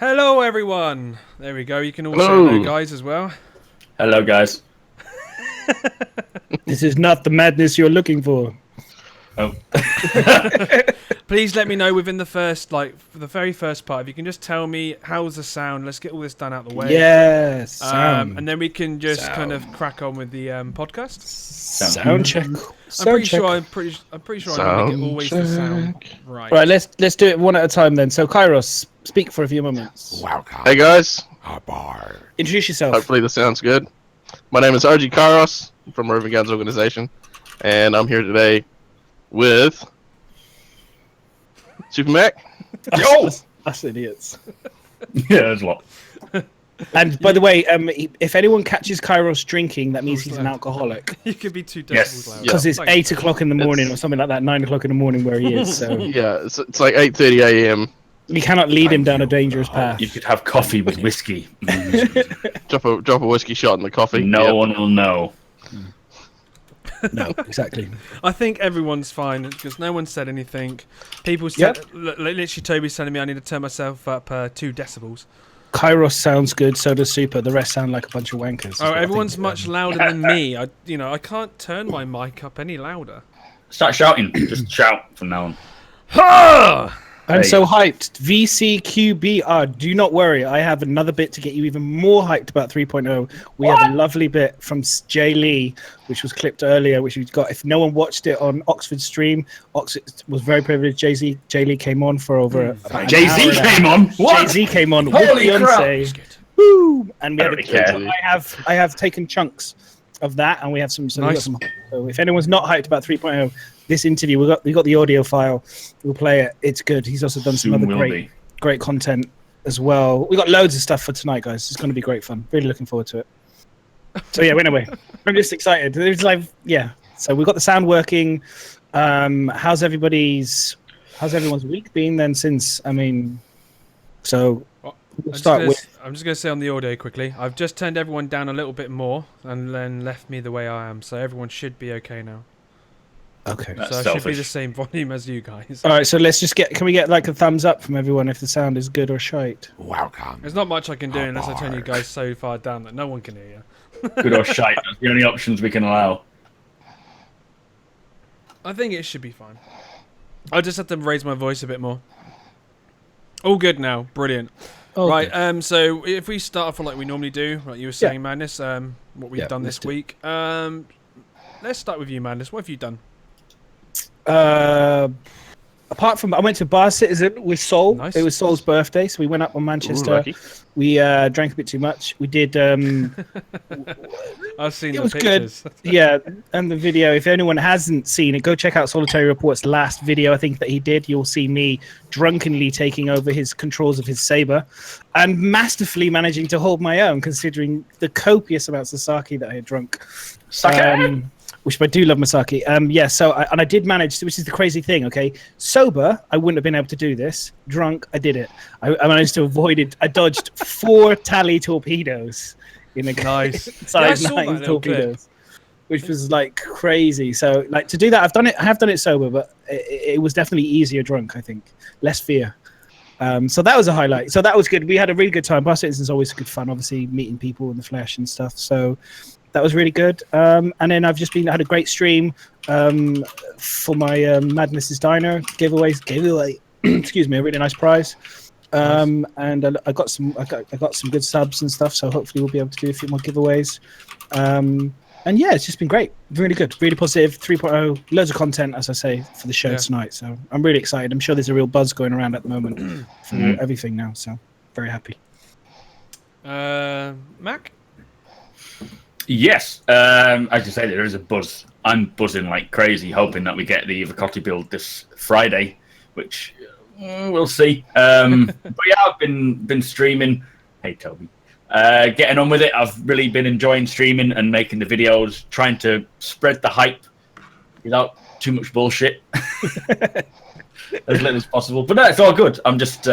Hello, everyone. There we go. You can all say Hello. hello, guys, as well. Hello, guys. This is not the madness you're looking for. Oh. Please let me know within the first, for the very first part. If you can just tell me how's the sound. Let's get all this done out of the way. Yes, sound. And then we can just kind of crack on with the podcast. Sound check. I'm pretty sure I normally get always the sound right. Right, let's do it one at a time then. So, Kyros, speak for a few moments. Welcome. Hey guys. Introduce yourself. Hopefully this sounds good. My name is RG Kyros from Roving Guns Organization, and I'm here today with SupermacbrothersRyan. Yo! That's idiots. Yeah, there's a lot. And by the way, if anyone catches Kyros drinking, that means he's an alcoholic. You could be 2 decibels Yes. loud. Because it's 8 o'clock in the morning or something like that, 9 o'clock in the morning where he is. So Yeah, it's like 8:30 a.m. we cannot lead him down a dangerous path. You could have coffee with whiskey. Drop a whiskey shot in the coffee. No one will know. No, exactly. I think everyone's fine because no one said anything. People said, literally, Toby's telling me I need to turn myself up 2 decibels. Kyros sounds good, so does Super. The rest sound like a bunch of wankers. Oh, everyone's much louder than me. I can't turn my mic up any louder. Start shouting. Just shout from now on. Ha! I'm Hey. so hyped. VCQBR, do not worry. I have another bit to get you even more hyped about 3.0. We have a lovely bit from Jay Lee, which was clipped earlier, which we've got. If no one watched it on Oxford stream, Oxford was very privileged. Jay Lee came on for over about Jay Z came on. What? Jay Z came on Holy with Beyonce. Woo! And we had Very good. I have taken chunks of that, and we have some. Nice. So if anyone's not hyped about 3.0, this interview we got the audio file. We'll play it. It's good. He's also done some Soon other will great content as well. We got loads of stuff for tonight, guys. It's going to be great fun. Really looking forward to it. So yeah, anyway, I'm just excited. It's like So we got the sound working. How's everyone's week been then? Since we'll start with. I'm just going to say on the audio quickly. I've just turned everyone down a little bit more and then left me the way I am, so everyone should be okay now. Okay. That's So I should be the same volume as you guys. All right, so let's just can we get like a thumbs up from everyone if the sound is good or shite? Welcome. There's not much I can do unless I turn you guys so far down that no one can hear you. Good or shite. That's the only options we can allow. I think it should be fine. I just have to raise my voice a bit more. All good now. Brilliant. Oh, Right, good. so if we start off like we normally do, like you were saying, Madness, what we've done this week. Let's start with you, Madness. What have you done? Apart from I went to Bar Citizen with Sol. Nice. It was Sol's birthday, so we went up on Manchester. lucky. We drank a bit too much. We did. I've seen It the was pictures. Yeah, and the video. If anyone hasn't seen it, go check out Solitary Report's last video. I think that he did. You'll see me drunkenly taking over his controls of his saber, and masterfully managing to hold my own, considering the copious amounts of sake that I had drunk. Sake? Which I do love my sake. So I did manage, which is the crazy thing. Okay, sober, I wouldn't have been able to do this. Drunk, I did it. I managed to avoid it. I dodged 4 tally torpedoes in a Nice. size Yeah, I saw that 9 little clip. torpedoes, which was like crazy. So like to do that, I have done it sober, but it was definitely easier drunk. I think less fear. So that was a highlight. So that was good. We had a really good time. Bar Citizen's always good fun. Obviously meeting people in the flesh and stuff. So that was really good. And then I've just had a great stream for my Madness's Diner giveaway. Excuse me, a really nice prize. And I got some good subs and stuff. So hopefully we'll be able to do a few more giveaways. And yeah, it's just been great. Really good, really positive. 3.0, loads of content, as I say, for the show tonight. So I'm really excited. I'm sure there's a real buzz going around at the moment for everything now. So very happy. Mac? Yes. As you say, there is a buzz. I'm buzzing like crazy, hoping that we get the Ivocati build this Friday, which we'll see. But yeah, I've been streaming. Hey, Toby. Getting on with it. I've really been enjoying streaming and making the videos, trying to spread the hype without too much bullshit. As little as possible. But no, it's all good. I'm just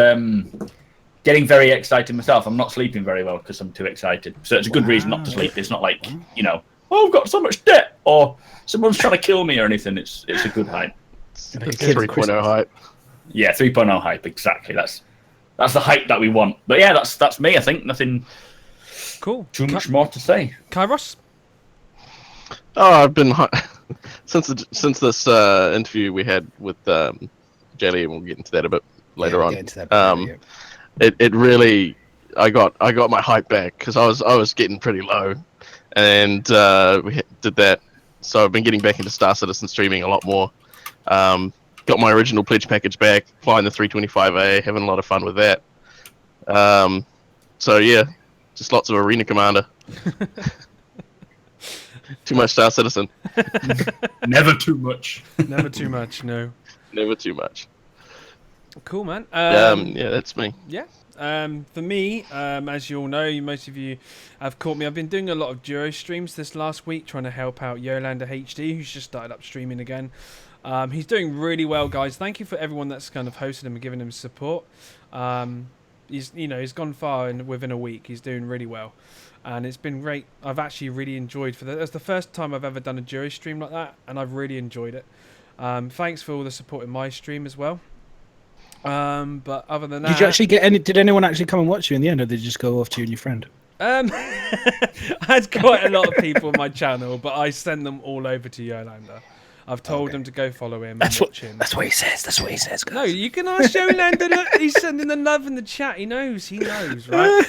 getting very excited myself. I'm not sleeping very well because I'm too excited. So it's a good reason not to sleep. It's not like, oh, I've got so much debt or someone's trying to kill me or anything. It's a good hype. 3.0 hype. Yeah, 3.0 hype, exactly. That's that's the hype that we want. But yeah, that's me. I think nothing. Cool. Too much more to say. Kyros? Oh, I've been since this interview we had with Jelly, and we'll get into that a bit later on. It really, I got my hype back because I was getting pretty low, and we did that. So I've been getting back into Star Citizen streaming a lot more. Got my original pledge package back, flying the 325A, having a lot of fun with that. So yeah, just lots of Arena Commander. Too much Star Citizen. Never too much. Never too much, no. Never too much. Cool, man. Yeah, that's me. Yeah. For me, as you all know, most of you have caught me. I've been doing a lot of Duo streams this last week, trying to help out Yolanda HD, who's just started up streaming again. He's doing really well, guys. Thank you for everyone that's kind of hosted him and given him support. He's gone far within a week. He's doing really well, and it's been great. I've actually really enjoyed that's the first time I've ever done a Duo stream like that, and I've really enjoyed it. Thanks for all the support in my stream as well. But other than that, did you actually get any? Did anyone actually come and watch you in the end, or did you just go off to you and your friend? I had quite a lot of people on my channel, but I send them all over to Yolanda. I've told them to go follow him and watch him. That's what he says. That's what he says. Guys. No, you can ask Yolanda. Look, he's sending the love in the chat. He knows, right?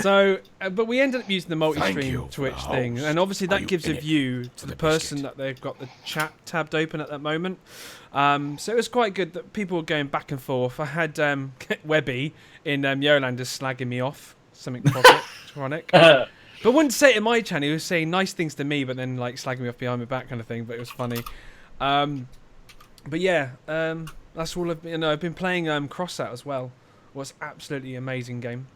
So, but we ended up using the multi-stream Twitch thing, and obviously that gives a view to the person that they've got the chat tabbed open at that moment. So it was quite good that people were going back and forth. I had Webby in Yolanda slagging me off, something chronic. But wouldn't say it in my channel. He was saying nice things to me, but then like slagging me off behind my back kind of thing. But it was funny. But yeah, that's all I've been. I've been playing Crossout as well. What's absolutely amazing game.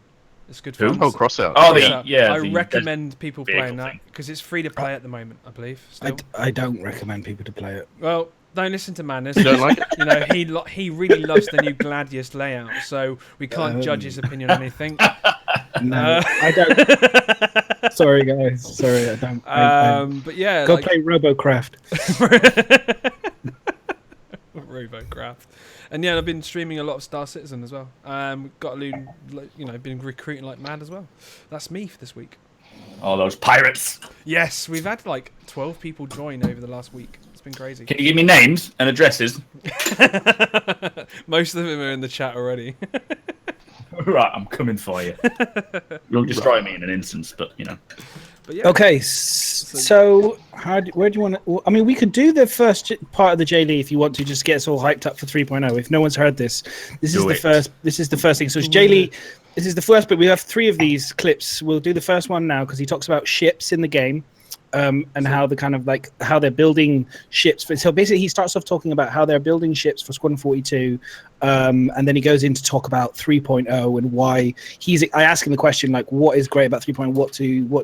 It's good fun. Oh, Crossout. Oh, I recommend people playing that because it's free to play at the moment, I believe. I don't recommend people to play it. Well, don't listen to Madness. You don't like it? You know, he really loves the new Gladius layout, so we can't judge his opinion on anything. No, I don't. Sorry, guys. Sorry, I don't. But yeah, go play Robocraft. Robocraft. And yeah, I've been streaming a lot of Star Citizen as well. Got been recruiting like mad as well. That's me for this week. All those pirates. Yes, we've had like 12 people join over the last week. It's been crazy. Can you give me names and addresses? Most of them are in the chat already. Right, I'm coming for you. You'll destroy me in an instance, but you know. But yeah. Okay, so where do you want to? I mean, we could do the first part of the JD if you want to, just get us all hyped up for 3.0. If no one's heard this, this is the first thing. So it's JD. This is the first bit. We have 3 of these clips. We'll do the first one now because he talks about ships in the game. And how the kind of like how they're building ships. So basically, he starts off talking about how they're building ships for Squadron 42, and then he goes in to talk about 3.0 and why I ask him the question like, what is great about 3.0? What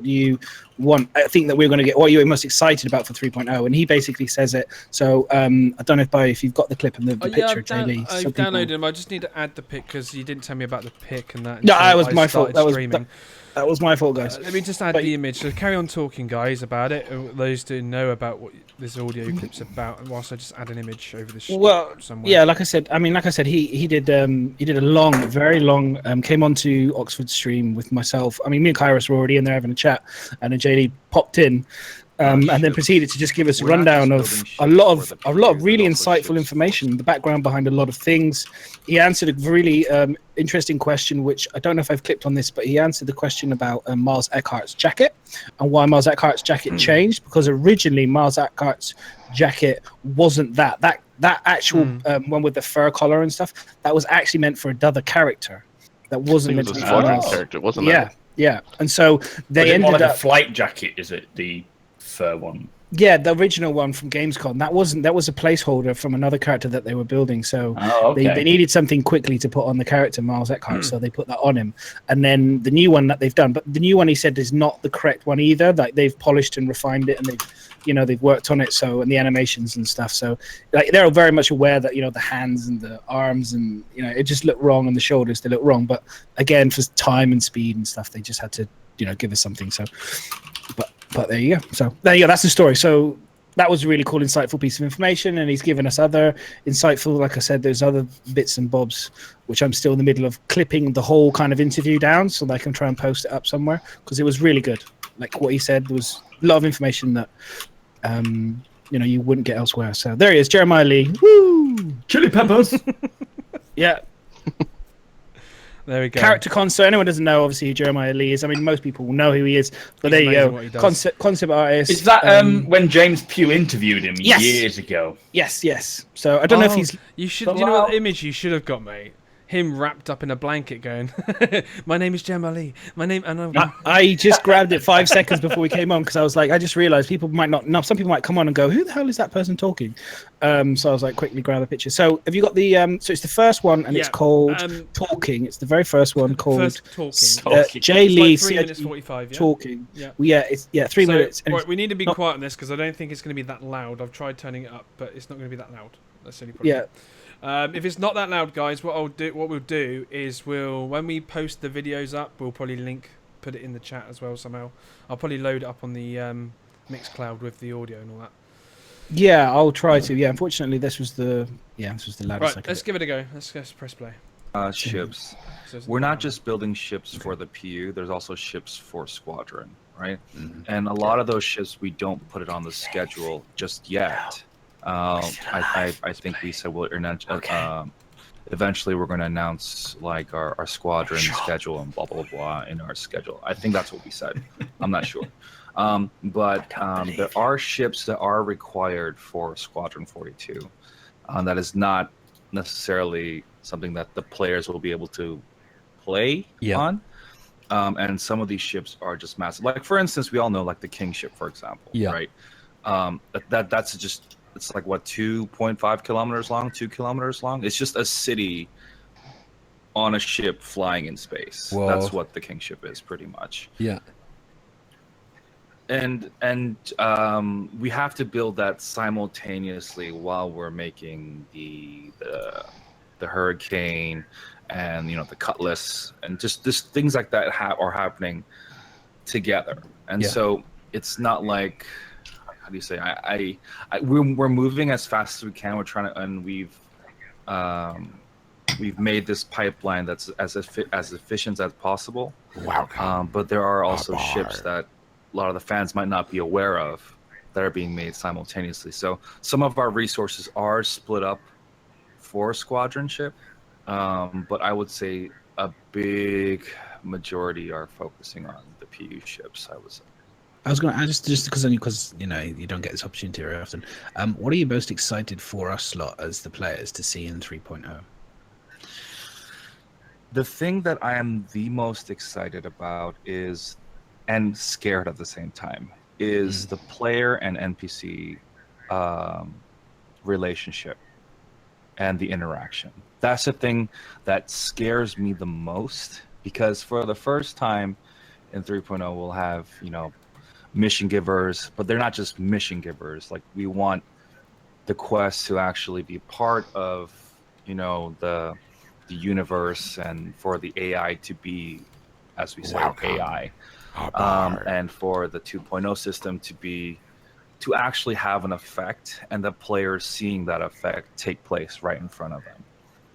do you want? I think that we're going to get. What are you most excited about for 3.0? And he basically says it. So I don't know if you've got the clip and the picture, Jaylee. I've downloaded him. I just need to add the pic because you didn't tell me about the pic and that. No, that was my fault. That was my fault, guys. Let me just add the image. So carry on talking, guys, about it. Those who know about what this audio clip's about, whilst I just add an image over the somewhere. Yeah, like I said, he did a very long, came onto Oxford stream with myself. I mean, me and Kyros were already in there having a chat, and then JD popped in. And then proceeded to just give us a rundown of a lot of really insightful information, the background behind a lot of things. He answered a really interesting question, which I don't know if I've clipped on this, but he answered the question about Miles Eckhart's jacket and why Miles Eckhart's jacket changed, because originally Miles Eckhart's jacket wasn't that actual one with the fur collar and stuff. That was actually meant for another character. That wasn't meant to be for another character, wasn't it? Yeah. And so they ended up a flight jacket. Is it the fur one? Yeah, the original one from Gamescom. That was a placeholder from another character that they were building. So they needed something quickly to put on the character Miles Eckhart, so they put that on him. And then the new one that they've done, but the new one he said is not the correct one either. Like they've polished and refined it, and they've worked on it. So and the animations and stuff. So like they're very much aware that the hands and the arms and it just looked wrong, and the shoulders they look wrong. But again, for time and speed and stuff, they just had to give us something. So. But there you go. So there you go. That's the story. So that was a really cool, insightful piece of information. And he's given us other insightful, like I said, there's other bits and bobs, which I'm still in the middle of clipping the whole kind of interview down so that I can try and post it up somewhere, because it was really good. Like what he said, there was a lot of information that, you wouldn't get elsewhere. So there he is, Jeremiah Lee. Woo! Chili peppers. Yeah. There we go. Character concept. Anyone doesn't know, obviously, who Jeremiah Lee is. I mean, most people will know who he is. But He's there you amazing go. what he does. Concept artist. Is that when James Pugh interviewed him years ago? Yes. So I don't know if he's... You know what image you should have got, mate? Him wrapped up in a blanket going, my name is Jem Ali. My name... I just grabbed it 5 seconds before we came on, because I was like, I just realized people might not know. Some people might come on and go, who the hell is that person talking? So I was like, quickly grab a picture. So have you got the... so it's the first one, and it's called Talking. It's the very first one called... First Talking. Jay Lee... It's like 3 minutes 45, yeah? Talking. Yeah. It's 3 minutes. Right, we need to be quiet on this, because I don't think it's going to be that loud. I've tried turning it up, but it's not going to be that loud. That's the only problem. Yeah. If it's not that loud, guys, what we'll do is when we post the videos up, we'll probably put it in the chat as well somehow. I'll probably load it up on the Mixcloud with the audio and all that. Yeah, I'll try to. Yeah, unfortunately, this was the loudest. Right, let's give it a go. Let's press play. Ships. We're not just building ships for the PU. There's also ships for Squadron, right? Mm-hmm. And a lot of those ships, we don't put it on the schedule just yet. I think we said eventually we're going to announce like our squadron schedule and blah blah blah in our schedule. I think that's what we said. I'm not sure, but there are ships that are required for Squadron 42. That is not necessarily something that the players will be able to play on. And some of these ships are just massive. Like for instance, we all know like the King ship, for example, right? That's just. It's like, what, 2.5 kilometers long, 2 kilometers long? It's just a city on a ship flying in space. Whoa. That's what the King ship is, pretty much. Yeah. And we have to build that simultaneously while we're making the Hurricane and, the Cutlass. And just things like that are happening together. And so it's not like... How do you say? We're moving as fast as we can. We're trying to, and we've made this pipeline that's as efficient as possible. Wow. But there are also ships that a lot of the fans might not be aware of that are being made simultaneously. So some of our resources are split up for Squadron ship, but I would say a big majority are focusing on the PU ships. I would say. I was going to ask, just because you don't get this opportunity very often. What are you most excited for us lot as the players to see in 3.0? The thing that I am the most excited about is, and scared at the same time, is the player and NPC relationship and the interaction. That's the thing that scares me the most, because for the first time in 3.0 we'll have mission givers, but they're not just mission givers. Like, we want the quest to actually be part of the universe, and for the AI to be, as we say, AI, and for the 2.0 system to actually have an effect, and the players seeing that effect take place right in front of them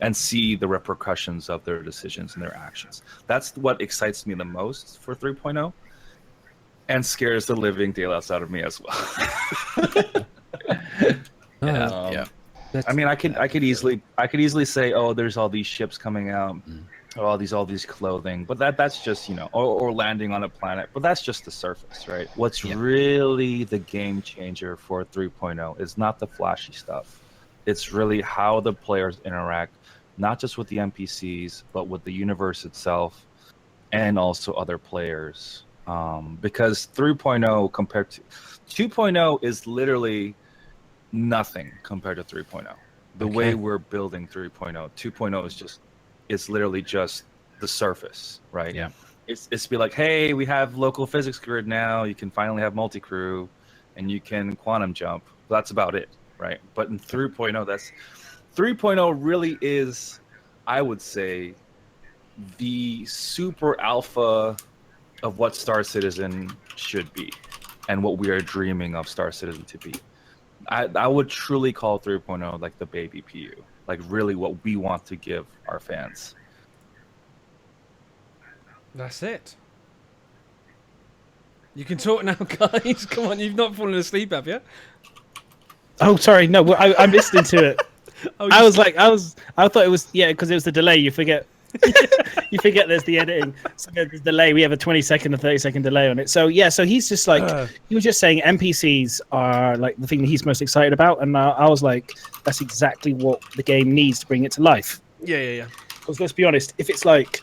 and see the repercussions of their decisions and their actions. That's what excites me the most for 3.0. And scares the living daylights out of me as well. I mean, I could easily say, oh, there's all these ships coming out, all these clothing, but that's just or landing on a planet, but that's just the surface, right? What's really the game changer for 3.0 is not the flashy stuff. It's really how the players interact, not just with the NPCs, but with the universe itself, and also other players. Because 3.0 compared to 2.0 is literally nothing compared to 3.0. The way we're building 3.0, 2.0 it's literally just the surface, right? Yeah. It's to be like, hey, we have local physics grid now. You can finally have multi-crew, and you can quantum jump. That's about it, right? But in 3.0, 3.0 really is, I would say, the super alpha of what Star Citizen should be, and what we are dreaming of Star Citizen to be. I would truly call 3.0 like the baby PU, like really what we want to give our fans. That's it. You can talk now, guys. Come on, you've not fallen asleep, have you? Oh, sorry. No, I'm listening to it. I thought it was, because it was the delay. You forget. You forget there's the editing. So there's the delay. We have a 20-second or 30-second delay on it. So so he's just like, he was just saying NPCs are like the thing that he's most excited about. And I was like, that's exactly what the game needs to bring it to life. Yeah. Because let's be honest, if it's like,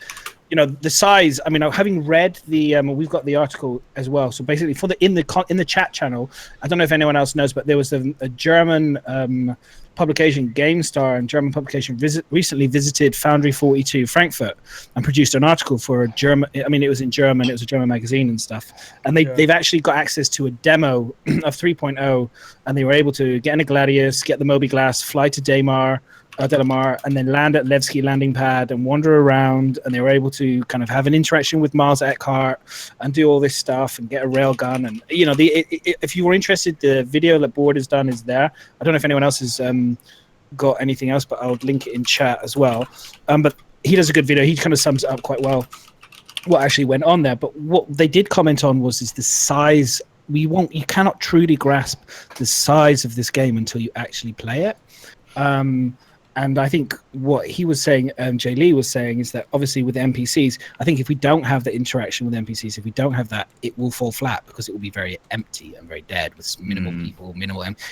the size. I mean, having read the, we've got the article as well. So basically, in the chat channel, I don't know if anyone else knows, but there was a German publication, GameStar, and German publication recently visited Foundry 42 Frankfurt and produced an article for a German. I mean, it was in German. It was a German magazine and stuff. And they've actually got access to a demo of 3.0, and they were able to get in a Gladius, get the Moby Glass, fly to Delamar, and then land at Levski landing pad and wander around, and they were able to kind of have an interaction with Miles Eckhart and do all this stuff and get a railgun. And if you were interested, the video that Board has done is there. I don't know if anyone else has got anything else, but I'll link it in chat as well. But he does a good video. He kind of sums it up quite well what actually went on there. But what they did comment on is the size. You cannot truly grasp the size of this game until you actually play it. And I think what he was saying, Jay Lee was saying, is that obviously with NPCs, I think if we don't have the interaction with NPCs, if we don't have that, it will fall flat because it will be very empty and very dead with minimal people,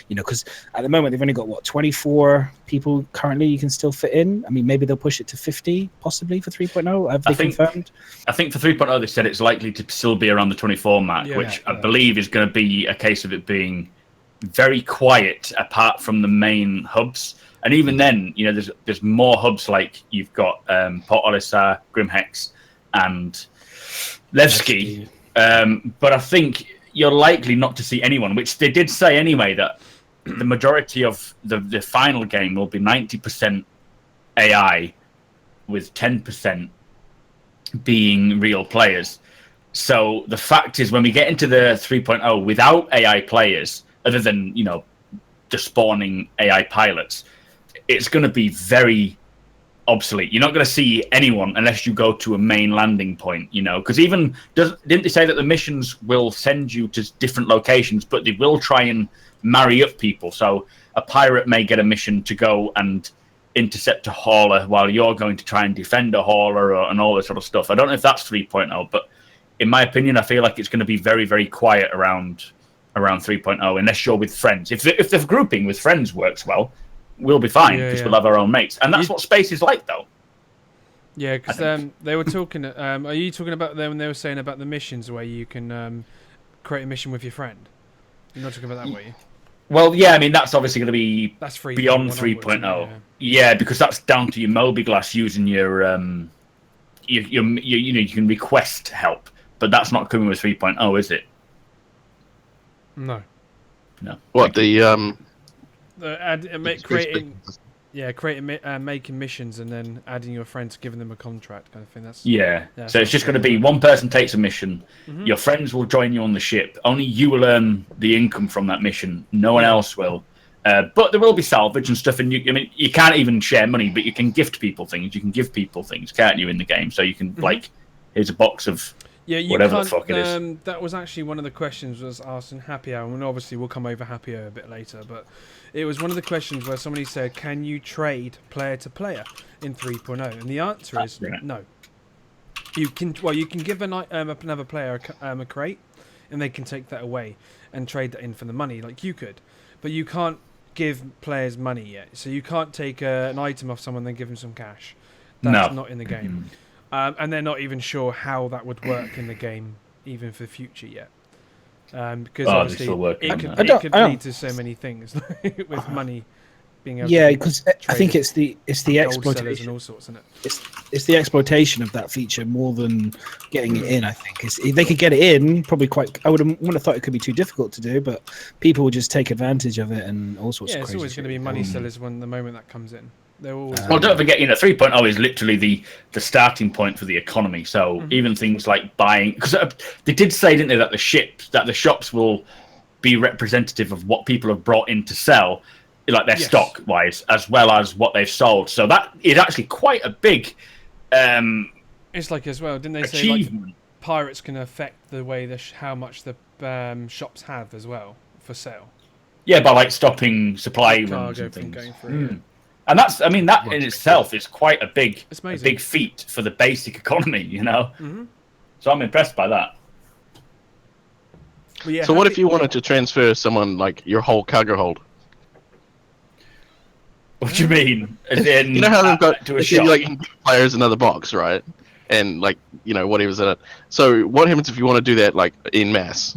because at the moment they've only got 24 people currently you can still fit in. I mean, maybe they'll push it to 50 possibly for 3.0. Have they confirmed? I think for 3.0 they said it's likely to still be around the 24 mark, which I believe is going to be a case of it being very quiet apart from the main hubs. And even then, there's more hubs, like you've got Port Olisar, Grimhex, and Levski. But I think you're likely not to see anyone, which they did say anyway, that the majority of the final game will be 90% AI with 10% being real players. So the fact is, when we get into the 3.0 without AI players, other than, just spawning AI pilots, it's going to be very obsolete. You're not going to see anyone unless you go to a main landing point, because didn't they say that the missions will send you to different locations, but they will try and marry up people. So a pirate may get a mission to go and intercept a hauler while you're going to try and defend a hauler and all this sort of stuff. I don't know if that's 3.0, but in my opinion, I feel like it's going to be very, very quiet around 3.0 unless you're with friends. If the grouping with friends works well, we'll be fine because we'll have our own mates, and that's what space is like, though. Yeah, because they were talking. Are you talking about them when they were saying about the missions where you can create a mission with your friend? You're not talking about that, were you? Well, yeah, I mean that's obviously going to be beyond 3.0. Yeah, because that's down to your Moby Glass using your you can request help, but that's not coming with 3.0, is it? No. What making missions and then adding your friends, giving them a contract kind of thing. So it's just going to be one person takes a mission. Your friends will join you on the ship. Only you will earn the income from that mission. No one else will. But there will be salvage and stuff. And you can't even share money, but you can gift people things. You can give people things, can't you, in the game? So you can here's a box of. Yeah, whatever the fuck it is. That was actually one of the questions was asked in Happy Hour, and obviously we'll come over Happy Hour a bit later, but it was one of the questions where somebody said, can you trade player to player in 3.0? And the answer is no. You can give another player a crate, and they can take that away and trade that in for the money, like you could. But you can't give players money yet. So you can't take an item off someone and then give them some cash. That's not in the game. And they're not even sure how that would work in the game, even for the future yet. Because obviously it could lead to so many things with money being able. Yeah, because I think it's the exploitation and all sorts, isn't it? It's the exploitation of that feature more than getting it in. I think if they could get it in, probably I wouldn't have thought it could be too difficult to do, but people would just take advantage of it and all sorts. Yeah, it's always going to be money sellers when the moment that comes in. Well, don't forget, 3.0 is literally the starting point for the economy. So even things like buying, because they did say, didn't they, that the shops will be representative of what people have brought in to sell, like their stock wise, as well as what they've sold. So that is actually quite a big it's like as well, didn't they achievement. say like pirates can affect the way how much the shops have as well for sale? Yeah, by like stopping supply runs and things. Going through, And that's, I mean, that in itself is quite a big feat for the basic economy, you know. So I'm impressed by that. Yeah, so what if you wanted to transfer someone like your whole cargo hold? What do you mean? As in, you know how they've got to a shop? like players another box, right? And like whatever's in it. So what happens if you want to do that like in mass?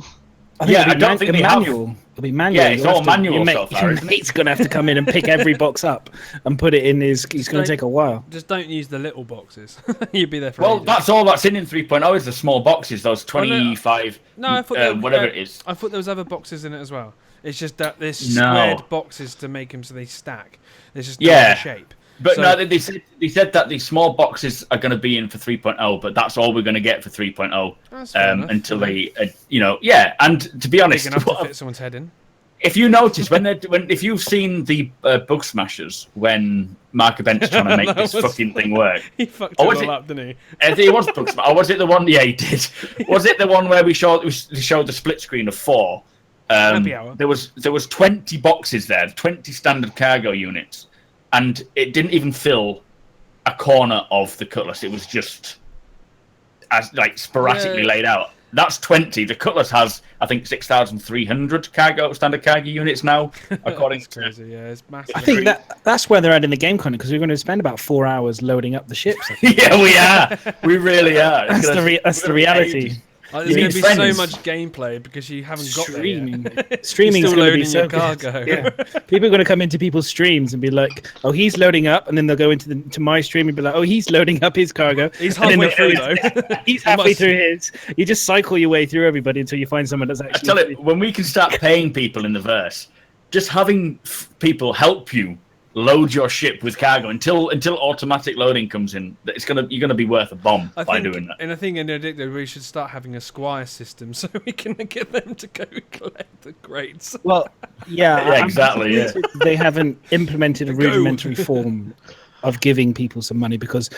I don't think manual. It'll be manual. Yeah, it's all manual stuff. Your mate's gonna have to come in and pick every box up and put it in his. It's gonna take a while. Just don't use the little boxes. You'd be there for. Well, ages. that's all that's in 3.0 is the small boxes. Those 25. No, I thought whatever it is. I thought there was other boxes in it as well. It's just that there's squared boxes to make them so they stack. There's just no shape. But no, they said that the small boxes are going to be in for 3.0, but that's all we're going to get for 3.0 until they, And to be honest, big enough to fit someone's head in. If you notice if you've seen the Bug Smashers when Mark Bent's trying to make this fucking thing work, he fucked it all up, didn't he? It was Bug Smash. Or was it the one? Yeah, he did. Was it the one where we showed the split screen of 4? There was 20 boxes there, 20 standard cargo units. And it didn't even fill a corner of the Cutlass. It was just as like sporadically laid out. That's 20. The Cutlass has, I think, 6,300 standard cargo units now, according to. Crazy. Yeah, it's massive. I think that's where they're at in the game content because we're going to spend about 4 hours loading up the ships. Yeah, we are. We really are. That's the reality. There's going to be so much gameplay because you haven't got there. Streaming is going to be so your cargo. Yeah. People are going to come into people's streams and be like, "Oh, he's loading up," and then they'll go into my stream and be like, "Oh, he's loading up his cargo." He's halfway through though. He's halfway through his. You just cycle your way through everybody until you find someone that's actually. I tell you, when we can start paying people in the verse, just having people help you load your ship with cargo until automatic loading comes in. You're gonna be worth a bomb by doing that. And I think in Addicted we should start having a Squire system so we can get them to go collect the crates. Well, yeah, exactly. Yeah. They haven't implemented a rudimentary form of giving people some money because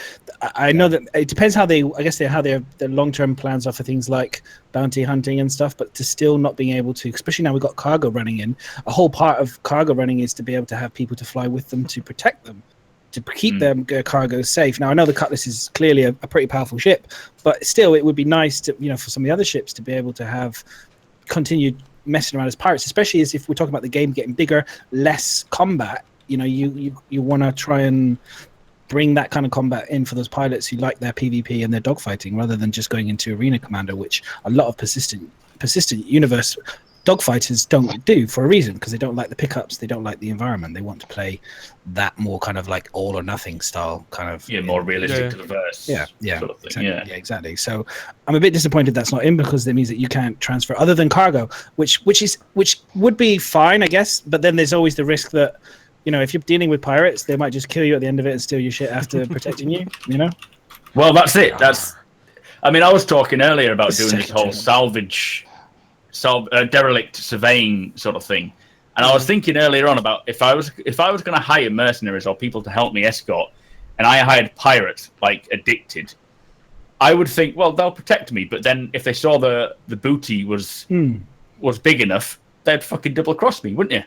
I know that it depends how their long-term plans are for things like bounty hunting and stuff, but to still not being able to, especially now we've got cargo running in, a whole part of cargo running is to be able to have people to fly with them to protect them, to keep their cargo safe. Now I know the Cutlass is clearly a pretty powerful ship, but still it would be nice to, for some of the other ships to be able to have continued messing around as pirates, especially as if we're talking about the game getting bigger, less combat. You want to try and bring that kind of combat in for those pilots who like their PvP and their dogfighting rather than just going into Arena Commander, which a lot of persistent universe dogfighters don't do for a reason, because they don't like the pickups, they don't like the environment, they want to play that more kind of like all or nothing style kind of more realistic to the verse sort of thing. Exactly. So I'm a bit disappointed that's not in, because that means that you can't transfer other than cargo, which would be fine, I guess, but then there's always the risk that if you're dealing with pirates, they might just kill you at the end of it and steal your shit after protecting you. Well, that's it. I was talking earlier about doing this whole derelict surveying sort of thing, and I was thinking earlier on about if I was going to hire mercenaries or people to help me escort, and I hired pirates like Addicted, I would think, well, they'll protect me, but then if they saw the booty was big enough, they'd fucking double cross me, wouldn't you?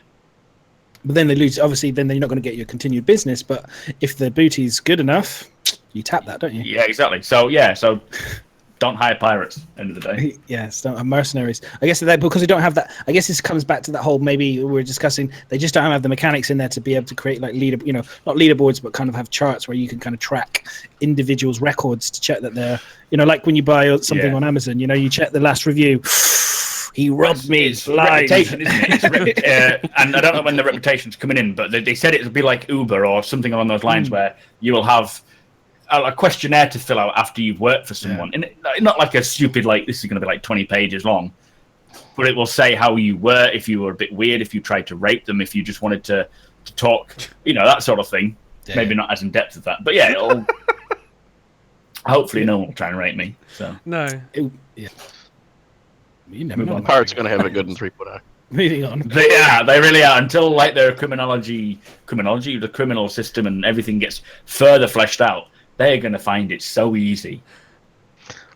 But then they lose. Obviously, then you're not going to get your continued business. But if the booty's good enough, you tap that, don't you? Yeah, exactly. So don't hire pirates. End of the day. Yes, don't have mercenaries. I guess that because they don't have that. I guess this comes back to that whole. Maybe we were discussing. They just don't have the mechanics in there to be able to create like not leaderboards, but kind of have charts where you can kind of track individuals' records to check that they're, like when you buy something on Amazon. You check the last review. He robbed me. It's reputation, isn't it? And I don't know when the reputation's coming in, but they said it would be like Uber or something along those lines, where you will have a questionnaire to fill out after you've worked for someone, and not like a stupid this is going to be like 20 pages long, but it will say how you were, if you were a bit weird, if you tried to rape them, if you just wanted to talk, that sort of thing. Yeah. Maybe not as in depth as that, but it'll hopefully no one will try and rape me. So no. You never know. Pirates are going to have it good in 3.0. Moving on. They really are. Until like their the criminal system and everything gets further fleshed out, they are going to find it so easy.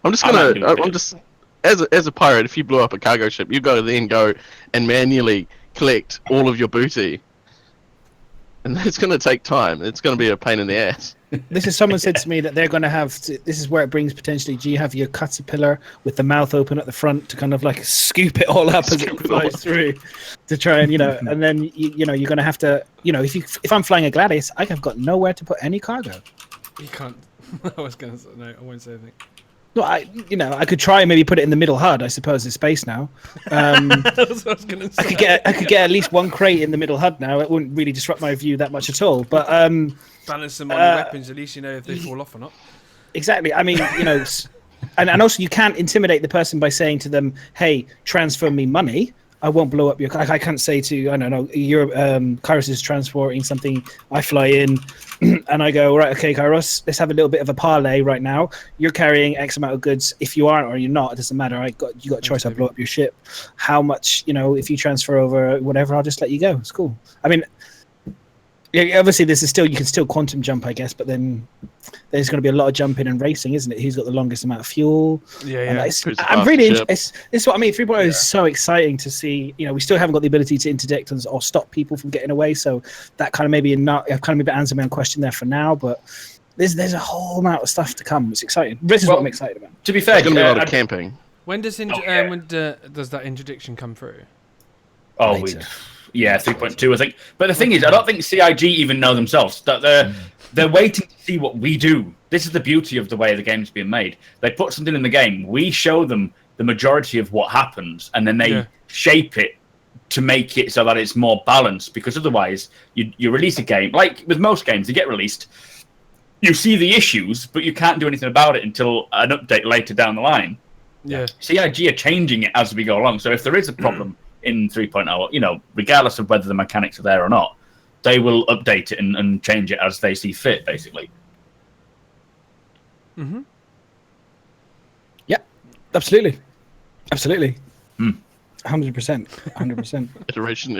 I'm just as a pirate, if you blew up a cargo ship, you got to then go and manually collect all of your booty, and that's going to take time. It's going to be a pain in the ass. This is someone said to me that they're going to have this is where it brings potentially, do you have your caterpillar with the mouth open at the front to kind of like scoop it all up as it flies through to try and, and then, you're going to have to, if I'm flying a Gladius, I have got nowhere to put any cargo. You can't. I was going to say, no, I won't say anything. No, I could try and maybe put it in the middle HUD. I suppose it's space now. That's what I was going to say. I could get at least one crate in the middle HUD now. It wouldn't really disrupt my view that much at all. But balance them on the weapons. At least you know if they fall off or not. Exactly. I mean, and also you can't intimidate the person by saying to them, "Hey, transfer me money. I won't blow up your car." I can't say to, I don't know, Kyros is transporting something. I fly in and I go, right, okay, Kyros, let's have a little bit of a parlay right now. You're carrying X amount of goods. If you aren't or you're not, it doesn't matter. You got a choice. I'll blow up your ship. How much, if you transfer over whatever, I'll just let you go. It's cool. I mean, yeah, obviously you can still quantum jump, I guess, but then there's going to be a lot of jumping and racing, isn't it? Who's got the longest amount of fuel? Yeah. I'm really interested. This is what I mean. 3.0 is so exciting to see. We still haven't got the ability to interdict or stop people from getting away. So that kind of maybe answered my own question there for now. But there's a whole amount of stuff to come. It's exciting. This is what I'm excited about. To be fair, there's going to be a lot of camping. When does does that interdiction come through? Oh, yeah, 3.2, I think. But the thing is, I don't think CIG even know themselves that they're waiting to see what we do. This is the beauty of the way the game's being made. They put something in the game, we show them the majority of what happens, and then they shape it to make it so that it's more balanced. Because otherwise, you release a game, like with most games, they get released. You see the issues, but you can't do anything about it until an update later down the line. Yeah, CIG are changing it as we go along. So if there is a problem in 3.0, regardless of whether the mechanics are there or not, they will update it and change it as they see fit, basically. Mm-hmm. Yeah, absolutely. 100%. Iteration.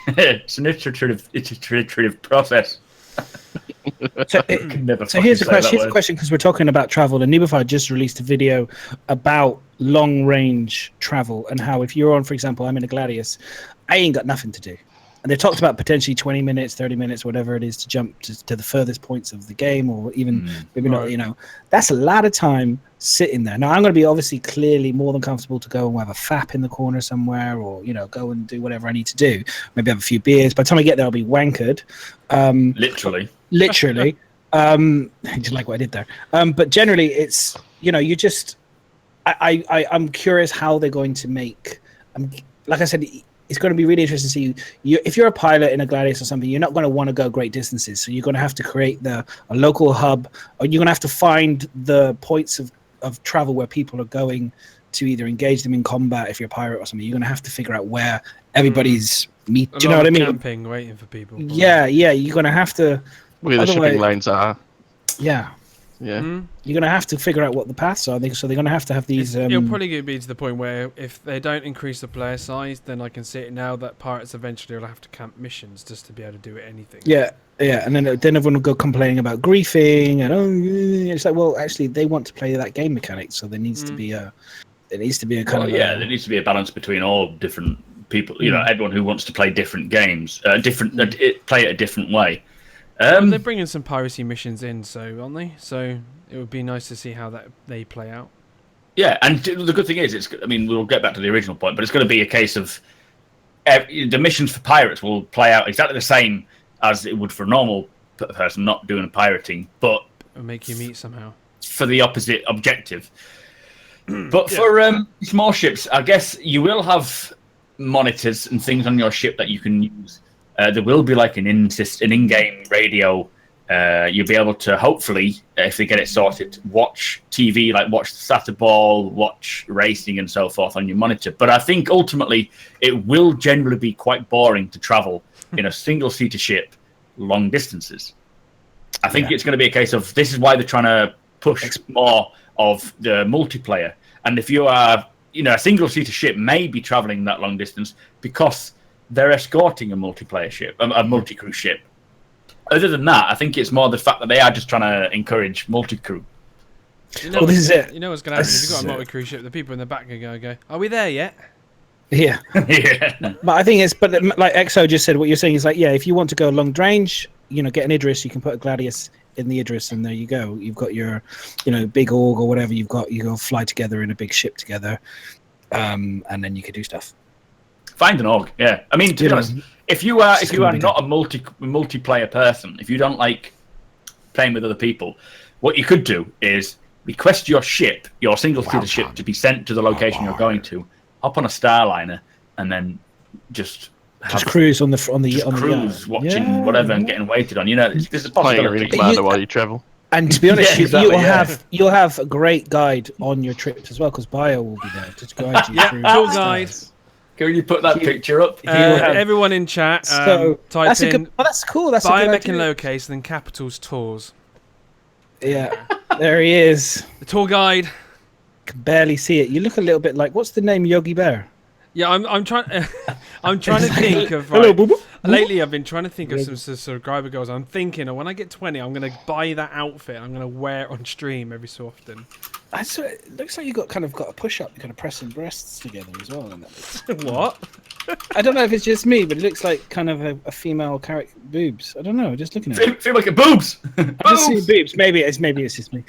It's an iterative process. So here's a question, because we're talking about travel, and Nubify just released a video about long-range travel and how if you're on, for example, I'm in a Gladius, I ain't got nothing to do. And they talked about potentially 20 minutes, 30 minutes, whatever it is, to jump to the furthest points of the game, or even maybe not, That's a lot of time sitting there. Now, I'm going to be obviously clearly more than comfortable to go and have a fap in the corner somewhere, or, go and do whatever I need to do. Maybe have a few beers. By the time I get there, I'll be wankered. Literally. Just like what I did there. But generally, it's, you just... I'm curious how they're going to make... like I said, it's going to be really interesting to see if you're a pilot in a Gladius or something, you're not going to want to go great distances. So you're going to have to create a local hub, or you're going to have to find the points of travel where people are going to either engage them in combat if you're a pirate or something. You're going to have to figure out where everybody's meet. Do you know what I mean? Camping, waiting for people. Probably. Yeah. You're going to have to... Where the shipping lanes are. Yeah. Yeah. You're going to have to figure out what the paths are. So they're going to have these... It'll probably be to the point where if they don't increase the player size, then I can see it now that pirates eventually will have to camp missions just to be able to do anything. Yeah, and then everyone will go complaining about griefing, and it's like, well, actually, they want to play that game mechanic, so there needs to be a... There needs to be a kind of... Yeah, there needs to be a balance between all different people, everyone who wants to play different games, play it a different way. They're bringing some piracy missions in, aren't they? So it would be nice to see how they play out. Yeah, and the good thing is, we'll get back to the original point, but it's going to be a case of the missions for pirates will play out exactly the same as it would for a normal person not doing pirating, but it'll make you meet somehow for the opposite objective. But for small ships, I guess you will have monitors and things on your ship that you can use. There will be like an in-game radio. You'll be able to, hopefully, if they get it sorted, watch TV, like watch the Saturday ball, watch racing and so forth on your monitor. But I think ultimately it will generally be quite boring to travel in a single-seater ship long distances. I think it's going to be a case of, this is why they're trying to push more of the multiplayer. And if you are, a single-seater ship may be traveling that long distance because they're escorting a multiplayer ship, a multi-crew ship. Other than that, I think it's more the fact that they are just trying to encourage multi-crew. Well, this is it. You know what's going to happen if you've got a multi-crew ship? The people in the back are going to go, "Are we there yet?" Yeah. Yeah. But I think like Exo just said, what you're saying is like, yeah, if you want to go long range, get an Idris, you can put a Gladius in the Idris, and there you go. You've got your, big org or whatever you go fly together in a big ship together, and then you can do stuff. Find an org, yeah. I mean, to be honest, if you are not a multiplayer person, if you don't like playing with other people, what you could do is request your single-seater ship, to be sent to the location you're going to. Hop on a Starliner, and then just cruise on the watching whatever and getting waited on. There's a playing Arena Commander while you travel. And to be honest, you'll have a great guide on your trips as well, because Bio will be there to guide you through. Tour guide. Can you put that picture up? Everyone in chat, type in. That's cool. That's Biomech in lowercase, then capitals tours. Yeah, there he is. The tour guide. Can barely see it. You look a little bit like, what's the name, Yogi Bear? Yeah, I'm trying. I'm trying to think of. Hello, boo boo. Lately, I've been trying to think of some subscriber goals. I'm thinking, when I get 20, I'm going to buy that outfit. I'm going to wear it on stream every so often. It looks like you got a push-up. You're kind of pressing breasts together as well. What? I don't know if it's just me, but it looks like kind of a female character boobs. I don't know. Just looking at it. Feel like a boobs. I just see boobs. Maybe it's just me.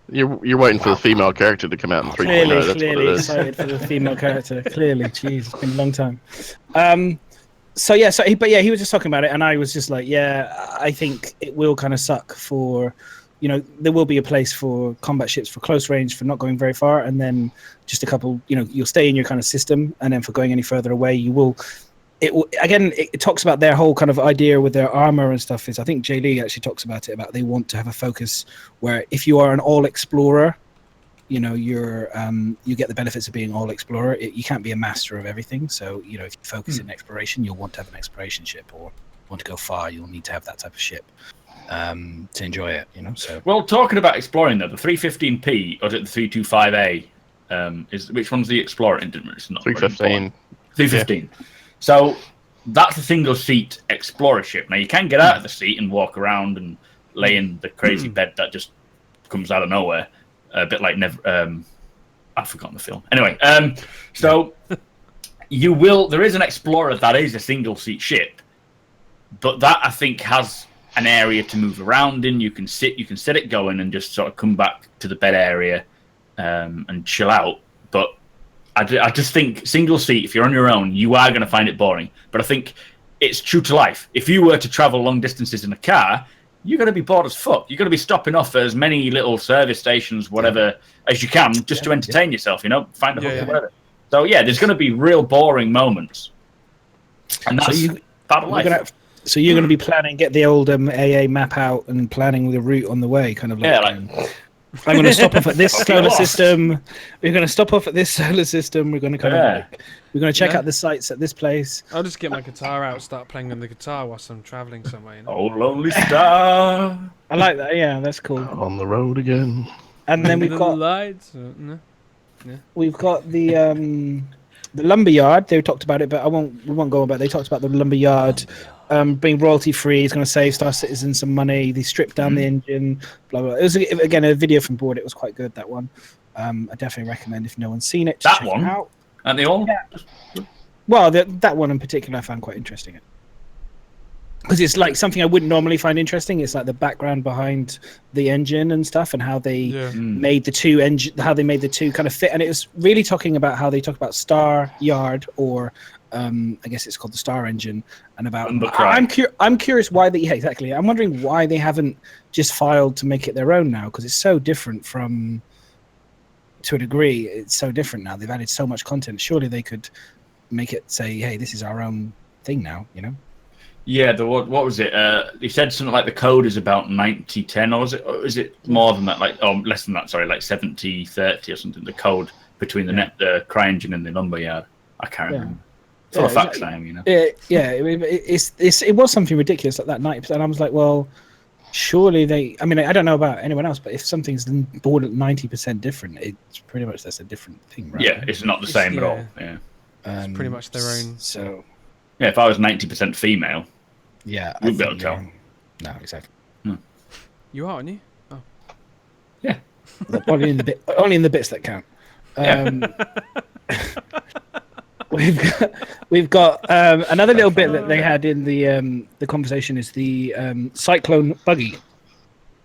You're waiting for the female character to come out in 3.0. That's clearly what it is. Excited for the female character. Clearly, jeez, it's been a long time. He was just talking about it, and I was just like, yeah, I think it will kind of suck for, there will be a place for combat ships for close range, for not going very far, and then just a couple, you'll stay in your kind of system, and then for going any further away, you will. It talks about their whole kind of idea with their armor and stuff. I think Jay Lee actually talks about it, about they want to have a focus where if you are an all explorer, you get the benefits of being all explorer. You can't be a master of everything. So, if you focus in exploration, you'll want to have an exploration ship, or want to go far, you'll need to have that type of ship to enjoy it, So. Well, talking about exploring though, the 315P or is it the 325A? Which one's the Explorer? It's not 315. 315. Yeah. So that's a single-seat explorer ship. Now you can get out of the seat and walk around and lay in the crazy bed that just comes out of nowhere, a bit like I've forgotten the film. Anyway, so there is an explorer that is a single-seat ship, but that I think has an area to move around in. You can set it going and just sort of come back to the bed area and chill out, but. I just think single seat, if you're on your own, you are going to find it boring. But I think it's true to life. If you were to travel long distances in a car, you're going to be bored as fuck. You're going to be stopping off at as many little service stations, whatever, as you can, just to entertain yourself, find a hook or whatever. So, yeah, there's going to be real boring moments. And that's part of life. So you're going to be planning, get the old AA map out and planning the route on the way, kind of like... Yeah, I'm going to stop off at this solar system. We're going to stop off at this solar system. We're going to we're going to check out the sites at this place. I'll just get my guitar out and start playing on the guitar whilst I'm traveling somewhere. Oh, lonely star. I like that. Yeah, that's cool. On the road again. And then we've got lights. We've got the lumberyard. They talked about it, but we won't go about it. They talked about the lumberyard. Being royalty free, is going to save Star Citizen some money. They stripped down the engine, blah blah. It was again a video from board. It was quite good, that one. I definitely recommend if no one's seen it. That one, out. And they all. Yeah. Well, that one in particular, I found quite interesting. Because it's like something I wouldn't normally find interesting. It's like the background behind the engine and stuff, and how they made the two kind of fit. And it was really talking about how they talk about Star Yard or. I guess it's called the StarEngine, and about. I'm curious why they. Yeah, exactly. I'm wondering why they haven't just filed to make it their own now, because it's so different from. To a degree, it's so different now. They've added so much content. Surely they could make it say, "Hey, this is our own thing now." Yeah. What was it? They said something like the code is about 90-10, or is it more than that? Less than that. Sorry, like 70-30 or something. The code between the CryEngine and the lumberyard. I can't remember. Full of facts, I am, It was something ridiculous like that 90%. I was like, well, Surely they. I mean, I don't know about anyone else, but if something's board at 90% different, it's pretty much that's a different thing, right? Yeah, it's not the same at all. Yeah. It's pretty much their own. So. Yeah, if I was 90% female, yeah, we'd be able to tell. No, exactly. You are, aren't you? Oh. Yeah. only in the bits that count. We've got another little bit that they had in the conversation is the Cyclone buggy.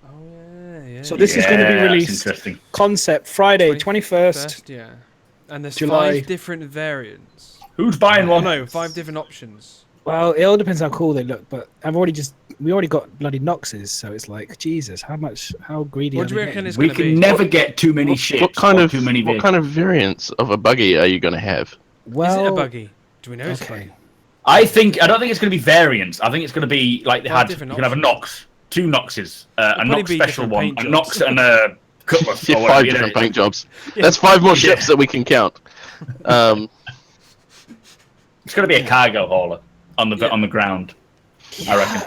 Oh yeah. So this is going to be released concept Friday 21st. Yeah. And there's July. 5 different variants. Who's buying one? No, 5 different options. Well, it all depends how cool they look, but we already got bloody Noxes, so it's like Jesus, how greedy? What do you reckon it's we going to be? can never get too many ships. What kind of variants of a buggy are you going to have? Well, is it a buggy? Do we know it's a buggy? I don't think it's going to be variants. I think it's going to be like they had. You can have a Nox, 2 Noxes, a Nox special one, a Nox and a Cutlass. Yeah, 5 different paint jobs. That's 5 more ships that we can count. It's going to be a cargo hauler on the ground, I reckon.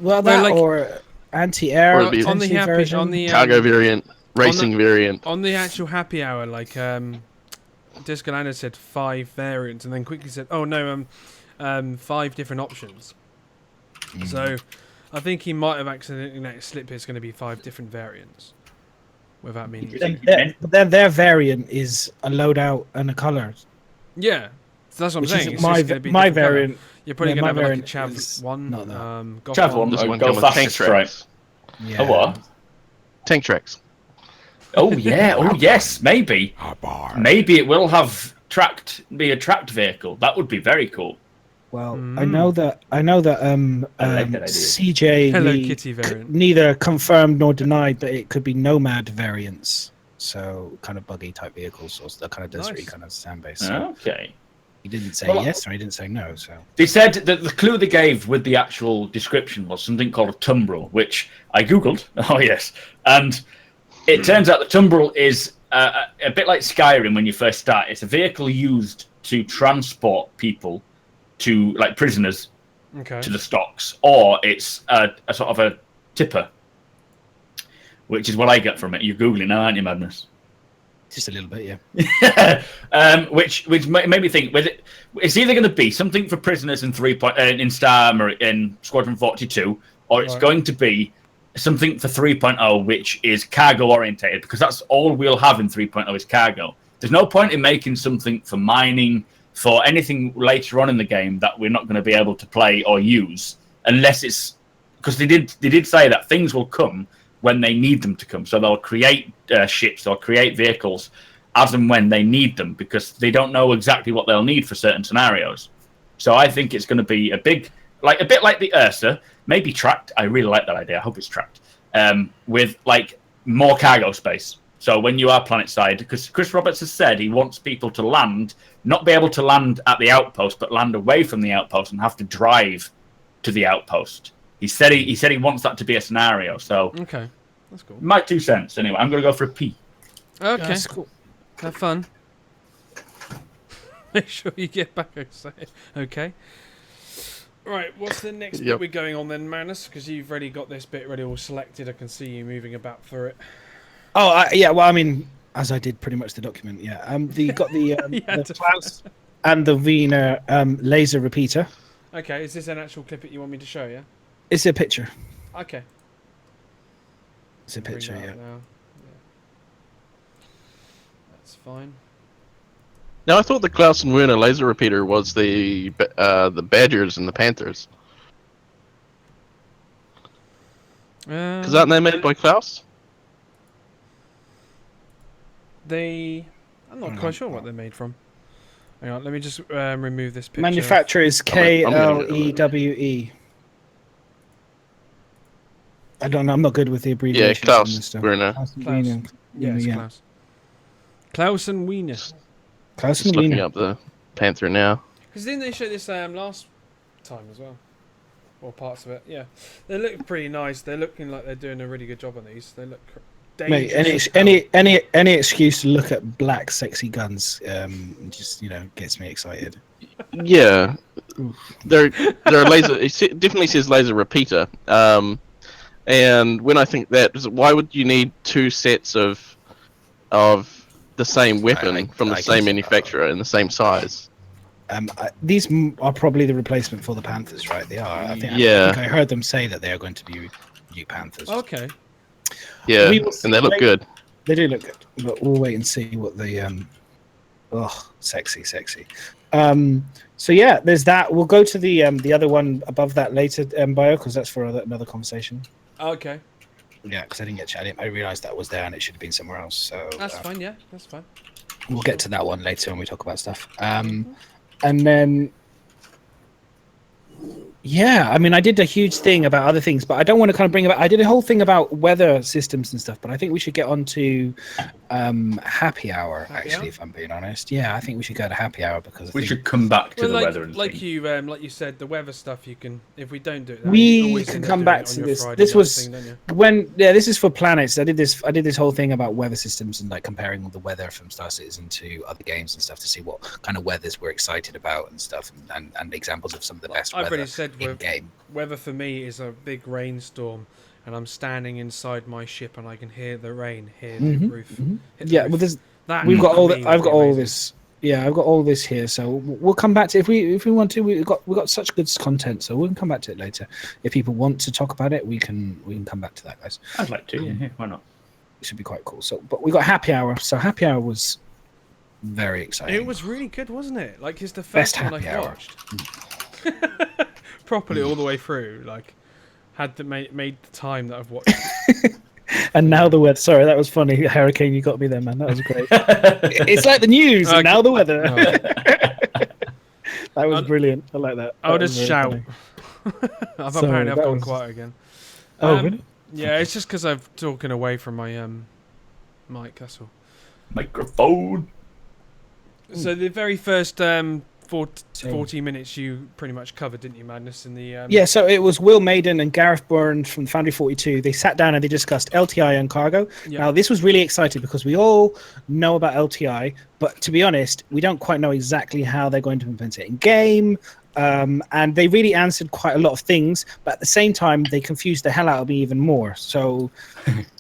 Well, that or anti-air on the cargo variant, racing variant. On the actual happy hour, like Discolano said 5 variants, and then quickly said, "Oh no, 5 different options." So, I think he might have accidentally let it slip. It's going to be 5 different variants, without meaning. But then their variant is a loadout and a color. Yeah, so that's what I'm saying. It's my just be my variant. Color. You're probably going to have like a Chav one. Chav one. This one go comes with tank tracks. Yeah. A what? Tank tracks. Oh yeah. Oh yes. Maybe. Maybe it will have be a tracked vehicle. That would be very cool. Well, I know that CJ Hello Kitty variant. Neither confirmed nor denied that it could be Nomad variants. So kind of buggy type vehicles, or the kind of deserty kind of sand base. So okay. He didn't say yes or he didn't say no. So they said that the clue they gave with the actual description was something called a tumbrel, which I googled. Oh yes, and it turns out the tumbrel is a bit like Skyrim when you first start. It's a vehicle used to transport people to like prisoners to the stocks, or it's a sort of a tipper, which is what I get from it. You're googling now, aren't you, Madness? Just a little bit, yeah. Which made me think, it's either going to be something for prisoners in in Squadron 42, or it's going to be something for 3.0, which is cargo orientated, because that's all we'll have in 3.0 is cargo. There's no point in making something for mining, for anything later on in the game that we're not going to be able to play or use, unless it's because they did say that things will come when they need them to come. So they'll create ships, they'll create vehicles as and when they need them, because they don't know exactly what they'll need for certain scenarios. So I think it's going to be a bit like the Ursa, maybe tracked. I really like that idea. I hope it's tracked with like more cargo space. So when you are planet side, because Chris Roberts has said he wants people to land, not be able to land at the outpost, but land away from the outpost and have to drive to the outpost. He said he wants that to be a scenario. So okay, that's cool. My 2 cents. Anyway, I'm gonna go for a P. Okay, that's cool. Have fun. Make sure you get back. Okay. Right, what's the next bit we're going on then, Manus? Because you've already got this bit ready all selected. I can see you moving about through it. Oh yeah. Well, I mean, as I did pretty much the document. Yeah. The the Klaus and the Wiener laser repeater. Okay, is this an actual clip that you want me to show? Yeah. It's a picture. Okay. It's a picture, yeah. That's fine. Now I thought the Klaus and Werner laser repeater was the Badgers and the Panthers. Because aren't they made by Klaus? I'm not quite sure what they're made from. Hang on, let me just remove this picture. Manufacturer is KLEWE. I don't know. I'm not good with the abbreviations. Yeah, Klaus Werner. Klaus. Klaus and Wiener. Klaus and Wiener. Looking up the Panther now. Because didn't they show this last time as well? Or parts of it, yeah. They look pretty nice. They're looking like they're doing a really good job on these. They look dangerous. Mate, any excuse to look at black sexy guns just gets me excited. Yeah. They're laser. It definitely says laser repeater. And when I think that, why would you need 2 sets of the same weapon from the same manufacturer in the same size? These are probably the replacement for the Panthers, right? They are. I think I heard them say that they are going to be new Panthers. Okay. Yeah, and they look good. They do look good, but we'll wait and see what the sexy. So yeah, there's that. We'll go to the other one above that later, bio, because that's for another conversation. Okay. Yeah, because I didn't get chatting. I realized that was there and it should have been somewhere else. So that's fine. Yeah, that's fine. We'll get to that one later when we talk about stuff. And then, yeah, I mean, I did a huge thing about other things, but I don't want to kind of bring about. I did a whole thing about weather systems and stuff, but I think we should get on to happy hour. If I'm being honest, yeah, I think we should go to happy hour because we should come back to the weather. And like you said, the weather stuff. You can, if we don't do it, we can come back to this. This was this is for planets. I did this whole thing about weather systems and like comparing the weather from Star Citizen to other games and stuff to see what kind of weathers we're excited about and stuff, and examples of some of the best. I've already said game. Weather for me is a big rainstorm, and I'm standing inside my ship, and I can hear the rain, hear the roof. Yeah, well, we've got all that. I've got all this. Yeah, I've got all this here. So we'll come back to if we want to. We've got such good content, so we can come back to it later. If people want to talk about it, we can come back to that, guys. I'd like to. Yeah, why not? It should be quite cool. So, but we got happy hour. So happy hour was very exciting. It was really good, wasn't it? Like it's the first one I watched. Properly all the way through, like had made the time that I've watched. And now the weather. Sorry, that was funny. Hurricane, you got me there, man. That was great. It's like the news, and now the weather. That was brilliant. I like that. I'll just shout. Apparently, I've gone quiet again. Oh, really? Yeah, it's just because I'm talking away from my mic. That's all. Microphone. So the very first 40 minutes you pretty much covered, didn't you, Madness? In the yeah, so it was Will Maiden and Gareth Byrne from Foundry 42. They sat down and they discussed LTI and cargo. Yep. Now, this was really exciting because we all know about LTI, but to be honest, we don't quite know exactly how they're going to implement it in game. And they really answered quite a lot of things, but at the same time, they confused the hell out of me even more. So,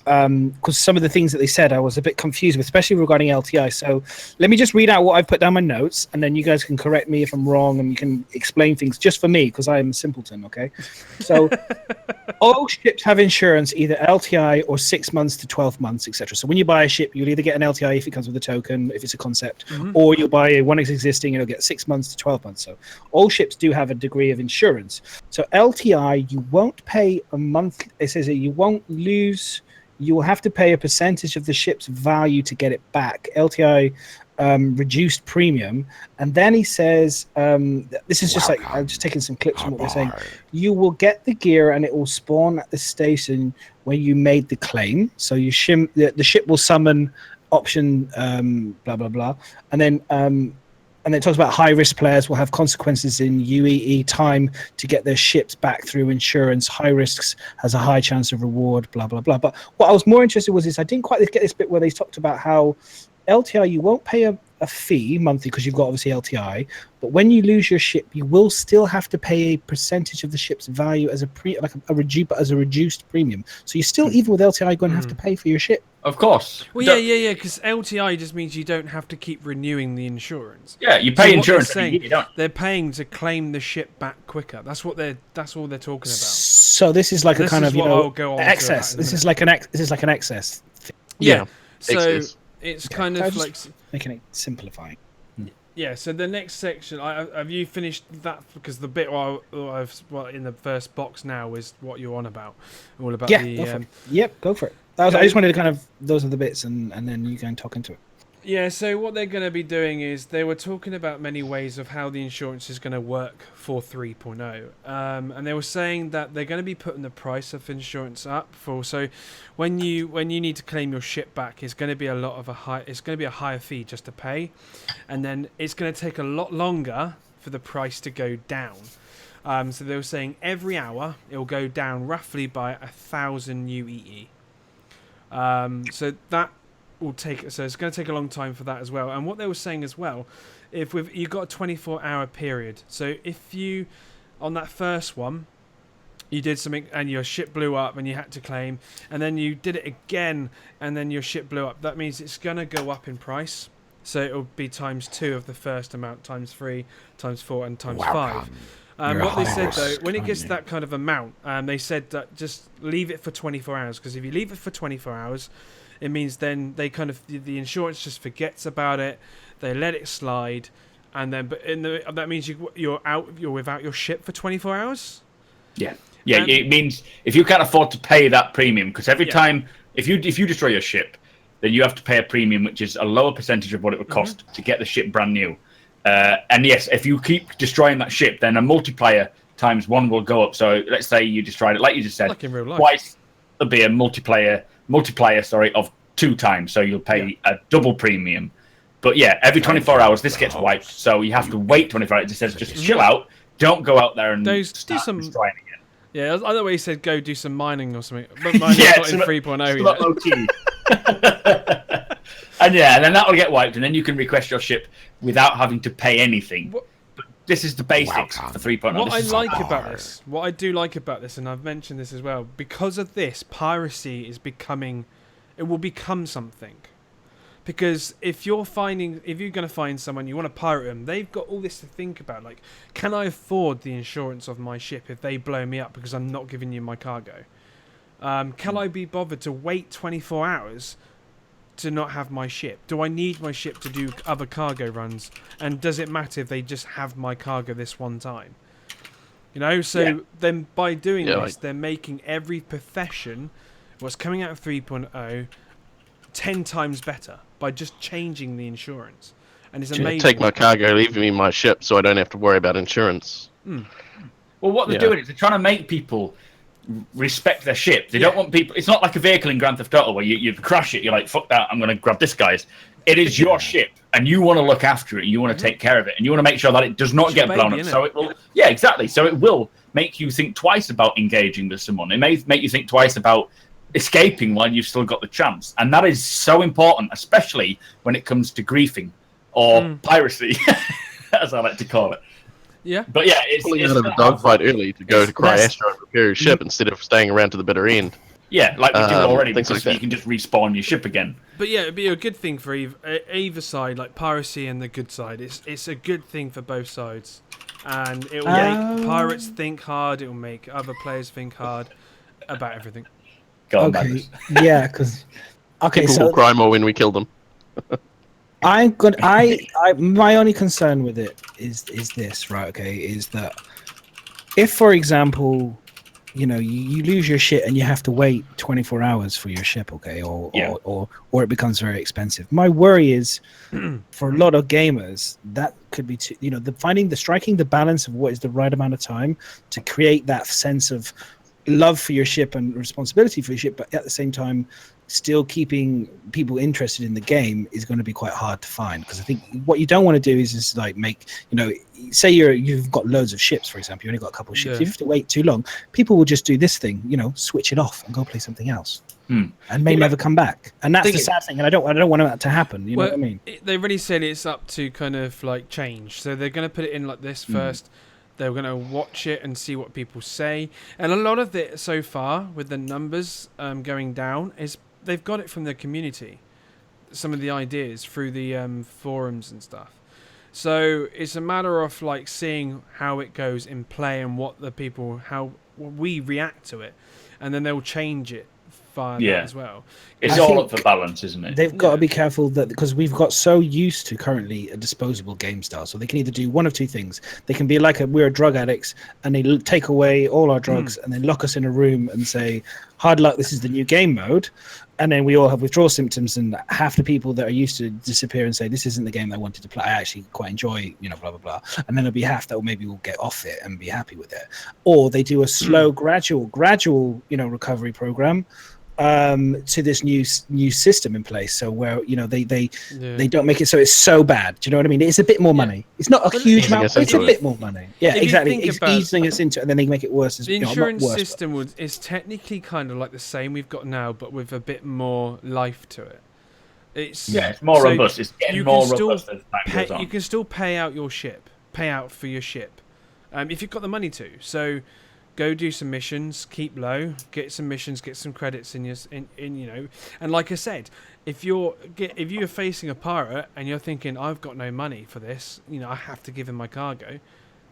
because some of the things that they said, I was a bit confused with, especially regarding LTI. So let me just read out what I've put down my notes, and then you guys can correct me if I'm wrong, and you can explain things just for me, because I am a simpleton, okay? So all ships have insurance, either LTI or 6 months to 12 months, etc. So when you buy a ship, you'll either get an LTI if it comes with a token, if it's a concept, or you'll buy one existing, and you'll get 6 months to 12 months. So all ships do have a degree of insurance. So LTI, you won't pay a month. It says that you won't lose. You will have to pay a percentage of the ship's value to get it back. LTI reduced premium. And then he says, this is just like, I'm just taking some clips from what they're saying. You will get the gear and it will spawn at the station when you made the claim. So you the ship will summon option blah, blah, blah. And then it talks about high-risk players will have consequences in UEE time to get their ships back through insurance. High risks has a high chance of reward, blah, blah, blah. But what I was more interested was I didn't quite get this bit where they talked about how LTI, you won't pay a fee monthly because you've got obviously LTI, but when you lose your ship, you will still have to pay a percentage of the ship's value as a reduced premium. So you're still, even with LTI, going to have to pay for your ship. Of course. Well, yeah, because LTI just means you don't have to keep renewing the insurance. Yeah, you pay insurance. They're paying to claim the ship back quicker. That's all they're talking about. So this is like a kind of excess. This is like an excess thing. Yeah. So it's kind of like making it simplifying. Yeah, so the next section, have you finished that? Because the bit in the first box now is what you're on about, all about go for it. I just wanted to kind of, those are the bits, and then you go and talk into it. Yeah, so what they're going to be doing is they were talking about many ways of how the insurance is going to work for 3.0, and they were saying that they're going to be putting the price of insurance up so when you need to claim your ship back, it's going to be a higher fee just to pay, and then it's going to take a lot longer for the price to go down. So they were saying every hour it will go down roughly by 1,000 UEE. So that will take. So it's going to take a long time for that as well. And what they were saying as well, you've got a 24-hour period. So if you, on that first one, You did something and your ship blew up and you had to claim, and then you did it again and then your ship blew up. That means it's going to go up in price. So it'll be ×2 of the first amount, ×3, ×4, and ×5. What they said though, when it gets that kind of amount, they said that just leave it for 24 hours, because if you leave it for 24 hours, it means then they kind of the insurance just forgets about it. They let it slide, and then that means you're without your ship for 24 hours. Yeah. Yeah, it means if you can't afford to pay that premium, because every time if you destroy your ship, then you have to pay a premium, which is a lower percentage of what it would cost to get the ship brand new. And yes, if you keep destroying that ship, then a multiplier ×1 will go up. So let's say you destroyed it, like you just said, like in real life. Twice. There'll be a multiplier of 2 times, so you'll pay a double premium. But yeah, every 24 hours this gets wiped, so you have to wait 24 hours. It says just chill out, don't go out there and start destroying again. Yeah, I know where he said go do some mining or something. But mining's not in 3.0 yet. Low key. And then that will get wiped, and then you can request your ship without having to pay anything. But this is the basics for 3.0. What I do like about this, and I've mentioned this as well, because of this, piracy will become something. Because if you're going to find someone, you want to pirate them, they've got all this to think about. Like, can I afford the insurance of my ship if they blow me up because I'm not giving you my cargo? Can I be bothered to wait 24 hours to not have my ship? Do I need my ship to do other cargo runs? And does it matter if they just have my cargo this one time? So then by doing this, they're making every profession, what's coming out of 3.0, 10 times better by just changing the insurance. And it's amazing. Take my cargo, leave me my ship, so I don't have to worry about insurance. Well, what they're doing is they're trying to make people respect their ship. They don't want people. It's not like a vehicle in Grand Theft Auto where you crash it, you're like, fuck that, I'm going to grab this guy's. It is your ship, and you want to look after it, you want to take care of it, and you want to make sure that it does not get blown up. So it will, exactly. So it will make you think twice about engaging with someone. It may make you think twice about escaping while you've still got the chance, and that is so important, especially when it comes to griefing or piracy, as I like to call it. Yeah, but it's out of a dogfight early to go to CryEngine and repair your ship instead of staying around to the bitter end. Yeah, like we do already, because you can just respawn your ship again. But yeah, it'd be a good thing for either side, like piracy and the good side. It's a good thing for both sides, and it will make pirates think hard. It will make other players think hard about everything. Yeah, because people will cry more when we kill them. My only concern with it is this, right? Okay, is that if, for example, you lose your ship and you have to wait 24 hours for your ship, okay, or it becomes very expensive. My worry is for a lot of gamers that could be striking the balance of what is the right amount of time to create that sense of love for your ship and responsibility for your ship, but at the same time still keeping people interested in the game is going to be quite hard to find. Because I think what you don't want to do is just like make, say you've got loads of ships, for example, you only got a couple of ships. If you have to wait too long, people will just do this thing, switch it off and go play something else, and may never come back. And that's the sad thing. And I don't want that to happen. You know what I mean? They really said it's up to kind of like change. So they're going to put it in like this first. They're going to watch it and see what people say. And a lot of it so far, with the numbers going down, is they've got it from the community. Some of the ideas through the forums and stuff. So it's a matter of like seeing how it goes in play and how we react to it. And then they'll change it that as well. It's all up for balance, isn't it? They've got to be careful that, because we've got so used to currently a disposable game style, so they can either do one of two things. They can be like we're drug addicts and they take away all our drugs and then lock us in a room and say, hard luck, this is the new game mode. And then we all have withdrawal symptoms, and half the people that are used to disappear and say, this isn't the game I wanted to play, I actually quite enjoy, blah, blah, blah. And then there'll be half that maybe will get off it and be happy with it. Or they do a slow, gradual, recovery program to this new system in place. So where, they don't make it so it's so bad. Do you know what I mean? It's a bit more money. It's not a huge amount, but it's a bit more money. Yeah, exactly. It's easing us into it, and then they make it worse. The insurance system is technically kind of like the same we've got now, but with a bit more life to it. It's more robust. It's getting more robust as time goes on. You can still pay out for your ship, if you've got the money to. So go do some missions, keep low, get some missions, get some credits in and like I said, if you're facing a pirate and you're thinking, I've got no money for this, I have to give him my cargo,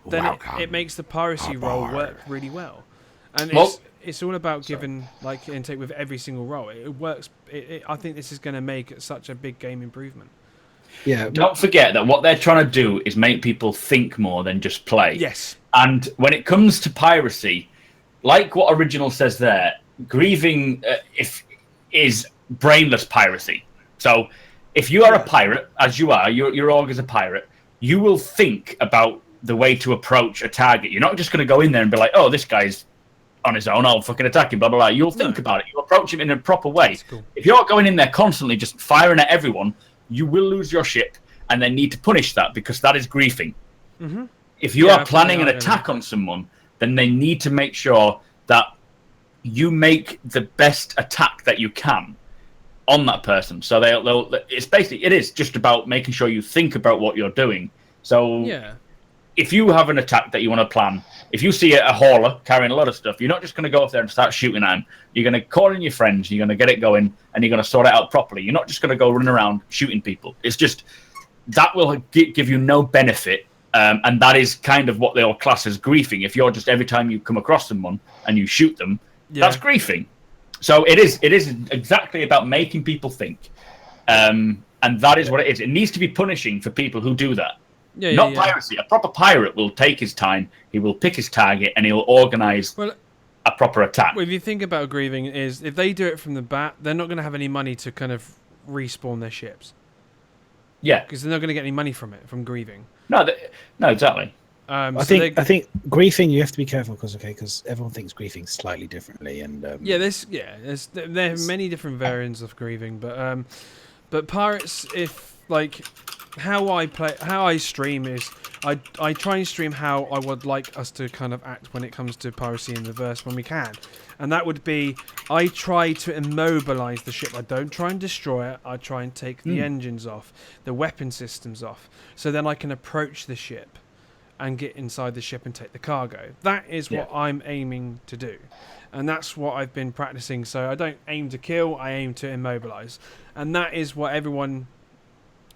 then it makes the piracy role work really well. And it's all about giving intake with every single role. It works. I think this is going to make it such a big game improvement. Yeah. Don't forget that what they're trying to do is make people think more than just play. Yes. And when it comes to piracy, like what Original says there, grieving is brainless piracy. So if you are a pirate, as you are, your org is a pirate, you will think about the way to approach a target. You're not just going to go in there and be like, oh, this guy's on his own, I'll fucking attack him, blah, blah, blah. You'll think about it. You'll approach him in a proper way. Cool. If you're going in there constantly just firing at everyone, you will lose your ship and then need to punish that because that is griefing. Mm-hmm. If you are planning an attack on someone, then they need to make sure that you make the best attack that you can on that person. So it is just about making sure you think about what you're doing. So if you have an attack that you want to plan, if you see a hauler carrying a lot of stuff, you're not just going to go up there and start shooting at him. You're going to call in your friends, you're going to get it going, and you're going to sort it out properly. You're not just going to go running around shooting people. It's just that will give you no benefit. And that is kind of what they'll class as griefing. If you're just every time you come across someone and you shoot them, that's griefing. So it is exactly about making people think. And that is what it is. It needs to be punishing for people who do that. Not piracy. A proper pirate will take his time, he will pick his target, and he'll organise a proper attack. Well, if you think about grieving, is if they do it from the bat, they're not going to have any money to kind of respawn their ships. Yeah. Because they're not going to get any money from it, from grieving. No, exactly. I think griefing, you have to be careful because everyone thinks griefing slightly differently, and there are many different variants of grieving, but pirates, if how I stream is I try and stream how I would like us to kind of act when it comes to piracy in the verse when we can, and that would be I try to immobilize the ship. I don't try and destroy it. I try and take the engines off, the weapon systems off, so then I can approach the ship and get inside the ship and take the cargo. That is what I'm aiming to do. And that's what I've been practicing. So I don't aim to kill, I aim to immobilize. And that is what everyone,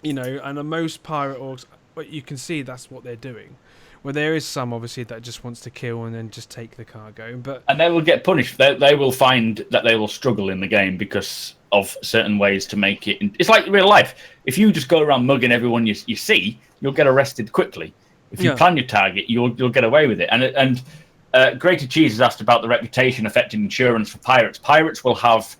and most pirate orgs, you can see that's what they're doing. Well, there is some, obviously, that just wants to kill and then just take the cargo. And they will get punished. They will find that they will struggle in the game because of certain ways to make it. It's like real life. If you just go around mugging everyone you see, you'll get arrested quickly. If you plan your target, you'll get away with it. And Greater Cheese has asked about the reputation affecting insurance for pirates. Pirates will have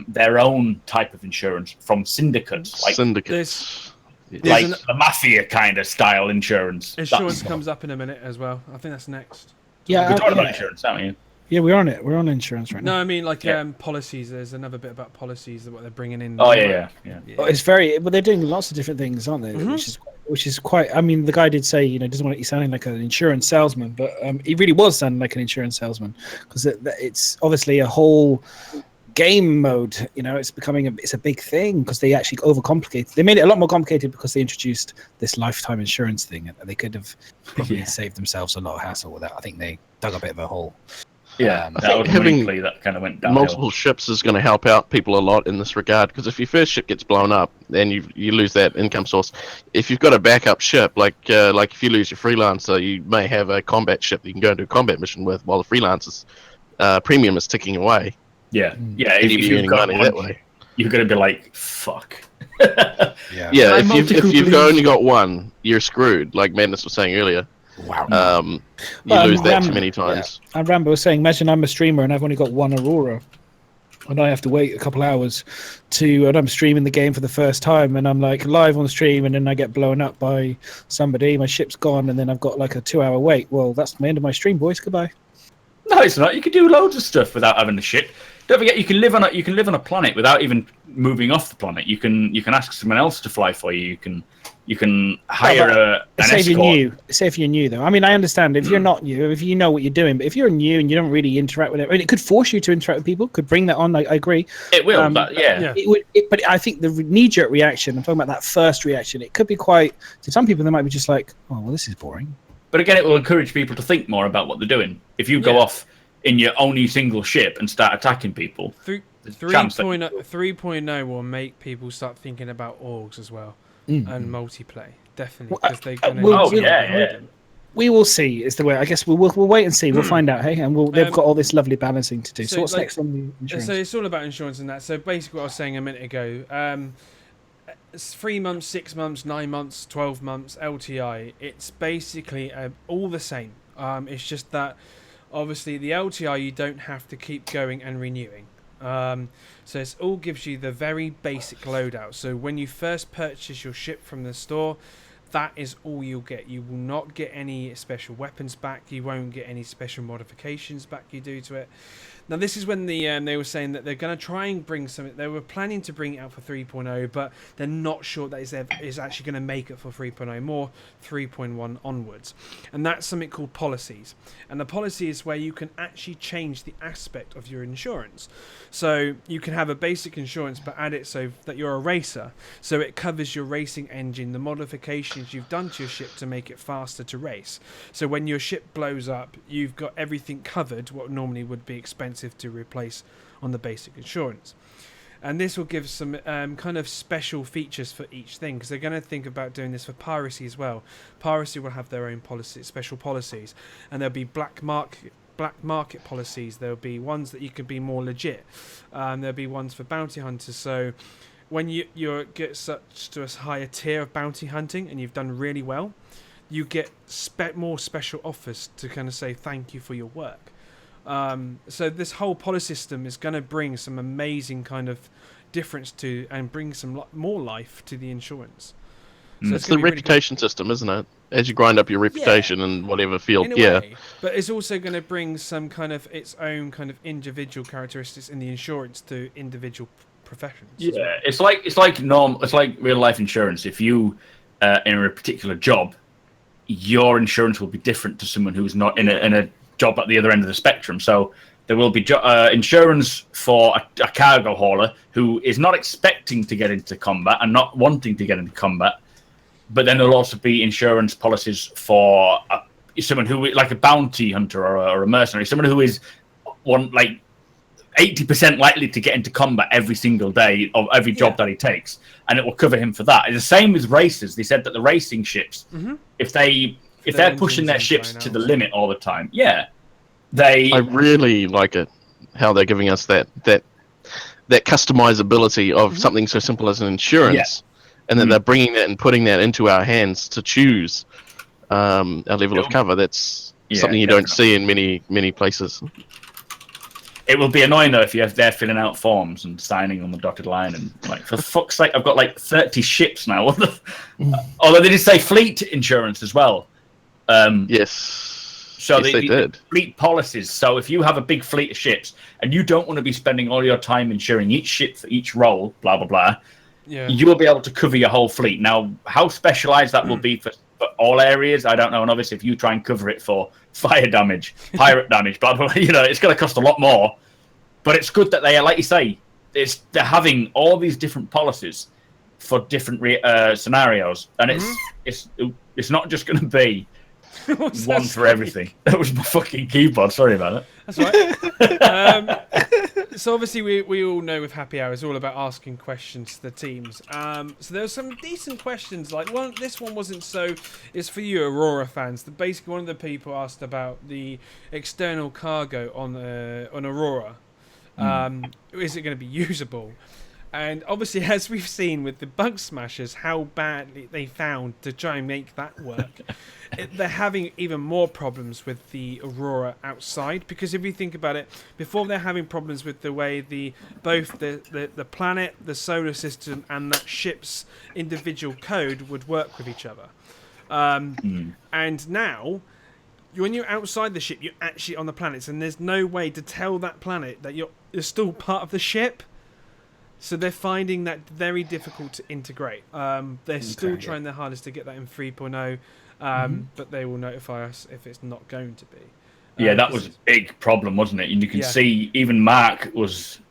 their own type of insurance from syndicates. Like the mafia kind of style insurance. Insurance comes up in a minute as well. I think that's next. Yeah, we're talking about insurance, aren't we? Yeah, we're on it. We're on insurance right now. No, I mean policies. There's another bit about policies, what they're bringing in. Oh yeah. Well, it's they're doing lots of different things, aren't they? Mm-hmm. Which is quite. I mean, the guy did say, doesn't want you sounding like an insurance salesman, but he really was sounding like an insurance salesman because it's obviously a whole game mode. It's becoming it's a big thing because they actually overcomplicated. They made it a lot more complicated because they introduced this lifetime insurance thing, and they could have probably saved themselves a lot of hassle with that. I think they dug a bit of a hole. Yeah, that kind of went downhill. Multiple ships is going to help out people a lot in this regard, because if your first ship gets blown up, then you lose that income source. If you've got a backup ship, like if you lose your freelancer, you may have a combat ship that you can go and do a combat mission with while the freelancer's premium is ticking away. Yeah. If you're earning money that way, you're going to be like, fuck. If you've only got one, you're screwed, like Madness was saying earlier. Wow. You lose that too many times. Yeah. And Rambo was saying, imagine I'm a streamer and I've only got one Aurora, and I have to wait a couple hours and I'm streaming the game for the first time, and I'm like live on stream, and then I get blown up by somebody, my ship's gone, and then I've got like a 2-hour wait. Well, that's the end of my stream, boys. Goodbye. No, it's not. You can do loads of stuff without having the ship. Don't forget, you can live on a planet without even moving off the planet. You can ask someone else to fly for you. You can hire an escort. Say if you're new, though. I mean, I understand if you're not new, if you know what you're doing, but if you're new and you don't really interact with it, I mean, it could force you to interact with people. Could bring that on. I agree. It will, but it would. But I think the knee-jerk reaction. I'm talking about that first reaction. It could be quite. To some people, they might be just like, "Oh, well, this is boring." But again, it will encourage people to think more about what they're doing. If you go off in your only single ship and start attacking people, 3.0 will make people start thinking about orgs as well and multiplayer, definitely, because they're going to. We will see. Is the way. I guess we'll wait and see. We'll find out. Hey, and they've got all this lovely balancing to do. So what's next on the insurance? So it's all about insurance and that. So basically, what I was saying a minute ago. 3 months, 6 months, 9 months, 12 months, LTI. It's basically all the same. It's just that obviously the LTI you don't have to keep going and renewing. So it all gives you the very basic loadout. So when you first purchase your ship from the store, that is all you'll get. You will not get any special weapons back. You won't get any special modifications back you do to it. Now, this is when they were saying that they're going to try and bring something. They were planning to bring it out for 3.0, but they're not sure that is actually going to make it for 3.0, more 3.1 onwards. And that's something called policies. And the policy is where you can actually change the aspect of your insurance. So you can have a basic insurance, but add it so that you're a racer. So it covers your racing engine, the modifications you've done to your ship to make it faster to race. So when your ship blows up, you've got everything covered, what normally would be expensive to replace on the basic insurance. And this will give some kind of special features for each thing, because they're going to think about doing this for piracy as well. Piracy will have their own special policies, and there'll be black market policies. There'll be ones that you can be more legit. There'll be ones for bounty hunters. So when you get such to a higher tier of bounty hunting and you've done really well, you get more special offers to kind of say thank you for your work. So this whole policy system is going to bring some amazing kind of difference to and bring some more life to the insurance. So it's the reputation system, isn't it? As you grind up your reputation in whatever field, in a way. But it's also going to bring some kind of its own kind of individual characteristics in the insurance to individual professions. Yeah, it's like real life insurance. If you in a particular job, your insurance will be different to someone who's not in a job at the other end of the spectrum. So there will be insurance for a cargo hauler who is not expecting to get into combat and not wanting to get into combat. But then there'll also be insurance policies for someone who, like a bounty hunter or a mercenary, someone who is 80% likely to get into combat every single day of every job that he takes, and it will cover him for that. It's the same with racers. They said that the racing ships, if they're pushing their ships to the limit all the time, I really like it how they're giving us that customizability of something so simple as an insurance. And then they're bringing that and putting that into our hands to choose our level of cover. That's something you don't see in many places. It will be annoying though if they're filling out forms and signing on the dotted line and for fuck's sake, I've got 30 ships now. Although they did say fleet insurance as well. Yes. So they did. Fleet policies. So if you have a big fleet of ships and you don't want to be spending all your time insuring each ship for each role, blah blah blah. You will be able to cover your whole fleet. Now, how specialized that will be for all areas, I don't know. And obviously, if you try and cover it for fire damage, pirate damage, blah, blah, blah, it's going to cost a lot more. But it's good that they are, like you say, they're having all these different policies for different scenarios. And it's not just going to be one for everything. That was my fucking keyboard. Sorry about that. That's right. So obviously we all know with Happy Hour it's all about asking questions to the teams. So there were some decent questions. This one wasn't so. It's for you Aurora fans. Basically, one of the people asked about the external cargo on Aurora. Is it going to be usable? And obviously, as we've seen with the Bug Smashers, how badly they found to try and make that work. They're having even more problems with the Aurora outside, because if you think about it, before they're having problems with the way both the planet, the solar system, and that ship's individual code would work with each other. And now, when you're outside the ship, you're actually on the planets, and there's no way to tell that planet that you're still part of the ship. So they're finding that very difficult to integrate. They're still trying their hardest to get that in 3.0, but they will notify us if it's not going to be. That was a big problem, wasn't it? And you can see even Mark was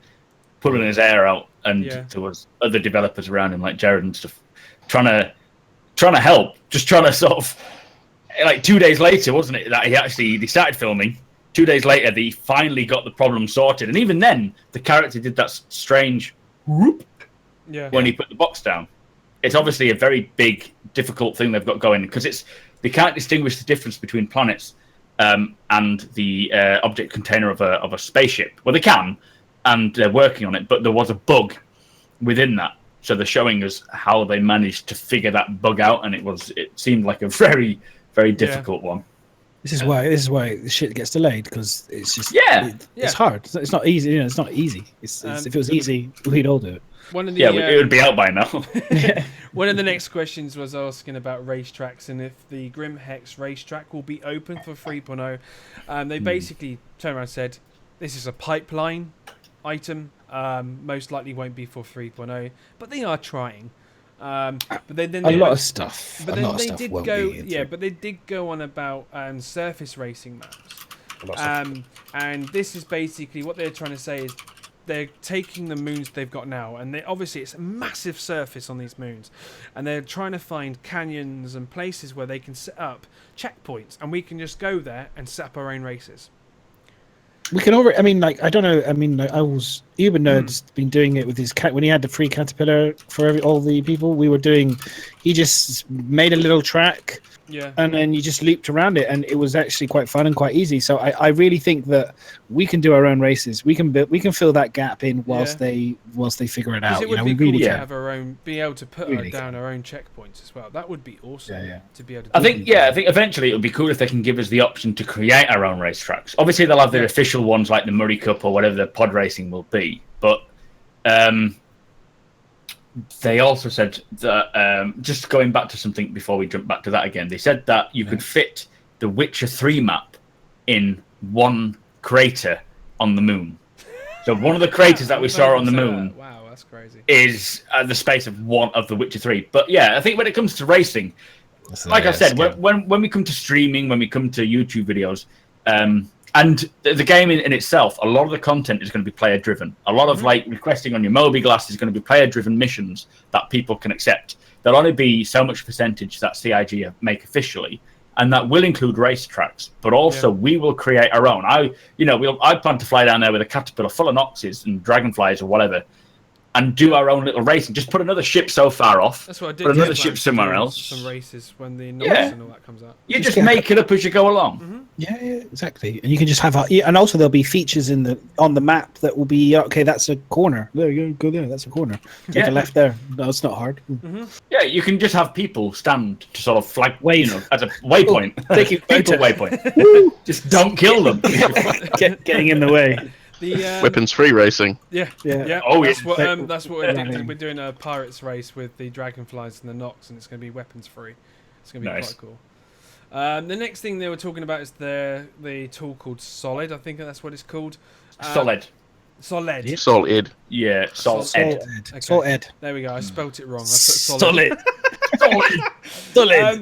pulling his hair out, and there was other developers around him, like Jared and stuff, trying to help, just trying to sort of like 2 days later, wasn't it, that they started filming. 2 days later, they finally got the problem sorted, and even then, the character did that strange whoop when he put the box down. It's obviously a very big, difficult thing they've got going because they can't distinguish the difference between planets and the object container of a spaceship. Well, they can, and they're working on it, but there was a bug within that. So they're showing us how they managed to figure that bug out, and it seemed like a very, very difficult one. This is why the shit gets delayed, because it's just it's hard. It's not easy. You know, it's not easy. If it was easy, we'd all do it. It would be out by now. One of the next questions was asking about racetracks and if the Grim Hex racetrack will be open for 3.0. They basically turned around and said, this is a pipeline item. Most likely won't be for 3.0, but they are trying. But then a lot of stuff. But then they did go, but they did go on about surface racing maps. And this is basically what they're trying to say is they're taking the moons they've got now, and obviously it's a massive surface on these moons, and they're trying to find canyons and places where they can set up checkpoints, and we can just go there and set up our own races. We can I mean, like, I don't know. I mean, like, Uber Nerd's been doing it with his cat when he had the free caterpillar for all the people. He just made a little track, and then you just looped around it, and it was actually quite fun and quite easy. So I really think that we can do our own races. We can fill that gap in whilst they figure it out. It would be cool to have our own, be able to put down our own checkpoints as well. That would be awesome to be able to do. I think eventually it would be cool if they can give us the option to create our own racetracks. Obviously, they'll have their official ones like the Murray Cup or whatever the pod racing will be, but they also said that, just going back to something before we jump back to that again, they said that you could fit the Witcher 3 map in one crater on the moon. So one of the craters that we saw on the moon that's crazy. Is the space of one of the Witcher 3. But yeah, I think when it comes to racing, like I said, when we come to streaming, when we come to YouTube videos, and the game in itself, a lot of the content is going to be player-driven. A lot of like requesting on your Moby-Glass is going to be player-driven missions that people can accept. There'll only be so much percentage that CIG make officially, and that will include racetracks. But also, we will create our own. I plan to fly down there with a caterpillar full of Noxes and dragonflies or whatever, and do our own little racing. Just put another ship so far off. That's what I did. Put another ship somewhere else. Some races when the Nox and all that comes out. You just make it up as you go along. Yeah, exactly. And you can just have and also there'll be features on the map that will be that's a corner. There you go there. That's a corner. Take a left there. No, it's not hard. Yeah, you can just have people stand to sort of flag wave as a waypoint. People waypoint. Just don't kill them. Getting in the way. Weapons-free racing. Yeah. Oh, that's what we're doing. We're doing a pirates race with the dragonflies and the Nox, and it's going to be weapons-free. It's going to be quite cool. The next thing they were talking about is the tool called Solid. I think that's what it's called. Solid. Solid. Yeah, Solid. Okay. Solid. There we go. I spelt it wrong. I put solid.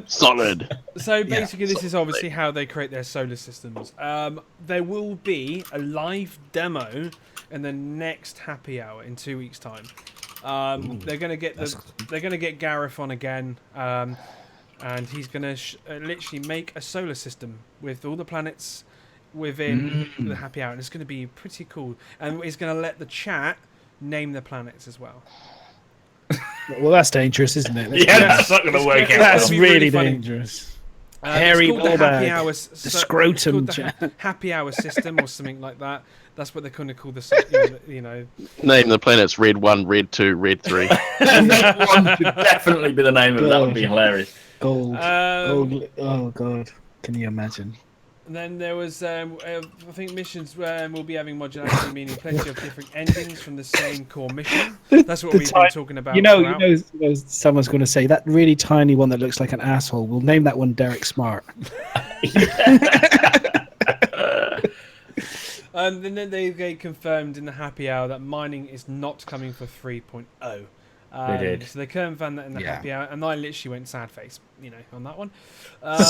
Solid. So basically, this is obviously how they create their solar systems. There will be a live demo in the next happy hour in 2 weeks' time. They're going to get Gareth on again, and he's going to literally make a solar system with all the planets within the happy hour, and it's going to be pretty cool. And he's going to let the chat name the planets as well. Well, that's dangerous, isn't it? That's not going to work out. That's really dangerous. Hairy ballbag, the scrotum. Happy hour system or something like that. That's what they're going to call the, Name the planets Red 1, Red 2, Red 3. That one should definitely be the name of it. That would be hilarious. Gold. Oh, God. Can you imagine? And then there was, I think missions will be having modularity, meaning plenty of different endings from the same core mission. That's what we've been talking about. You know, someone's going to say that really tiny one that looks like an asshole. We'll name that one Derek Smart. And then they confirmed in the happy hour that mining is not coming for 3.0. They did. So they confirmed that in the happy hour, and I literally went sad face, on that one.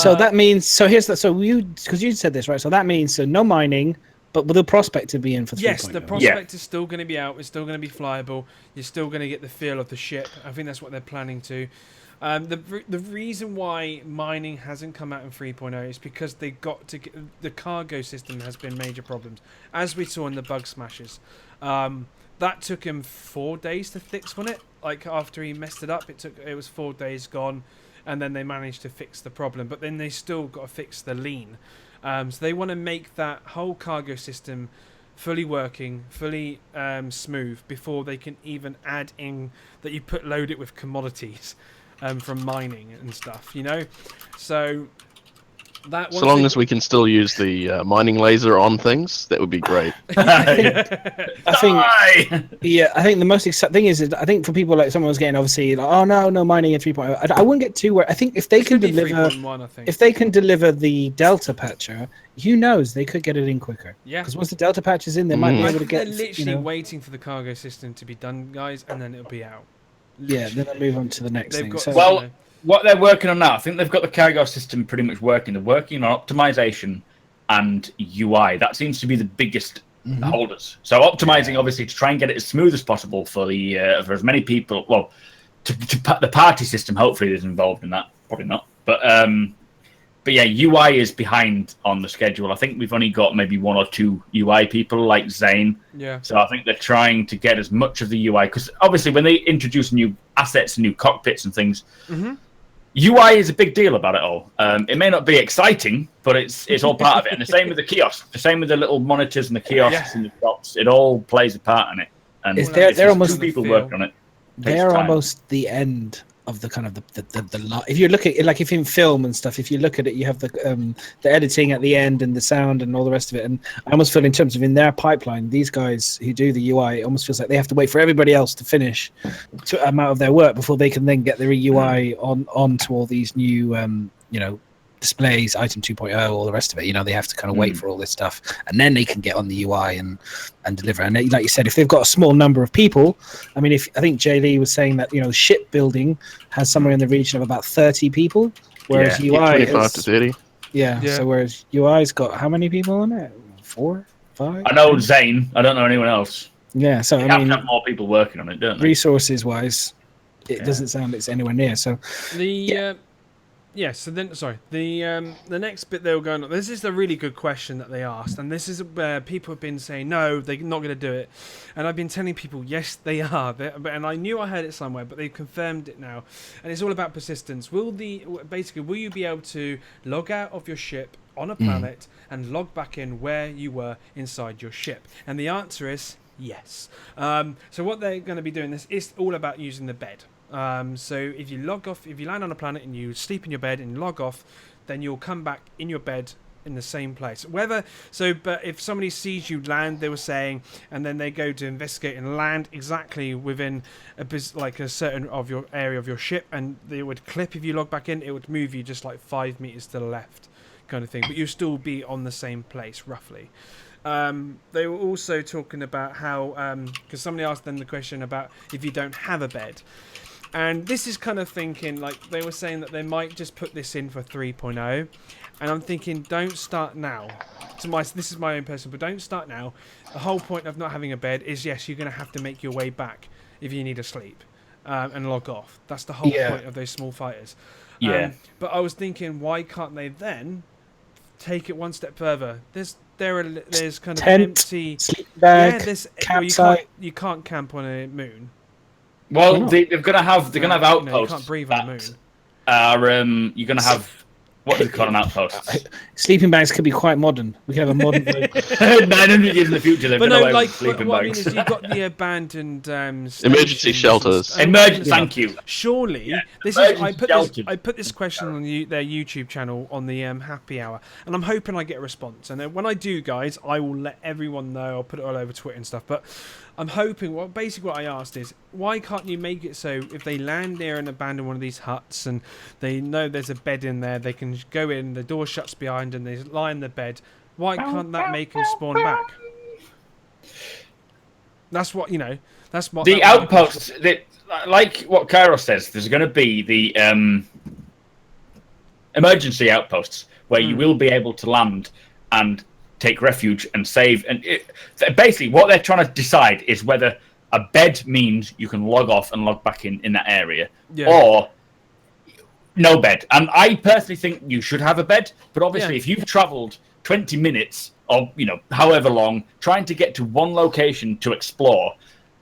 So that means, because you said this, right? So that means no mining, But will the Prospector be in for 3.0? Yes, the Prospector is still going to be out. It's still going to be flyable. You're still going to get the feel of the ship. I think that's what they're planning to. The reason why mining hasn't come out in 3.0 is because they got to get, the cargo system has been major problems, as we saw in the bug smashes. That took him 4 days to fix on it. Like after he messed it up, it was 4 days gone, and then they managed to fix the problem. But then they still got to fix the lean. So they want to make that whole cargo system fully working, fully smooth before they can even add in that you load it with commodities. From mining and stuff, you know, so that. So long as we can still use the mining laser on things, that would be great. I think the most exciting thing is I think for people like someone was getting obviously like, oh no mining in 3.0. I wouldn't get too worried. I think if they can deliver, if they can deliver the Delta patcher, who knows, they could get it in quicker. Yeah. Because once the Delta patch is in, they might be able to get. They're literally waiting for the cargo system to be done, guys, and then it'll be out. Yeah, then I'll move on to the next thing. What they're working on now, I think they've got the cargo system pretty much working. They're working on optimization and UI. That seems to be the biggest holders. So optimizing, obviously, to try and get it as smooth as possible for the for as many people. Well, the party system hopefully is involved in that. Probably not, but yeah, UI is behind on the schedule. I think we've only got maybe 1 or 2 UI people like Zane. Yeah. So I think they're trying to get as much of the UI, because obviously when they introduce new assets, new cockpits and things, UI is a big deal about it all. It may not be exciting, but it's all part of it. And the same with the kiosks, the same with the little monitors and the kiosks and the shops. It all plays a part in it. And they're almost 2 people working on it. They're almost the end of the kind of the if you look at it, like if in film and stuff, if you look at it, you have the editing at the end and the sound and all the rest of it. And I almost feel in terms of in their pipeline, these guys who do the UI, it almost feels like they have to wait for everybody else to finish to amount of their work before they can then get their UI onto all these new displays, item 2.0, all the rest of it. You know, they have to kind of wait for all this stuff, and then they can get on the UI and deliver. And like you said, if they've got a small number of people, I mean, I think Jay Lee was saying that, you know, shipbuilding has somewhere in the region of about 30 people, whereas UI 25 to 30. Yeah. So whereas UI's got how many people on it? 4, 5? I know Zane. I don't know anyone else. Yeah. So I mean, have more people working on it, don't they? Resources wise, it doesn't sound it's anywhere near. So so then, the next bit they were going on. This is a really good question that they asked, and this is where people have been saying no, they're not going to do it, and I've been telling people yes, they are. And I knew I heard it somewhere, but they've confirmed it now, and it's all about persistence. Will you be able to log out of your ship on a planet and log back in where you were inside your ship? And the answer is yes. So what they're going to be doing, this is all about using the bed. So if you land on a planet and you sleep in your bed and log off, then you'll come back in your bed in the same place. But if somebody sees you land, they were saying, and then they go to investigate and land exactly within a certain of your area of your ship, and they would clip if you log back in, it would move you just like 5 meters to the left, kind of thing. But you'll still be on the same place roughly. They were also talking about how, because somebody asked them the question about if you don't have a bed. And this is kind of thinking, like, they were saying that they might just put this in for 3.0. And I'm thinking, don't start now. This is my own personal, but don't start now. The whole point of not having a bed is, yes, you're going to have to make your way back if you need to sleep and log off. That's the whole point of those small fighters. Yeah. But I was thinking, why can't they then take it one step further? There's kind of tent, empty sleeping bag, campsite. You can't camp on a moon. Well, they're gonna have outposts. You can't breathe on the moon. You're gonna have what do they call them, outposts? Sleeping bags could be quite modern. We could have a modern. 900 years in the future, they're gonna have sleeping what bags. I mean is you've got the abandoned emergency shelters. Thank you. Surely, I put this question on their YouTube channel on the happy hour, and I'm hoping I get a response. And then when I do, guys, I will let everyone know. I'll put it all over Twitter and stuff. But I'm hoping. Basically, what I asked is, why can't you make it so if they land there and abandon one of these huts and they know there's a bed in there, they can go in, the door shuts behind, and they lie in the bed. Why can't that make them spawn back? That's what That's what the outposts. Like what Kyros says, there's going to be the emergency outposts where you will be able to land and take refuge and save. And basically, what they're trying to decide is whether a bed means you can log off and log back in that area, or no bed. And I personally think you should have a bed, but obviously if you've traveled 20 minutes or however long trying to get to one location to explore,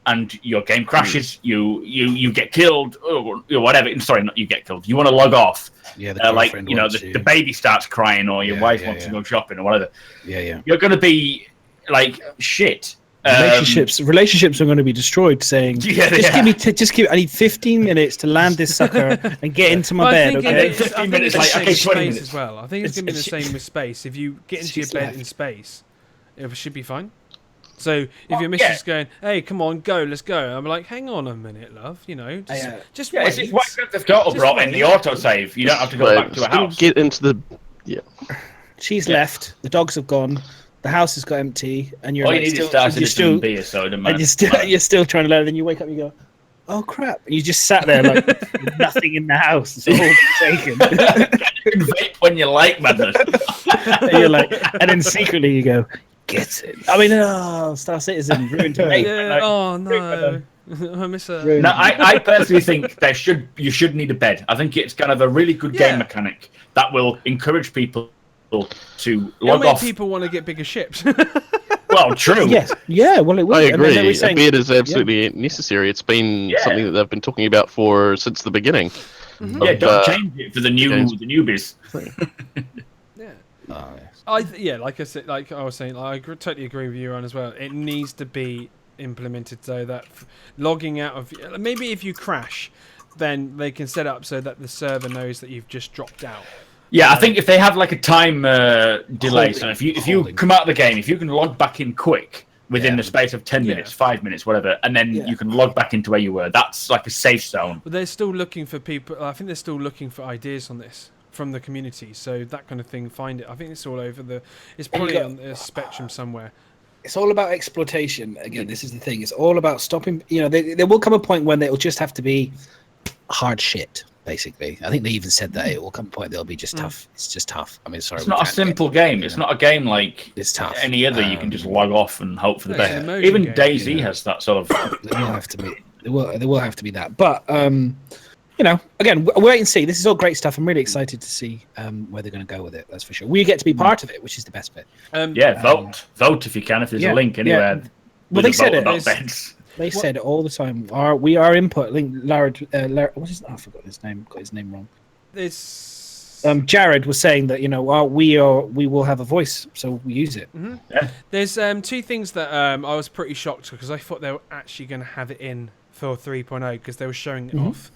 and your game crashes, you get killed, or whatever. Sorry, not you get killed. You want to log off. Yeah, the baby starts crying, or your wife wants to go shopping, or whatever. You're going to be like shit. Relationships are going to be destroyed. Saying, just give. I need 15 minutes to land this sucker and get into my bed. Okay, 15 minutes. Like, okay, 20 minutes as well. I think it's going to be the same with space. If you get into your bed in space, it should be fine. So if your missus is going, hey, come on, go, let's go. I'm like, hang on a minute, love. Just wait. It's why Grand Theft Auto brought in the autosave. You don't have to go back to a house. Get into the She's left. The dogs have gone. The house has got empty, and you're you're still trying to let it. Then you wake up, and you go, oh crap! And you just sat there like with nothing in the house. It's all taken. Vape when you like, man. And you're like, and then secretly you go, get it. I mean, Star Citizen ruined to me. Oh no, I miss her. No, I personally think you should need a bed. I think it's kind of a really good game mechanic that will encourage people to log off. People want to get bigger ships. Well, true. Yes. Yeah. Well, it will. I agree. A bed is absolutely necessary. It's been something that they've been talking about since the beginning. Mm-hmm. Don't change it for the newbies. Like I said, like I was saying, I totally agree with you, Ron, as well. It needs to be implemented so that logging out of maybe if you crash, then they can set up so that the server knows that you've just dropped out. Yeah, I think if they have like a time delay, so if you come out of the game, if you can log back in quick within the space of 10 minutes, 5 minutes, whatever, and then you can log back into where you were, that's like a safe zone. But they're still looking for people. I think they're still looking for ideas on this from the community, so that kind of thing. Find it. I think it's all over it's probably on the spectrum somewhere. It's all about exploitation. Again, this is the thing. It's all about stopping. There will come a point when it will just have to be hard shit. Basically, I think they even said that it will come a point they'll be just tough. It's just tough. I mean, sorry, it's not a simple game. It's not a game like it's tough. Any other. You can just log off and hope for the best. Even DayZ has that sort of. There will have to be. There will have to be that. But again, we'll wait and see. This is all great stuff. I'm really excited to see where they're going to go with it. That's for sure. We get to be part of it, which is the best bit. Vote if you can. If there's a link anywhere. Yeah. Well, they said it. They said it all the time. Our input link. Lara, what's his? I forgot his name. Got his name wrong. Jared was saying that we will have a voice, so we use it. Mm-hmm. Yeah. There's two things that I was pretty shocked because I thought they were actually going to have it in for 3.0 because they were showing it off.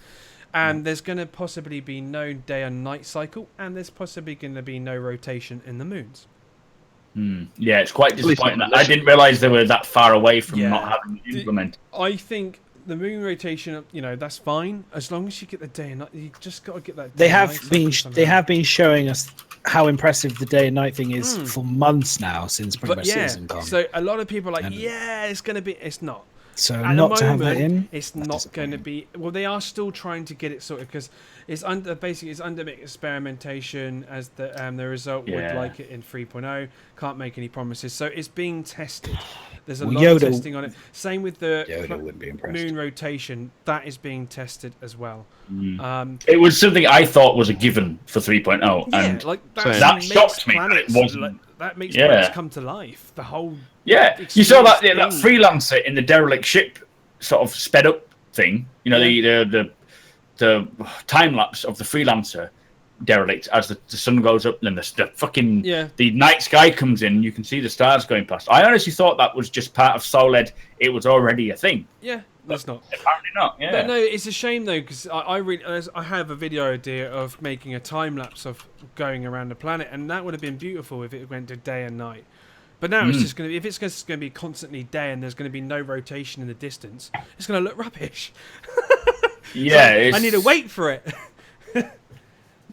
And there's going to possibly be no day and night cycle, and there's possibly going to be no rotation in the moons. Yeah, it's quite disappointing. I didn't realise they were that far away from not having it implemented. I think the moon rotation, that's fine as long as you get the day and night. You just got to get that. They have been showing us how impressive the day and night thing is for months now since pretty much Citizen Con. So a lot of people are like, it's going to be. It's not. So at not the moment, to have that in, it's not going to be. Well, they are still trying to get it sorted because it's under experimentation as the result would like it in 3.0. Can't make any promises. So it's being tested. There's a lot of testing on it. Same with the moon rotation. That is being tested as well. It was something I thought was a given for 3.0, and that shocked me. It wasn't. That makes planets come to life. The whole you saw that freelancer in the derelict ship sort of sped up thing. The time lapse of the freelancer derelict as the sun goes up, and the night sky comes in. You can see the stars going past. I honestly thought that was just part of Soled. It was already a thing. Yeah. That's not. Apparently not. Yeah. But no, it's a shame though because I have a video idea of making a time lapse of going around the planet, and that would have been beautiful if it went to day and night. But now it's just going to be, if it's just going to be constantly day and there's going to be no rotation in the distance, it's going to look rubbish. Yeah, I need to wait for it.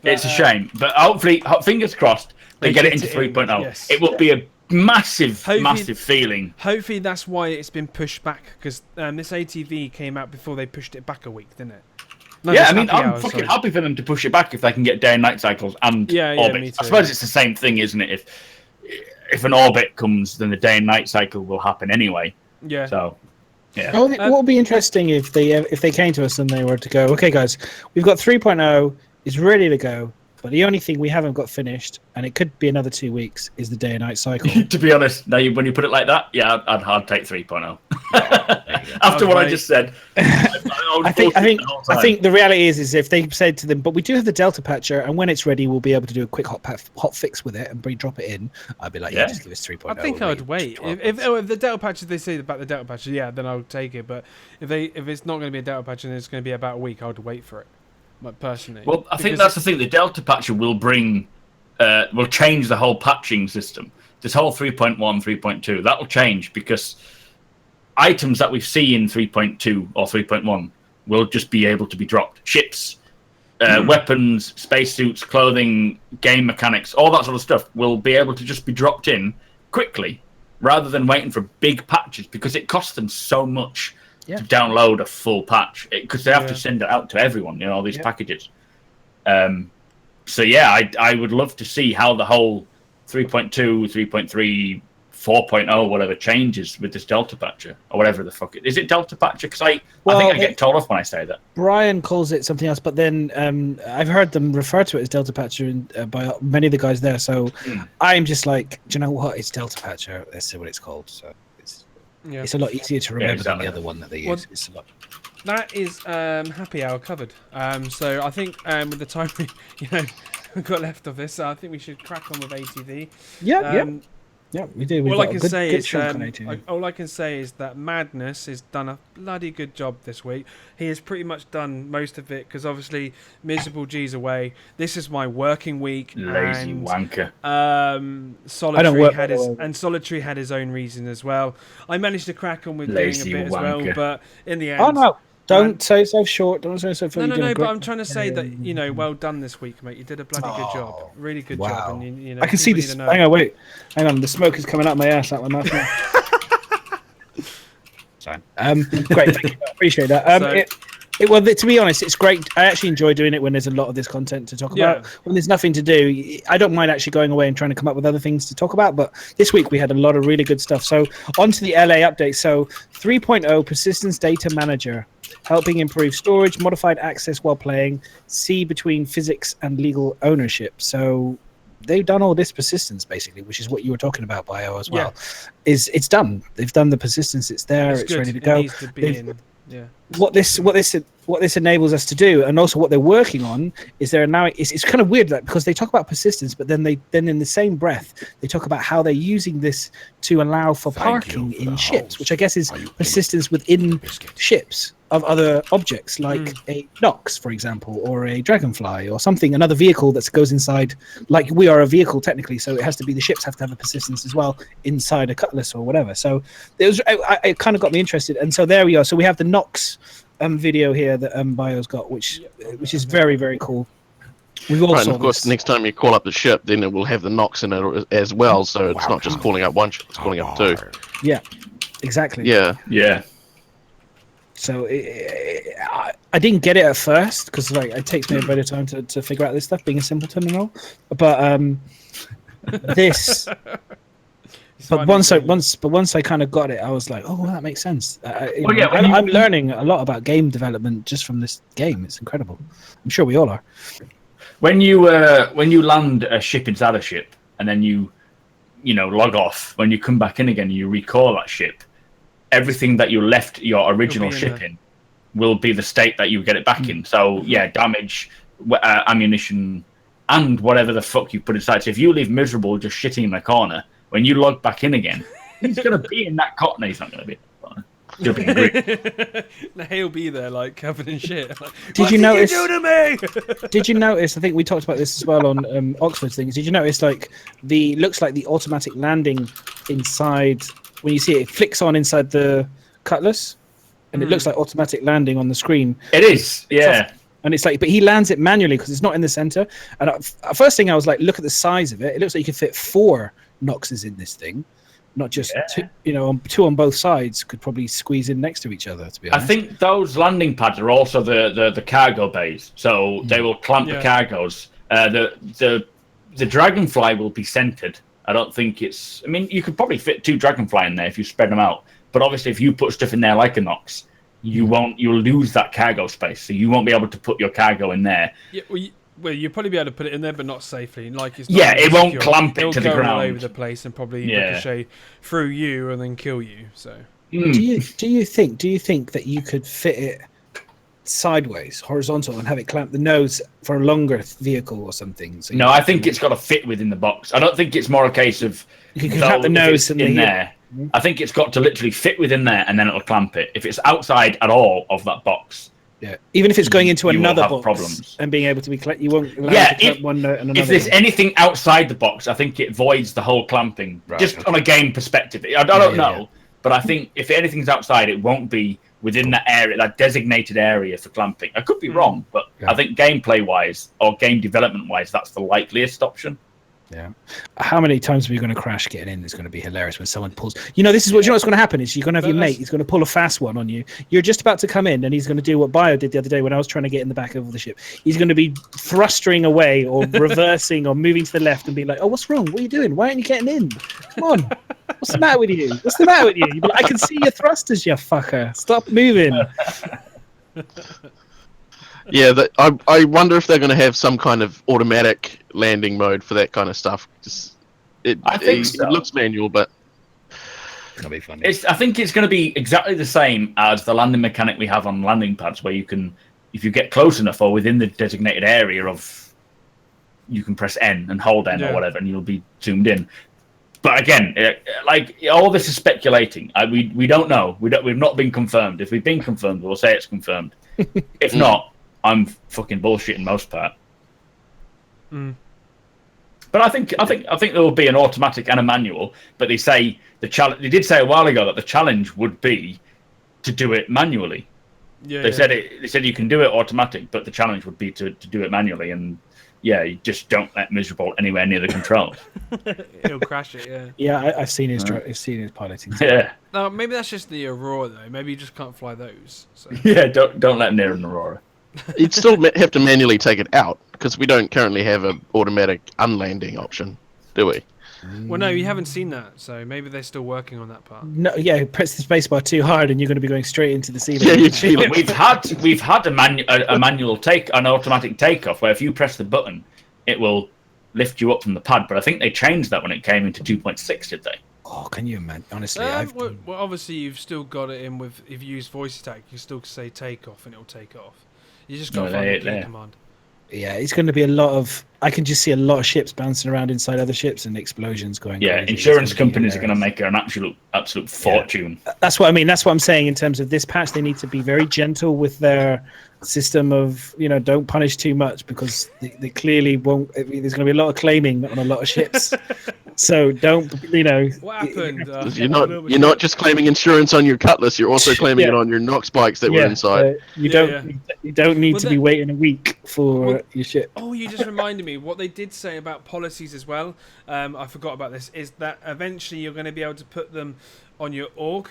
It's a shame, but hopefully, fingers crossed, they get it into 3.0. Yes. It will be a massive feeling. Hopefully that's why it's been pushed back because this AtV came out before they pushed it back a week, didn't it? I'm fucking happy for them to push it back if they can get day and night cycles and orbits. I suppose it's the same thing, isn't it? if an orbit comes, then the day and night cycle will happen anyway. Yeah. So, yeah. Oh, what would be interesting if they came to us and they were to go, okay, guys, we've got 3.0, it's ready to go, but the only thing we haven't got finished, and it could be another 2 weeks, is the day and night cycle. To be honest, now when you put it like that, yeah, I'd take 3.0. After what I just said, I think the reality is if they said to them, but we do have the Delta Patcher, and when it's ready, we'll be able to do a quick hot fix with it and drop it in. I'd be like, yeah, just give us 3.0. I think I would wait. If the Delta Patcher, they say about the Delta Patcher, yeah, then I'll take it. But if it's not going to be a Delta Patcher and it's going to be about a week, I would wait for it. Like, personally. Well, I think that's the thing. The Delta Patcher will change the whole patching system. This whole 3.1, 3.2, that will change because items that we see in 3.2 or 3.1 will just be able to be dropped. Ships, weapons, spacesuits, clothing, game mechanics, all that sort of stuff will be able to just be dropped in quickly rather than waiting for big patches because it costs them so much to download a full patch because they have to send it out to everyone, all these packages. So yeah, I would love to see how the whole 3.2, 3.3, 4.0, whatever changes with this Delta Patcher or whatever the fuck it is. It Delta Patcher? Because I think I get told off when I say that. Brian calls it something else, but then I've heard them refer to it as Delta Patcher by many of the guys there. So I'm just like, do you know what? It's Delta Patcher. That's what it's called. So it's a lot easier to remember than the other one that they use. It's a lot. That is happy hour covered. So I think with the time we've got left of this, I think we should crack on with AtV. Yeah, we do. All I can say is that Madness has done a bloody good job this week. He has pretty much done most of it because obviously Miserable G's away. This is my working week. Lazy wanker. Solitary had his own reason as well. I managed to crack on with Lazy doing a bit wanker. as well, but in the end. Oh no! Don't say so short. Don't say so. No. But I'm trying to say that well done this week, mate. You did a bloody good job. Really good job. And I can see this. Hang on. The smoke is coming out my ass. Out my mouth. Sorry. Great. Thank you. I appreciate that. To be honest, it's great. I actually enjoy doing it when there's a lot of this content to talk about. When there's nothing to do, I don't mind actually going away and trying to come up with other things to talk about. But this week we had a lot of really good stuff. So on to the LA update. So 3.0 Persistence Data Manager, helping improve storage, modified access while playing, see between physics and legal ownership. So they've done all this persistence basically, which is what you were talking about, Bio, as well. It's done. They've done the persistence. It's there. It's ready to go. It needs to be in. Yeah. What this enables us to do, and also what they're working on, is it's kind of weird that because they talk about persistence, but then in the same breath they talk about how they're using this to allow for parking in ships, which I guess is persistence within ships of other objects like a Nox, for example, or a Dragonfly or something, another vehicle that goes inside. Like we are a vehicle technically, so the ships have to have a persistence as well inside a Cutlass or whatever. So it kind of got me interested, and so there we are. So we have the Nox video here that Bio's got, which is very, very cool. We've all and of course, next time you call up the ship, then it will have the Nox in it as well. So it's not just calling up one ship; it's calling up two. Yeah, exactly. Yeah. So I didn't get it at first because it takes me a bit of time to figure out this stuff, being a simpleton and all. But this. But once I kind of got it, I was like, oh, that makes sense. I'm learning a lot about game development just from this game. It's incredible. I'm sure we all are. When you land a ship inside a ship and then you log off, when you come back in again and you recall that ship, everything that you left your original ship in will be the state that you get it back in. So damage, ammunition, and whatever the fuck you put inside. So if you leave Miserable just shitting in the corner, when you log back in again, he's going to be in that corner. No, he's not going to be. He'll be great. He'll be there like covered in shit. Did you notice? You do to me? Did you notice? I think we talked about this as well on Oxford's things. Did you notice looks like the automatic landing inside when you see it flicks on inside the Cutlass, and it looks like automatic landing on the screen. It is, yeah. And it's like, but he lands it manually because it's not in the center. And first thing I was like, look at the size of it. It looks like you could fit 4 Noxes in this thing, not just two, two on both sides could probably squeeze in next to each other, to be honest. I think those landing pads are also the cargo bays, so they will clamp the cargoes. The Dragonfly will be centered, I don't think it's. I mean, you could probably fit 2 Dragonfly in there if you spread them out. But obviously, if you put stuff in there like a Nox, you won't. You'll lose that cargo space, so you won't be able to put your cargo in there. Yeah, well, you'll probably be able to put it in there, but not safely. Like it's Yeah, it won't clamp it to the ground. It'll go all ground. over the place and probably ricochet through you and then kill you. So, do you think that you could fit it sideways, horizontal, and have it clamp the nose for a longer vehicle or something? So No, I think it's got to fit within the box. I don't think it's more a case of you can clamp the nose and in there. I think it's got to literally fit within there, and then it'll clamp it. If it's outside at all of that box, yeah, even if it's going into you another will have box problems. and being able to be, you won't. Allow to clamp one note and another. If there's anything outside the box, I think it voids the whole clamping. Just on a game perspective, I don't know, but I think if anything's outside, it won't be within that area, that designated area for clamping. I could be wrong, but I think gameplay-wise or game development-wise, that's the likeliest option. Yeah. How many times are we going to crash getting in? It's going to be hilarious when someone pulls. This is what's going to happen is you're going to have your mate. He's going to pull a fast one on you. You're just about to come in, and he's going to do what Bio did the other day when I was trying to get in the back of the ship. He's going to be thrusting away or reversing or moving to the left and be like, "Oh, what's wrong? What are you doing? Why aren't you getting in? Come on. What's the matter with you? What's the matter with you?" You'd be like, "I can see your thrusters, you fucker. Stop moving." Yeah, I wonder if they're going to have some kind of automatic landing mode for that kind of stuff. I think so. It looks manual, but It's gonna be funny. I think it's going to be exactly the same as the landing mechanic we have on landing pads, where you can, if you get close enough or within the designated area you can press N and hold N or whatever, and you'll be zoomed in. But again, like all this is speculating. We don't know. We've not been confirmed. If we've been confirmed, we'll say it's confirmed. If not, I'm fucking bullshitting most part. But I think there will be an automatic and a manual. But they say the challenge. They did say a while ago that the challenge would be to do it manually. Yeah, they said it. They said you can do it automatic, but the challenge would be to do it manually. And you just don't let Miserable anywhere near the controls. He'll crash it. Yeah. Yeah, I've seen his piloting. Yeah. No, maybe that's just the Aurora though. Maybe you just can't fly those. So. Yeah, don't let him near an Aurora. you'd still have to manually take it out because we don't currently have an automatic unlanding option, do we? Well, no, you haven't seen that, so maybe they're still working on that part. No, press the spacebar too hard, and you're going to be going straight into the ceiling. Yeah, you'd feel it. We've had an automatic takeoff where if you press the button, it will lift you up from the pad. But I think they changed that when it came into 2.6, did they? Oh, can you imagine? Honestly, well, obviously you've still got it in with if you use voice attack, you still say take off and it'll take off. You just got to find the key command. Yeah, it's going to be a lot of. I can just see a lot of ships bouncing around inside other ships and explosions going. Yeah, crazy. insurance companies are going to make an absolute fortune. That's what I mean. That's what I'm saying in terms of this patch. They need to be very gentle with their system of don't punish too much because they clearly won't. There's going to be a lot of claiming on a lot of ships. So don't What happened? You're not just claiming insurance on your Cutlass. You're also claiming it on your Nox bikes that were inside. You don't need to be waiting a week for your ship. Oh, you just reminded me. What they did say about policies as well. I forgot about this. Is that eventually you're going to be able to put them on your org.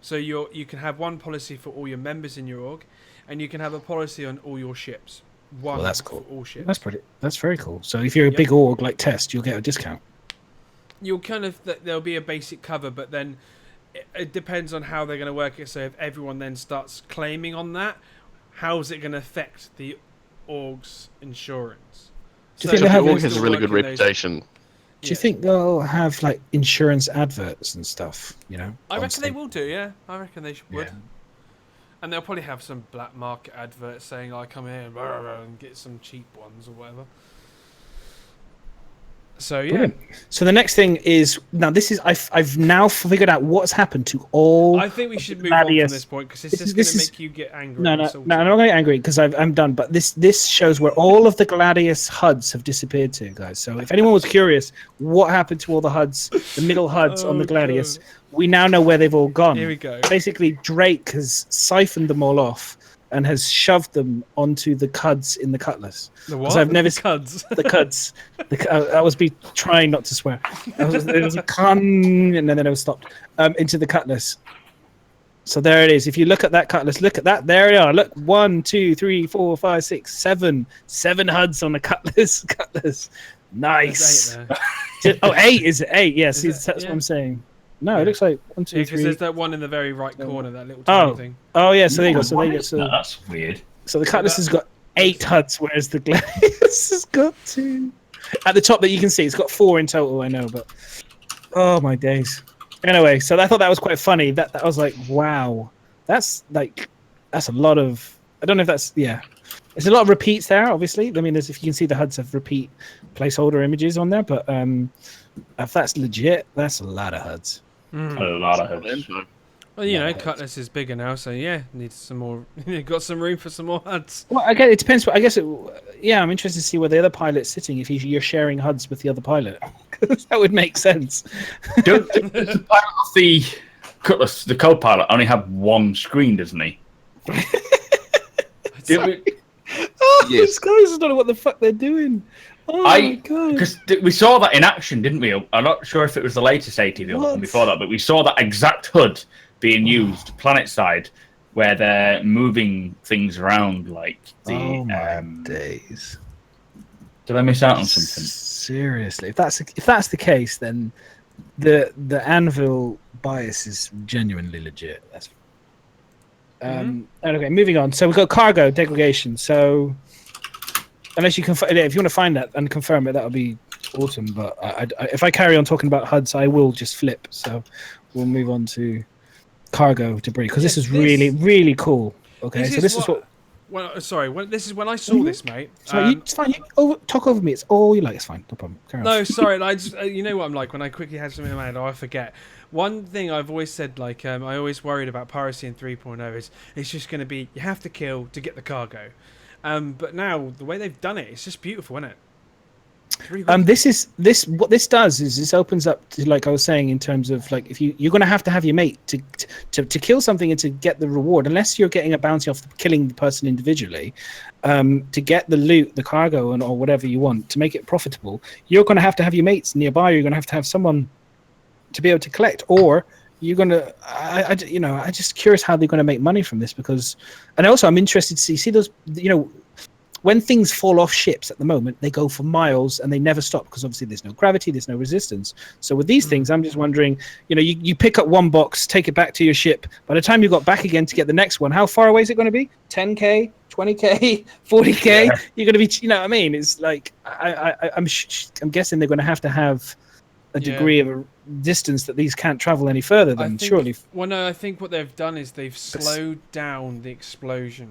So you can have one policy for all your members in your org, and you can have a policy on all your ships. Well, that's cool. For all ships. That's very cool. So if you're a big org like Test, you'll get a discount. You'll there'll be a basic cover, but then it depends on how they're going to work it. So if everyone then starts claiming on that, how is it going to affect the org's insurance? Do you think the org has a really good reputation? Do you think they'll have like insurance adverts and stuff? I reckon they will do. Yeah, I reckon they would. Yeah. And they'll probably have some black market adverts saying, "I come here and get some cheap ones or whatever." So yeah. Brilliant. So the next thing is now. This is I've now figured out what's happened to all. I think we should move on from this point because this is going to make you get angry. No, I'm not going to get angry because I'm done. But this shows where all of the Gladius HUDs have disappeared to, guys. So if anyone was curious, what happened to all the HUDs, the middle HUDs on the Gladius, we now know where they've all gone. Here we go. Basically, Drake has siphoned them all off and has shoved them onto the cuds in the Cutlass. The what? I've never cuds. The cuds. I was trying not to swear. It was a con, and then it was stopped. Into the Cutlass. So there it is. If you look at that Cutlass, look at that. There they are. Look, 1, 2, 3, 4, 5, 6, 7. 7 HUDs on the Cutlass. Nice. There's 8 there. Oh, 8 is it? 8. Yes, Is that's it? what I'm saying. No, Yeah. it looks like 1, 2, Yeah, because 3. there's that one in the very right corner, that little tiny thing. Oh, yeah. So there you go. So Why there you go. is that? So, That's weird. so the Cutlass has got 8 HUDs, whereas the Gladius has got 2. At the top that you can see, it's got 4 in total. I know, but oh my days. Anyway, so I thought that was quite funny. That I was like, wow, that's a lot of. I don't know if that's There's a lot of repeats there. Obviously, I mean, if you can see the HUDs have repeat placeholder images on there, but if that's legit, that's a lot of HUDs. A lot of HUDs. Well, you know, Cutlass is bigger now, so yeah, needs some more. Got some room for some more HUDs. Well, I guess it depends. I guess I'm interested to see where the other pilot's sitting. If you're sharing HUDs with the other pilot, that would make sense. Does the pilot of the Cutlass, the co-pilot, only have one screen, doesn't he? These guys don't know what the fuck they're doing. Oh my god! Because we saw that in action, didn't we? I'm not sure if it was the latest AtV or the one before that, but we saw that exact HUD being used planet side, where they're moving things around like the. Oh my days! Did I miss out on something? Seriously, if that's the case, then the anvil bias is genuinely legit. That's. Okay, moving on. So we've got cargo degradation. So unless you can, if you want to find that and confirm it, that would be awesome. But if I carry on talking about HUDs, I will just flip. So we'll move on to cargo debris because this is really, really cool. Okay, so this is what. Well, sorry. This is when I saw this, mate. Sorry, it's fine. Talk over me. It's all you like. It's fine. No problem. Carry on. No, sorry. I just, you know what I'm like when I quickly have something in my head, I forget. One thing I've always said, like I always worried about piracy in 3.0 is it's just going to be you have to kill to get the cargo. But now the way they've done it, it's just beautiful, isn't it? What this does is this opens up to, like I was saying, in terms of like if you're going to have your mate to kill something and to get the reward, unless you're getting a bounty off killing the person individually, to get the loot, the cargo, or whatever you want to make it profitable, you're going to have your mates nearby. You're going to have someone to be able to collect, or you're going to. I'm just curious how they're going to make money from this and also I'm interested to see those. When things fall off ships at the moment, they go for miles and they never stop because obviously there's no gravity, there's no resistance. So with these things, I'm just wondering, you pick up one box, take it back to your ship. By the time you got back again to get the next one, how far away is it going to be? 10K, 20K, 40K? Yeah. You're going to be, you know what I mean? It's like, I'm guessing they're going to have a degree of a distance that these can't travel any further than, surely. Well, no, I think what they've done is they've slowed down the explosion.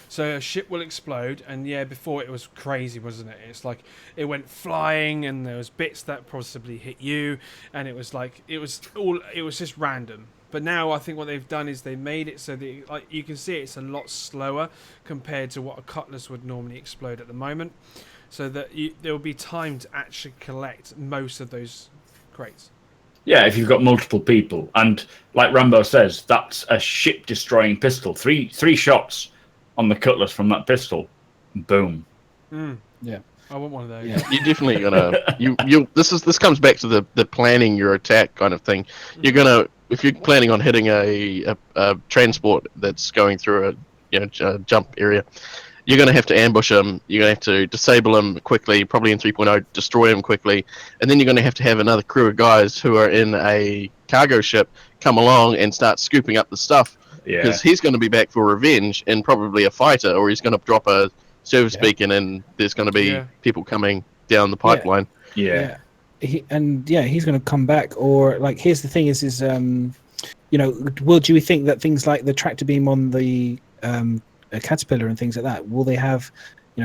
So a ship will explode, and before it was crazy, wasn't it? It's like it went flying, and there was bits that possibly hit you, and it was like it was just random. But now I think what they've done is they made it so that like you can see it's a lot slower compared to what a Cutlass would normally explode at the moment, so that there will be time to actually collect most of those crates. Yeah, if you've got multiple people, and like Rambo says, that's a ship-destroying pistol. Three shots on the Cutlass from that pistol, boom. Yeah, I want one of those. Yeah. You're definitely gonna. This comes back to the planning your attack kind of thing. You're gonna, if you're planning on hitting a transport that's going through a jump area, you're gonna have to ambush them. You're gonna have to disable them quickly, probably in 3.0, destroy them quickly, and then you're gonna have to have another crew of guys who are in a cargo ship come along and start scooping up the stuff. Because he's going to be back for revenge and probably a fighter, or he's going to drop a service beacon and there's going to be people coming down the pipeline. Yeah. He's going to come back. Or like, here's the thing: do we think that things like the tractor beam on the Caterpillar and things like that, will they have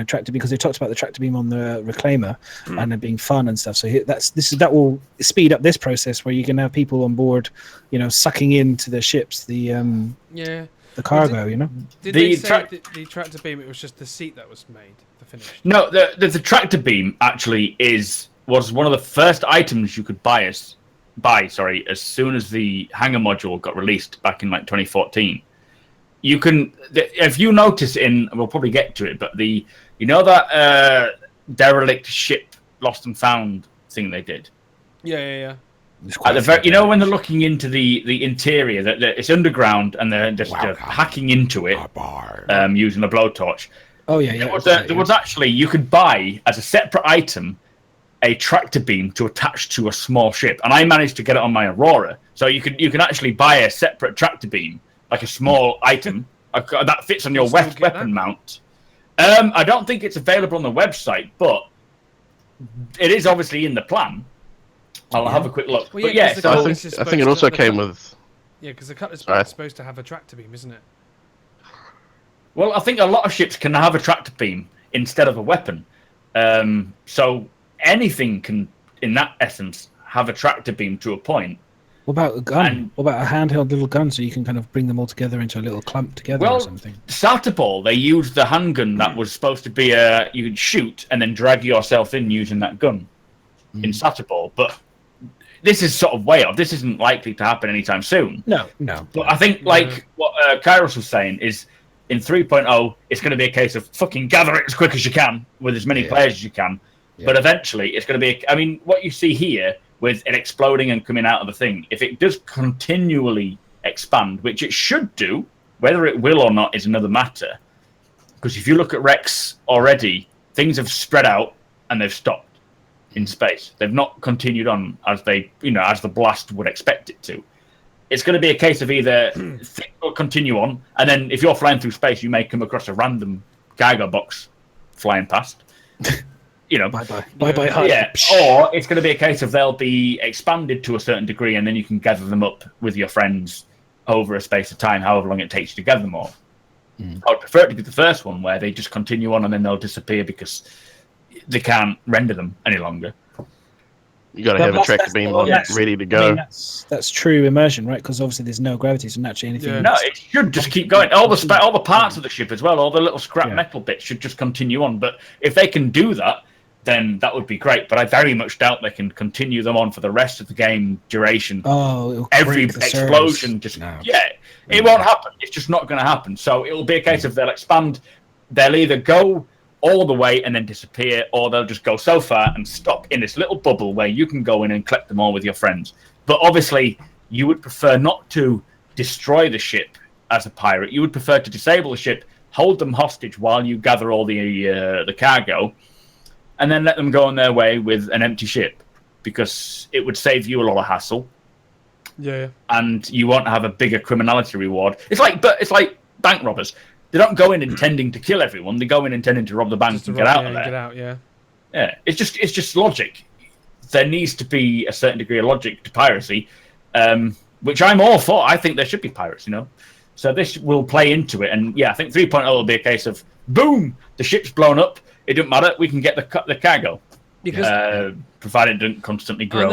tractor, because they talked about the tractor beam on the Reclaimer and it being fun and stuff. So that will speed up this process where you can have people on board, sucking into the ships the cargo. Did they say the tractor beam? It was just the seat that was made, the finish. No, the tractor beam actually was one of the first items you could buy as soon as the hangar module got released back in like 2014. You can, if you notice we'll probably get to it, but that derelict ship lost and found thing they did. Yeah. At the very, when they're looking into the interior, that it's underground and they're just hacking into it using a blowtorch. Oh yeah, There was actually, you could buy as a separate item a tractor beam to attach to a small ship, and I managed to get it on my Aurora. So you can actually buy a separate tractor beam, like a small item that fits on your weapon mount. I don't think it's available on the website, but it is obviously in the plan. I'll have a quick look. Well, but yeah, so I think it also came with. Yeah, because the cutlass is supposed to have a tractor beam, isn't it? Well, I think a lot of ships can have a tractor beam instead of a weapon. So anything can, in that essence, have a tractor beam to a point. What about a gun? What about a handheld little gun so you can kind of bring them all together into a little clump together or something? Starter Ball, they used the handgun that was supposed to be you could shoot and then drag yourself in using that gun in Starter Ball. But this is sort of way off. This isn't likely to happen anytime soon. No. But I think, like what Kyros was saying, is in 3.0, it's going to be a case of fucking gather it as quick as you can with as many players as you can. Yeah. But eventually, it's going to be... I mean, what you see here with it exploding and coming out of the thing, if it does continually expand, which it should do, whether it will or not is another matter. Because if you look at Rex already, things have spread out and they've stopped in space. They've not continued on as they, as the blast would expect it to. It's going to be a case of either things will continue on, and then if you're flying through space, you may come across a random cargo box flying past. Bye-bye. Yeah, or it's going to be a case of they'll be expanded to a certain degree, and then you can gather them up with your friends over a space of time, however long it takes you to gather them all. I would prefer it to be the first one, where they just continue on and then they'll disappear because they can't render them any longer. You got to have a tractor beam ready to go. I mean, that's true immersion, right? Because obviously there's no gravity, so naturally anything. Yeah. No, it should just keep going. All the parts of the ship as well, all the little scrap metal bits should just continue on. But if they can do that, then that would be great. But I very much doubt they can continue them on for the rest of the game duration. Oh, every explosion it won't happen. It's just not going to happen. So it will be a case of they'll expand. They'll either go all the way and then disappear, or they'll just go so far and stop in this little bubble where you can go in and collect them all with your friends. But obviously, you would prefer not to destroy the ship as a pirate. You would prefer to disable the ship, hold them hostage while you gather all the cargo, and then let them go on their way with an empty ship, because it would save you a lot of hassle. Yeah. And you won't have a bigger criminality reward. It's like bank robbers. They don't go in intending to kill everyone. They go in intending to rob the bank and get out of there. Get out, yeah. Yeah, it's just logic. There needs to be a certain degree of logic to piracy, which I'm all for. I think there should be pirates, So this will play into it. And yeah, I think 3.0 will be a case of, boom, the ship's blown up. It doesn't matter. We can get the cargo. Because provided it doesn't constantly grow.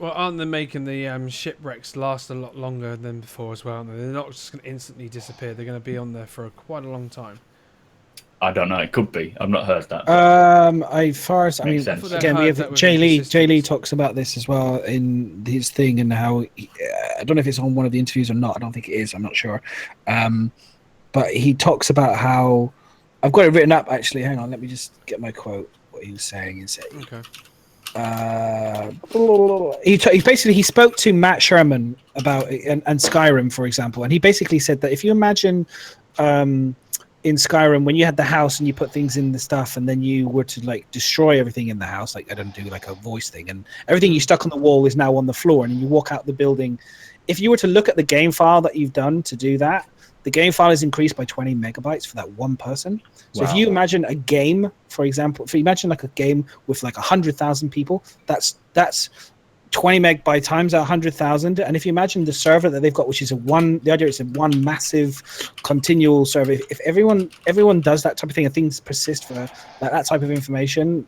Aren't they making the shipwrecks last a lot longer than before as well? Aren't they? They're not just going to instantly disappear. They're going to be on there for quite a long time. I don't know. It could be. I've not heard that. Again, we have Jay Lee talks about this as well in his thing, and how I don't know if it's on one of the interviews or not. I don't think it is. I'm not sure. But he talks about how I've got it written up actually. Hang on, let me just get my quote. What he was saying is, he spoke to Matt Sherman about it, and Skyrim, for example, and he basically said that if you imagine in Skyrim when you had the house and you put things in the stuff and then you were to destroy everything in the house, I don't do a voice thing, and everything you stuck on the wall is now on the floor, and then you walk out the building. If you were to look at the game file that you've done to do that, the game file is increased by 20 megabytes for that one person. So if you imagine a game, for example, if you imagine a game with 100,000 people, that's 20 meg times 100,000. And if you imagine the server that they've got, which is the idea is one massive continual server. If everyone does that type of thing and things persist for that type of information,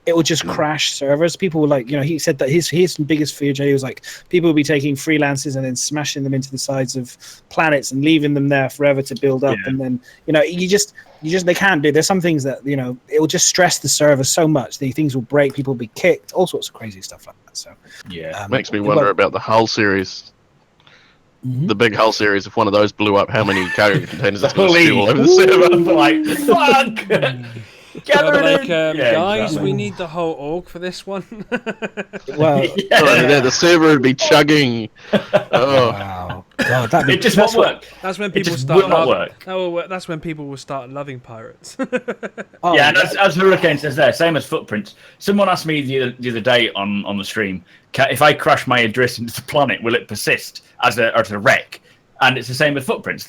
it will just crash servers. People will he said that his biggest fear, Jay, was people will be taking freelancers and then smashing them into the sides of planets and leaving them there forever to build up. And then, they can't do. There's some things that, it will just stress the server so much. The things will break, people will be kicked, all sorts of crazy stuff like that. So makes me wonder about the Hull series. Mm-hmm. The big Hull series, if one of those blew up, how many cargo containers that's going to steal all over the server? Fuck! guys, exactly. we need the whole org for this one. Well, The server would be chugging. Oh, Wow. God, that'd be, It just won't work. That's when It people just start. will not work. That's when people will start loving pirates. oh, Yeah, and as Hurricane says there, same as footprints. Someone asked me the other day on the stream, if I crash my address into the planet, will it persist as a wreck? And it's the same with footprints.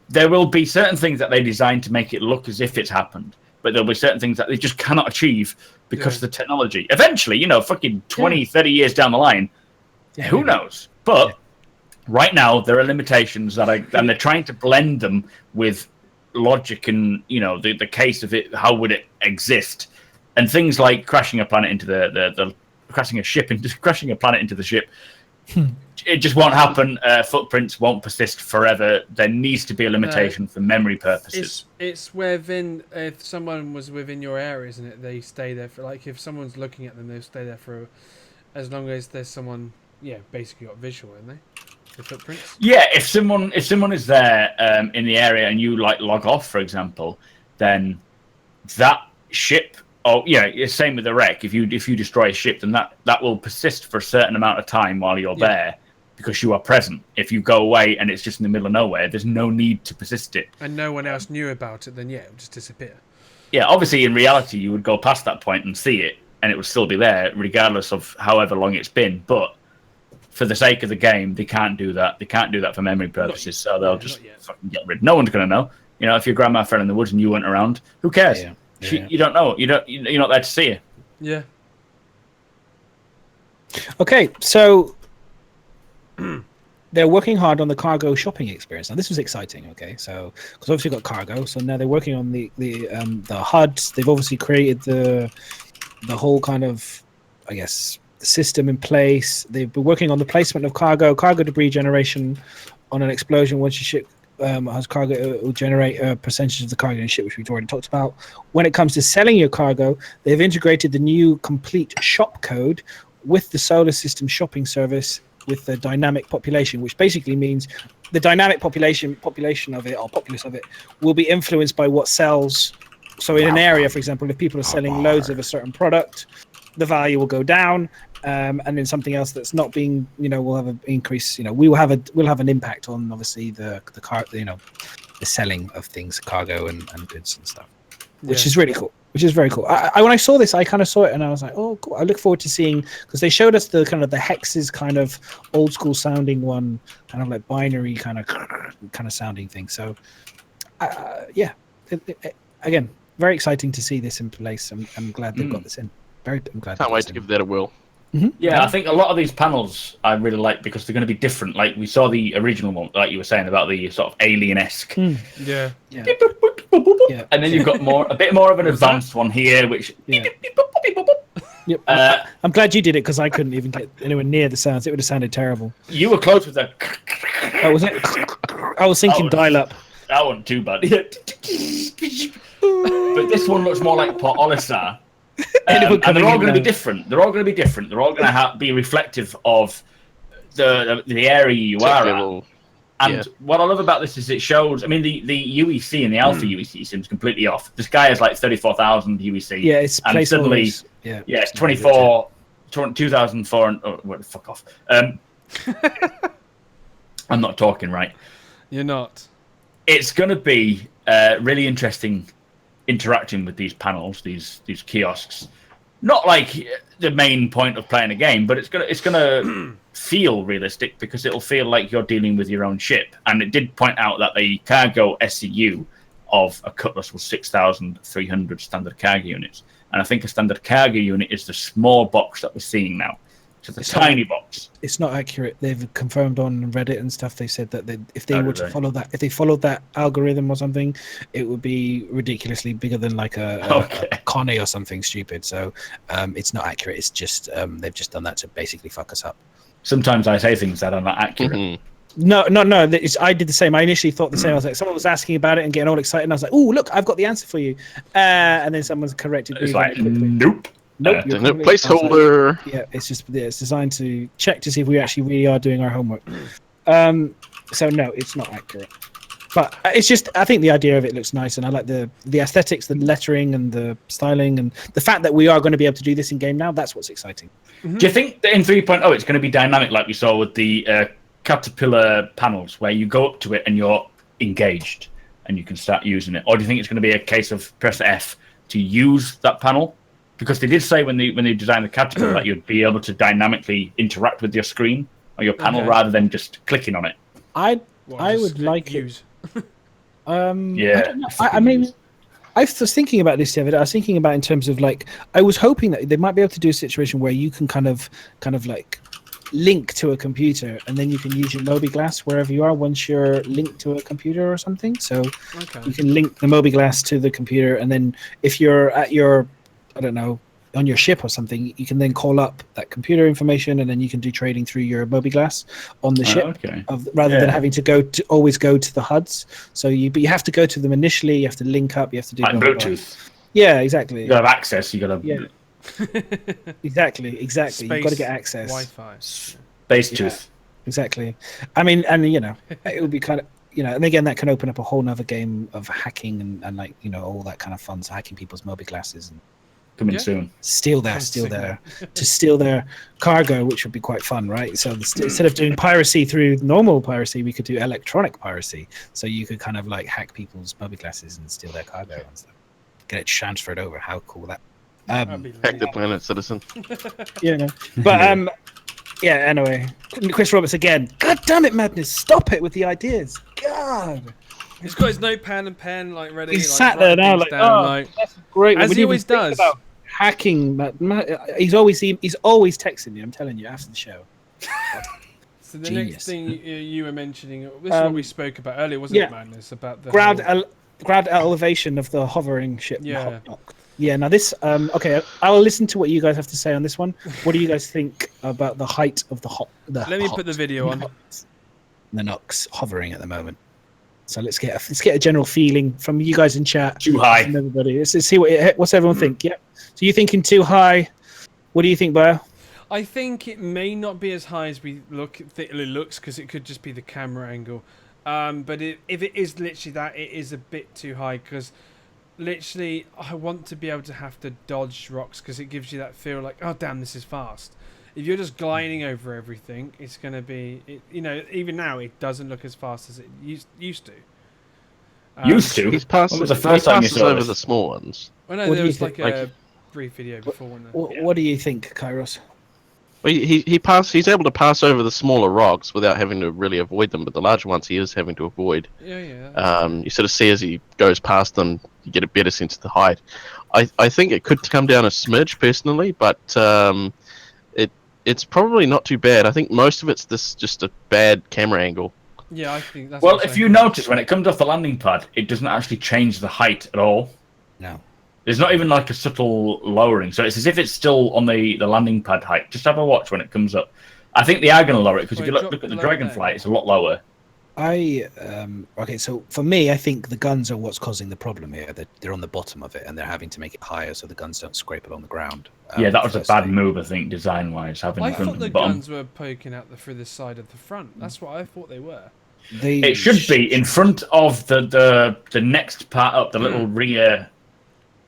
There will be certain things that they designed to make it look as if it's happened, but there'll be certain things that they just cannot achieve because of the technology. Eventually, fucking 20, 30 years down the line, who knows? But right now, there are limitations and they're trying to blend them with logic and, the case of it, how would it exist? And things like crashing a planet into crashing a planet into the ship. It just won't happen. Footprints won't persist forever. There needs to be a limitation for memory purposes. It's within, if someone was within your area, isn't it? They stay there for, like, if someone's looking at them, they'll stay there for as long as there's someone, basically got visual, isn't they? The footprints. Yeah, if someone is there in the area and you log off, for example, then that ship. Oh yeah, it's same with the wreck. If you destroy a ship, then that will persist for a certain amount of time while you're there, because you are present. If you go away and it's just in the middle of nowhere, there's no need to persist it. And no one else knew about it, then it would just disappear. Yeah, obviously in reality you would go past that point and see it, and it would still be there regardless of however long it's been. But for the sake of the game, they can't do that. They can't do that for memory purposes, so they'll just fucking get rid. No one's gonna know. If your grandma fell in the woods and you weren't around, who cares? Yeah. You don't know. You're not there to see her. Yeah. Okay, so they're working hard on the cargo shopping experience. Now, this was exciting. Okay, so because obviously we've got cargo, so now they're working on the HUDs. They've obviously created the whole kind of, I guess, system in place. They've been working on the placement of cargo debris generation on an explosion. Once your ship has cargo, it will generate a percentage of the cargo in the ship, which we've already talked about. When it comes to selling your cargo, they've integrated the new complete shop code with the solar system shopping service with the dynamic population, which basically means the dynamic population of it, or populace of it, will be influenced by what sells. So in an area, for example, if people are selling loads of a certain product, the value will go down. And then something else that's not being, will have an increase. We'll have an impact on obviously the selling of things, cargo and goods and stuff, which is really cool. Which is very cool. When I saw this, I kind of saw it and I was like, oh, cool. I look forward to seeing, because they showed us the kind of the hexes kind of old school sounding one, kind of like binary kind of sounding thing. So, again, very exciting to see this in place. I'm glad they've got this in. I'm glad. Can't wait to give that a whirl. Mm-hmm. Yeah, I think a lot of these panels I really like because they're going to be different. Like we saw the original one, like you were saying about the sort of alien-esque. Yeah. And then you've got a bit more of an advanced one here, which. Yep. I'm glad you did it because I couldn't even get anywhere near the sounds. It would have sounded terrible. You were close with that. Oh, was it? I was thinking dial-up. That wasn't too bad. But this one looks more like Port Olisar. And they're all going to be different. They're all going to be reflective of the area you are at. And what I love about this is it shows. I mean, the UEC and the Alpha UEC seems completely off. This guy has like 34,000 UEC. Yeah, it's and suddenly, it's 2,004. And fuck off. I'm not talking right. You're not. It's going to be really interesting interacting with these panels, these kiosks. Not like the main point of playing a game, but it's gonna feel realistic because it'll feel like you're dealing with your own ship. And it did point out that the cargo SCU of a Cutlass was 6,300 standard cargo units, and I think a standard cargo unit is the small box that we're seeing now. So it's a tiny box. It's not accurate. They've confirmed on Reddit and stuff. They said that if they were to follow that, if they followed that algorithm or something, it would be ridiculously bigger than like a Connie or something stupid. So it's not accurate. It's just they've just done that to basically fuck us up. Sometimes I say things that are not accurate. Mm-hmm. No. I did the same. I initially thought the same. I was like, someone was asking about it and getting all excited, and I was like, "Oh, look, I've got the answer for you." And then someone's corrected me. It's like, nope. Nope. Placeholder. Yeah, it's designed to check to see if we actually really are doing our homework. So no, it's not accurate. But it's just, I think the idea of it looks nice, and I like the aesthetics, the lettering, and the styling, and the fact that we are going to be able to do this in game now. That's what's exciting. Mm-hmm. Do you think that in 3.0 it's going to be dynamic, like we saw with the caterpillar panels, where you go up to it and you're engaged and you can start using it, or do you think it's going to be a case of press F to use that panel? Because they did say when they designed the caterpillar that you'd be able to dynamically interact with your screen or your panel rather than just clicking on it. I would like it. Yeah. I mean, I was thinking about this the other day. I was thinking about in terms of like, I was hoping that they might be able to do a situation where you can kind of like link to a computer, and then you can use your mobi-glass wherever you are once you're linked to a computer or something. So you can link the mobi-glass to the computer, and then if you're at your, I don't know, on your ship or something, you can then call up that computer information, and then you can do trading through your mobi-glass on the ship, rather than having to always go to the HUDs. So you have to go to them initially. You have to link up. You have to do like Bluetooth. Yeah, exactly. You got to have access. You got to. Yeah. Exactly. Space, You've got to get access. Wi-Fi. Space tooth. Exactly. I mean, and it would be kind of, and again, that can open up a whole nother game of hacking and like, all that kind of fun. So hacking people's mobi glasses and coming soon. Steal their cargo, which would be quite fun, right? So instead of doing piracy through normal piracy, we could do electronic piracy. So you could kind of like hack people's mobi glasses and steal their cargo and stuff. Get it transferred over. How cool that. Hack the planet, citizen. But yeah. Anyway, Chris Roberts again. God damn it, Madness! Stop it with the ideas. God. He's got his notepad and pen like ready. He's sat there now, like, that's great. As he always does. Hacking. He's always texting me. I'm telling you, after the show. So the next thing you were mentioning, this is what we spoke about earlier, wasn't it, Madness? About the ground elevation of the hovering ship. Yeah. Yeah, now this, okay, I'll listen to what you guys have to say on this one. What do you guys think about the height of Let me put the video on. The Nox hovering at the moment. So let's get a general feeling from you guys in chat. Too high. From everybody. Let's see what's everyone think. Yeah. So you thinking too high? What do you think, Bo? I think it may not be as high as it looks, because it could just be the camera angle. But if it is literally that, it is a bit too high, because literally I want to be able to have to dodge rocks, because it gives you that feel like, oh damn, this is fast. If you're just gliding over everything, it's going to be, even now it doesn't look as fast as it used to. He's passed over the small ones. Well, no, there was like a brief video before. What do you think, Kyros? Well, he's able to pass over the smaller rocks without having to really avoid them, but the larger ones he is having to avoid. Yeah. You sort of see as he goes past them, you get a better sense of the height. I think it could come down a smidge personally, but it's probably not too bad. I think most of it's just a bad camera angle. Yeah, I think that's. Well, if you notice, when it comes off the landing pad, it doesn't actually change the height at all. No. There's not even like a subtle lowering, so it's as if it's still on the landing pad height. Just have a watch when it comes up. I think they are going to lower it, because if you look at the Dragonfly, it's a lot lower. Okay, so for me, I think the guns are what's causing the problem here. They're on the bottom of it, and they're having to make it higher so the guns don't scrape along the ground. Yeah, that was a bad move, I think, design-wise. I thought the guns were poking out thugh the side of the front. That's what I thought they were. It should be in front of the next part up, the little rear.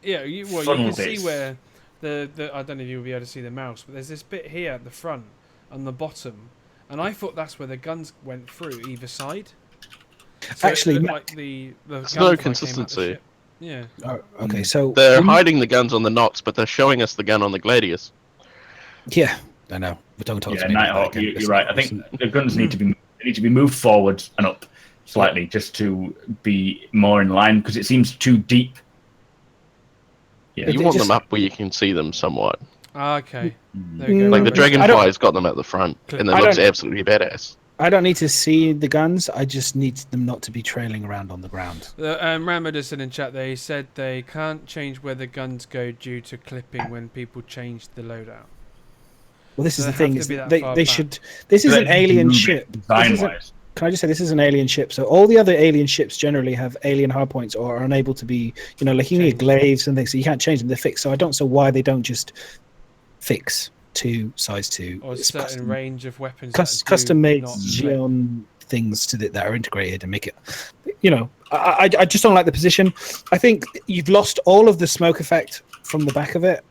Yeah, you can see where the I don't know if you'll be able to see the mouse, but there's this bit here at the front and the bottom, and I thought that's where the guns went through either side. So actually, like there's no consistency. Yeah. Oh, okay, so they're hiding the guns on the Nox, but they're showing us the gun on the Gladius. Yeah, I know. But don't talk to me about that again. You're right. I think the guns need to be moved forward and up slightly, just to be more in line, because it seems too deep. Yeah, you want them up where you can see them somewhat. Okay. There we go. Like the Dragonfly's got them at the front, and it looks absolutely badass. I don't need to see the guns. I just need them not to be trailing around on the ground. Ramad said in chat there, he said they can't change where the guns go due to clipping when people change the loadout. Well, this is the thing. They should. This is an alien ship. Can I just say this is an alien ship? So all the other alien ships generally have alien hardpoints or are unable to be, like you need glaives and things, so you can't change them. They're fixed. So I don't see why they don't just fix to size 2. Or a certain range of weapons. Custom made Xeon things that are integrated and make it, I just don't like the position. I think you've lost all of the smoke effect from the back of it.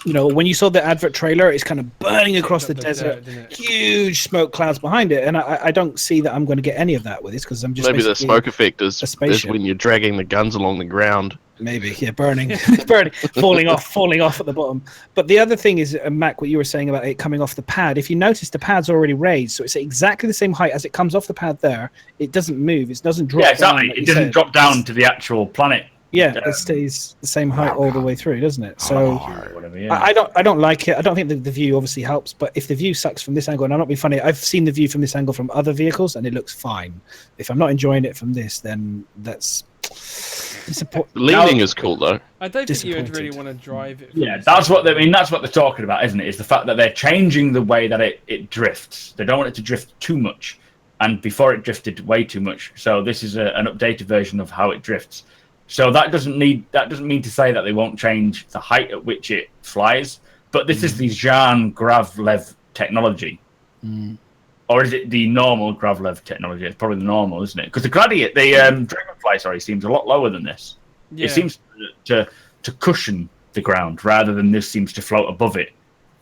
When you saw the advert trailer, it's kind of burning across the desert, huge smoke clouds behind it, and I don't see that I'm going to get any of that with this because I'm just maybe the smoke effect is when you're dragging the guns along the ground. Maybe, yeah, burning, falling off at the bottom. But the other thing is, Mac, what you were saying about it coming off the pad. If you notice, the pad's already raised, so it's exactly the same height as it comes off the pad. There, it doesn't move. It doesn't drop. Yeah, exactly. Down, it doesn't drop down to the actual planet. Yeah, it stays the same height all the way through, doesn't it? So I don't like it. I don't think the view obviously helps, but if the view sucks from this angle, and I'm not being funny, I've seen the view from this angle from other vehicles, and it looks fine. If I'm not enjoying it from this, then that's leaning is cool though. I don't think you would really want to drive it. Yeah, that's what that's what they're talking about, isn't it? Is the fact that they're changing the way that it drifts. They don't want it to drift too much, and before it drifted way too much. So this is an updated version of how it drifts. So that doesn't mean to say that they won't change the height at which it flies. But this is the Jan Gravlev technology. Or is it the normal Gravlev technology? It's probably the normal, isn't it? Because the Dragonfly, seems a lot lower than this. Yeah. It seems to cushion the ground rather than this seems to float above it.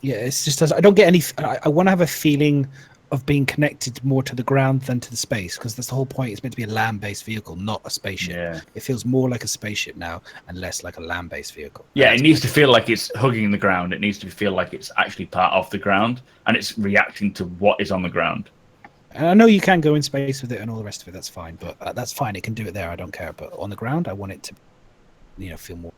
Yeah, it's just I don't get any. I want to have a feeling of being connected more to the ground than to the space, because that's the whole point. It's meant to be a land-based vehicle, not a spaceship. Yeah. It feels more like a spaceship now and less like a land-based vehicle. Yeah, it needs to feel like it's hugging the ground. It needs to feel like it's actually part of the ground and it's reacting to what is on the ground. And I know you can go in space with it and all the rest of it. That's fine, but that's fine. It can do it there. I don't care. But on the ground, I want it to, feel more.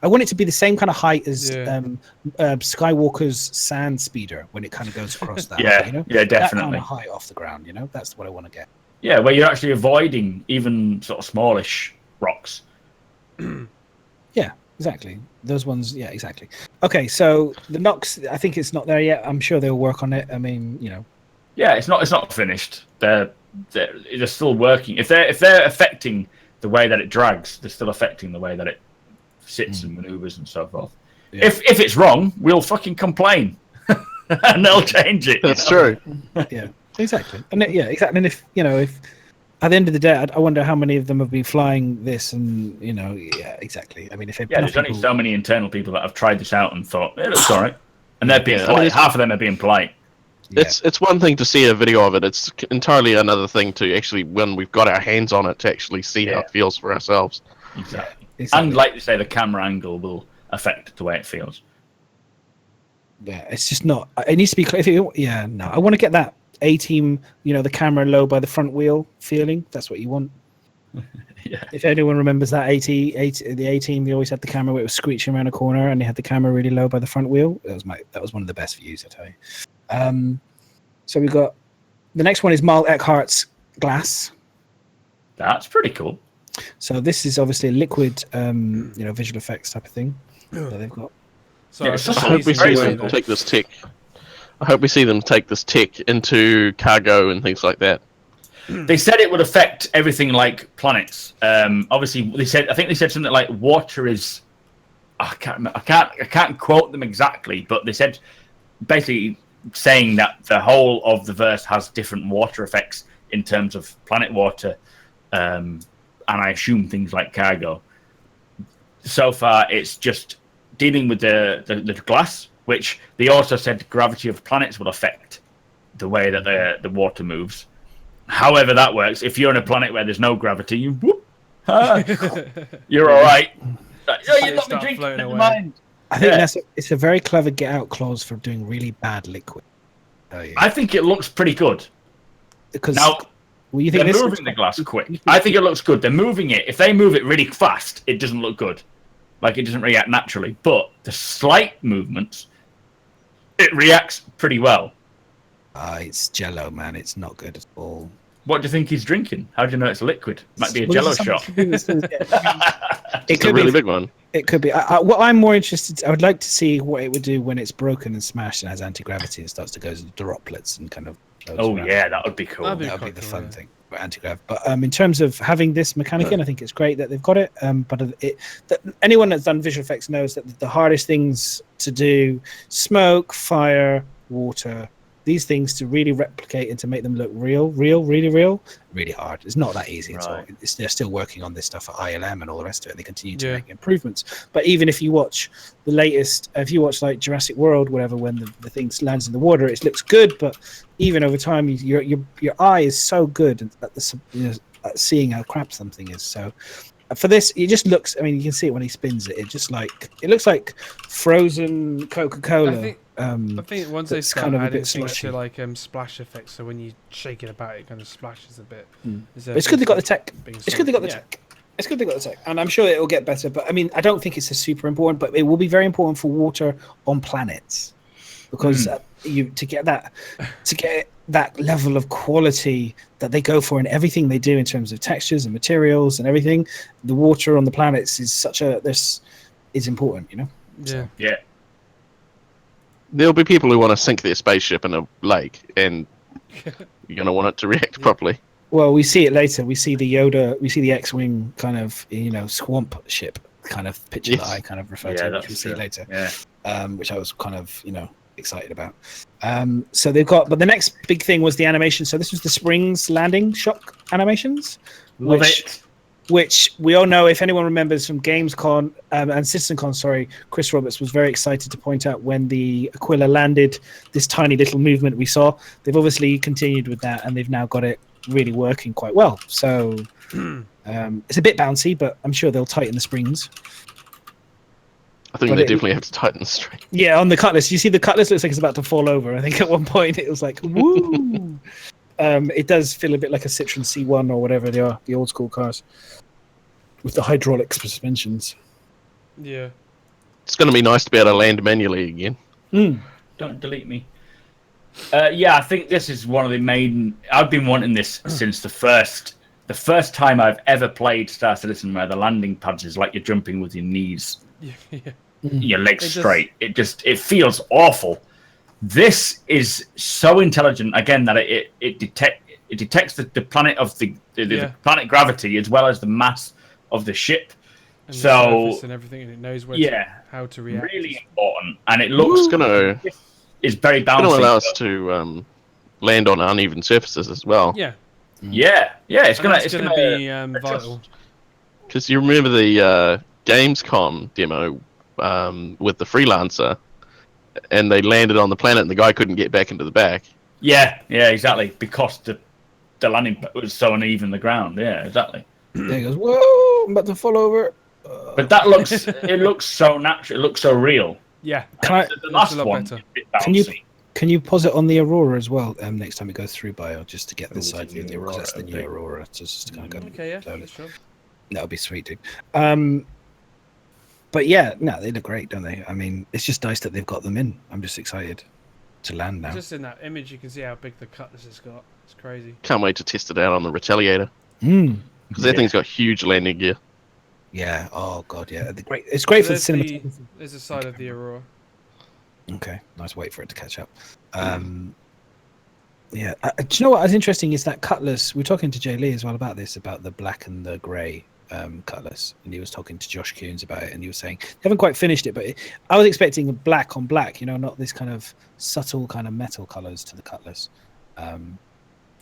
I want it to be the same kind of height as Skywalker's sand speeder when it kind of goes across that. Yeah, yeah, definitely. That kind of height off the ground, that's what I want to get. Yeah, where you're actually avoiding even sort of smallish rocks. Yeah, exactly. Those ones, yeah, exactly. Okay, so the NOx, I think it's not there yet. I'm sure they'll work on it. I mean, Yeah, it's not finished. They're still working. If they're affecting the way that it drags, they're still affecting the way that it sits and maneuvers and so forth. Yeah. If it's wrong, we'll fucking complain, and they'll change it. That's true. Yeah, exactly. And exactly. And if at the end of the day, I wonder how many of them have been flying this, and yeah, exactly. I mean, if there's only so many internal people that have tried this out and thought it looks alright, and they're being polite. Half of them are being polite. Yeah. It's one thing to see a video of it. It's entirely another thing to actually, when we've got our hands on it, to actually see how it feels for ourselves. Exactly. And like you say, the camera angle will affect the way it feels. Yeah, it's just not. It needs to be. I want to get that A-team, the camera low by the front wheel feeling. That's what you want. Yeah. If anyone remembers that the A-team, they always had the camera where it was screeching around a corner, and they had the camera really low by the front wheel. That was one of the best views, I tell you. So we got the next one is Mal Eckhart's glass. That's pretty cool. So this is obviously a liquid, visual effects type of thing that they've got. So I hope we see them take this tech. I hope we see them take this tech into cargo and things like that. They said it would affect everything like planets. Obviously, I think they said something like water is. I can't quote them exactly, but they said basically saying that the whole of the verse has different water effects in terms of planet water. And I assume things like cargo. So far, it's just dealing with the glass, which they also said gravity of planets will affect the way that the water moves. However that works, if you're on a planet where there's no gravity, you're all right. You got me drinking, never mind. I think it's a very clever get-out clause for doing really bad liquid. I think it looks pretty good. Because now, you think they're moving the glass quick. I think it looks good. They're moving it. If they move it really fast, it doesn't look good. Like, it doesn't react naturally. But the slight movements, it reacts pretty well. It's Jello, man. It's not good at all. What do you think he's drinking? How do you know it's a liquid? Might be a Jello shot. It's a really big one. It could be. What I'm more interested, I would like to see what it would do when it's broken and smashed and has anti-gravity and starts to go to droplets and kind of. Yeah, that would be cool. That would be the fun thing for anti-grav. But in terms of having this mechanic in, I think it's great that they've got it. But anyone that's done visual effects knows that the hardest things to do: smoke, fire, water, these things to really replicate and to make them look really hard. It's not that easy at all. They're still working on this stuff at ILM and all the rest of it. They continue to make improvements. But even if you watch the latest, if you watch like Jurassic World, whatever, when the thing lands in the water, it looks good. But even over time, your eye is so good at seeing how crap something is. So for this, it just looks. I mean, you can see it when he spins it. It looks like frozen Coca-Cola. I think once they start adding things to like splash effects, so when you shake it about, it kind of splashes a bit. It's good they got the tech. It's good they got the tech. It's good they got the tech, and I'm sure it will get better. But I mean, I don't think it's a super important, but it will be very important for water on planets, because to get that level of quality that they go for in everything they do in terms of textures and materials and everything, the water on the planets is is important, you know. Yeah. There'll be people who want to sink their spaceship in a lake, and you're going to want it to react properly. Well, we see it later. We see the X-wing kind of, swamp ship kind of picture that I kind of refer to, which we'll see later. Yeah. Which I was kind of, excited about. So they've got, but the next big thing was the animation. So this was the Springs landing shock animations, which we all know, if anyone remembers from Gamescom and CitizenCon, sorry, Chris Roberts was very excited to point out when the Aquila landed, this tiny little movement we saw. They've obviously continued with that, and they've now got it really working quite well. So it's a bit bouncy, but I'm sure they'll tighten the springs. I think they definitely have to tighten the string. Yeah, on the Cutlass. You see the Cutlass looks like it's about to fall over. I think at one point it was like, woo! It does feel a bit like a Citroen C1 or whatever they are, the old school cars, with the hydraulic suspensions. Yeah. It's going to be nice to be able to land manually again. Don't delete me. Yeah, I think this is one of the main... I've been wanting this since the first time I've ever played Star Citizen, where the landing pads is like you're jumping with your knees, your legs straight. It feels awful. This is so intelligent, again, that it detects the planet of the planet gravity as well as the mass of the ship. And the surface and everything, and it knows how to react. Really important, and it looks is very bouncy. It's going to allow us to land on uneven surfaces as well. Yeah. It's going to be vital. Because you remember the Gamescom demo with the Freelancer, and they landed on the planet, and the guy couldn't get back into the back. Yeah, exactly, because the landing was so uneven, the ground. Yeah, exactly. There he goes. Whoa! I'm about to fall over. But that looks so natural. It looks so real. Yeah. The last one, Can you pause it on the Aurora as well next time it goes through bio, just to get the side view, because that's the new Aurora. Just to kind of go. Okay, yeah, sure. That would be sweet, dude. But yeah, no, they look great, don't they? I mean, it's just nice that they've got them in. I'm just excited to land now. Just in that image, you can see how big the Cutlass has got. It's crazy. Can't wait to test it out on the Retaliator. Because that thing's got huge landing gear. Yeah. Oh god. Yeah. It's great for the cinema. There's a side of the Aurora. Okay. Nice. Wait for it to catch up. Yeah. Do you know what was interesting is that Cutlass? We were talking to Jay Lee as well about this, about the black and the grey Cutlass, and he was talking to Josh Coons about it, and he was saying they haven't quite finished it, but I was expecting a black on black, not this kind of subtle kind of metal colours to the Cutlass.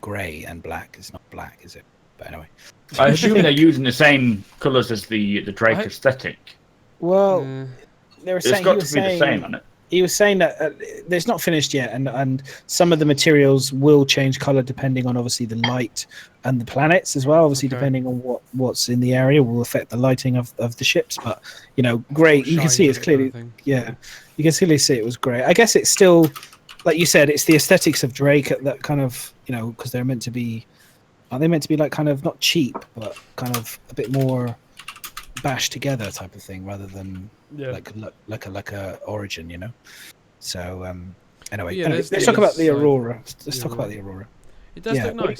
Grey and black is not black, is it? But anyway. I assume they're using the same colours as the Drake aesthetic. Well, they were saying it's got to be the same, hasn't it? He was saying that it's not finished yet, and some of the materials will change color depending on obviously the light and the planets as well. Obviously, depending on what's in the area will affect the lighting of the ships. But great. You can see it's clearly, you can clearly see it was great. I guess it's still, like you said, it's the aesthetics of Drake that kind of because they're meant to be. Are they meant to be like kind of not cheap, but kind of a bit more bashed together type of thing, rather than like a Origin, So anyway, let's talk about the Aurora. Let's talk about the Aurora. It does look nice.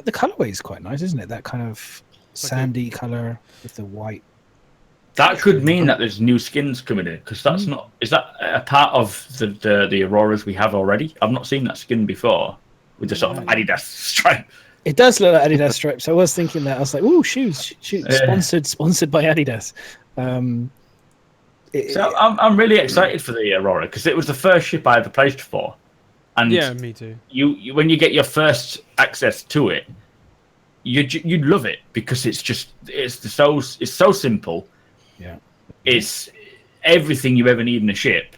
The colorway is quite nice, isn't it? That kind of sandy color with the white. That could mean that there's new skins coming in, because that's not. Is that a part of the Auroras we have already? I've not seen that skin before with the sort of Adidas stripe. It does look like Adidas stripes. I was thinking that. I was like, "Ooh, shoes, sponsored by Adidas." So I'm really excited for the Aurora, because it was the first ship I ever played for, And yeah, me too. You when you get your first access to it, you'd love it because it's so simple. Yeah, it's everything you ever need in a ship.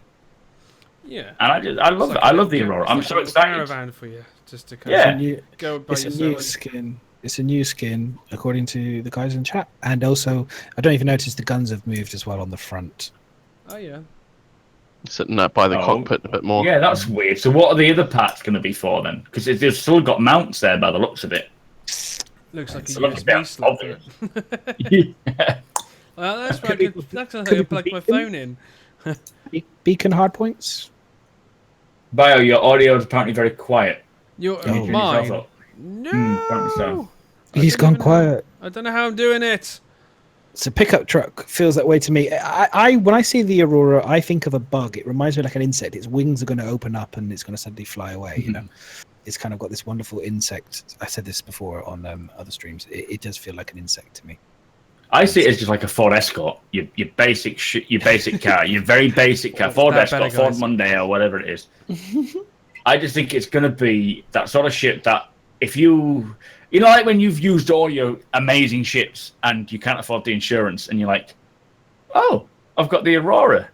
Yeah, and I love it. I love the Aurora. I'm so excited. Caravan for you, just to go by it's yourself. a new skin. It's a new skin, according to the guys in chat. And also, I don't even notice the guns have moved as well on the front. Oh yeah. Sitting up by the cockpit a bit more. Yeah, that's weird. So what are the other parts going to be for then? Because they've still got mounts there by the looks of it. Looks like a looks USB slot for it. Yeah. Well, that's where that's how I plug my phone in. Beacon hardpoints. Bio, your audio is apparently very quiet. Your Can you turn mine. yourself up? No. Apparently so. He's gone quiet. I don't know how I'm doing it. It's a pickup truck. Feels that way to me. I when I see the Aurora, I think of a bug. It reminds me like an insect. Its wings are going to open up and it's going to suddenly fly away. You know, it's kind of got this wonderful insect. I said this before on other streams. It does feel like an insect to me. I see it as just like a Ford Escort, your basic car, your very basic car, Ford Escort, Ford Mondeo, whatever it is. I just think it's going to be that sort of ship that if you know, like when you've used all your amazing ships and you can't afford the insurance and you're like, oh, I've got the Aurora.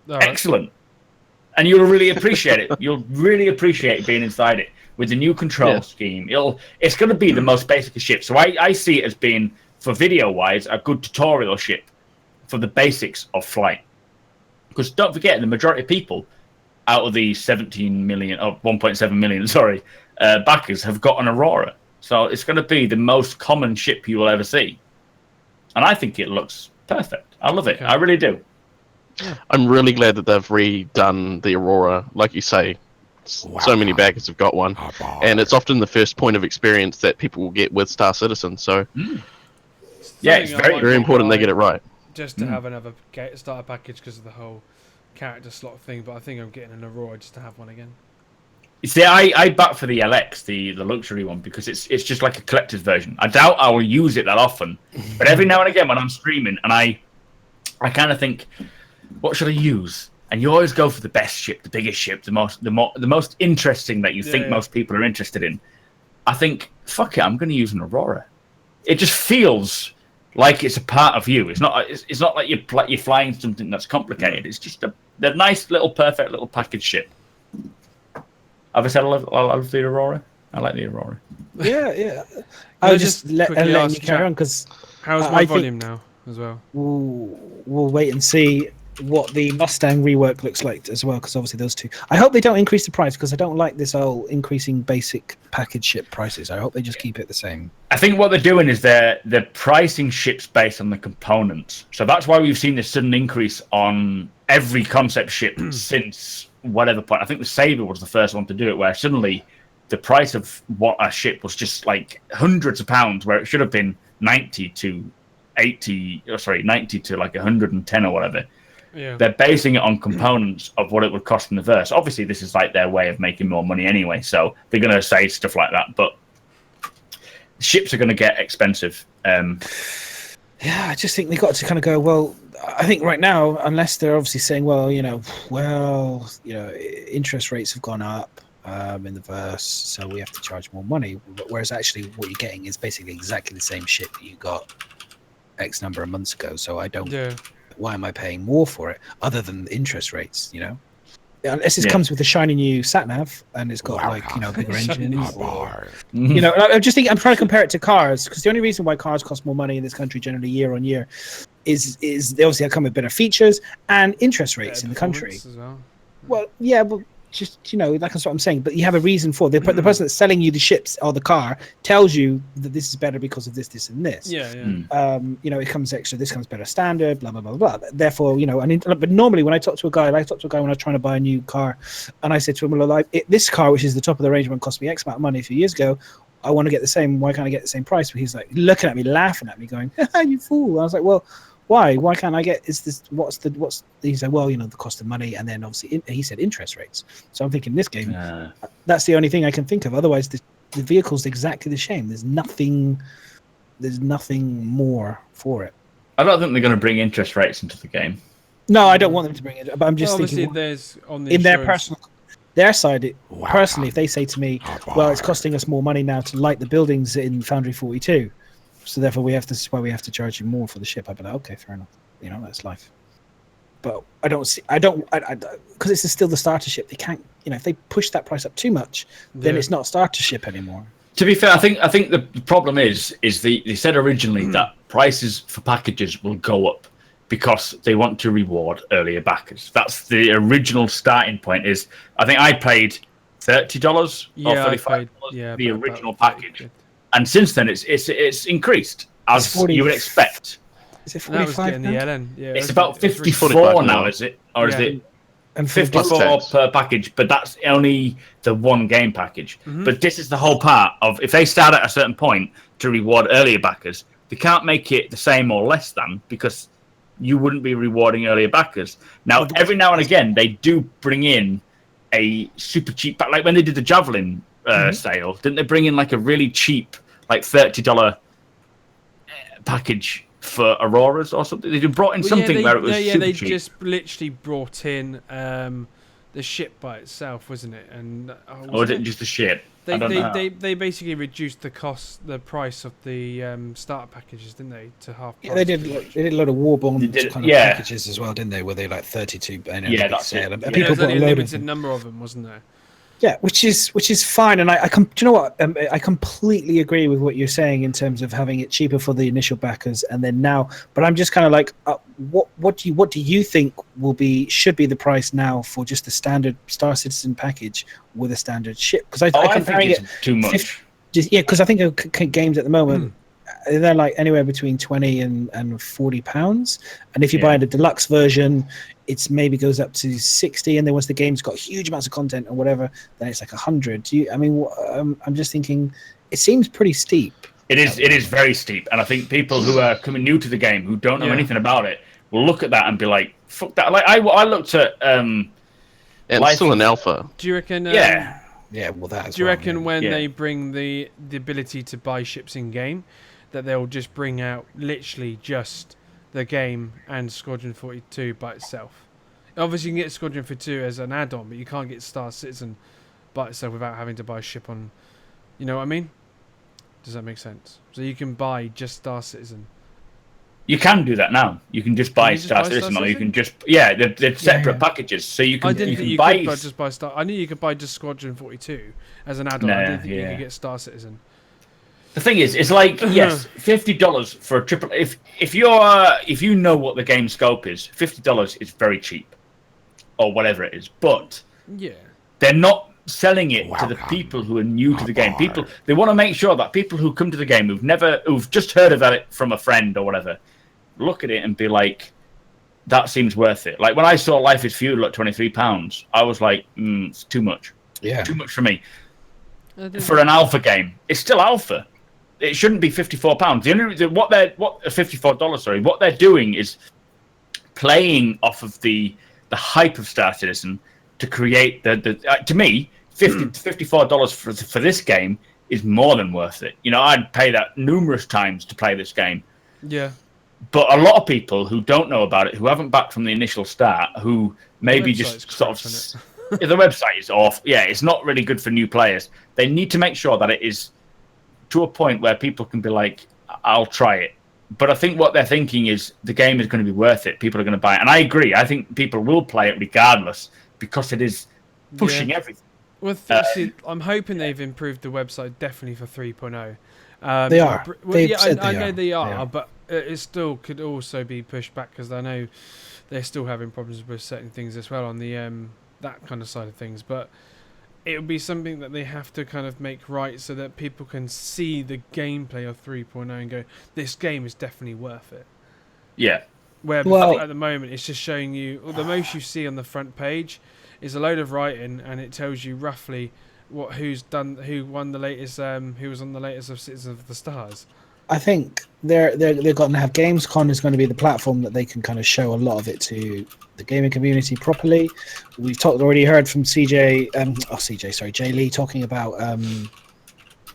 Right. Excellent. And you'll really appreciate it. You'll really appreciate being inside it with the new control scheme. It's going to be the most basic of ships. So I see it as being, for video-wise, a good tutorial ship for the basics of flight. Because don't forget, the majority of people out of the 17 million, or 1.7 million, sorry, backers have got an Aurora. So it's going to be the most common ship you will ever see. And I think it looks perfect. I love it. Okay. I really do. Yeah. I'm really glad that they've redone the Aurora. Like you say, so many backers have got one. And it's often the first point of experience that people will get with Star Citizen. So yeah, it's very important they get it right. Just to have another starter package because of the whole character slot thing. But I think I'm getting an Aurora just to have one again. You see, I back for the LX, the luxury one, because it's just like a collector's version. I doubt I will use it that often, but every now and again when I'm streaming and I kind of think, what should I use? And you always go for the best ship, the biggest ship, the most interesting that you think most people are interested in. I think, fuck it, I'm going to use an Aurora. It just feels like it's a part of you. It's not like you're flying something that's complicated. It's just a nice little perfect little package ship. Have I said I love the Aurora? I like the Aurora. Yeah. I was just letting you carry on because how's my volume now as well? We'll wait and see what the Mustang rework looks like as well, because obviously those two. I hope they don't increase the price because I don't like this whole increasing basic package ship prices. I hope they just keep it the same. I think what they're doing is they're pricing ships based on the components. So that's why we've seen this sudden increase on every concept ship since whatever point. I think the Sabre was the first one to do it, where suddenly the price of what a ship was just like hundreds of pounds, where it should have been 90 to like 110 or whatever. Yeah. They're basing it on components of what it would cost in the verse. Obviously, this is like their way of making more money anyway, so they're going to say stuff like that. But ships are going to get expensive. Yeah, I just think they got to kind of go, well, I think right now, unless they're obviously saying, interest rates have gone up in the verse, so we have to charge more money. Whereas actually what you're getting is basically exactly the same ship that you got X number of months ago. So I don't... Yeah. Why am I paying more for it other than the interest rates, you know? Unless it comes with a shiny new sat-nav and it's got a bigger engine. You know, I'm just thinking, I'm trying to compare it to cars, because the only reason why cars cost more money in this country generally year on year is they obviously come with better features and interest rates in the country. Well, yeah, but just, that's what I'm saying. But you have a reason for it. The person that's selling you the ships or the car tells you that this is better because of this, this, and this. Yeah. It comes extra. This comes better standard. Blah blah blah blah. Therefore, but normally when I talk to a guy, when I was trying to buy a new car, and I said to him, "Well, this car, which is the top of the range, one cost me X amount of money a few years ago. I want to get the same. Why can't I get the same price?" But he's like looking at me, laughing at me, going, "You fool!" I was like, "Well, why? Why can't I get? Is this what's?" He said, "Well, the cost of money, and then obviously he said interest rates." So I'm thinking this game, that's the only thing I can think of. Otherwise, the vehicle's exactly the same. There's nothing more for it. I don't think they're going to bring interest rates into the game. No, I don't want them to bring it. But I'm just thinking, there's on the in their personal. their side, personally, if they say to me, well, it's costing us more money now to light the buildings in Foundry 42, so therefore this is why we have to charge you more for the ship, I'd be like, okay, fair enough. That's life. But I don't because it's still the starter ship. They can't, if they push that price up too much, then it's not a starter ship anymore. To be fair, I think the problem is they said originally that prices for packages will go up because they want to reward earlier backers. That's the original starting point. Is I think I paid $30 or $35 the original package, and since then it's increased as you would expect. Is it 45 now? It's about 54 now, is it? Or is it? And 54 per package, but that's only the one game package. But this is the whole part of if they start at a certain point to reward earlier backers, they can't make it the same or less than because you wouldn't be rewarding earlier backers. Now, every now and again, they do bring in a super cheap pack, like when they did the Javelin sale, didn't they bring in like a really cheap, like $30 package for Auroras or something? They brought in something where it was super they cheap. just literally brought in the ship by itself, wasn't it? And or was it just the ship? They basically reduced the price of the starter packages, didn't they, to half price? Yeah, they did a lot of Warborn kind of packages as well, didn't they? Were they like 32? Yeah, that's it. People bought a limited number of them, wasn't there? Yeah, which is fine, and do you know what? I completely agree with what you're saying in terms of having it cheaper for the initial backers, and then now. But I'm just kind of like, what do you think should be the price now for just the standard Star Citizen package with a standard ship? Because I think it's too much. Because I think games at the moment. They're like anywhere between £20 and £40, and if you buy the deluxe version, it's maybe goes up to 60, and then once the game's got huge amounts of content or whatever, then it's like 100. I'm just thinking, it seems pretty steep. It is very steep, and I think people who are coming new to the game who don't know anything about it will look at that and be like, "Fuck that!" Like I looked at it's still an alpha. Do you reckon? Yeah, well, that. Do you reckon when they bring the ability to buy ships in game, that they'll just bring out literally just the game and Squadron 42 by itself? Obviously, you can get Squadron 42 as an add-on, but you can't get Star Citizen by itself without having to buy a ship on. You know what I mean? Does that make sense? So you can buy just Star Citizen. You can do that now. You can just buy Star Citizen, or you can just they're separate packages. So you can. I didn't think you could just buy Star. I knew you could buy just Squadron 42 as an add-on. I didn't think you could get Star Citizen. The thing is, it's like yes, $50 for a triple. If you know what the game scope is, $50 is very cheap, or whatever it is. But they're not selling it to the people who are new to the game. They want to make sure that people who come to the game who've just heard about it from a friend or whatever, look at it and be like, that seems worth it. Like when I saw Life is Feudal at £23, I was like, it's too much. Yeah, too much for me. For an alpha game, it's still alpha. It shouldn't be £54. $54. What they're doing is playing off of the hype of Star Citizen to create to me, $54 for this game is more than worth it. I'd pay that numerous times to play this game. Yeah. But a lot of people who don't know about it, who haven't backed from the initial start, who maybe just sort of the website is off. Yeah, it's not really good for new players. They need to make sure that it is to a point where people can be like, I'll try it. But I think what they're thinking is the game is going to be worth it. People are going to buy it. And I agree. I think people will play it regardless because it is pushing everything. Well, I'm hoping they've improved the website definitely for 3.0. They are. I know they are, but it still could also be pushed back because I know they're still having problems with certain things as well on the that kind of side of things. But it would be something that they have to kind of make right so that people can see the gameplay of 3.0 and go, this game is definitely worth it. Yeah. Where at the moment it's just showing you, the most you see on the front page is a load of writing and it tells you roughly who won the latest, who was on the latest of Citizens of the Stars. I think they're going to have Gamescom is going to be the platform that they can kind of show a lot of it to the gaming community properly. We've already heard from Jay Lee talking about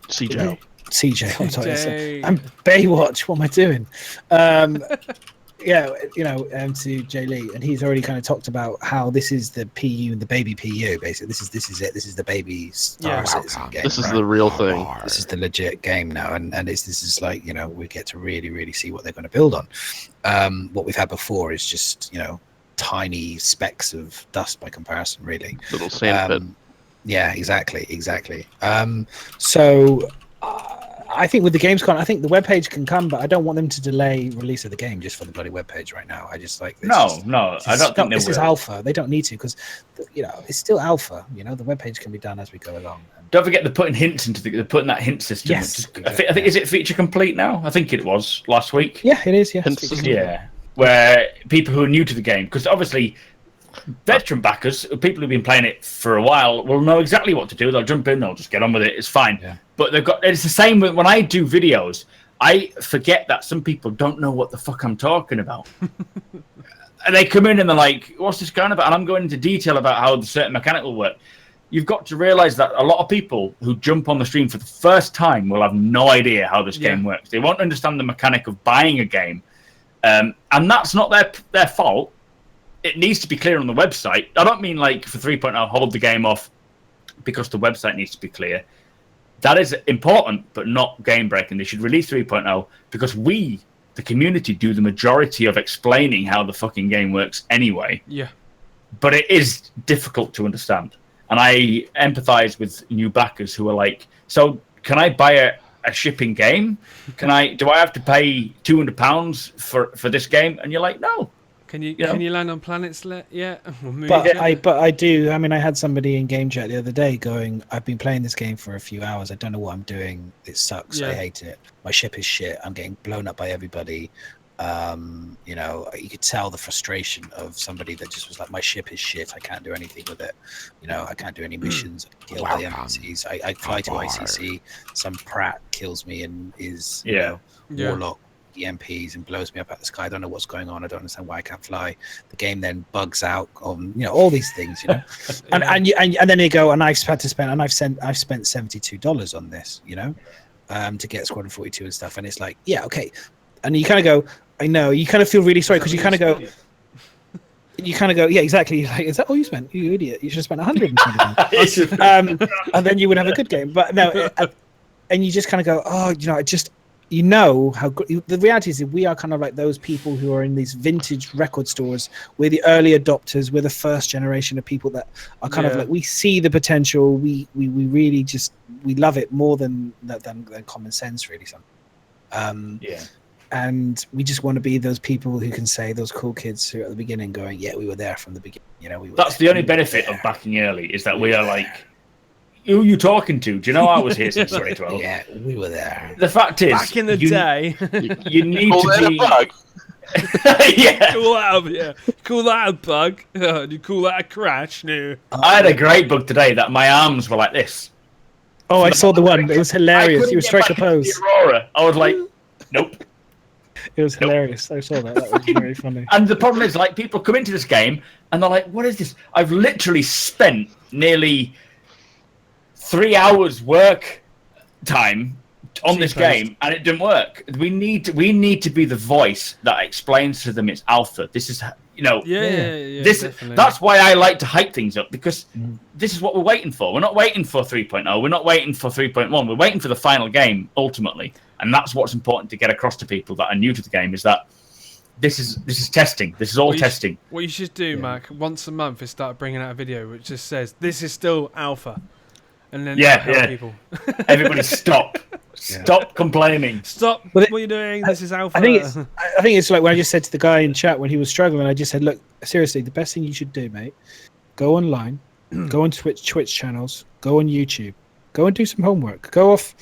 CJ. I'm Baywatch. What am I doing? to Jay Lee, and he's already kind of talked about how this is the PU and the baby PU. Basically, this is it. This is the baby Star Citizen game. This is the real thing. This is the legit game now, and this is like we get to really see what they're going to build on. What we've had before is just tiny specks of dust by comparison, really. Little sand pit. Yeah, exactly. So. I think with the Gamescom, I think the webpage can come, but I don't want them to delay release of the game just for the bloody webpage right now. I just like this. No, I don't think this is alpha. They don't need to because, it's still alpha. The webpage can be done as we go along. Don't forget they're putting hints into they're putting that hint system. Yes, I think is it feature complete now? I think it was last week. Yeah, it is. Yeah, yeah, where people who are new to the game, because obviously veteran backers, people who've been playing it for a while, will know exactly what to do. They'll jump in, they'll just get on with it. It's fine. Yeah. But it's the same when I do videos. I forget that some people don't know what the fuck I'm talking about. And they come in and they're like, what's this going about? And I'm going into detail about how the certain mechanic will work. You've got to realize that a lot of people who jump on the stream for the first time will have no idea how this game works. They won't understand the mechanic of buying a game. And that's not their fault. It needs to be clear on the website. I don't mean like for 3.0, hold the game off because the website needs to be clear. That is important, but not game breaking. They should release 3.0 because we, the community, do the majority of explaining how the fucking game works anyway. Yeah. But it is difficult to understand. And I empathize with new backers who are like, so can I buy a shipping game? Do I have to pay £200 for this game? And you're like, no. Can you land on planets yet? But I do. I mean, I had somebody in game chat the other day going, I've been playing this game for a few hours. I don't know what I'm doing. It sucks. I hate it. My ship is shit. I'm getting blown up by everybody. You could tell the frustration of somebody that just was like, my ship is shit. I can't do anything with it. I can't do any missions. I kill the NPCs. I fly to ICC. Some prat kills me and is warlock EMPs and blows me up at the sky. I don't know what's going on. I don't understand why I can't fly. The game then bugs out on all these things, and then they go, and I've spent $72 on this, to get Squadron 42 and stuff, and it's like, yeah, okay, and you kind of go, I know, you kind of feel really sorry because you kind of go, yeah, exactly. You're like, is that all you spent? You idiot! You should have spent £120. And then you would have a good game. But no, and you just kind of go, oh, how good. The reality is that we are kind of like those people who are in these vintage record stores. We're the early adopters. We're the first generation of people that are kind of like, we see the potential. We really we love it more than common sense, really. And we just want to be those people who can say, those cool kids who are at the beginning going, yeah, we were there from the beginning. That's the only benefit of backing early, is that we are like, who are you talking to? Do you know I was here since 2012? Yeah, we were there. The fact is, back in the day, you need to be. Yeah. Call that a bug. Do you call that a crash? No. I had a great bug today that my arms were like this. Oh, I saw the one. It was hilarious. You were strike a pose. Aurora. I was like, nope. It was hilarious. I saw that. That was very funny. And the problem is, like, people come into this game and they're like, what is this? I've literally spent nearly 3 hours work time on this game and it didn't work. We need to be the voice that explains to them it's alpha. This is that's why I like to hype things up, because this is what we're waiting for. We're not waiting for 3.0. We're not waiting for 3.1. We're waiting for the final game ultimately. And that's what's important to get across to people that are new to the game, is that this is testing. This is all testing. What you should do, Mac, once a month is start bringing out a video which just says this is still alpha. And then people. Everybody stop. Stop complaining. Stop what you're doing. This is alpha. I think it's like when I just said to the guy in chat when he was struggling, I just said, look, seriously, the best thing you should do, mate, go online, go on Twitch channels, go on YouTube, go and do some homework. Go off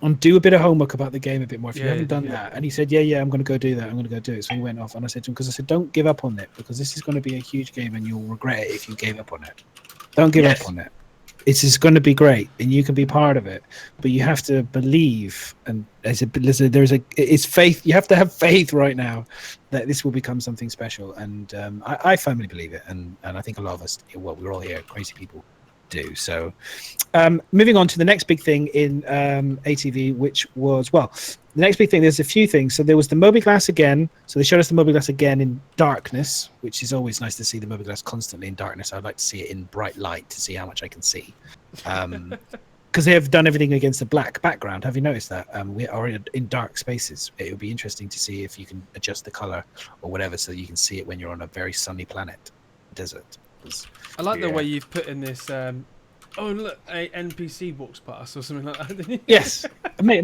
and do a bit of homework about the game a bit more if you haven't done that. And he said, yeah, I'm going to go do that. I'm going to go do it. So he went off, and I said to him, because I said, don't give up on it, because this is going to be a huge game and you'll regret it if you gave up on it. Don't give up on it. It's going to be great, and you can be part of it, but you have to believe. And it's faith. You have to have faith right now that this will become something special. And I firmly believe it, and I think a lot of us, we're all here, crazy people, do. So, moving on to the next big thing in ATV, which was the next big thing, there's a few things. So there was the mobiGlas again. So they showed us the mobiGlas again in darkness, which is always nice to see the mobiGlas constantly in darkness. I'd like to see it in bright light to see how much I can see. Because they have done everything against a black background. Have you noticed that? We are in dark spaces. It would be interesting to see if you can adjust the color or whatever so you can see it when you're on a very sunny planet, desert. I like the way you've put in this. Oh look, a NPC walks past or something like that. Yes, my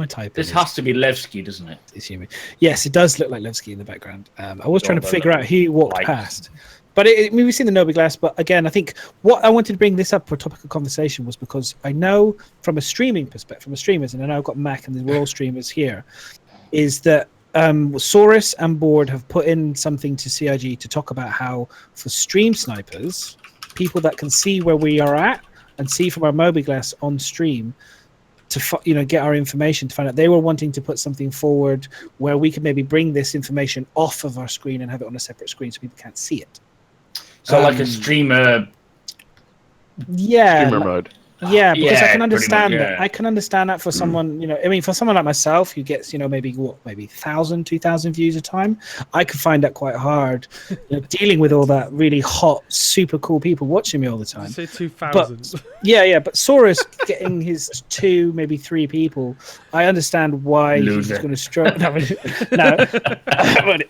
type. This has to be Levski, doesn't it? It's human. Yes, it does look like Levski in the background. I was trying to figure out who walked past, but we've seen the mobiGlas. But again, I think what I wanted to bring this up for a topic of conversation was because I know from a streaming perspective, from the streamers, and I know I've got Mac and we're all streamers here, is that Saurus and Board have put in something to CIG to talk about how for stream snipers, people that can see where we are at and see from our mobiGlas on stream to get our information to find out. They were wanting to put something forward where we could maybe bring this information off of our screen and have it on a separate screen so people can't see it. So like a streamer. Yeah. Streamer mode. Yeah, because I can pretty understand much, that. I can understand that for someone, I mean, for someone like myself who gets, maybe 1,000, 2,000 views a time, I could find that quite hard, dealing with all that really hot, super cool people watching me all the time. Say 2,000. Yeah, but Saurus getting his 2, maybe 3 people, I understand why he's going to struggle. No,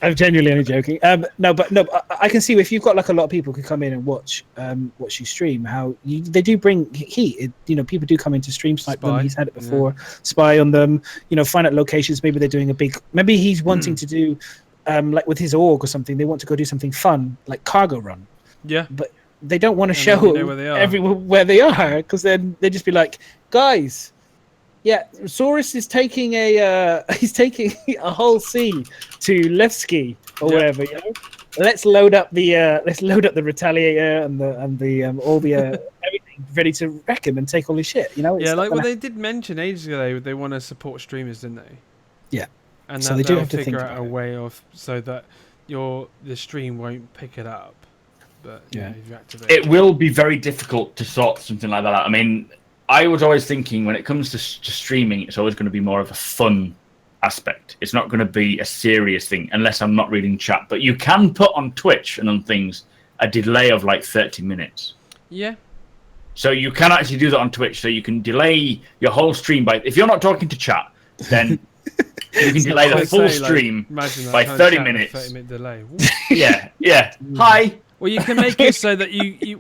I'm genuinely only joking. No, I can see if you've got like a lot of people who come in and watch you stream, how they do bring heat. People do come into stream snipe them. He's had it before. Spy on them. Find out locations. Maybe they're doing maybe he's wanting to do, like with his org or something. They want to go do something fun, like cargo run. Yeah. But they don't want to show everywhere where they are, because then they just be like, guys, yeah, Saurus is taking a whole sea to Levski or whatever. Let's load up the Retaliator and the all the everything ready to wreck him and take all his shit. They did mention ages ago they want to support streamers, didn't they? Yeah, and so they do have to figure think out a way of so that the stream won't pick it up. But if you activate it will be very difficult to sort something like that out. I mean, I was always thinking when it comes to streaming, it's always going to be more of a fun aspect. It's not going to be a serious thing unless I'm not reading chat. But you can put on Twitch and on things a delay of like 30 minutes. Yeah. So you can actually do that on Twitch. So you can delay your whole stream by, if you're not talking to chat, then you can delay the full stream by 30 minutes. 30-minute delay. Yeah. Hi. Well, you can make it so that you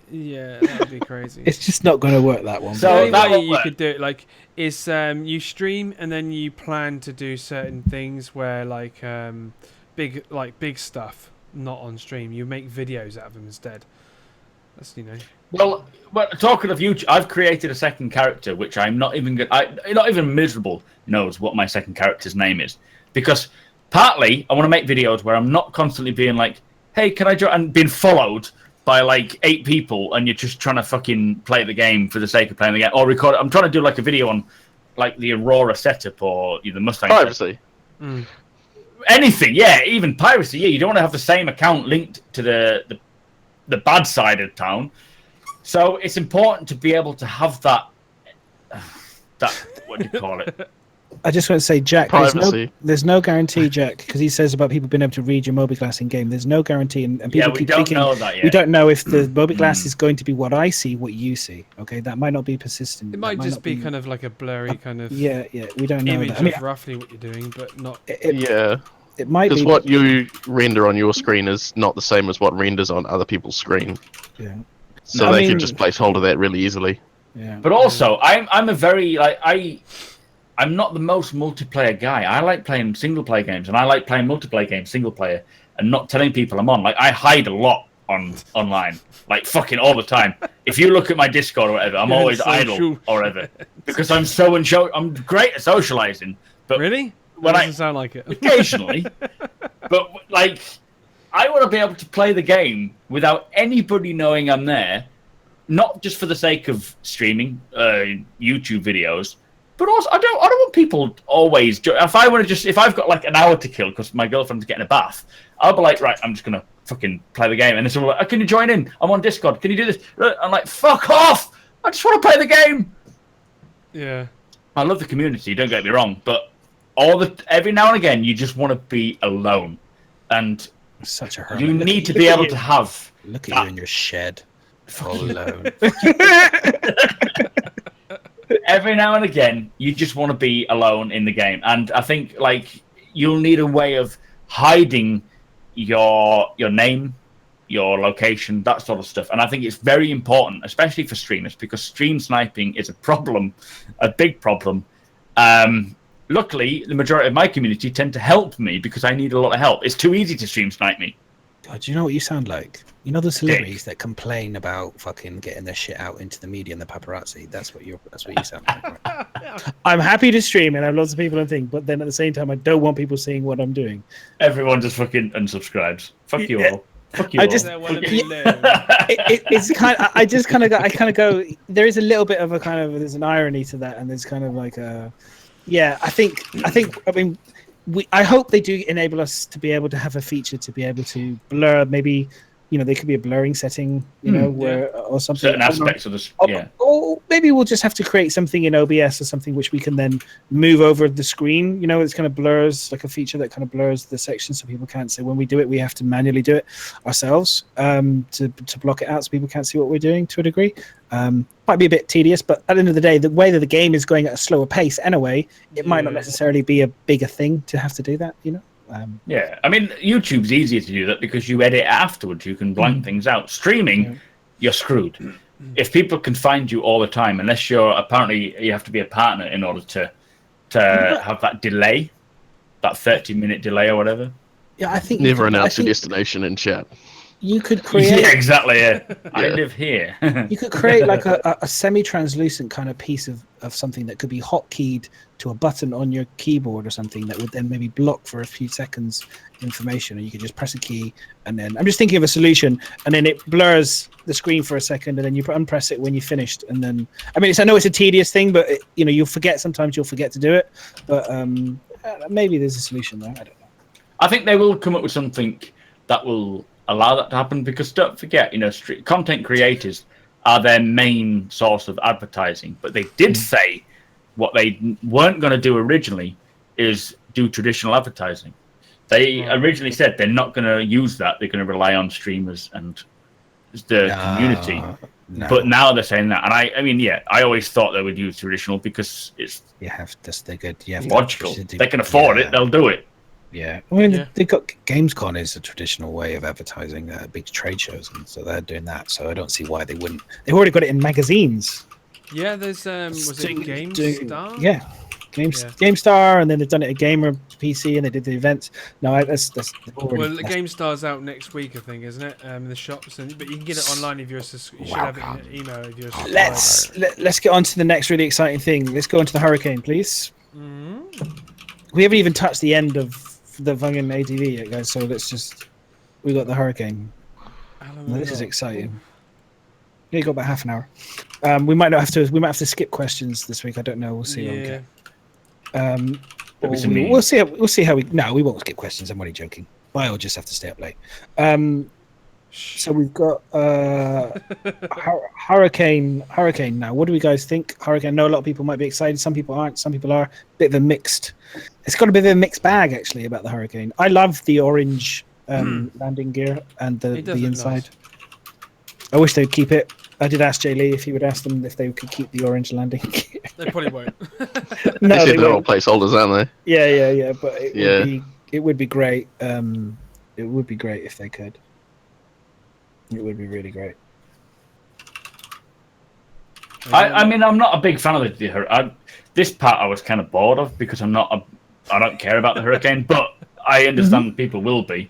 yeah, that would be crazy. It's just not going to work, that one. So that way you could do it is you stream and then you plan to do certain things where big stuff not on stream. You make videos out of them instead. That's Well, talking of YouTube, I've created a second character, which I'm not even good. Not even Miserable knows what my second character's name is, because partly I want to make videos where I'm not constantly being like, "Hey, can I join?" and being followed by like 8 people, and you're just trying to fucking play the game for the sake of playing the game, or record. I'm trying to do like a video on like the Aurora setup or the Mustang. Privacy. Anything, yeah, even piracy. Yeah, you don't want to have the same account linked to the bad side of town. So it's important to be able to have that what do you call it? I just want to say, Jack, there's no guarantee, Jack, because he says about people being able to read your mobiGlas in game. There's no guarantee, and people keep thinking know that yet. We don't know if the mobiGlas is going to be what I see, what you see. Okay, that might not be persistent. It might just be kind of like a blurry kind of we don't know image that. of roughly what you're doing, but not. It might be because what you render on your screen is not the same as what renders on other people's screen. Yeah. So they can just placeholder that really easily. Yeah. But also, I'm a very I'm not the most multiplayer guy. I like playing single player games, and I like playing multiplayer games single player, and not telling people I'm on. Like I hide a lot online, like fucking all the time. If you look at my Discord or whatever, I'm always idle or whatever, because I'm great at socializing. But really, when doesn't sound like it. Occasionally, but like I want to be able to play the game without anybody knowing I'm there, not just for the sake of streaming YouTube videos. But also, I don't want people always. If I've got like an hour to kill because my girlfriend's getting a bath, I'll be like, right, I'm just gonna fucking play the game. And it's all like, can you join in? I'm on Discord. Can you do this? I'm like, fuck off! I just want to play the game. Yeah. I love the community. Don't get me wrong, but every now and again, you just want to be alone, and such a hermit. you need to be able to have. Look at you in your shed, all alone. Every now and again, you just want to be alone in the game, and I think like you'll need a way of hiding your name, your location, that sort of stuff. And I think it's very important, especially for streamers, because stream sniping is a problem, a big problem. Luckily, the majority of my community tend to help me because I need a lot of help. It's too easy to stream snipe me. God, do you know what you sound like? You know the celebrities that complain about fucking getting their shit out into the media and the paparazzi? That's what you sound like. Right? I'm happy to stream and I have lots of people and things, but then at the same time, I don't want people seeing what I'm doing. Everyone just fucking unsubscribes. Fuck you all. Fuck you all. It's kind of, I kind of go, there is a little bit of there's an irony to that, and there's kind of like a, yeah, I mean, I hope they do enable us to be able to have a feature to be able to blur. Maybe, there could be a blurring setting, where or something. Certain aspects of this, yeah. Or maybe we'll just have to create something in OBS or something which we can then move over the screen. It's kind of blurs, like a feature that kind of blurs the section, so people can't see. When we do it, we have to manually do it ourselves to block it out, so people can't see what we're doing to a degree. Might be a bit tedious, but at the end of the day, the way that the game is going at a slower pace anyway, it might not necessarily be a bigger thing to have to do that, Yeah, I mean, YouTube's easier to do that because you edit it afterwards. You can blank things out. Streaming, you're screwed. If people can find you all the time, unless apparently you have to be a partner in order to have that delay, that 30-minute delay or whatever. Yeah, I think never announce your destination in chat. You could create... Yeah, exactly, yeah. I live here. You could create like a semi-translucent kind of piece of something that could be hotkeyed to a button on your keyboard or something that would then maybe block for a few seconds information, and you could just press a key, and then I'm just thinking of a solution, and then it blurs the screen for a second, and then you unpress it when you're finished, and then I know it's a tedious thing, but you'll forget to do it, but maybe there's a solution there. I don't know. I think they will come up with something that will allow that to happen, because don't forget, content creators are their main source of advertising, but they did say what they weren't going to do originally is do traditional advertising. They originally said they're not going to use that. They're going to rely on streamers and the community. No. But now they're saying that, and I mean, I always thought they would use traditional because it's logical. They can afford it; they'll do it. Yeah, I mean, they've got Gamescom is a traditional way of advertising big trade shows, and so they're doing that. So I don't see why they wouldn't. They've already got it in magazines. Yeah, there's was it GameStar? Yeah, GameStar, and then they've done it at Gamer PC, and they did the events. No, that's well, the GameStar's out next week, I think, isn't it? In the shops, but you can get it online if you're. You should have it in your email if you're. Let's get on to the next really exciting thing. Let's go into the Hurricane, please. We haven't even touched the end of the fucking AtV yet, guys. So we got the Hurricane. This is exciting. Yeah, you got about half an hour. We might have to skip questions this week. I don't know. We'll see. Yeah. We'll see how we. No, we won't skip questions. I'm only joking. I'll just have to stay up late. So we've got Hurricane now. What do you guys think? Hurricane. I know a lot of people might be excited. Some people aren't. Some people are. Bit of a mixed. It's got a bit of a mixed bag actually about the Hurricane. I love the orange landing gear and the inside. Nice. I wish they'd keep it. I did ask Jay Lee if he would ask them if they could keep the orange landing gear. They probably won't. No, they're all placeholders, aren't they? Yeah. But it would be great. It would be great if they could. It would be really great. I mean, I'm not a big fan of the Hurricane. This part I was kind of bored of because I don't care about the Hurricane, but I understand people will be.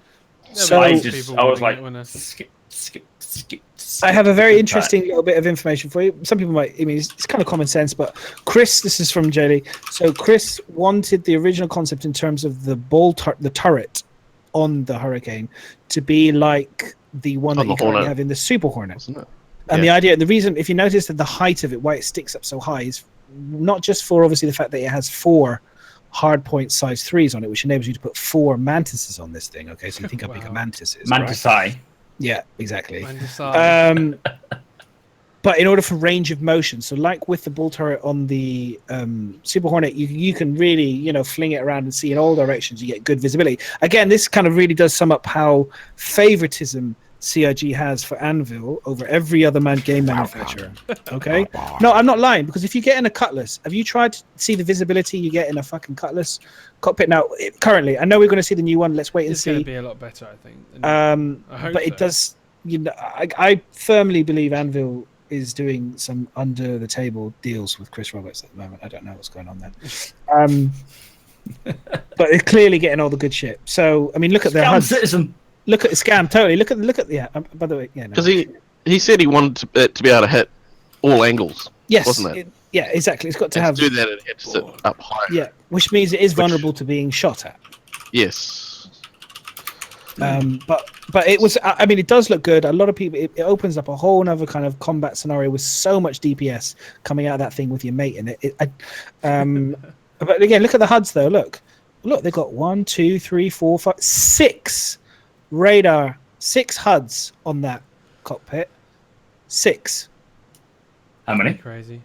So I was like, skip. I have a very interesting little bit of information for you. Some people might, it's kind of common sense, but Chris, this is from Jelly. So Chris wanted the original concept in terms of the the turret on the Hurricane to be like the one that you currently have in the Super Hornet. And the reason, if you notice that the height of it, why it sticks up so high, is not just for obviously the fact that it has 4 hardpoint size 3s on it, which enables you to put 4 mantises on this thing. Okay, so you think how big a mantis is. Mantis right? Yeah, exactly. But but in order for range of motion, so like with the bull turret on the Super Hornet, you can really fling it around and see in all directions. You get good visibility. Again, this kind of really does sum up how favoritism CIG has for Anvil over every other game manufacturer. Okay, no, I'm not lying, because if you get in a Cutlass, have you tried to see the visibility you get in a fucking Cutlass cockpit? Now, currently, I know we're going to see the new one. Let's wait and see. It's going to be a lot better, I think. I hope but it does. I firmly believe Anvil is doing some under the table deals with Chris Roberts at the moment. I don't know what's going on there. But they're clearly getting all the good shit. So I mean, look at their HUDs. Citizen. Look at scam, totally. Look at yeah. By the way, yeah. Because he said he wanted it to be able to hit all angles. Yes, wasn't it? Yeah, exactly. It's got to have do that. It has to sit up high. Yeah, which means it is vulnerable to being shot at. Yes. But it was. I mean, it does look good. A lot of people. It opens up a whole other kind of combat scenario with so much DPS coming out of that thing with your mate in it. But again, look at the HUDs though. Look, they've got 1, 2, 3, 4, 5, 6 radar, 6 HUDs on that cockpit. 6. How many? Crazy.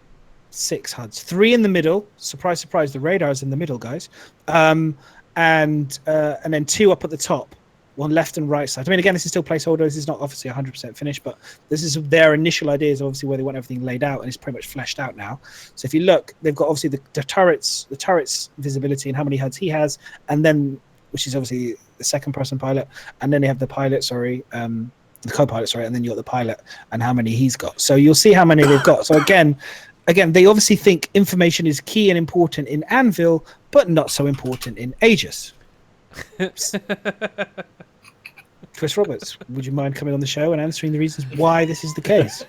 6 HUDs. 3 in the middle. Surprise, surprise. The radar's in the middle, guys. And then 2 up at the top. 1 left and right side. I mean, again, this is still placeholder. This is not obviously 100% finished, but this is their initial ideas, obviously, where they want everything laid out, and it's pretty much fleshed out now. So if you look, they've got obviously the turret's visibility and how many HUDs he has, and then, which is obviously the second-person pilot, and then they have the pilot, the co-pilot, and then you got the pilot and how many he's got. So you'll see how many they've got. So again, they obviously think information is key and important in Anvil, but not so important in Aegis. Chris Roberts, would you mind coming on the show and answering the reasons why this is the case?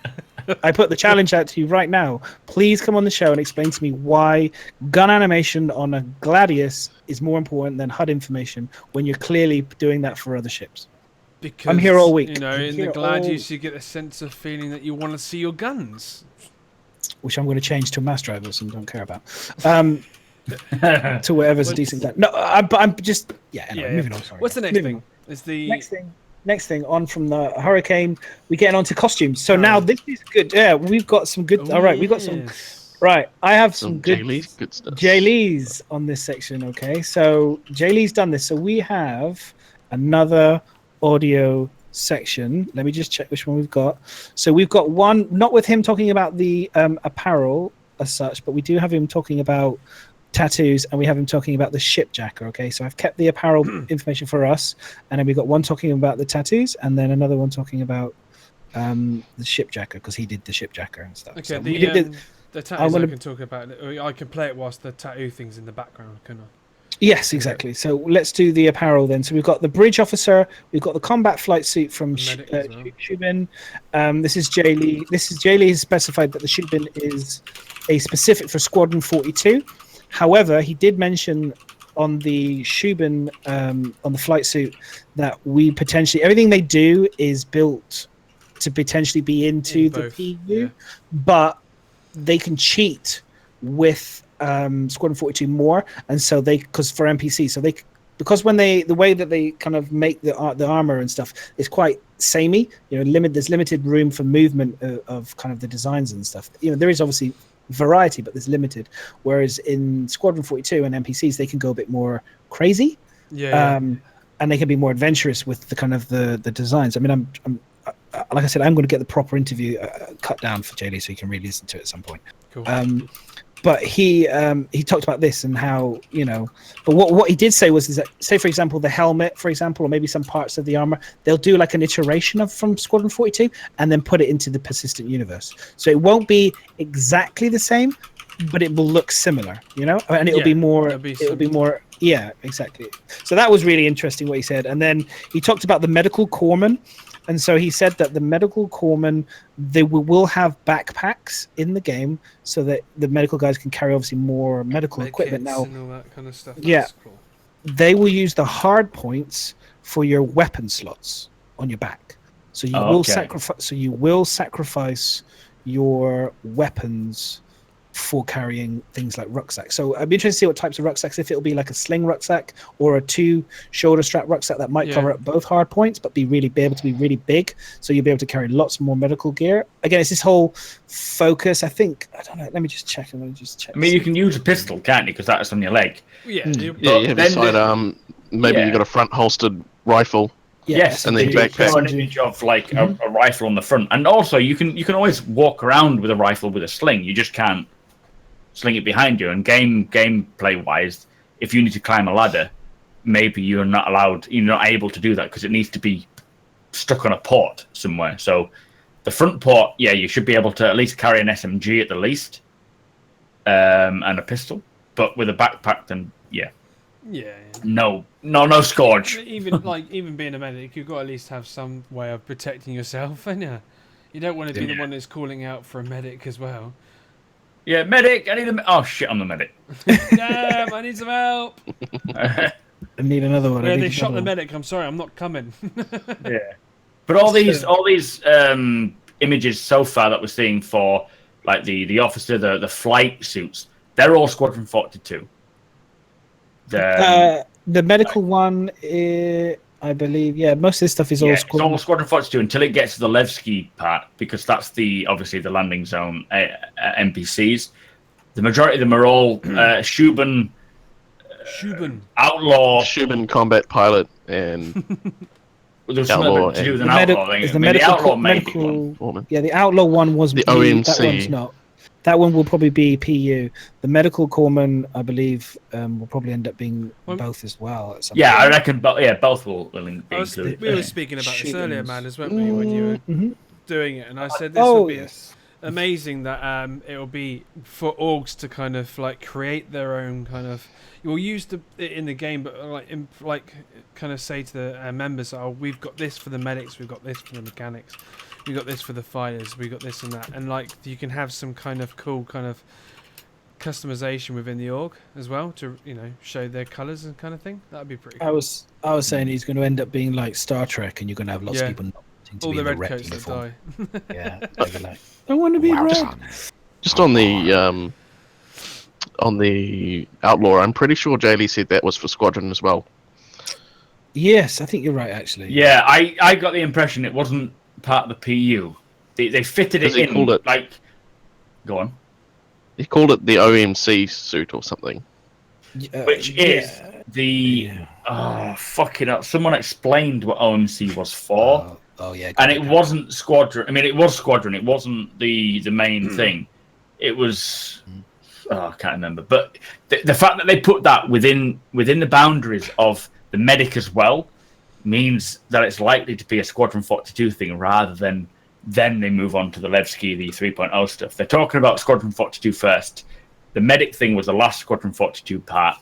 I put the challenge out to you right now. Please come on the show and explain to me why gun animation on a Gladius is more important than HUD information when you're clearly doing that for other ships. Because, I'm here all week. In the Gladius, you get a sense of feeling that you want to see your guns. Which I'm going to change to mass drivers and don't care about. To whatever's a decent gun. No, I'm just... Yeah, anyway, moving on. Sorry. What's the next thing? Is the next thing on from the Hurricane, we're getting on to costumes. So now this is good. Yeah, we've got some good. All right, we've got some. Right, I have some good stuff. Jay Lee's on this section. Okay, so Jay Lee's done this. So we have another audio section. Let me just check which one we've got. So we've got one, not with him talking about the apparel as such, but we do have him talking about tattoos, and we have him talking about the shipjacker. Okay, so I've kept the apparel information for us, and then we've got one talking about the tattoos, and then another one talking about the shipjacker, because he did the shipjacker and stuff. Okay, so the tattoos I can talk about. I can play it whilst the tattoo thing's in the background, can I? Yes, exactly. So let's do the apparel then. So we've got the bridge officer, we've got the combat flight suit from Shubin. This is Jay Lee. Jay Lee has specified that the Shubin is a specific for Squadron 42. However, he did mention on the Shubin, on the flight suit, that we potentially, everything they do is built to potentially be into the PU, but they can cheat with Squadron 42 more, and so because for NPC, so they, because when the way that they kind of make the armor and stuff is quite samey, there's limited room for movement of kind of the designs and stuff. There is obviously variety, but there's limited, whereas in Squadron 42 and NPCs they can go a bit more crazy, and they can be more adventurous with the kind of the designs. I mean, I'm like I said, I'm going to get the proper interview cut down for Jay Lee so you can really listen to it at some point. Cool. But he talked about this and how, but what he did say was is that, say for example the helmet, for example, or maybe some parts of the armor, they'll do like an iteration from Squadron 42 and then put it into the persistent universe. So it won't be exactly the same, but it will look similar, and it'll be more. Yeah, exactly. So that was really interesting what he said. And then he talked about the medical corpsmen. And so he said that the medical corpsmen, they will have backpacks in the game so that the medical guys can carry obviously more medical equipment now. And all that kind of stuff. Yeah. Cool. They will use the hard points for your weapon slots on your back. So you will sacrifice. So you will sacrifice your weapons for carrying things like rucksacks. So I'd be interested to see what types of rucksacks, if it'll be like a sling rucksack or a 2 shoulder strap rucksack that might cover up both hard points, but be able to be really big. So you'll be able to carry lots more medical gear. Again, it's this whole focus. I don't know. Let me just check. I mean, you can use a pistol, can't you? Because that's on your leg. Yeah. You have a sidearm. Maybe you got a front holstered rifle. Yes, and then backpack. An image of like a rifle on the front, and also you can always walk around with a rifle with a sling. You just can't sling it behind you. And gameplay wise, if you need to climb a ladder, maybe you're not able to do that because it needs to be stuck on a port somewhere. So the front port, you should be able to at least carry an SMG at the least, and a pistol. But with a backpack, then no Scourge. Even being a medic, you've got to at least have some way of protecting yourself, and you don't want to be the one that's calling out for a medic as well. Yeah, medic! I need oh shit, I'm the medic. Damn, I need some help. I need another one. Yeah, they shot the medic. I'm sorry, I'm not coming. But all these images so far that we're seeing for like the officer, the flight suits, they're all Squadron 42. The medical one, I believe, most of this stuff is all Squadron. It's all Squadron 42 until it gets to the Levski part, because that's obviously the landing zone NPCs. The majority of them are all Shubin outlaw, Shubin combat pilot, and there's something to do with an outlaw thing. The outlaw one was the OMC. That one's not. That one will probably be PU. The medical corpsman, I believe, will probably end up being both as well. At some point. I reckon. Both will be included. We were speaking about this earlier, man, as well, when you were doing it, and I said this would be amazing that it will be for orgs to kind of like create their own kind of. You'll use it in the game, but like kind of say to the members, we've got this for the medics, we've got this for the mechanics. We got this for the fighters. We got this and that, and like you can have some kind of cool kind of customization within the org as well to show their colours and kind of thing. That'd be pretty cool. I was saying he's going to end up being like Star Trek, and you're going to have lots of people not wanting to all be the in red the coats uniform. that die. Yeah, like, I want to be red. Just on the outlaw, I'm pretty sure Jaylee said that was for Squadron as well. Yes, I think you're right. Actually, yeah, I got the impression it wasn't part of the PU. They fitted it in. Go on. He called it the OMC suit or something. Which is fucking hell. Someone explained what OMC was for. And it wasn't Squadron. I mean, it was Squadron. It wasn't the main thing. It was. I can't remember. But the fact that they put that within the boundaries of the medic as well means that it's likely to be a Squadron 42 thing rather than then they move on to the Levski, the 3.0 stuff. They're talking about Squadron 42 first. The medic thing was the last Squadron 42 part,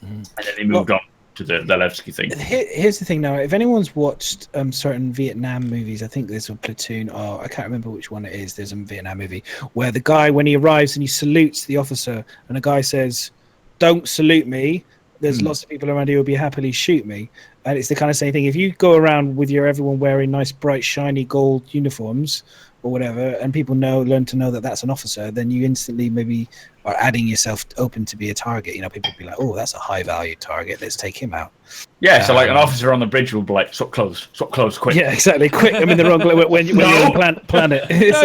and then they moved on to the Levski thing. Here's the thing now. If anyone's watched certain Vietnam movies, I think there's a Platoon, or I can't remember which one it is. There's a Vietnam movie where the guy, when he arrives and he salutes the officer, and the guy says, "Don't salute me. There's lots of people around here who'll be happily shoot me." And it's the kind of same thing. If you go around with everyone wearing nice, bright, shiny gold uniforms or whatever, and people learn to know that that's an officer, then you instantly maybe are adding yourself open to be a target. People will be like, "Oh, that's a high-value target. Let's take him out." Yeah, so like an officer on the bridge will be like, "Swap clothes, quick." Yeah, exactly. Quick. I'm in the wrong when you're on planet. It's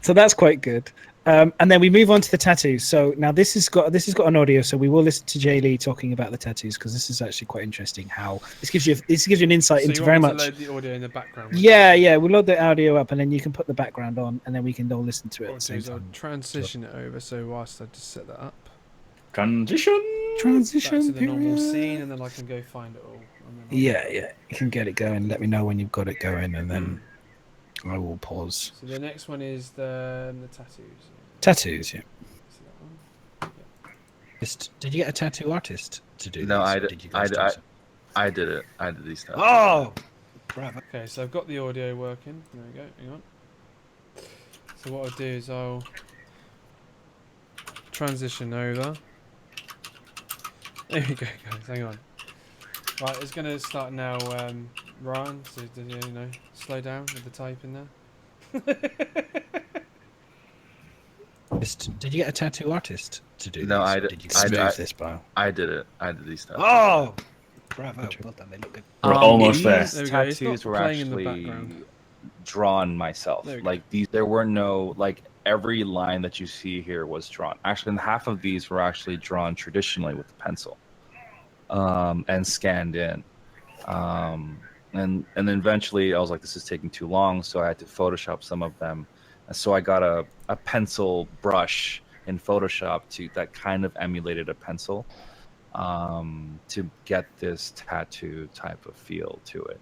so that's quite good. And then we move on to the tattoos. So now this has got an audio, so we will listen to Jay Lee talking about the tattoos, because this is actually quite interesting. How this gives you an insight into very much. Load the audio in the background. Yeah, we'll load the audio up, and then you can put the background on, and then we can all listen to it at the same time. I'll transition it over. So whilst I just set that up. Transition. Back to the normal scene, and then I can go find it all. Yeah, you can get it going. Let me know when you've got it going, and then I will pause. So the next one is the tattoos. Tattoos, yeah. Did you get a tattoo artist to do this? No, I did it. I did these tattoos. Oh! Bravo. Okay, so I've got the audio working. There we go. Hang on. So what I'll do is I'll transition over. There we go, guys. Hang on. Right, it's going to start now, Ryan. So slow down with the typing there. Did you get a tattoo artist to do No, these? I Or did- did you I- smooth I- this, Bio? I did it. I did these tattoos. Oh, bravo! Well done. They look good. We're almost there. These There we go, it's tattoos not were playing in the actually background. drawn myself. There we go. Like these, there were no like every line that you see here was drawn. Actually, and half of these were actually drawn traditionally with a pencil, and scanned in. And then eventually I was like, this is taking too long, so I had to Photoshop some of them. And so I got a pencil brush in Photoshop that kind of emulated a pencil, to get this tattoo type of feel to it.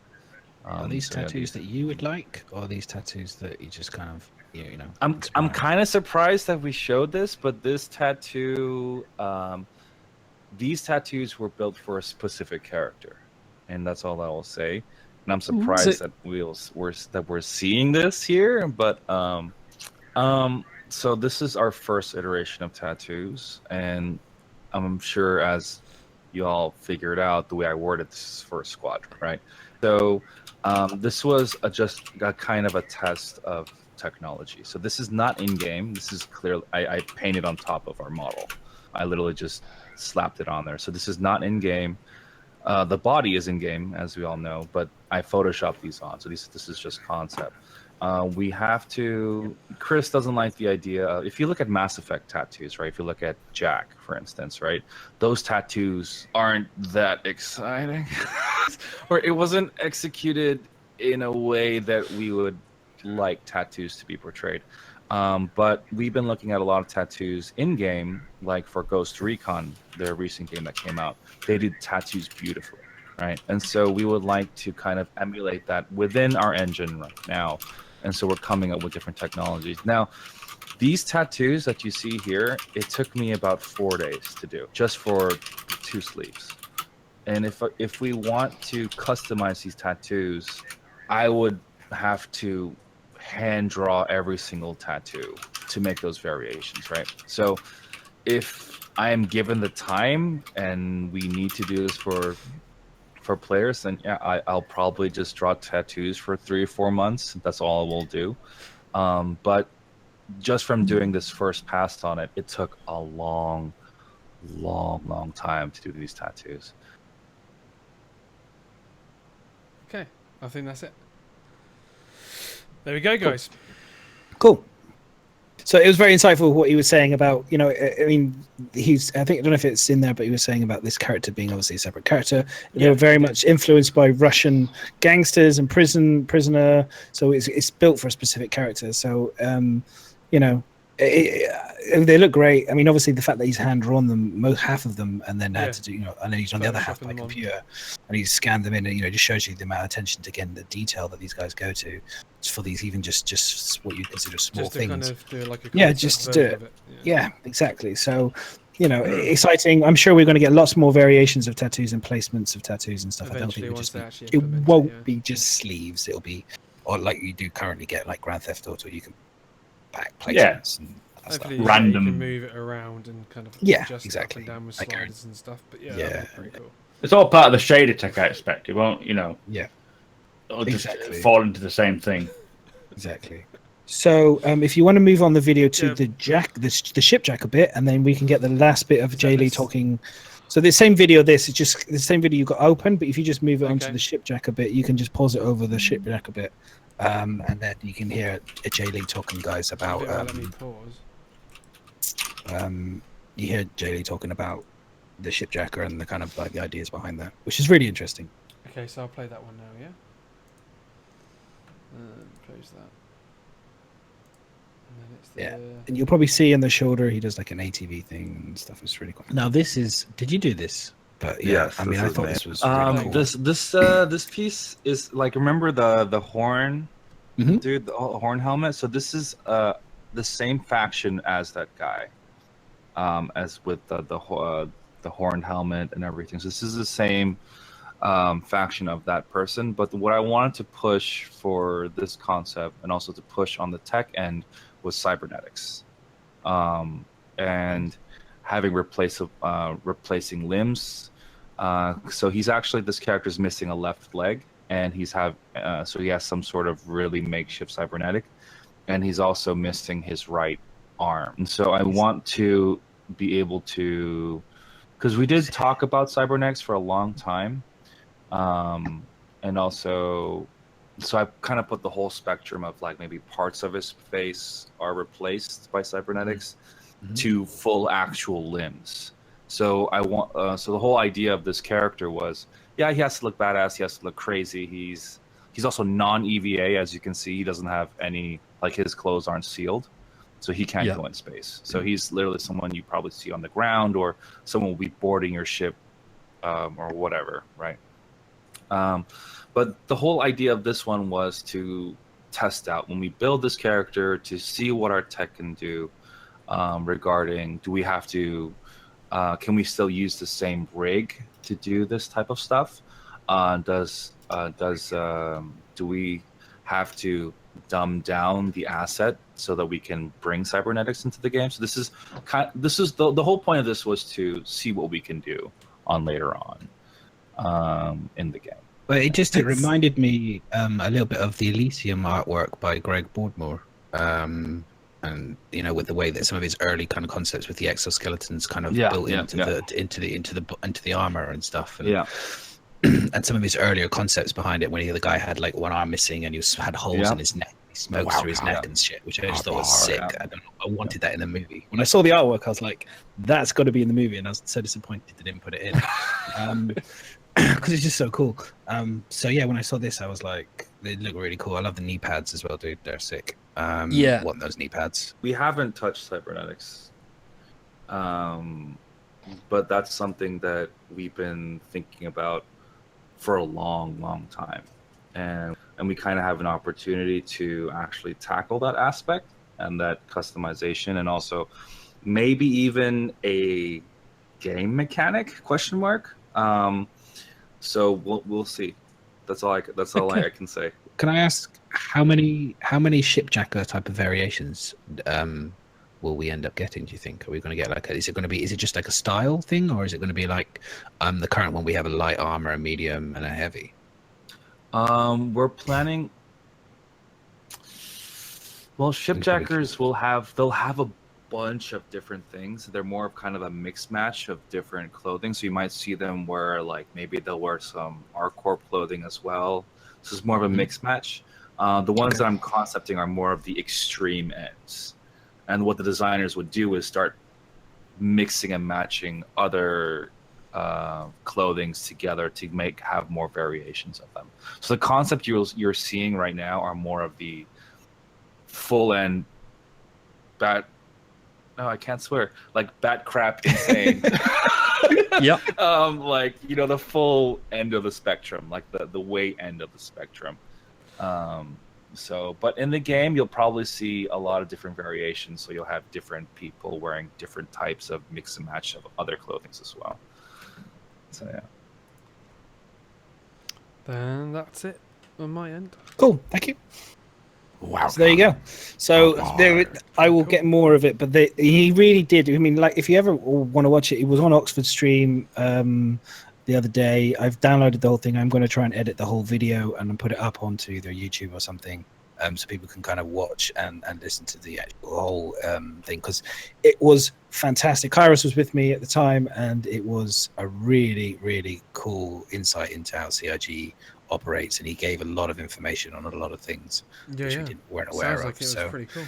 Are these so yeah, tattoos that you would like, or are these tattoos that you just kind of, you know? I'm experience? kind of surprised that we showed this, but this tattoo, these tattoos were built for a specific character, and that's all I will say. And I'm surprised that we're seeing this here, but so this is our first iteration of tattoos, and I'm sure as you all figured out, the way I worded this is for a Squadron, right? So this was just a kind of a test of technology. So this is not in game. This is clear. I painted on top of our model. I literally just slapped it on there. So this is not in game. The body is in game, as we all know, but I photoshopped these on. So this is just concept. We have to. Chris doesn't like the idea of, if you look at Mass Effect tattoos, right? If you look at Jack, for instance, right? Those tattoos aren't that exciting, or it wasn't executed in a way that we would like tattoos to be portrayed. But we've been looking at a lot of tattoos in game, like for Ghost Recon, their recent game that came out. They did tattoos beautifully, right? And so we would like to kind of emulate that within our engine right now. And so we're coming up with different technologies. Now, these tattoos that you see here, it took me about 4 days to do, just for 2 sleeves. And if we want to customize these tattoos, I would have to hand draw every single tattoo to make those variations, right? So if I am given the time and we need to do this for players, then yeah, I'll probably just draw tattoos for 3 or 4 months. That's all we'll do. But just from doing this first pass on it, it took a long time to do these tattoos. Okay, I think that's it. There we go, guys. Cool. So it was very insightful what he was saying about, you know, I mean, I don't know if it's in there, but he was saying about this character being obviously a separate character. They were very much influenced by Russian gangsters and prisoner. So it's built for a specific character. So, you know, they look great. I mean, obviously the fact that he's hand drawn them, half of them, and then had to do, you know, and then he's on the other half by computer, and he's scanned them in, and you know, just shows you the amount of attention to again the detail that these guys go to for these even just what you consider small just to things. Kind of do like a just to do it. Yeah, exactly. So, you know, exciting. I'm sure we're going to get lots more variations of tattoos and placements of tattoos and stuff. Eventually, I don't think it won't be just sleeves. It'll be, or like you do currently get, like Grand Theft Auto, you can pack placements and hopefully stuff. Random. You can move it around and kind of adjust exactly. it up and down with sliders and stuff. But yeah, that'd be pretty cool. It's all part of the shader tech, I expect. It won't, you know. Yeah. It'll just fall into the same thing. Exactly. So, if you want to move on the video to the shipjack a bit, and then we can get the last bit of Jay Lee talking. So the same video, it's just the same video you got open, but if you just move it onto the shipjack a bit, you can just pause it over the shipjack a bit, and then you can hear Jay Lee talking, guys, about. Let me pause. You hear Jay Lee talking about the shipjacker and the kind of like the ideas behind that, which is really interesting. Okay, so I'll play that one now. Yeah. Close that. And then it's the... and you'll probably see in the shoulder he does like an ATV thing and stuff. It's really cool. Now this is. Did you do this? But yeah, I mean, I thought this was. Really cool. This piece is like, remember the horn, dude, the horn helmet. So this is the same faction as that guy, as with the horn helmet and everything. So this is the same faction of that person. But what I wanted to push for this concept and also to push on the tech end was cybernetics, and having replacing limbs. So he's actually, this character is missing a left leg, and so he has some sort of really makeshift cybernetic, and he's also missing his right arm. And so I want to be able to, because we did talk about cybernetics for a long time, and also, so I kind of put the whole spectrum of like maybe parts of his face are replaced by cybernetics to full actual limbs. So I want, so the whole idea of this character was, yeah, he has to look badass, he has to look crazy. He's also non-EVA, as you can see. He doesn't have any, like, his clothes aren't sealed, so he can't go in space. So he's literally someone you probably see on the ground, or someone will be boarding your ship, or whatever, right? But the whole idea of this one was to test out, when we build this character, to see what our tech can do, regarding, do we have to, can we still use the same rig to do this type of stuff? Do we have to dumb down the asset so that we can bring cybernetics into the game? So this is the whole point of this was to see what we can do on later on in the game. Well, it reminded me a little bit of the Elysium artwork by Greg Boardmore, and with the way that some of his early kind of concepts with the exoskeletons kind of built into the armor and stuff. And, and some of his earlier concepts behind it, when the guy had like one arm missing and he had holes in his neck, he smoked through his neck and shit, which I just thought was sick. I wanted that in the movie. When I saw the artwork, I was like, that's got to be in the movie, and I was so disappointed they didn't put it in. Because it's just so cool. So yeah, when I saw this, I was like, they look really cool. I love the knee pads as well, dude. They're sick. Want those knee pads. We haven't touched cybernetics, but that's something that we've been thinking about for a long time, and we kind of have an opportunity to actually tackle that aspect and that customization, and also maybe even a game mechanic ? So we'll see. That's all I can say. Can I ask how many shipjacker type of variations will we end up getting? Do you think? Are we going to get is it just like a style thing, or is it going to be like the current one? We have a light armor, a medium, and a heavy. We're planning. Well, shipjackers they'll have a bunch of different things. They're more of kind of a mixed match of different clothing. So you might see them wear, like, maybe they'll wear some ArcCorp clothing as well. So it's more of a mixed match. The ones that I'm concepting are more of the extreme ends. And what the designers would do is start mixing and matching other clothings together to have more variations of them. So the concept you're seeing right now are more of the full end I can't swear. Like bat crap insane. Yep. Like, the full end of the spectrum, like the way end of the spectrum. But in the game, you'll probably see a lot of different variations. So you'll have different people wearing different types of mix and match of other clothing as well. So yeah. Then that's it on my end. Cool. Thank you. Wow. So there you go. So I will get more of it, but he really did. I mean, like, if you ever want to watch it, it was on Oxford Stream the other day. I've downloaded the whole thing. I'm going to try and edit the whole video and put it up onto either YouTube or something, so people can kind of watch and listen to the actual whole thing, because it was fantastic. Kyros was with me at the time, and it was a really, really cool insight into how CIG operates, and he gave a lot of information on a lot of things which we weren't aware of. Like it was pretty cool.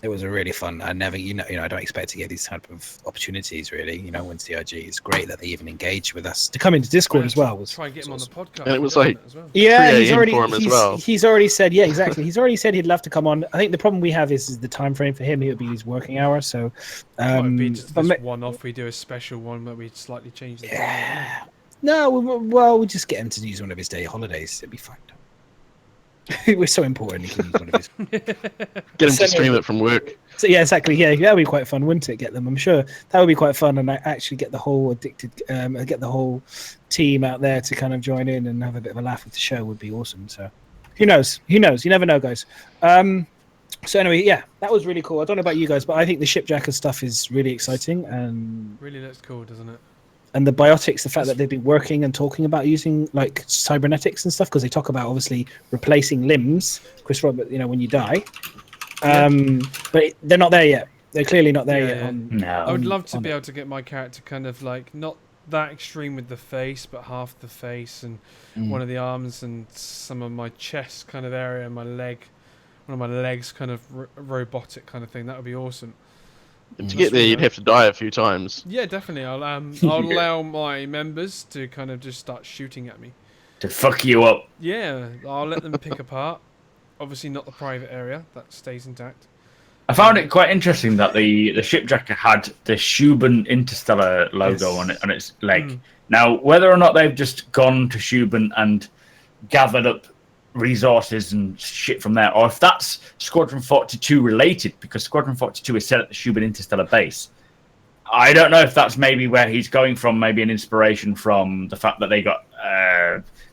It was a really fun. I never, I don't expect to get these type of opportunities really. When CIG, it's great that they even engage with us to come into Discord as well. Try and get him on the podcast. And it was like, as well. he's already said, exactly. He's already said he'd love to come on. I think the problem we have is the time frame for him. It would be his working hour. So, it'd be just this one-off. We do a special one where we slightly change the time. No, we'll just get him to use one of his day holidays. It'll be fine. We're so important. He can use one of his. Get him to stream it from work. So yeah, exactly. Yeah, that would be quite fun, wouldn't it? Get them. I'm sure that would be quite fun, and I actually get the whole get the whole team out there to kind of join in and have a bit of a laugh with the show. Would be awesome. So, who knows? You never know, guys. So anyway, yeah, that was really cool. I don't know about you guys, but I think the shipjacker stuff is really exciting and really looks cool, doesn't it? And the biotics, the fact that they've been working and talking about using like cybernetics and stuff, because they talk about obviously replacing limbs, Chris Robert, when you die. But they're not there yet. They're clearly not there yet. Yeah. No. I would love to on be it. able to get my character kind of like not that extreme with the face, but half the face and one of the arms and some of my chest kind of area and my leg, one of my legs kind of robotic kind of thing. That would be awesome. And to get there, you'd have to die a few times. Yeah, definitely. I'll allow my members to kind of just start shooting at me. To fuck you up. Yeah, I'll let them pick apart. Obviously not the private area, that stays intact. I found it quite interesting that the shipjacker had the Shubin Interstellar logo on its leg. Now, whether or not they've just gone to Shubin and gathered up resources and shit from there, or if that's Squadron 42 related, because Squadron 42 is set at the Shubin Interstellar base. I don't know if that's maybe where he's going from, maybe an inspiration from the fact that they got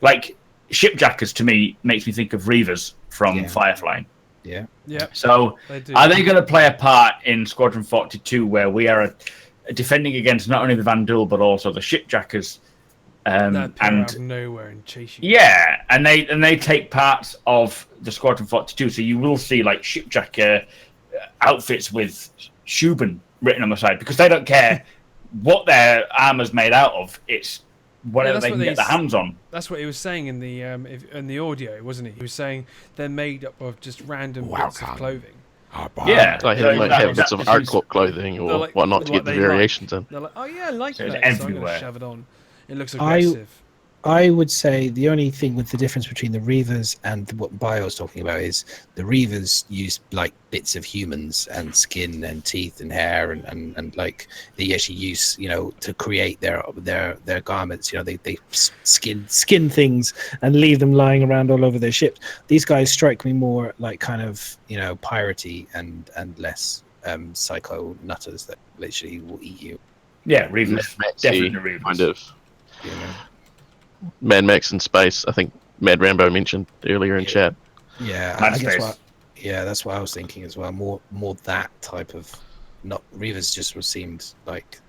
like shipjackers to me makes me think of Reavers from Firefly. Yeah. So are they going to play a part in Squadron 42 where we are defending against not only the Vandal but also the shipjackers? That appear out of nowhere and chase you. Yeah, and they take parts of the Squadron 42, so you will see like shipjacker outfits with Shubin written on the side because they don't care what their armor's made out of. It's whatever they can get their hands on. That's what he was saying in the audio, wasn't he? He was saying they're made up of just random bits of clothing. Yeah, Like they might have bits of Arclop clothing or like, whatnot to get the variations in. They're like, oh yeah, I like So it's that. So I'm everywhere. going to shove it on. It looks aggressive. I would say the only thing with the difference between the Reavers and what Bio was talking about is the Reavers use like bits of humans and skin and teeth and hair and like they actually use, you know, to create their garments. You know, they skin things and leave them lying around all over their ships. These guys strike me more like kind of, you know, piratey and less psycho nutters that literally will eat you. Yeah, Reavers, definitely Reavers. Kind of. You know? Mad Max in space. I think Mad Rambo mentioned earlier in chat. Yeah, Mad I guess Space. that's what I was thinking as well. More that type of, not Reavers just seemed like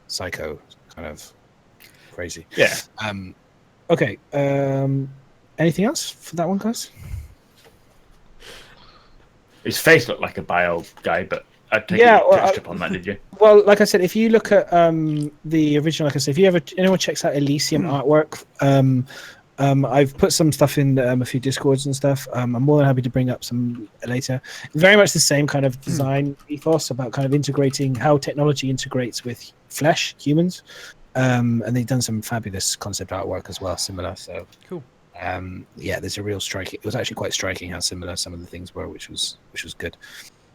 psycho, kind of crazy. Yeah. Okay. Anything else for that one, guys? His face looked like a bio guy, but I take Yeah, you well, touched upon that, did you? Well, like I said, if you look at the original, like I said, if anyone checks out Elysium artwork, I've put some stuff in a few Discords and stuff. I'm more than happy to bring up some later. Very much the same kind of design ethos about kind of integrating how technology integrates with flesh, humans, and they've done some fabulous concept artwork as well, similar. So Cool. Yeah, there's a real striking. It was actually quite striking how similar some of the things were, which was good.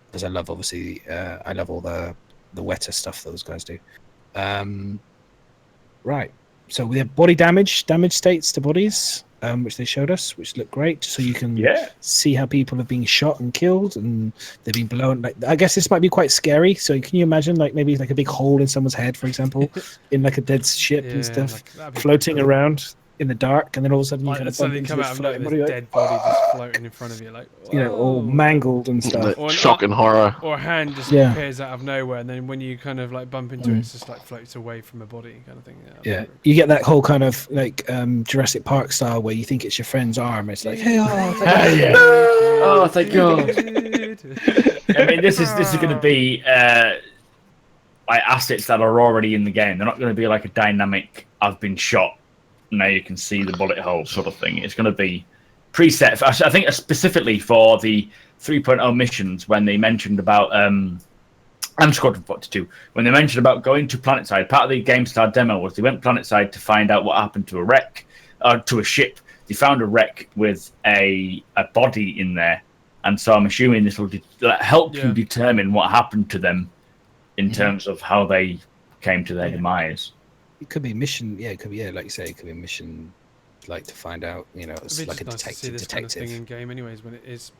Because I love, obviously, I love all the wetter stuff those guys do. Right. So we have body damage states to bodies, which they showed us, which look great. So you can see how people have been shot and killed, and they've been blown. Like, I guess this might be quite scary. So can you imagine, like maybe like a big hole in someone's head, for example, in like a dead ship and stuff, like, floating around in the dark, and then all of a sudden you kind of suddenly bump come into out this of like, floating this body, dead body just floating in front of you, like you know, all whoa. mangled and stuff. Or an Shock and horror. Or a hand just Yeah. appears out of nowhere, and then when you kind of like bump into it, it's just like floats away from a body, kind of thing. Yeah, you get that whole kind of like Jurassic Park style where you think it's your friend's arm. It's like, hey, Oh, thank God. I mean, this is going to be like assets that are already in the game. They're not going to be like a dynamic. I've been shot. Now you can see the bullet hole sort of thing. It's going to be preset. I think specifically for the 3.0 missions when they mentioned about and Squadron 42 when they mentioned about going to planetside. Part of the GameStar demo was they went planetside to find out what happened to a wreck, to a ship. They found a wreck with a body in there, and so I'm assuming this will help you determine what happened to them in terms of how they came to their demise. It could be a mission. Yeah, it could be. Yeah, like you say, it could be a mission, like to find out. You know, it's like a nice to see this detective. kind of thing in game, anyways. When it is,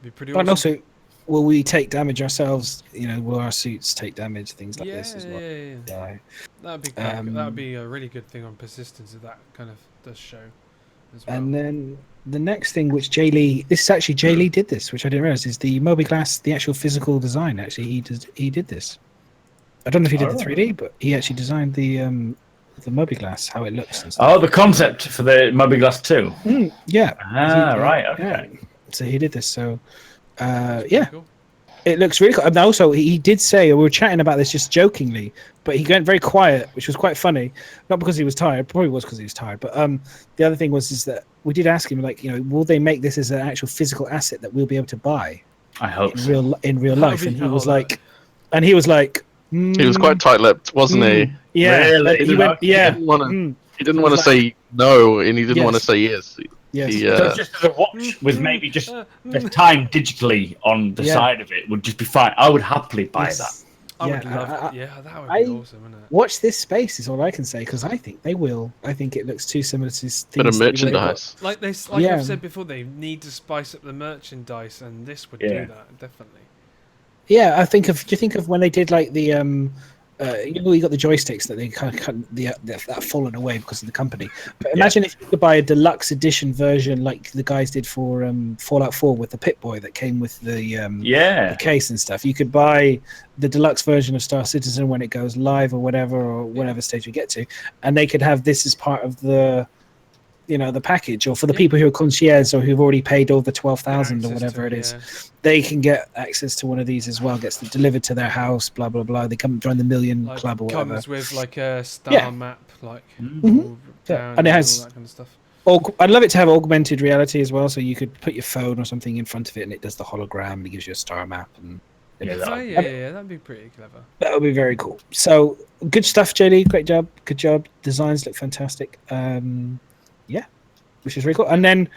it'd be pretty. But awesome. also, will we take damage ourselves? You know, will our suits take damage? Things like this as well. Yeah. That'd be that would be a really good thing on persistence if that kind of does show as well. And then the next thing, which Jay Lee did this, which I didn't realize, is the Moby Glass, the actual physical design. Actually, he did this. I don't know if he did the 3D, but he actually designed the Moby Glass, how it looks and stuff. Oh, the concept for the Moby Glass 2. Yeah. Ah, right. Okay. Yeah. So he did this. So, That's yeah. cool. It looks really cool. And also, he did say, we were chatting about this just jokingly, but he went very quiet, which was quite funny. Not because he was tired, probably was because he was tired. But the other thing is that we did ask him, like, will they make this as an actual physical asset that we'll be able to buy? I hope in real life. And he was like, he was quite tight-lipped, wasn't he? Yeah, really? he went, yeah. He didn't want to say no, and he didn't want to say yes. Yes. So just as a watch with maybe just the time digitally on the side of it would just be fine. I would happily buy that. I would love it. Yeah, that would be awesome, wouldn't it? Watch this space is all I can say, because I think they will. I think it looks too similar to things. Bit of merchandise. Like I've said before, they need to spice up the merchandise, and this would do that definitely. Yeah, do you think of when they did like the you got the joysticks that they kind of cut that fallen away because of the company. But imagine if you could buy a deluxe edition version like the guys did for Fallout 4 with the Pip-Boy that came with the case and stuff. You could buy the deluxe version of Star Citizen when it goes live or whatever stage we get to, and they could have this as part of the the package, or for the people who are concierge or who've already paid all the 12,000 or whatever it is, they can get access to one of these as well. Gets delivered to their house, blah blah blah. They come join the million club or whatever. Comes with like a star map, like down and it has all that kind of stuff. I'd love it to have augmented reality as well, so you could put your phone or something in front of it, and it does the hologram, and it gives you a star map. And that'd be pretty clever. That would be very cool. So good stuff, JD. Great job. Good job. Designs look fantastic. Which is really cool. And then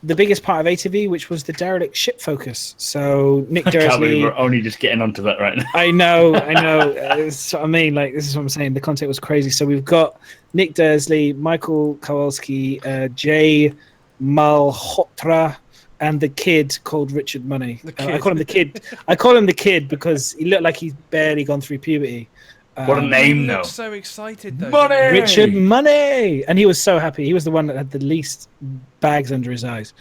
the biggest part of AtV, which was the derelict ship focus. So Nick Dursley. We're only just getting onto that right now. I know. That's what I mean. Like, this is what I'm saying. The content was crazy. So we've got Nick Dursley, Michael Kowalski, Jay Malhotra, and the kid called Richard Money. I call him the kid. I call him the kid because he looked like he's barely gone through puberty. What a name, though. So excited, though. Money! Richard Money! And he was so happy. He was the one that had the least bags under his eyes.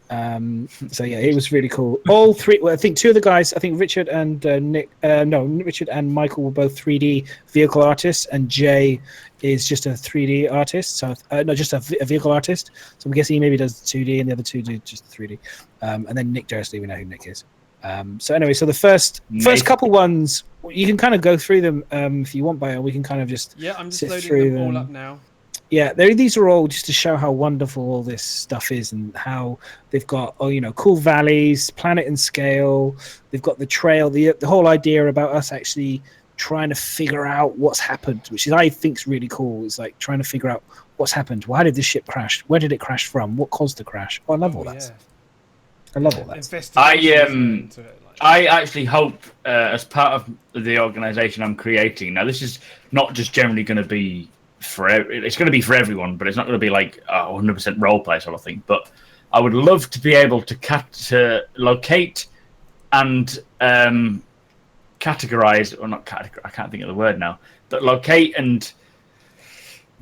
So, yeah, it was really cool. All three, I think two of the guys, I think Richard and Richard and Michael were both 3D vehicle artists, and Jay is just a 3D artist. So, just a vehicle artist. So I'm guessing he maybe does 2D, and the other two do just 3D. And then Nick Dursley, we know who Nick is. So anyway, so the first couple ones, you can kind of go through them if you want, Bio. We can kind of just I'm just loading them all up now. Yeah, these are all just to show how wonderful all this stuff is, and how they've got cool valleys, planet and scale. They've got the trail, the whole idea about us actually trying to figure out what's happened, which I think is really cool. It's like trying to figure out what's happened. Why did the ship crash? Where did it crash from? What caused the crash? I love all that stuff. I love all that. I actually hope, as part of the organisation I'm creating, now this is not just generally going to be it's going to be for everyone, but it's not going to be like 100% roleplay sort of thing. But I would love to be able to locate and categorize, or not categorize, I can't think of the word now, but locate and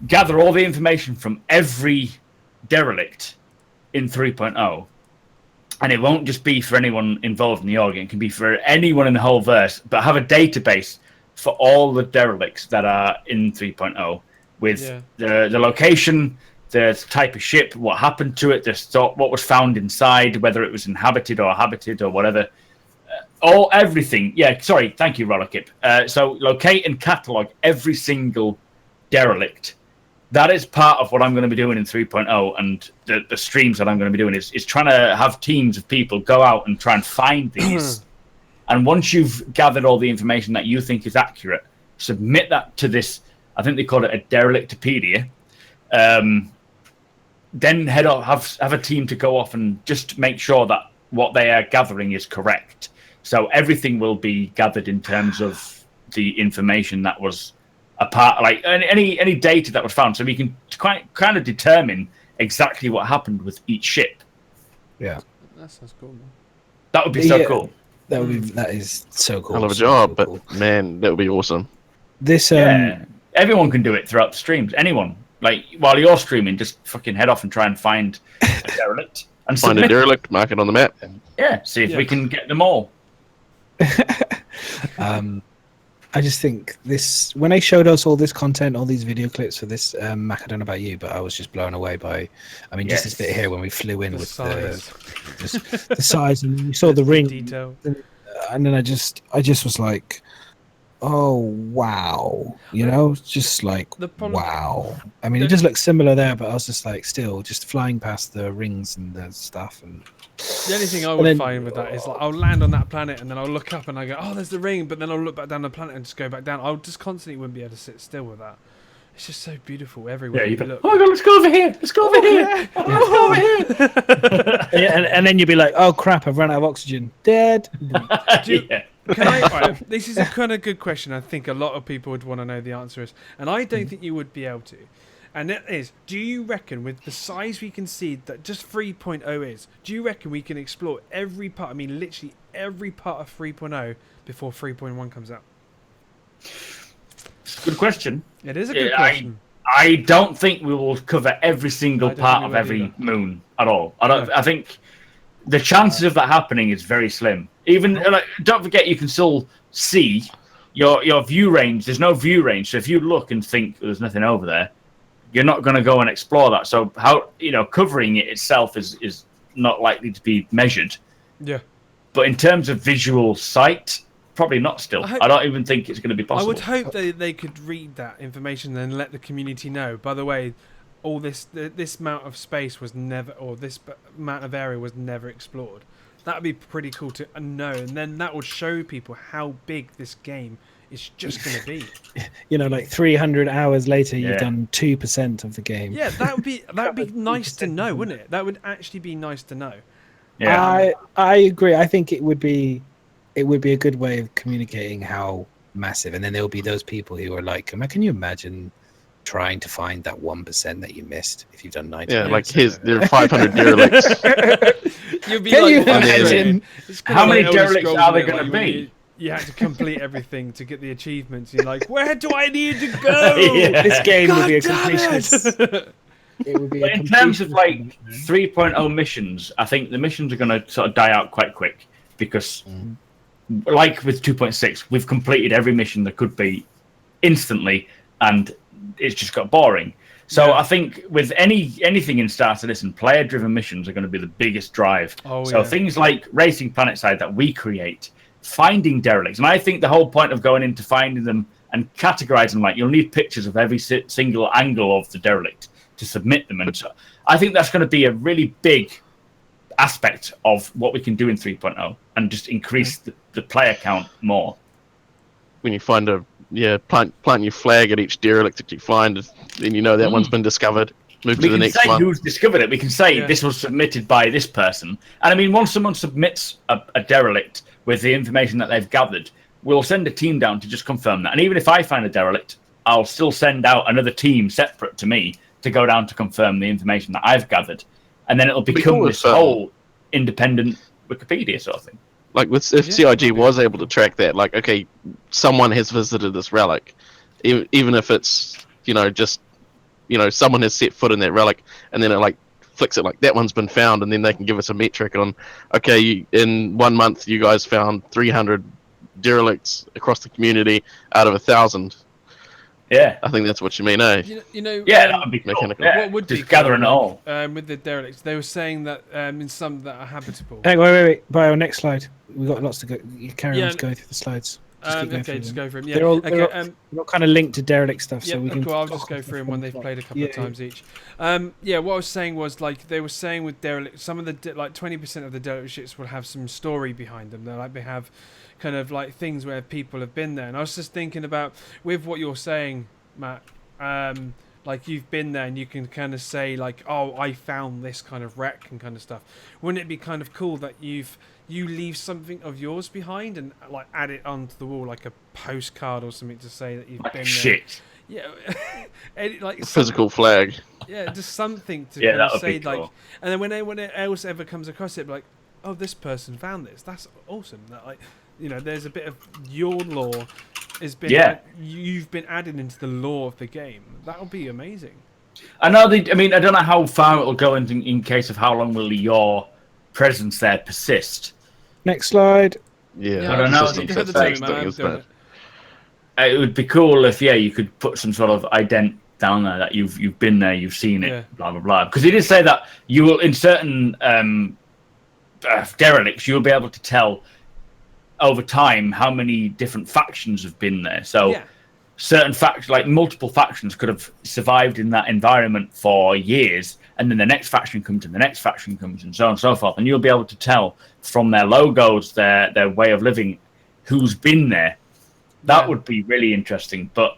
gather all the information from every derelict in 3.0. And it won't just be for anyone involved in the org. It can be for anyone in the whole verse, but have a database for all the derelicts that are in 3.0 with the location, the type of ship, what happened to it, what was found inside, whether it was inhabited or habited or whatever. Everything. Yeah, sorry. Thank you, Rollerkip. So locate and catalog every single derelict. That is part of what I'm going to be doing in 3.0, and the streams that I'm going to be doing is trying to have teams of people go out and try and find these. And once you've gathered all the information that you think is accurate, submit that to this, I think they call it a derelictopedia. Then head off, have a team to go off and just make sure that what they are gathering is correct. So everything will be gathered in terms of the information that was a part, like any data that was found, so we can kind of determine exactly what happened with each ship. Yeah, that sounds cool, man. That would be so cool. That is so cool. Hell of a job, but man, that would be awesome. This everyone can do it throughout the streams. Anyone, like while you're streaming, just fucking head off and try and find a derelict and find a derelict, mark it on the map. Yeah, see if we can get them all. I just think this, when they showed us all this content, all these video clips for this, Mac, I don't know about you, but I was just blown away by, just this bit here when we flew in with the size, and you saw the ring. Detail. and then I just was like, oh wow, just like wow. I mean, it just looks similar there, but I was just like, still just flying past the rings and the stuff. And the only thing I would find with that is like I'll land on that planet and then I'll look up and I go, oh, there's the ring, but then I'll look back down the planet and just go back down. I'll just constantly wouldn't be able to sit still with that. It's just so beautiful everywhere. Yeah, look. Oh my god, let's go over here. Let's go over here. Yeah. Let's go over here. and then you'd be like, oh crap, I've run out of oxygen. Dead. Right, this is a kind of good question. I think a lot of people would want to know the answer is, and I don't think you would be able to. And it is, do you reckon with the size we can see that just 3.0 is, do you reckon we can explore every part, I mean literally every part of 3.0 before 3.1 comes out? Good question. It is a good question. I don't think we will cover every single part of every moon at all. I think the chances of that happening is very slim. Even don't forget, you can still see your view range. There's no view range, so if you look and think there's nothing over there, you're not going to go and explore that. So how covering it itself is not likely to be measured. Yeah. But in terms of visual sight, probably not still. I don't even think it's going to be possible. I would hope they could read that information and let the community know. By the way, all this amount of space was never, or this amount of area was never explored. That would be pretty cool to know, and then that would show people how big this game is just going to be. Like 300 hours later, you've done 2% of the game. Yeah, that would be nice to know, wouldn't it? That would actually be nice to know. Yeah, I agree. I think it would be a good way of communicating how massive. And then there will be those people who are like, can you imagine trying to find that 1% that you missed if you've done 90? Yeah, like there are 500 derelicts. You'd be Can you imagine? How many derelicts are there going to be? You had to complete everything to get the achievements. You're like, where do I need to go? This game would be a completionist. It would be. But in terms of like 3.0 missions, I think the missions are going to sort of die out quite quick because, like with 2.6, we've completed every mission there could be instantly, and it's just got boring. So I think with anything in Star Citizen, player-driven missions are going to be the biggest drive. Things like Racing Planetside that we create, finding derelicts, and I think the whole point of going into finding them and categorizing them, like you'll need pictures of every single angle of the derelict to submit them, and so I think that's going to be a really big aspect of what we can do in 3.0 and just increase the player count more. When you find plant your flag at each derelict that you find, then that one's been discovered. Move to the next one. We can say who's discovered it. We can say this was submitted by this person. And I mean, once someone submits a derelict with the information that they've gathered, we'll send a team down to just confirm that. And even if I find a derelict, I'll still send out another team separate to me to go down to confirm the information that I've gathered. And then it'll become this whole independent Wikipedia sort of thing. Like if CIG was able to track that, like, okay, someone has visited this relic, even if it's, just, someone has set foot in that relic, and then it like flicks it like that one's been found, and then they can give us a metric on, okay, in 1 month you guys found 300 derelicts across the community out of 1,000. Yeah, I think that's what you mean, eh? That would be mechanical. Cool. What would just be gathering it all with the derelicts? They were saying that in some that are habitable. Hey, wait. By our next slide, we've got lots to go. You carry on to go through the slides. Just go through them. Yeah, they're all kind of linked to derelict stuff, so we can. Cool. I'll just go through them when they've played a couple of times each. What I was saying was like they were saying with derelict, some of the like 20% of the derelict ships will have some story behind them. They have kind of like things where people have been there, and I was just thinking about with what you're saying, Matt. Like you've been there and you can kind of say like, oh, I found this kind of wreck and kind of stuff. Wouldn't it be kind of cool that you leave something of yours behind and like add it onto the wall, like a postcard or something to say that you've been there? Yeah, like physical flag. Yeah, just something to kind of say cool. Like, and then when anyone else ever comes across it, like, oh, this person found this. That's awesome. That like, there's a bit of your lore. You've been added into the lore of the game. That would be amazing. I know. I don't know how far it will go in case of how long will your presence there persist. Next slide. Yeah, I don't know. It would be cool if you could put some sort of ident down there that you've been there, you've seen it, blah blah blah. Because he did say that you will in certain derelicts you'll be able to tell over time how many different factions have been there. So certain factions, like multiple factions, could have survived in that environment for years, and then the next faction comes and the next faction comes, and so on and so forth. And you'll be able to tell from their logos, their way of living, who's been there. That would be really interesting. But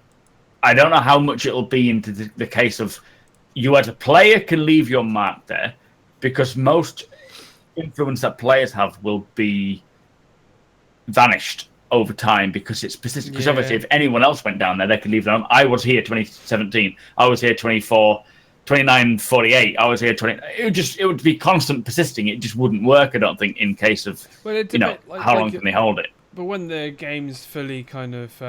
I don't know how much it'll be into the case of you as a player can leave your mark there, because most influence that players have will be vanished over time because it's persistent. Because obviously, if anyone else went down there, they could leave them. I was here 2017. I was here 2948. I was here 20. It would be constant persisting. It just wouldn't work. I don't think in case of how long can they hold it. But when the game's fully kind of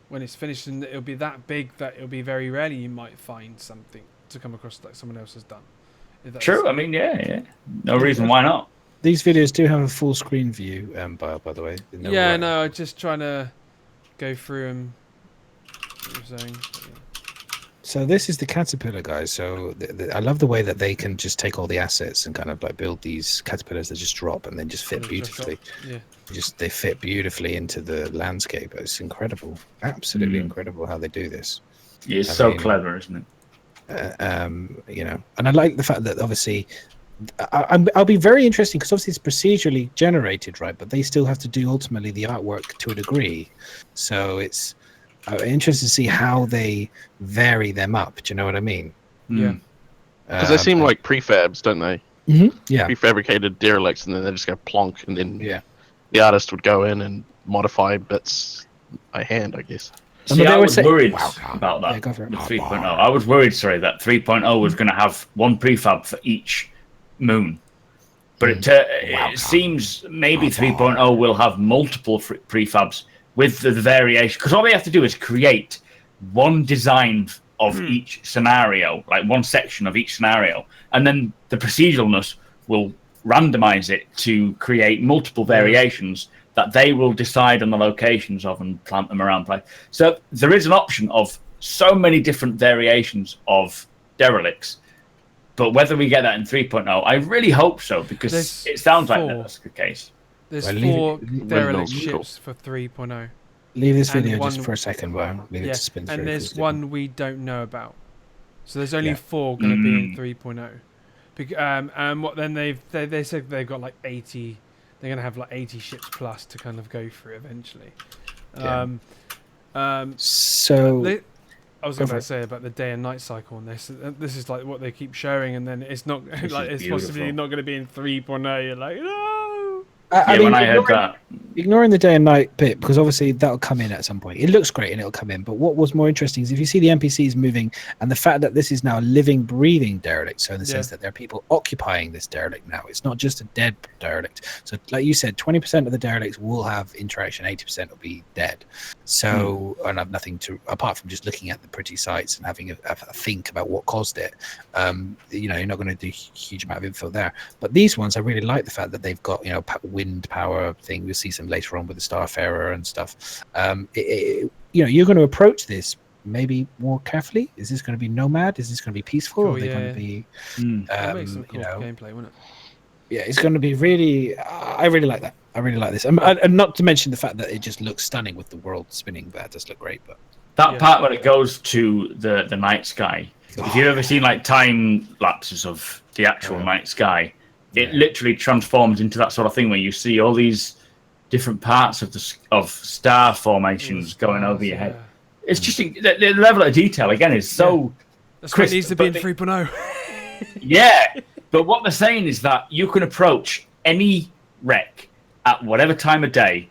when it's finished and it'll be that big that it'll be very rarely you might find something to come across that someone else has done. True. I mean, no reason why not. These videos do have a full screen view, by the way. No, I'm just trying to go through them. So this is the caterpillar, guys. So I love the way that they can just take all the assets and kind of like build these caterpillars that just drop and then just fit beautifully. They fit beautifully into the landscape. It's incredible, absolutely incredible how they do this. It's clever, isn't it? And I like the fact that obviously I'll be very interesting because obviously it's procedurally generated, right? But they still have to do ultimately the artwork to a degree. So it's interesting to see how they vary them up. Do you know what I mean? Yeah. Because they seem like prefabs, don't they? Mm-hmm. Yeah. Prefabricated derelicts, and then they just go plonk, and then the artist would go in and modify bits by hand, I guess. See, I was worried about that. The 3.0. I was worried, that 3.0 was going to have one prefab for each moon. But it seems maybe 3.0 will have multiple prefabs with the variation. Because all they have to do is create one design of each scenario, like one section of each scenario. And then the proceduralness will randomize it to create multiple variations that they will decide on the locations of and plant them around. So there is an option of so many different variations of derelicts, but whether we get that in 3.0, I really hope so, because it sounds like that's the case. There's 4 derelict ships for 3.0. Leave this video just for a second, Brian. Leave it to spin through. And there's one we don't know about. So there's only 4 going to be in 3.0. And what then they said they've got like 80. They're going to have like 80 ships plus to kind of go through eventually. So I was going to say about the day and night cycle on this. This is like what they keep showing, and then it's not like it's possibly not going to be in 3.0. You're like, no. I mean, when I heard that, ignoring the day and night bit, because obviously that'll come in at some point. It looks great and it'll come in. But what was more interesting is if you see the NPCs moving and the fact that this is now a living, breathing derelict. So in the sense that there are people occupying this derelict now. It's not just a dead derelict. So like you said, 20% of the derelicts will have interaction, 80% will be dead. So and have nothing to apart from just looking at the pretty sights and having a think about what caused it. You're not going to do a huge amount of info there. But these ones, I really like the fact that they've got wind power thing. We'll see some later on with the Starfarer and stuff. You're going to approach this maybe more carefully. Is this going to be nomad? Is this going to be peaceful? Or are they going to be make some cool gameplay, wouldn't it? Yeah, it's going to be really. I really like that. I really like this, and not to mention the fact that it just looks stunning with the world spinning. That does look great. But that part when it goes to the night sky. If you've ever seen like time lapses of the actual night sky, it literally transforms into that sort of thing where you see all these different parts of star formations going over your head. It's just the level of detail again is so. That's what it needs to be in 3.0. Yeah, but what they're saying is that you can approach any wreck at whatever time of day,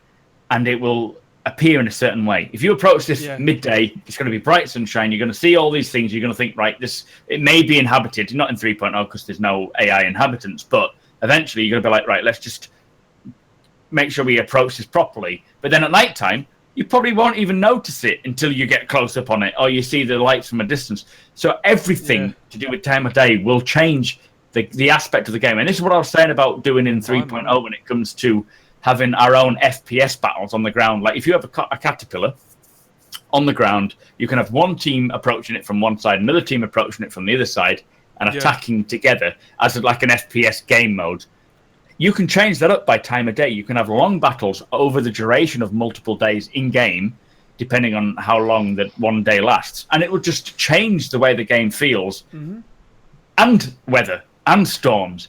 and it will appear in a certain way. If you approach this midday, it's going to be bright sunshine. You're going to see all these things. You're going to think, right, it may be inhabited, not in 3.0 because there's no AI inhabitants, but eventually you're going to be like, right, let's just make sure we approach this properly. But then at night time, you probably won't even notice it until you get close up on it or you see the lights from a distance. So everything to do with time of day will change the aspect of the game. And this is what I was saying about doing in 3.0 when it comes to having our own FPS battles on the ground. Like if you have a caterpillar on the ground, you can have one team approaching it from one side, another team approaching it from the other side, and attacking together as like an FPS game mode. you can change that up by time of day. You can have long battles over the duration of multiple days in game, depending on how long that one day lasts, and it will just change the way the game feels, and weather and storms.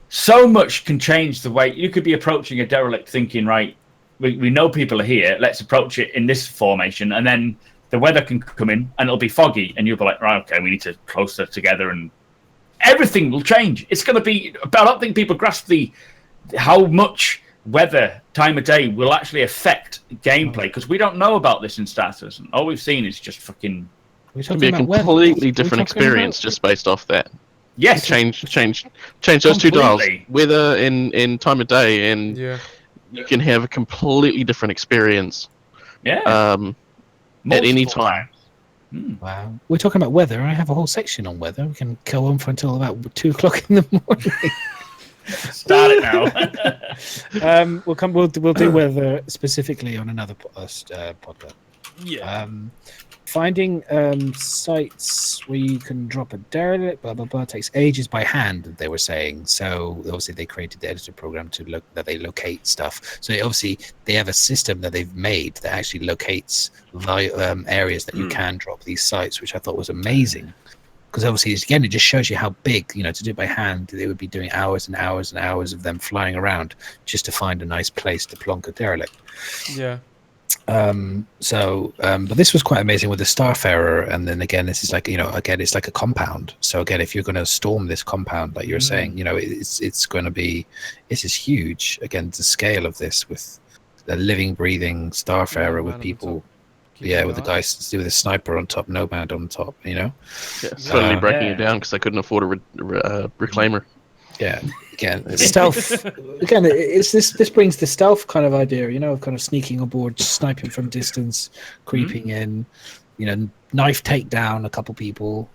So much can change the way you could be approaching a derelict, thinking, right, we know people are here, let's approach it in this formation, and then the weather can come in and it'll be foggy, and you'll be like, right, okay, we need to closer together, and everything will change. It's going to be. I don't think people grasp how much weather, time of day will actually affect gameplay, because we don't know about this in Star Citizen. All we've seen is just fucking. It can be a completely different experience just based off that. Yes, change those two dials, weather in time of day, and you can have a completely different experience. Yeah. At any time. Wow, we're talking about weather. I have a whole section on weather. We can go on for until about 2 o'clock in the morning. Start it now. We'll do weather specifically on another podcast. Yeah. Finding sites where you can drop a derelict, blah blah blah, takes ages by hand. They were saying. So obviously they created the editor program to they locate stuff. So obviously they have a system that they've made that actually locates areas that you can drop these sites, which I thought was amazing. Because obviously, again, it just shows you how big, to do it by hand, they would be doing hours and hours and hours of them flying around just to find a nice place to plonk a derelict. Yeah. But this was quite amazing with the Starfarer, and then again, this is like, again, it's like a compound. So again, if you're going to storm this compound, like you're saying, it's going to be, this is huge. Again, the scale of this with the living, breathing Starfarer with people. With the guys with a sniper on top, Nomad on top, slowly breaking it down because they couldn't afford a reclaimer. Yeah, again, stealth. Again, it's this brings the stealth kind of idea, of kind of sneaking aboard, sniping from distance, creeping in, knife take down a couple people,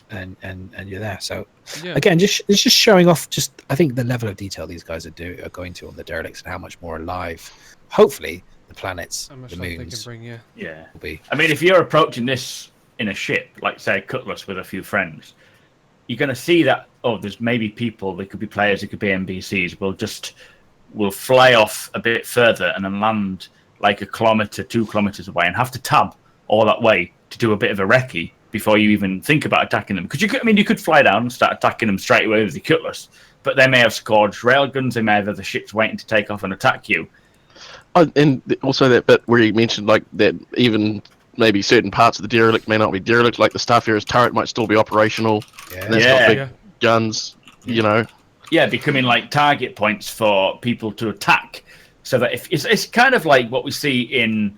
and you're there. So again, it's just showing off. I think the level of detail these guys are going to on the derelicts and how much more alive, hopefully, the planets, the moons. Will be. I mean, if you're approaching this in a ship, like say Cutlass with a few friends, you're going to see that there's maybe people. They could be players. They could be NPCs. Will fly off a bit further and then land like 1 kilometer, 2 kilometers away, and have to tab all that way to do a bit of a recce before you even think about attacking them. Because you could fly down and start attacking them straight away with the Cutlass, but they may have scored railguns. They may have other ships waiting to take off and attack you. And also that bit where you mentioned like that even maybe certain parts of the derelict may not be derelict, like the Starfarer's turret might still be operational. And that's got big guns, Yeah, becoming like target points for people to attack. So that if it's kind of like what we see in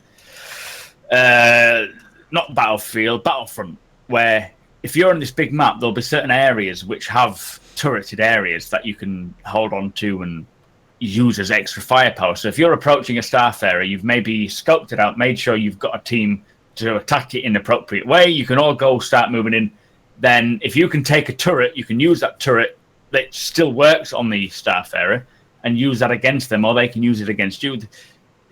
not Battlefront, where if you're on this big map, there'll be certain areas which have turreted areas that you can hold on to and use as extra firepower. So if you're approaching a Starfarer, you've maybe scoped it out, made sure you've got a team to attack it in an appropriate way. You can all go start moving in. Then if you can take a turret, you can use that turret that still works on the Starfarer and use that against them, or they can use it against you.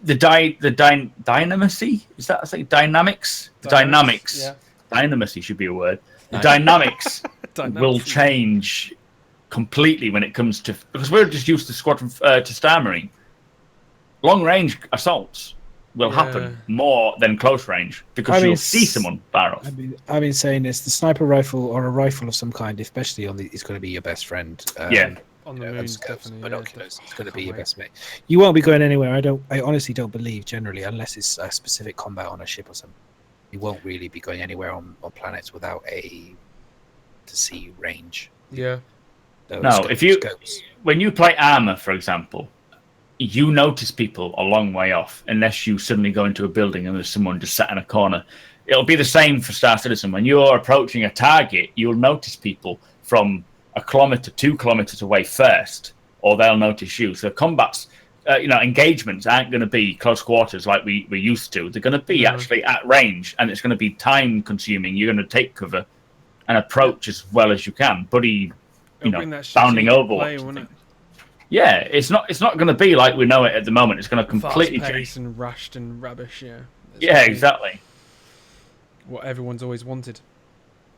Dynamacy? Is that say dynamics? Dynamics. Yeah. Dynamacy should be a word. The dynamics will change completely when it comes to, because we're just used to Squadron to Star Marine. Long range assaults will happen more than close range because you'll see someone fire off. I've been saying this: the sniper rifle or a rifle of some kind, especially it's going to be your best friend. On the moon, definitely. Binoculars, it's going to be your best mate. You won't be going anywhere. I honestly don't believe generally, unless it's a specific combat on a ship or something. You won't really be going anywhere on planets without to see range. Yeah. No, when you play armor, for example, you notice people a long way off unless you suddenly go into a building and there's someone just sat in a corner. It'll be the same for Star Citizen. When you're approaching a target, you'll notice people from 1 kilometer, 2 kilometers away first, or they'll notice you. So combats, engagements aren't going to be close quarters like we used to. They're going to be actually at range, and it's going to be time consuming. You're going to take cover and approach as well as you can. Bounding over. Yeah, it's not going to be like we know it at the moment. It's going to completely change. And rushed and rubbish. Yeah, exactly. What everyone's always wanted.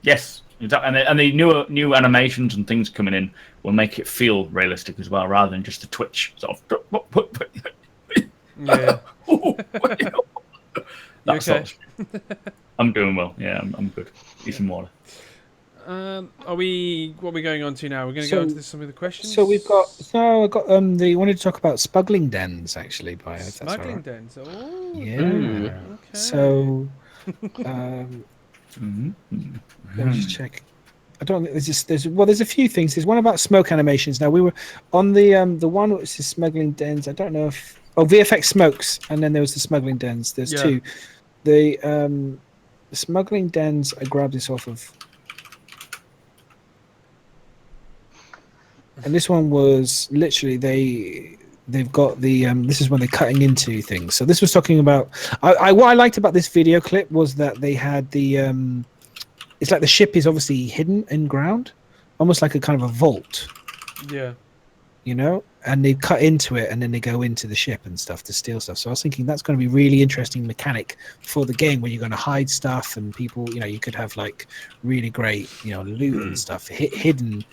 Yes, exactly. And the new animations and things coming in will make it feel realistic as well, rather than just a twitch sort of. Yeah. That okay? sort of. I'm doing well. Yeah, I'm good. Need some water. What are we going on to now? We're going to go on to some of the questions. So we've got. So I got. They wanted to talk about smuggling dens, actually. Bio, if that's smuggling all right. dens. Oh. Yeah. Okay. So. Let me just check. I don't. There's a few things. There's one about smoke animations. Now we were on the one which is smuggling dens. I don't know if VFX smokes, and then there was the smuggling dens. There's two. The smuggling dens. I grabbed this off of. And this one was literally they've got the this is when they're cutting into things. So this was talking about what I liked about this video clip was that they had the it's like the ship is obviously hidden in ground, almost like a kind of a vault. Yeah. You know, and they cut into it and then they go into the ship and stuff to steal stuff. So I was thinking that's going to be really interesting mechanic for the game where you're going to hide stuff and people, you know, you could have like really great, you know, loot and stuff hidden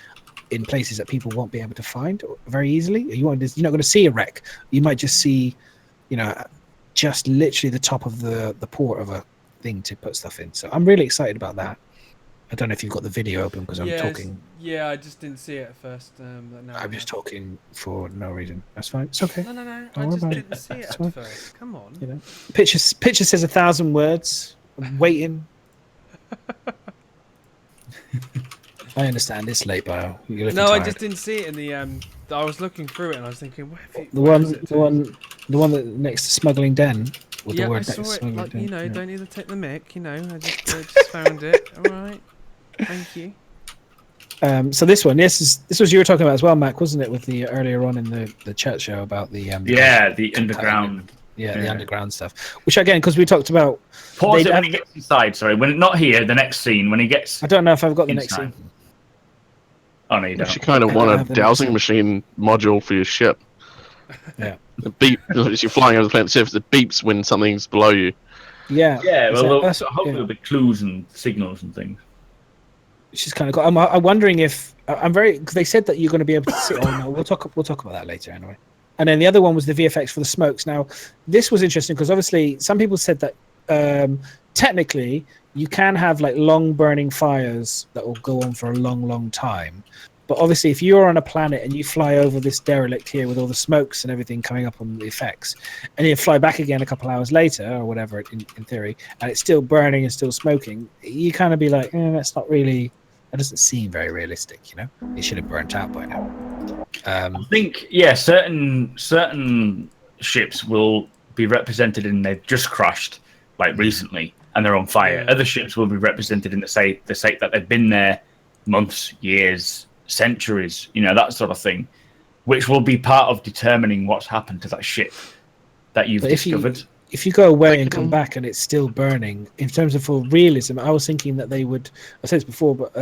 in places that people won't be able to find very easily. You're not going to see a wreck. You might just see, you know, just literally the top of the port of a thing to put stuff in. So I'm really excited about that. I don't know if you've got the video open because I'm talking. Yeah, I just didn't see it at first. I'm just talking for no reason. That's fine. It's okay. No. I just didn't see it at first. Come on. You know, picture says 1,000 words. I'm waiting. I understand it's late, Bio. No, tired. I just didn't see it in the. I was looking through it and I was thinking, the one that next to smuggling den. With yeah, the word I saw it. Like, den. You know, don't either take the mic. You know, I just found it. All right, thank you. So this one, this was you were talking about as well, Mac, wasn't it? With the earlier on in the chat show about the the underground. The underground stuff. Which again, because we talked about. Pause it when he gets inside. Sorry, when not here, the next scene when he gets. I don't know if I've got the next scene. Oh no, you don't. You kind of want a dowsing machine module for your ship. Yeah. The beep as you're flying over the planet's surface. It beeps when something's below you. Yeah. Yeah. Well, hopefully there'll be clues and signals and things. Which is kind of cool. I'm wondering if because they said that you're going to be able to see. Oh no, we'll talk about that later anyway. And then the other one was the VFX for the smokes. Now, this was interesting because obviously some people said that technically you can have like long burning fires that will go on for a long, long time. But obviously, if you're on a planet and you fly over this derelict here with all the smokes and everything coming up on the effects, and you fly back again a couple hours later or whatever, in theory, and it's still burning and still smoking, you kind of be like, that's not really. That doesn't seem very realistic, you know. It should have burnt out by now. I think, certain ships will be represented in they've just crashed, like recently, and they're on fire. Other ships will be represented in the state that they've been there months, years, centuries, you know, that sort of thing, which will be part of determining what's happened to that ship that you've discovered. If you go away and come back and it's still burning, in terms of for realism, I was thinking that they would. I said this before, but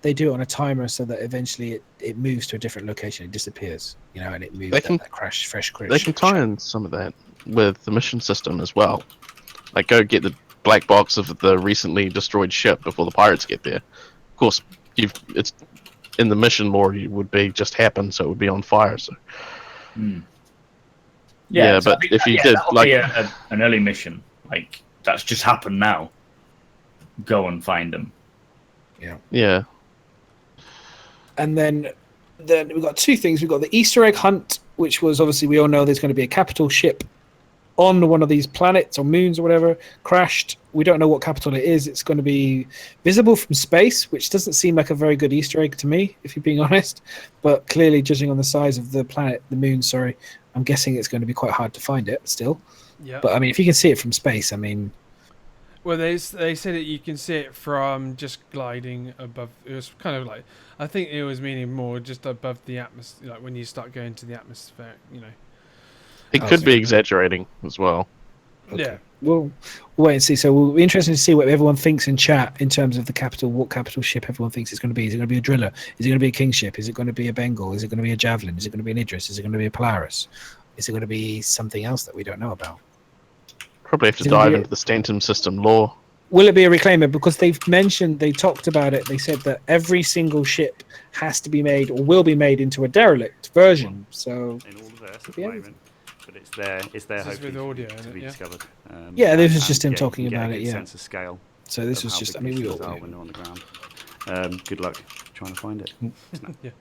they do it on a timer so that eventually it moves to a different location, it disappears, you know, and it moves. Fresh crash. They can tie in some of that with the mission system as well. Like, go get the black box of the recently destroyed ship before the pirates get there. Of course, it's in the mission lore. It would be just happen, so it would be on fire. So. Yeah, but if you did like an early mission, like that's just happened now, go and find them. Yeah. And then we've got two things. We've got the Easter egg hunt, which was obviously we all know there's going to be a capital ship on one of these planets or moons or whatever, crashed. We don't know what capital it is. It's going to be visible from space, which doesn't seem like a very good Easter egg to me, if you're being honest. But clearly, judging on the size of the planet, the moon, sorry, I'm guessing it's going to be quite hard to find it still. Yeah. But I mean, if you can see it from space, I mean. Well, they said that you can see it from just gliding above. It was kind of like, I think it was meaning more just above the atmosphere, like when you start going to the atmosphere, you know. It could be exaggerating as well. Okay. Yeah. We'll wait and see. So we'll be interested to see what everyone thinks in chat in terms of the capital, what capital ship everyone thinks it's going to be. Is it going to be a driller? Is it going to be a king ship? Is it going to be a Bengal? Is it going to be a Javelin? Is it going to be an Idris? Is it going to be a Polaris? Is it going to be something else that we don't know about? Probably have to dive into the Stanton system lore Will it be a reclaimer? Because they talked about it. They said that every single ship has to be made or will be made into a derelict version. So in all of Earth at the moment, but it's there hopefully with audio, to be discovered. Yeah, this was just him talking about it. A Yeah. sense of scale. So this was just. I mean, we all when they're on the ground. Good luck trying to find it. Yeah.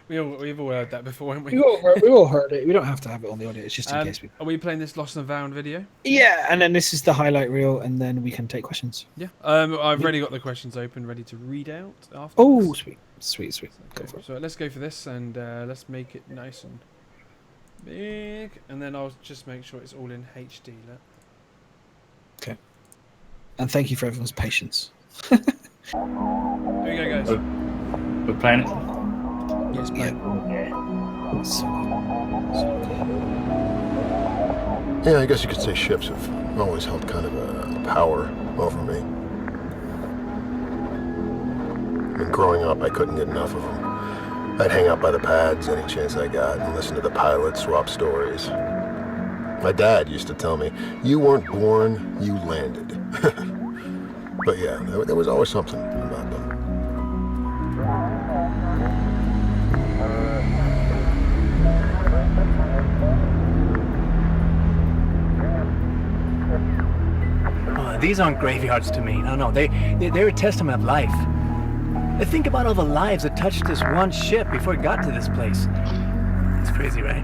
We've all heard that before, haven't we? We all heard it. We don't have to have it on the audio. It's just in case we. Are we playing this Lost and Found video? Yeah, and then this is the highlight reel, and then we can take questions. Yeah. I've already got the questions open, ready to read out after. Oh, sweet. Go for it. So let's go for this, and let's make it nice and big, and then I'll just make sure it's all in HD. Okay. And thank you for everyone's patience. Here we go, guys. We're playing it. Yes, play. Yeah, I guess you could say ships have always held kind of a power over me. I mean, growing up, I couldn't get enough of them. I'd hang out by the pads any chance I got and listen to the pilots swap stories. My dad used to tell me, you weren't born, you landed. But yeah, there was always something about them. These aren't graveyards to me. No, they're a testament of life. Think about all the lives that touched this one ship before it got to this place. It's crazy, right?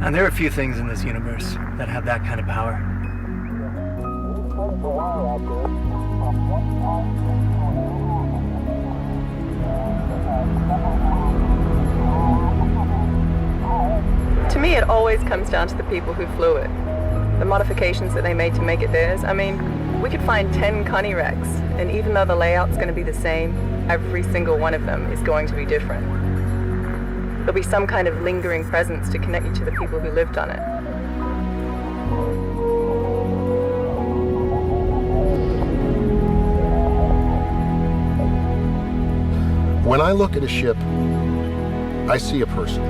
And there are a few things in this universe that have that kind of power. To me, it always comes down to the people who flew it. The modifications that they made to make it theirs. I mean, we could find 10 Connie wrecks, and even though the layout's going to be the same, every single one of them is going to be different. There'll be some kind of lingering presence to connect you to the people who lived on it. When I look at a ship, I see a person.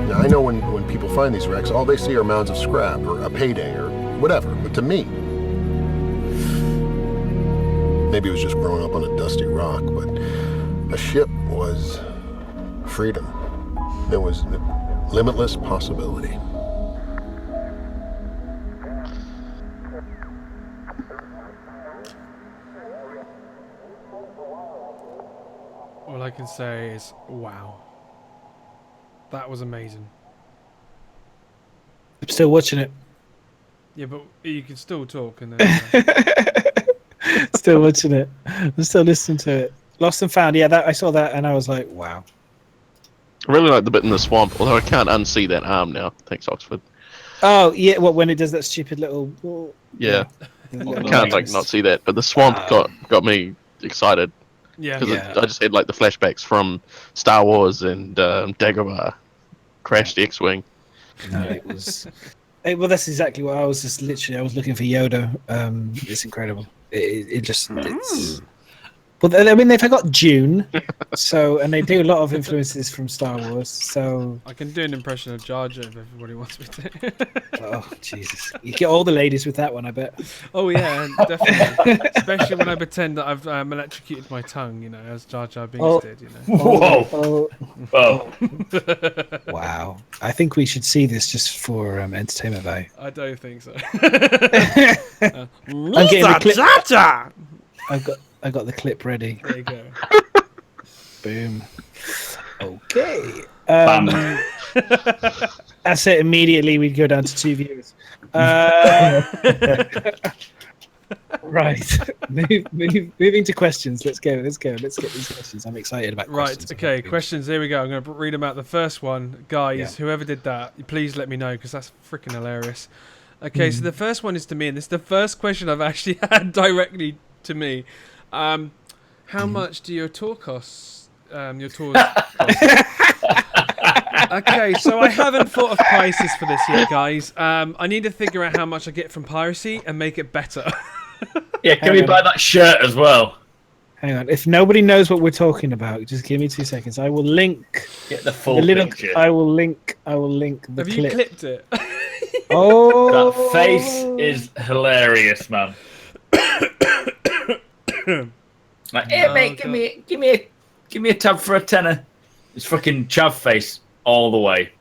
Now, I know when people find these wrecks, all they see are mounds of scrap or a payday or whatever. But to me, maybe it was just growing up on a dusty rock, but a ship was freedom. There was limitless possibility. All I can say is, wow. That was amazing. I'm still watching it. Yeah, but you can still talk and then. Still watching it. I'm still listening to it. Lost and Found. Yeah, I saw that and I was like, wow. I really like the bit in the swamp, although I can't unsee that arm now. Thanks, Oxford. Oh yeah, when it does that stupid little. Yeah, I can't not see that, but the swamp got me excited. Yeah, because I just had like the flashbacks from Star Wars and Dagobah, Crash the X-wing. No, it was. Well, that's exactly what I was just literally. I was looking for Yoda. It's incredible. It's. Well, I mean, they've got Dune, and they do a lot of influences from Star Wars. So I can do an impression of Jar Jar if everybody wants me to. Oh Jesus! You get all the ladies with that one, I bet. Oh yeah, definitely. Especially when I pretend that I've electrocuted my tongue, as Jar Jar Binks did. Whoa! Wow! I think we should see this just for entertainment value. I don't think so. I'm getting the clip. Jar Jar! I got the clip ready. There you go. Boom. Okay. Bam. That's it. Immediately, we'd go down to 2 viewers. Right. Moving to questions. Let's go. Let's get these questions. I'm excited about questions. Right. Okay. Questions. Here we go. I'm going to read them out. The first one, guys. Whoever did that, please let me know because that's freaking hilarious. Okay. So the first one is to me, and this is the first question I've actually had directly to me. How much do your tour costs? Your tours cost? Okay, so I haven't thought of prices for this yet, guys. I need to figure out how much I get from piracy and make it better. Yeah, can we buy that shirt as well? Hang on. If nobody knows what we're talking about, just give me 2 seconds. I will link. Get the full picture. I will link the Have clip. you clipped it? Oh, that face is hilarious, man. Like, hey mate, give me a tab for a tenner. It's fucking chav face all the way.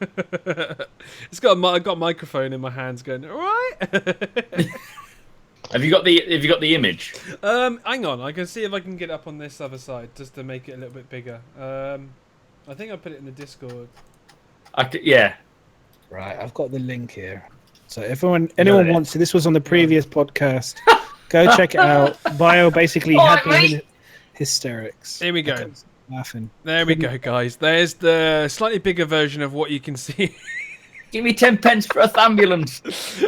I've got a microphone in my hands going, all right. Have you got the image? Hang on, I can see if I can get up on this other side just to make it a little bit bigger. I think I put it in the Discord. Yeah. Right, I've got the link here. So if anyone wants to, this was on the previous podcast. Go check it out. Bio basically had the hysterics. Here we go. Laughing. There we go, guys. There's the slightly bigger version of what you can see. Give me 10 pence for a ambulance.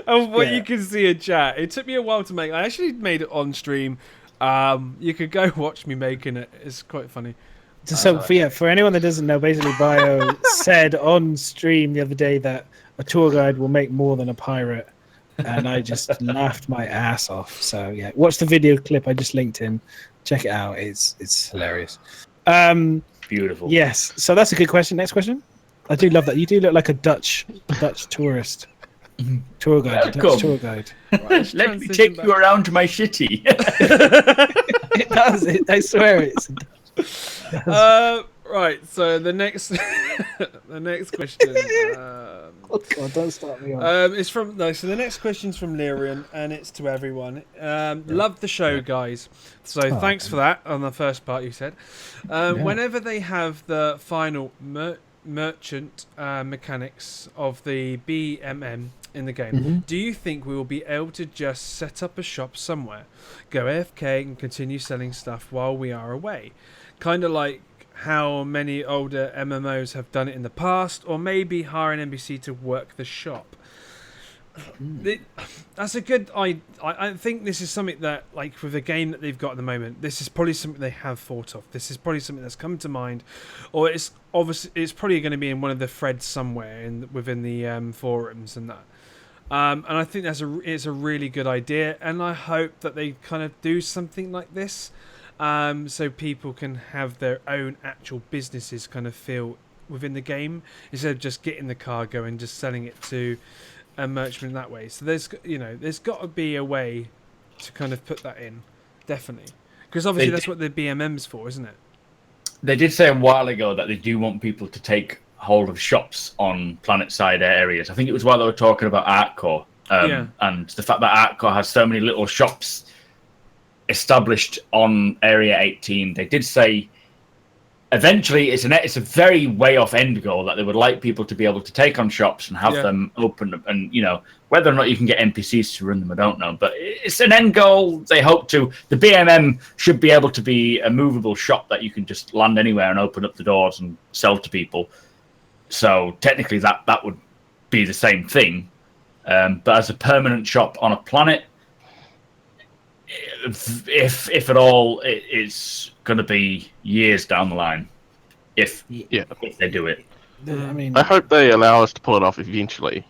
Of what you can see in chat. It took me a while to make. I actually made it on stream. You could go watch me making it. It's quite funny. So for anyone that doesn't know, basically Bio said on stream the other day that a tour guide will make more than a pirate, and I just laughed my ass off. So yeah, watch the video clip I just linked in. Check it out. It's hilarious. Beautiful. Yes. So that's a good question. Next question. I do love that. You do look like a Dutch tourist. Tour guide. Dutch tour guide. Right, let me take you around my city. It does. I swear it's. Right. So the next question. Oh God! Don't start me on. It's from So the next question's from Lyrian, and it's to everyone. Love the show, guys. So thanks for that on the first part you said. Whenever they have the final merchant mechanics of the BMM in the game, do you think we will be able to just set up a shop somewhere, go AFK and continue selling stuff while we are away? Kind of like how many older MMOs have done it in the past, or maybe hire an NPC to work the shop. That's a good. I think this is something that, like with the game that they've got at the moment, this is probably something they have thought of. This is probably something that's come to mind, or it's probably going to be in one of the threads somewhere within the forums and that. And I think it's a really good idea, and I hope that they kind of do something like this, so people can have their own actual businesses kind of feel within the game instead of just getting the cargo and just selling it to a merchant that way. So there's got to be a way to kind of put that in, definitely, because obviously that's what the BMM's for, isn't it? They did say a while ago that they do want people to take hold of shops on planet side areas. I think it was while they were talking about Artcore, and the fact that Artcore has so many little shops established on Area 18. They did say eventually it's a very way off end goal that they would like people to be able to take on shops and have them open, and whether or not you can get NPCs to run them, I don't know, but it's an end goal they hope to. The BMM should be able to be a movable shop that you can just land anywhere and open up the doors and sell to people. So technically that would be the same thing, but as a permanent shop on a planet, if at all, it's going to be years down the line if they do it. I mean, I hope they allow us to pull it off eventually.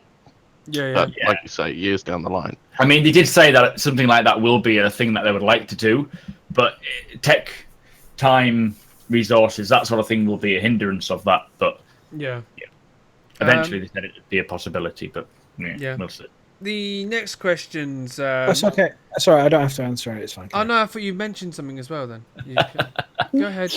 But, like you say, years down the line. I mean, they did say that something like that will be a thing that they would like to do, but tech, time, resources, that sort of thing will be a hindrance of that. But eventually they said it would be a possibility, but we'll see. The next question's... That's okay. Sorry, I don't have to answer it. It's fine. Oh, no, I thought you mentioned something as well, then. Go ahead.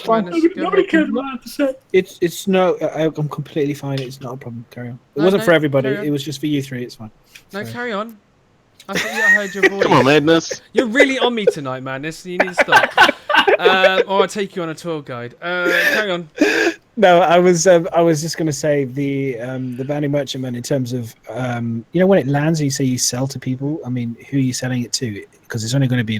It's no... I'm completely fine. It's not a problem. Carry on. It wasn't for everybody. It was just for you three. It's fine. No, carry on. I thought I heard your voice. Come on, Madness. You're really on me tonight, Madness. You need to stop. Or I'll take you on a tour guide. Carry on. No, I was just going to say the bounty merchantman in terms of when it lands and you say you sell to people. I mean, who are you selling it to? Because it's only going to be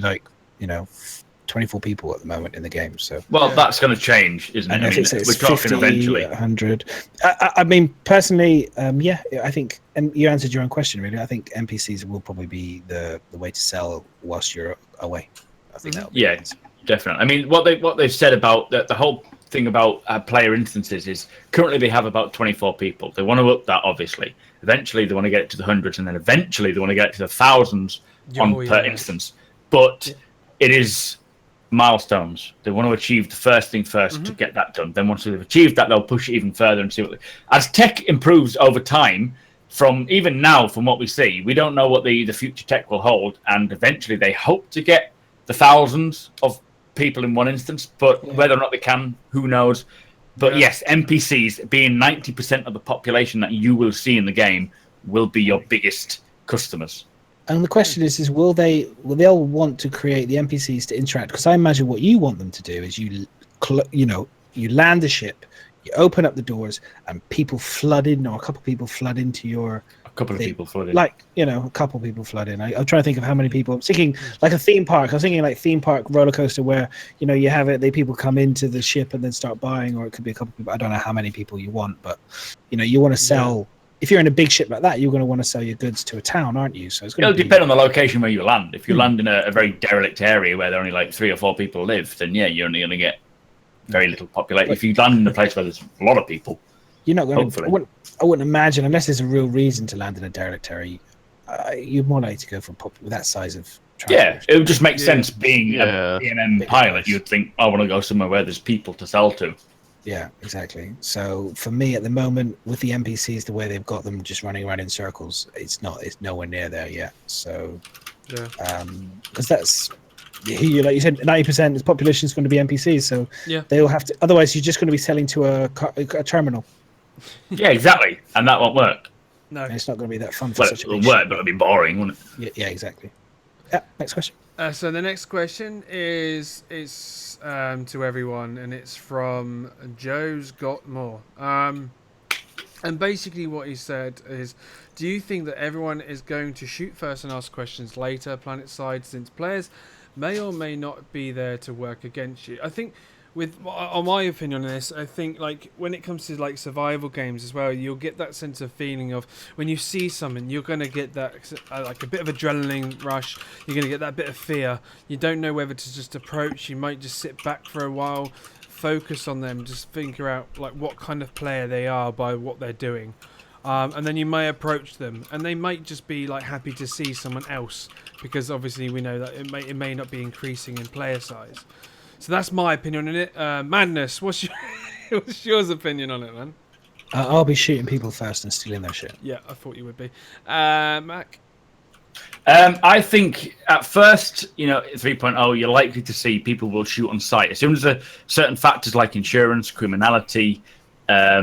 24 people at the moment in the game. So that's going to change, isn't it? I mean, we're talking 50, eventually 100. I mean, personally, I think, and you answered your own question really. I think NPCs will probably be the way to sell whilst you're away. I think that. Yeah, definitely. I mean, what they've said about the whole thing about player instances is currently they have about 24 people. They want to up that, obviously. Eventually they want to get it to the hundreds, and then eventually they want to get it to the thousands per instance. But it is milestones. They want to achieve the first thing first to get that done. Then once they've achieved that, they'll push it even further and see what as tech improves over time. From even now, from what we see, we don't know what the future tech will hold, and eventually they hope to get the thousands of people in one instance, but whether or not they can, who knows. But yes, NPCs being 90% of the population that you will see in the game will be your biggest customers. And the question is will they'll want to create the NPCs to interact? Because I imagine what you want them to do is you land the ship, you open up the doors, and people flood in, or a couple of people flood into your. A couple of people flood in. Like, a couple of people flood in. I'm trying to think of how many people. I'm thinking like a theme park. I was thinking like theme park roller coaster where, you have it, people come into the ship and then start buying, or it could be a couple of people. I don't know how many people you want, but, you want to sell. Yeah. If you're in a big ship like that, you're going to want to sell your goods to a town, aren't you? So it'll depend on the location where you land. If you land in a very derelict area where there are only like 3 or 4 people live, then you're only going to get very little population. If you land in a place where there's a lot of people, you're not going to. I wouldn't imagine, unless there's a real reason to land in a derelict area. You'd more likely to go for with that size of. Yeah, it would just make sense. Being a BMM pilot, you'd think, I want to go somewhere where there's people to sell to. Yeah, exactly. So for me, at the moment, with the NPCs, the way they've got them just running around in circles, it's nowhere near there yet. So, because that's, like you said, 90% of the population is going to be NPCs. So they'll have to. Otherwise, you're just going to be selling to a terminal. Yeah, exactly, and that won't work. No, and it's not going to be that fun. For such it'll work, but it'll be boring, won't it? Yeah, exactly. Yeah. Next question. So the next question is to everyone, and it's from Joe's Got More. And basically what he said is, do you think that everyone is going to shoot first and ask questions later, planet side, since players may or may not be there to work against you? I think, on my opinion on this, I think like when it comes to like survival games as well, you'll get that sense of feeling of when you see something, you're going to get that like a bit of adrenaline rush. You're going to get that bit of fear. You don't know whether to just approach. You might just sit back for a while, focus on them, just figure out like what kind of player they are by what they're doing. And then you may approach them, and they might just be like happy to see someone else, because obviously we know that it may not be increasing in player size. So that's my opinion on it. Madness, what's your opinion on it, man? I'll be shooting people first and stealing their shit. Yeah, I thought you would be. Mac? I think at first, 3.0, you're likely to see people will shoot on sight. As soon as certain factors like insurance, criminality, a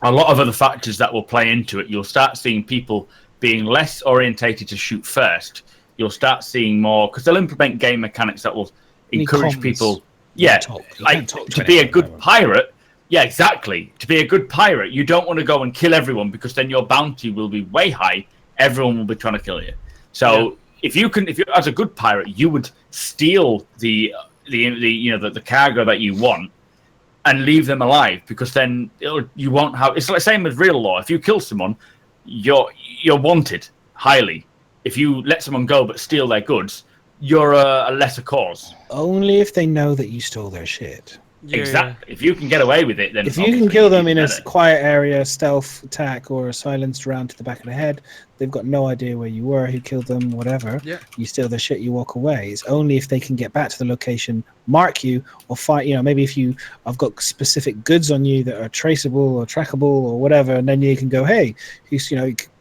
lot of other factors that will play into it, you'll start seeing people being less orientated to shoot first. You'll start seeing more, because they'll implement game mechanics that will encourage people, to be a good pirate. Yeah, exactly. To be a good pirate, you don't want to go and kill everyone, because then your bounty will be way high. Everyone will be trying to kill you. So if you're as a good pirate, you would steal the cargo that you want and leave them alive, because then you won't have. It's the same with real law. If you kill someone, you're wanted highly. If you let someone go but steal their goods, you're a lesser cause. Only if they know that you stole their shit. Yeah. Exactly. If you can get away with it, then if you can kill them in a quiet area, stealth attack, or a silenced round to the back of the head, they've got no idea where you were, who killed them, whatever. Yeah. You steal their shit, you walk away. It's only if they can get back to the location, mark you, or fight. Maybe if I've got specific goods on you that are traceable or trackable or whatever, and then you can go, hey,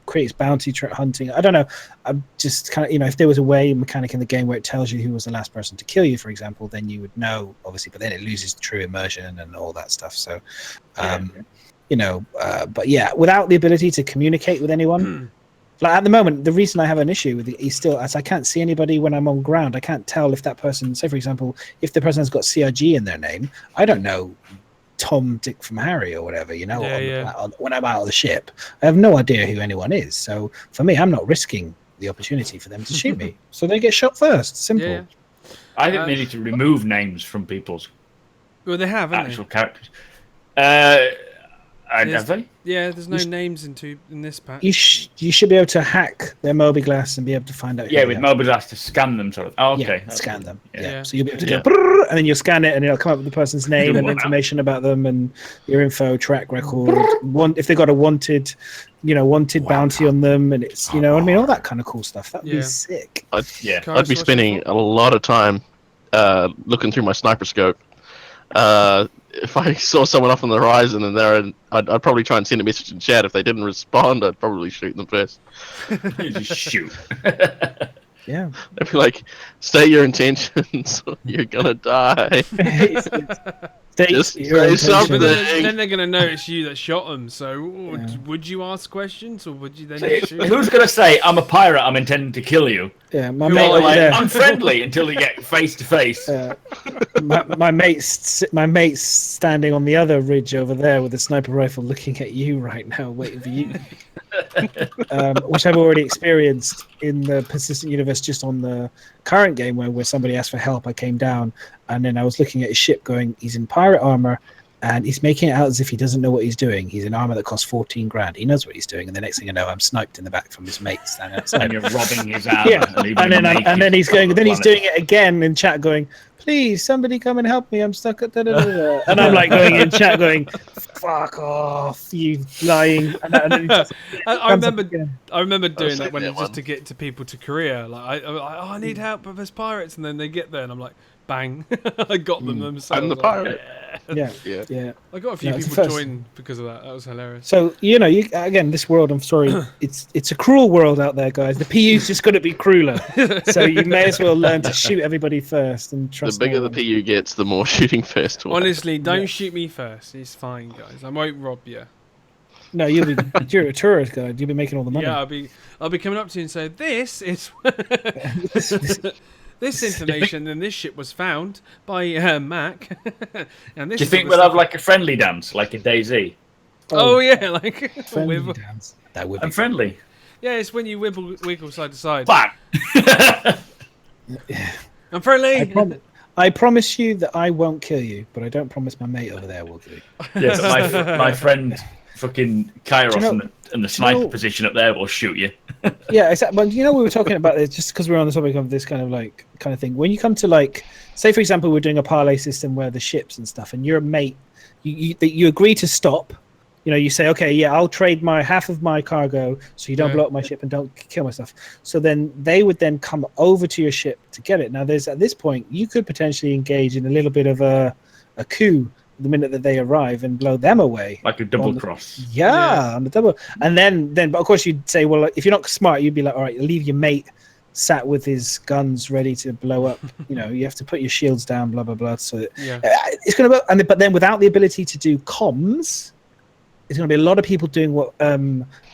creates bounty hunting. I don't know. I'm just kind of, if there was a mechanic in the game where it tells you who was the last person to kill you, for example, then you would know, obviously, but then it loses true immersion and all that stuff. So, but yeah, without the ability to communicate with anyone, like at the moment, the reason I have an issue with it is still, as I can't see anybody when I'm on ground. I can't tell if that person, say for example, if the person has got CRG in their name, I don't know Tom, Dick from Harry or whatever, when I'm out of the ship. I have no idea who anyone is. So for me, I'm not risking the opportunity for them to shoot me. So they get shot first. Simple. Yeah. I think they need to remove names from people's they have, actual characters. Have they? Yeah, there's no names in this pack. You should be able to hack their Mobi-Glass and be able to find out. Yeah, with Mobi-Glass to scan them, sort of. Oh, okay. Yeah, scan them. Yeah. So you'll be able to go, and then you'll scan it, and it'll come up with the person's name and information about them and your info, track record. If they got a wanted bounty on them, and it's all that kind of cool stuff. That'd be sick. I'd be spending a lot of time looking through my sniper scope. If I saw someone up on the horizon and I'd probably try and send a message in chat. If they didn't respond, I'd probably shoot them first. You just shoot. Yeah. They'd be like, "State your intentions, or you're gonna die." Just say something. Then they're gonna know it's you that shot them. So, would you ask questions, or would you then shoot? Who's gonna say, "I'm a pirate. I'm intending to kill you"? Yeah, my You're mate. like, I'm friendly until you get face to face. My mate's standing on the other ridge over there with a sniper rifle, looking at you right now, waiting for you. Which I've already experienced in the persistent universe, just on the current game where somebody asked for help. I came down, and then I was looking at his ship, going, "He's in pirate armor, and he's making it out as if he doesn't know what he's doing. He's in armor that costs 14 grand. He knows what he's doing." And the next thing I know, I'm sniped in the back from his mate standing outside. And you're robbing his armor. Yeah, and then he's going. Then he's doing it again in chat, going, "Please, somebody come and help me. I'm stuck at da-da-da-da." And I'm like going in chat, going, "Fuck off, you lying!" And then I remember doing that when just to get to people to Korea. Like, I need help with those pirates, and then they get there, and I'm like, bang, I got them themselves. I'm the pirate. Yeah. I got a few people join because of that. That was hilarious. So again, this world. I'm sorry, it's a cruel world out there, guys. The PU's just going to be crueler. So you may as well learn to shoot everybody first and trust. The bigger the PU gets, the more shooting first. Honestly, don't shoot me first. It's fine, guys. I won't rob you. No, you're a tourist guide. You'll be making all the money. Yeah, I'll be coming up to you and say, "This is this information and this ship was found by Mac." And this do you think we'll have like a friendly dance, like a DayZ? Oh yeah, like friendly dance. That would be friendly. Yeah, it's when you wiggle side to side. Fuck. I'm friendly. I promise you that I won't kill you, but I don't promise my mate over there will kill you. Yeah, but my friend fucking Kyros in the sniper position up there will shoot you. Yeah, exactly. But we were talking about this just because we're on the topic of this kind of thing. When you come to say for example, we're doing a parlay system where the ships and stuff, and your mate, you agree to stop. You say, okay, yeah, I'll trade half of my cargo so you don't blow up my ship and don't kill my stuff. So then they would then come over to your ship to get it. Now, at this point, you could potentially engage in a little bit of a coup the minute that they arrive and blow them away. Like a double cross. Yeah, on the double. And then, but of course, you'd say, well, if you're not smart, you'd be like, all right, leave your mate sat with his guns ready to blow up. You have to put your shields down, blah, blah, blah. So it's going to, but then without the ability to do comms, there's going to be a lot of people doing what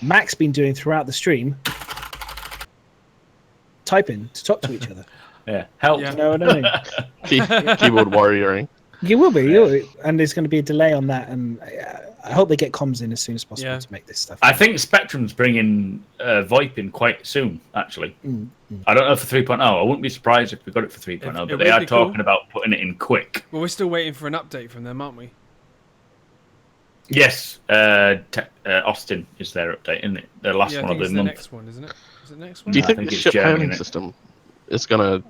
Mac's been doing throughout the stream, typing to talk to each other. Yeah, help. You know what I mean? Keyboard warrioring. You will be, and there's going to be a delay on that, and I hope they get comms in as soon as possible to make this stuff. I think Spectrum's bringing VoIP in quite soon, actually. I don't know for 3.0. I wouldn't be surprised if we got it for 3.0, but they are talking about putting it in quick. Well, we're still waiting for an update from them, aren't we? Yes, Austin is their update, isn't it? The last one of the month. Next one, isn't it? Is it next one? Do you think the ship hailing system is going to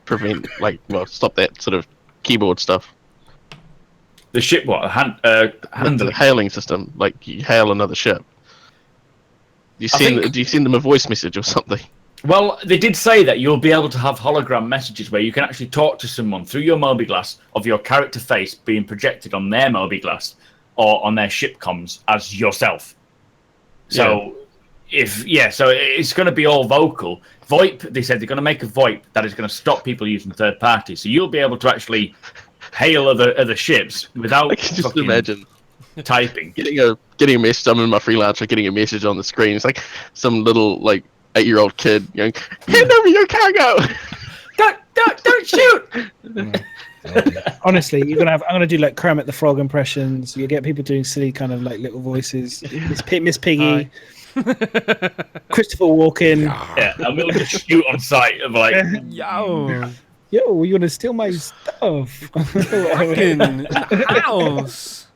prevent, stop that sort of keyboard stuff? The ship, what? The hailing system, like you hail another ship. Do you send them a voice message or something? Well, they did say that you'll be able to have hologram messages where you can actually talk to someone through your Mobi-Glass of your character face being projected on their Mobi-Glass or on their ship comms as yourself. So, so it's going to be all vocal. VoIP, they said they're going to make a VoIP that is going to stop people using third parties. So you'll be able to actually hail other ships without I can just imagine typing. Getting a message. I'm in my freelancer, getting a message on the screen. It's like some little 8-year-old kid going, "Hand over your cargo! Don't shoot!" Honestly, I'm gonna do like Kermit the Frog impressions. You get people doing silly kind of little voices. Miss Piggy, Christopher Walken. Yeah, and we'll just shoot on sight of yo, you wanna steal my stuff? Fucking in the house.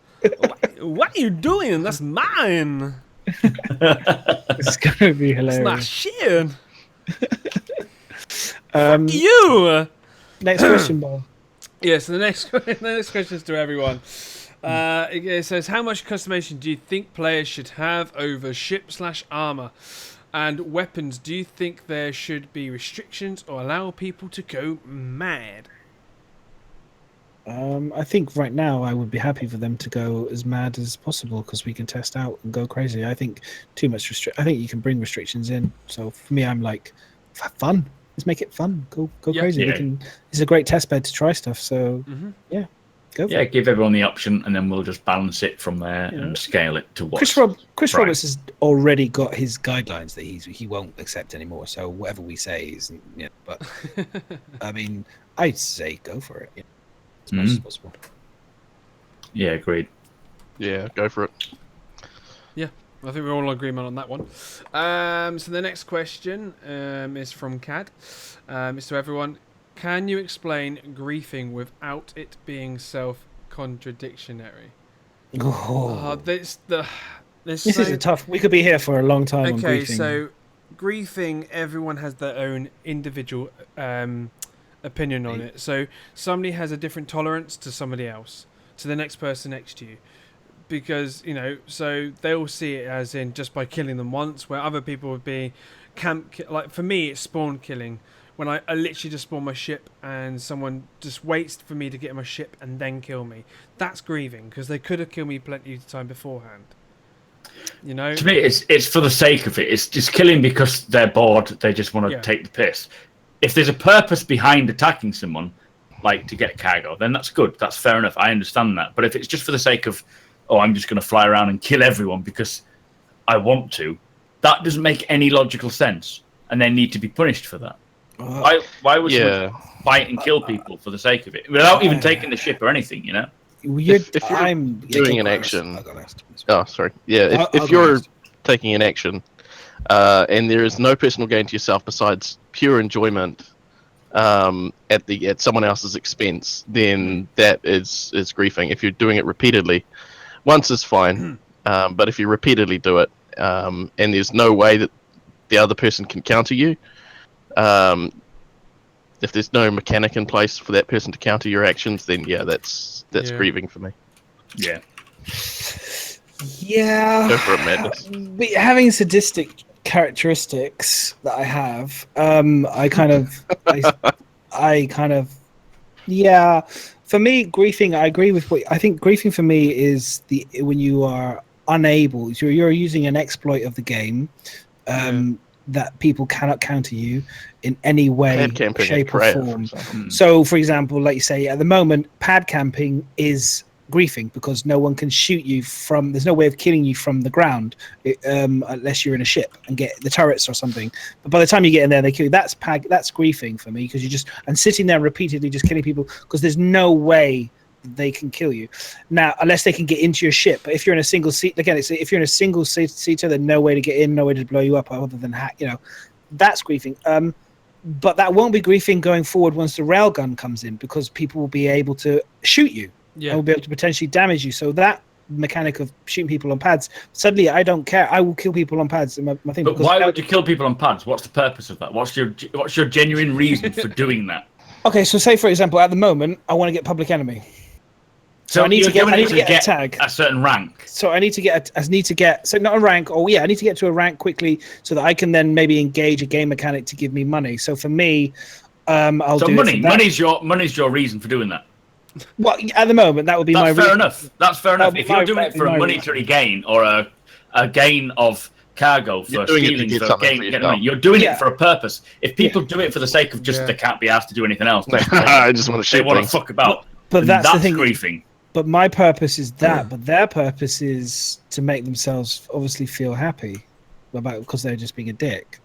What are you doing? That's mine. It's gonna be hilarious. It's not shit. You. Next question, Bob. Yes, the next question is to everyone. It says, how much customization do you think players should have over ship/armor and weapons? Do you think there should be restrictions or allow people to go mad? I think right now I would be happy for them to go as mad as possible because we can test out and go crazy. I think too much I think you can bring restrictions in. So for me, I'm like, fun. Let's make it fun. Go crazy. Yeah. It's a great test bed to try stuff. So yeah, go for it. Give everyone the option, and then we'll just balance it from there and scale it to what. Chris Roberts has already got his guidelines that he won't accept anymore. So whatever we say is, but I mean, I'd say go for it as much as possible. Yeah, agreed. Yeah, go for it. Yeah, I think we're all in agreement on that one. So the next question is from Cad. It's to everyone. Can you explain griefing without it being self-contradictionary? This is a tough. We could be here for a long time. Okay, on griefing. So griefing, everyone has their own individual opinion on it. So somebody has a different tolerance to somebody else, to the next person next to you, because so they'll see it as in just by killing them once, where other people would be like for me it's spawn killing. When I literally just spawn my ship and someone just waits for me to get in my ship and then kill me. That's grieving, because they could have killed me plenty of time beforehand. To me, it's for the sake of it. It's just killing because they're bored. They just want to take the piss. If there's a purpose behind attacking someone, like to get cargo, then that's good. That's fair enough. I understand that. But if it's just for the sake of, I'm just going to fly around and kill everyone because I want to, that doesn't make any logical sense, and they need to be punished for that. Why would you fight and kill people for the sake of it without even taking the ship or anything? If you're doing an action, if you're taking an action, and there is no personal gain to yourself besides pure enjoyment at someone else's expense, then that is griefing. If you're doing it repeatedly, once is fine, but if you repeatedly do it, and there's no way that the other person can counter you. If there's no mechanic in place for that person to counter your actions, then that's grieving for me. Yeah. Go for it, Madness. But having sadistic characteristics that I have, I kind of, For me, griefing, I agree with what I think. Griefing for me is when you are unable, you're using an exploit of the game. That people cannot counter you in any way, shape, or form. So, for example, like you say, at the moment, pad camping is griefing because no one can shoot you from. There's no way of killing you from the ground unless you're in a ship and get the turrets or something. But by the time you get in there, they kill you. That's griefing for me, because you just sitting there repeatedly just killing people because there's no way they can kill you now unless they can get into your ship. But if you're in a single seat, again, if you're in a single seater, then no way to get in, no way to blow you up other than that's griefing. But that won't be griefing going forward once the railgun comes in, because people will be able to shoot you and will be able to potentially damage you. So that mechanic of shooting people on pads, suddenly I don't care. I will kill people on pads. My thing. But why would you kill people on pads? What's the purpose of that? What's your genuine reason for doing that? Okay, so say for example, at the moment, I want to get public enemy. So I need to get a tag, a certain rank. So I need to get not a rank. I need to get to a rank quickly so that I can then maybe engage a game mechanic to give me money. So for me, I'll do money. Money's your reason for doing that. Well, at the moment, that would be That's fair enough. That's fair enough. If you're doing it for a monetary gain or a gain of cargo for stealing for gain, you're doing it for a purpose. If people do it for the sake of just they can't be asked to do anything else, I just want to shoot. They want to fuck about. But that's the thing. Griefing. But my purpose is that. But their purpose is to make themselves obviously feel happy because they're just being a dick.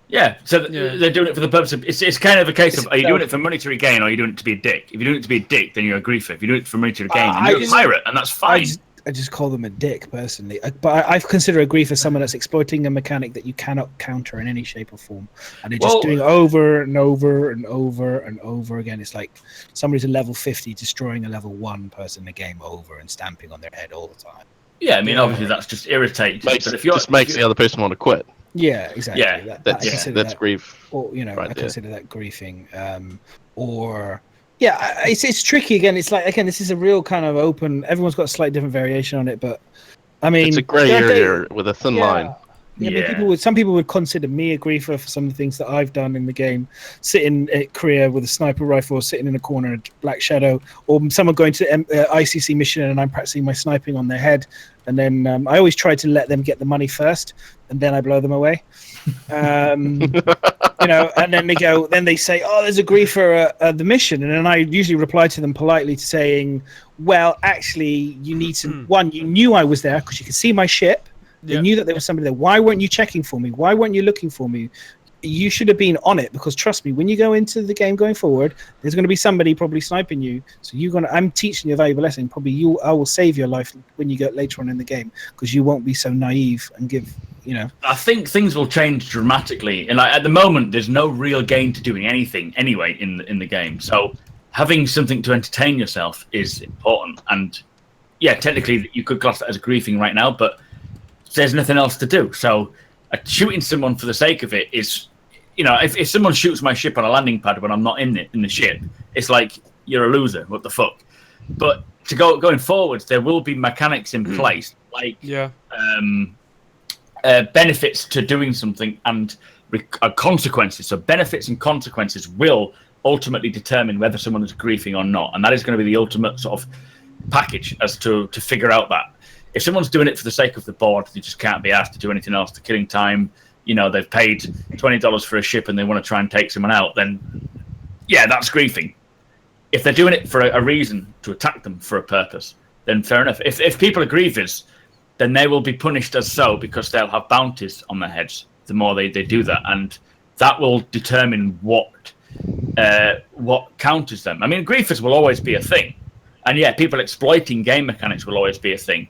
Yeah, so they're doing it for the purpose of... It's kind of a case of, are you doing it for monetary gain or are you doing it to be a dick? If you're doing it to be a dick, then you're a griefer. If you're doing it for monetary gain, then you're a pirate, and that's fine. I just call them a dick, personally. But I consider a griefer someone that's exploiting a mechanic that you cannot counter in any shape or form. And they're just doing it over and over and over and over again. It's like somebody's a level 50 destroying a level 1 person in the game over and stamping on their head all the time. Yeah, I mean, obviously that's just irritating. Just makes the other person want to quit. Yeah, exactly. Yeah, that's grief. Or I consider that griefing. It's tricky again. It's like this is a real kind of open. Everyone's got a slightly different variation on it, but I mean, it's a grey area with a thin line. I mean, some people would consider me a griefer for some of the things that I've done in the game, sitting at Korea with a sniper rifle, or sitting in a corner at Black Shadow, or someone going to ICC mission and I'm practicing my sniping on their head, and then I always try to let them get the money first, and then I blow them away. And then they say, "Oh, there's a griefer at the mission," and then I usually reply to them politely to saying, "Well, actually, you need to one. You knew I was there because you could see my ship." They knew that there was somebody there. Why weren't you checking for me? Why weren't you looking for me? You should have been on it, because trust me, when you go into the game going forward, there's going to be somebody probably sniping you. So I'm teaching you a valuable lesson. Probably I will save your life when you get later on in the game, because you won't be so naive and give. I think things will change dramatically, and at the moment, there's no real gain to doing anything anyway in the game. So having something to entertain yourself is important. And yeah, technically, you could class that as griefing right now, but there's nothing else to do. So shooting someone for the sake of it is, if someone shoots my ship on a landing pad when I'm not in the ship, it's like, you're a loser. What the fuck? But going forwards, there will be mechanics in place, like benefits to doing something and consequences. So benefits and consequences will ultimately determine whether someone is griefing or not, and that is going to be the ultimate sort of package as to figure out that. If someone's doing it for the sake of the board, they just can't be asked to do anything else. They're killing time. They've paid $20 for a ship and they want to try and take someone out, then yeah, that's griefing. If they're doing it for a reason, to attack them for a purpose, then fair enough. If people are griefers, then they will be punished as so, because they'll have bounties on their heads the more they do that, and that will determine what counters them. I mean, griefers will always be a thing, and yeah, people exploiting game mechanics will always be a thing.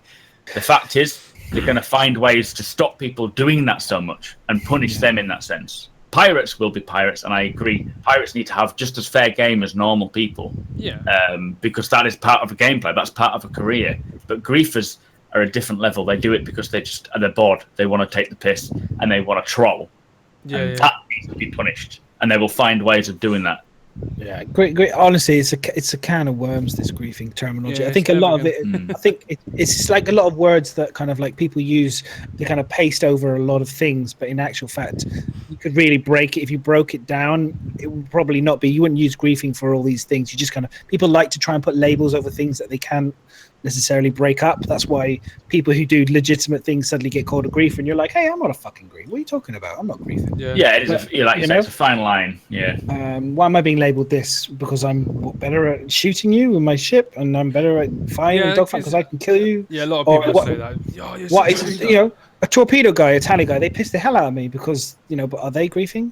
The fact is, they're going to find ways to stop people doing that so much and punish them in that sense. Pirates will be pirates, and I agree. Pirates need to have just as fair game as normal people. Yeah. Because that is part of a gameplay. That's part of a career. But griefers are a different level. They do it because they're bored. They want to take the piss and they want to troll. Yeah. That needs to be punished, and they will find ways of doing that. Yeah, great. Honestly, it's a can of worms, this griefing terminology. I think a lot of it. I think it's like a lot of words that kind of like people use to kind of paste over a lot of things, but in actual fact, you could really break it. If you broke it down, it would probably not be. You wouldn't use griefing for all these things. You just kind of, people like to try and put labels over things that they can't necessarily break up. That's why people who do legitimate things suddenly get called a griefer, and you're like, hey, I'm not a fucking griefer. What are you talking about? I'm not griefing. Yeah, it is. It's a fine line. Yeah. Why am I being labeled this? Because I'm better at shooting you with my ship, and I'm better at firing and dogfight because I can kill you. Yeah, a lot of people say that. A torpedo guy, a tally guy, they piss the hell out of me because but are they griefing?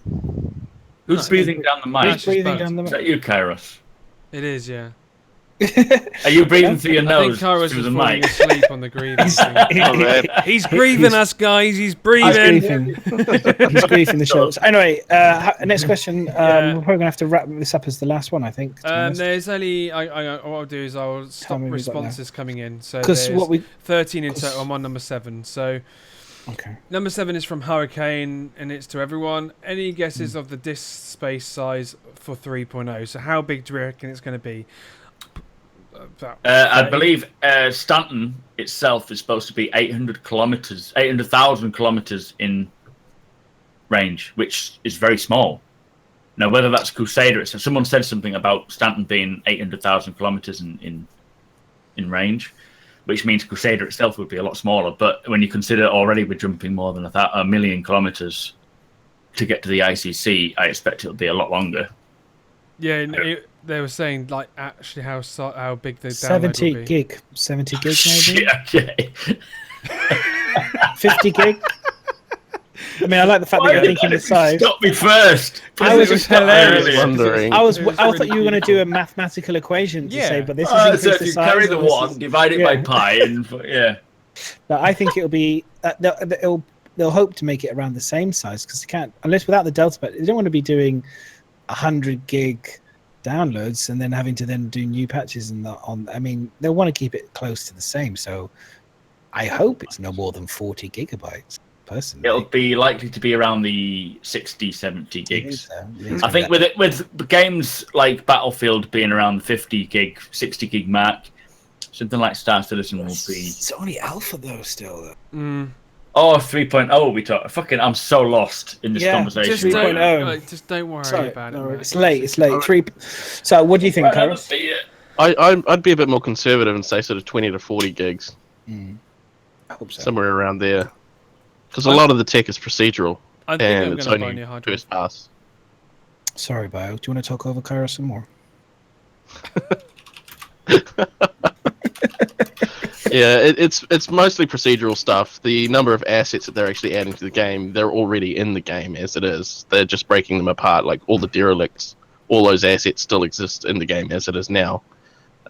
Who's breathing down the mic? Who's breathing down the mic? Is that you, Kyros? It is, yeah. Are you breathing through your nose? I think Kyros through is the falling mic? asleep on the grieving thing. He's grieving us, guys. He's breathing. He's griefing the show. So anyway, next question. We're probably gonna have to wrap this up as the last one, I think. There's only. What I'll do is I'll stop responses coming in. So there's 13 in total. I'm on number 7. So. Okay. Number 7 is from Hurricane, and it's to everyone. Any guesses of the disk space size for 3.0? So how big do you reckon it's going to be? I believe Stanton itself is supposed to be 800,000 kilometers in range, which is very small. Now, whether that's Crusader, someone said something about Stanton being 800,000 kilometers in range, which means Crusader itself would be a lot smaller. But when you consider already we're jumping more than a million kilometers to get to the ICC, I expect it'll be a lot longer. Yeah, they were saying like actually how big the download 70 will be. gig, 70 gig maybe. Okay. 50 gig. I mean, I like the fact that you're thinking the size. Stop me first. I was just hilarious. Wondering. I thought you were going to do a mathematical equation to say, but this is so if you carry the 1, divide it by pi, and But I think it'll be they'll hope to make it around the same size because they can't, unless without the delta. But they don't want to be doing 100 gig downloads and then having to then do new patches I mean, they'll want to keep it close to the same. So I hope it's no more than 40 gigabytes. Personally. It'll be likely to be around the 60, 70 gigs. I think with games like Battlefield being around the 50 gig, 60 gig mark, something like Star Citizen will be. It's only alpha though, still. Oh, 3.0 we talk. Fucking, I'm so lost in this conversation. Just don't, just don't worry about it. No, it's late. It's late. So, what do you think, Kyros? I'd be a bit more conservative and say sort of 20 to 40 gigs. I hope so. Somewhere around there. Because a lot of the tech is procedural. I think and I'm it's going to buy only new hardware. first pass. Sorry, Bio. Do you want to talk over Kyros some more? Yeah, it's mostly procedural stuff. The number of assets that they're actually adding to the game, they're already in the game as it is. They're just breaking them apart. Like all the derelicts, all those assets still exist in the game as it is now.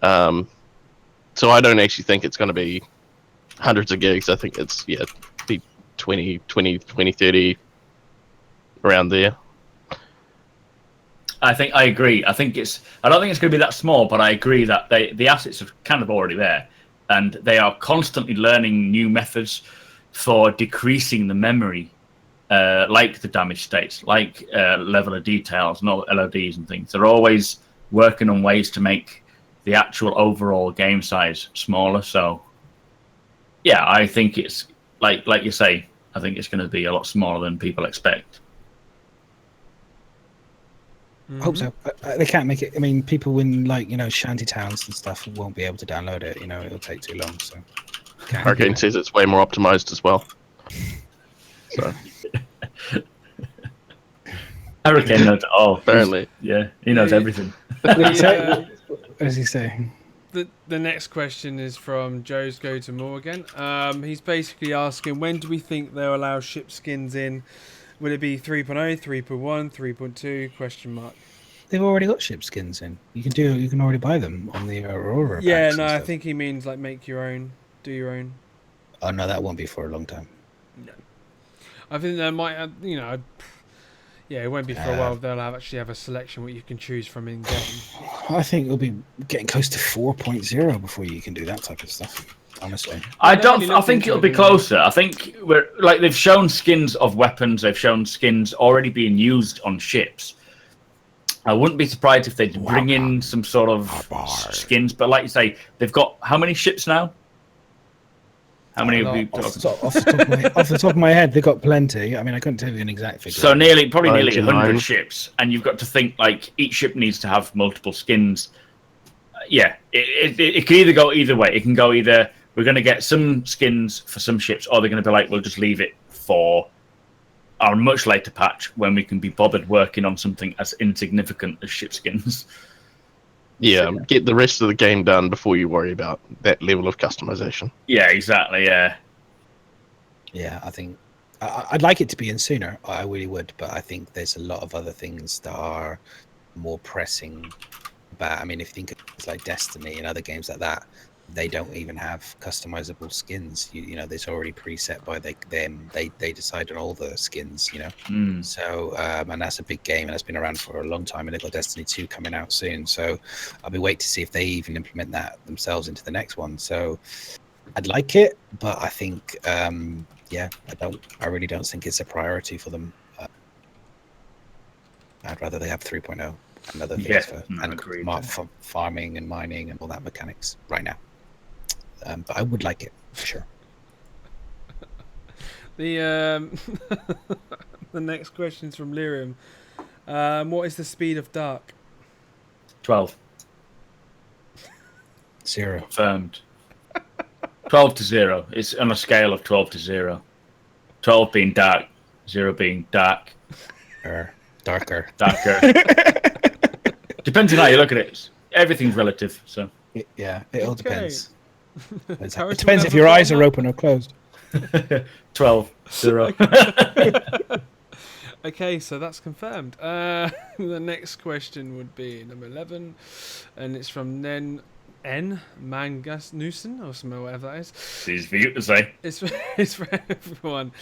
So I don't actually think it's going to be hundreds of gigs. I think it's be 20, 30 around there. I agree. I don't think it's going to be that small, but I agree that the assets are kind of already there, and they are constantly learning new methods for decreasing the memory, like the damage states, like level of details, and all LODs and things. They're always working on ways to make the actual overall game size smaller. So, yeah, I think it's like you say. I think it's going to be a lot smaller than people expect. I hope so. They can't make it. I mean, people in shanty towns and stuff won't be able to download it. It'll take too long. So, Arcane says it's way more optimized as well. So, Hurricane knows it all. Apparently, yeah, he knows everything. What does he say? The next question is from Joe's Go to More again. He's basically asking, when do we think they'll allow ship skins in? Will it be 3.0, 3.1, 3.2? Question mark. They've already got ship skins in. You can already buy them on the Aurora. Yeah, packs no, and I stuff. think he means like make your own, do your own. Oh no, that won't be for a long time. No, I think they might. It won't be for a while. They'll actually have a selection what you can choose from in game. I think it'll be getting close to 4.0 before you can do that type of stuff. Honestly, I think it'll be closer. I think they've shown skins of weapons. They've shown skins already being used on ships. I wouldn't be surprised if they bring in some sort of skins. But like you say, they've got how many ships now? How many have we? Off the top of my head, they've got plenty. I mean, I couldn't tell you an exact figure. So probably nearly 100 ships, and you've got to think like each ship needs to have multiple skins. Yeah, it can either go either way. It can go either we're going to get some skins for some ships, or they're going to be like, we'll just leave it for our much later patch when we can be bothered working on something as insignificant as ship skins. Yeah, get the rest of the game done before you worry about that level of customization. Yeah, exactly, yeah. Yeah, I think I'd like it to be in sooner. I really would, but I think there's a lot of other things that are more pressing. But I mean, if you think of things like Destiny and other games like that, they don't even have customizable skins. There's already preset by them. They decide on all the skins. So and that's a big game, and it's been around for a long time. And they've got Destiny 2 coming out soon. So I'll be waiting to see if they even implement that themselves into the next one. So I'd like it, but I think I really don't think it's a priority for them. I'd rather they have 3.0 and other things for farming and mining and all that mechanics right now. But I would like it for sure. The next question is from Lyrium. What is the speed of dark? 12. 0. Confirmed. 12 to 0. It's on a scale of 12 to 0. 12 being dark, 0 being dark. Darker. Depends on how you look at it. Everything's relative. So yeah, it all depends. It Kyros, depends if your eyes are open or closed. 12, 0. Okay, so that's confirmed. The next question would be number 11, and it's from N Mangasnusen or something, whatever that is. It's easy for you to say. It's for everyone.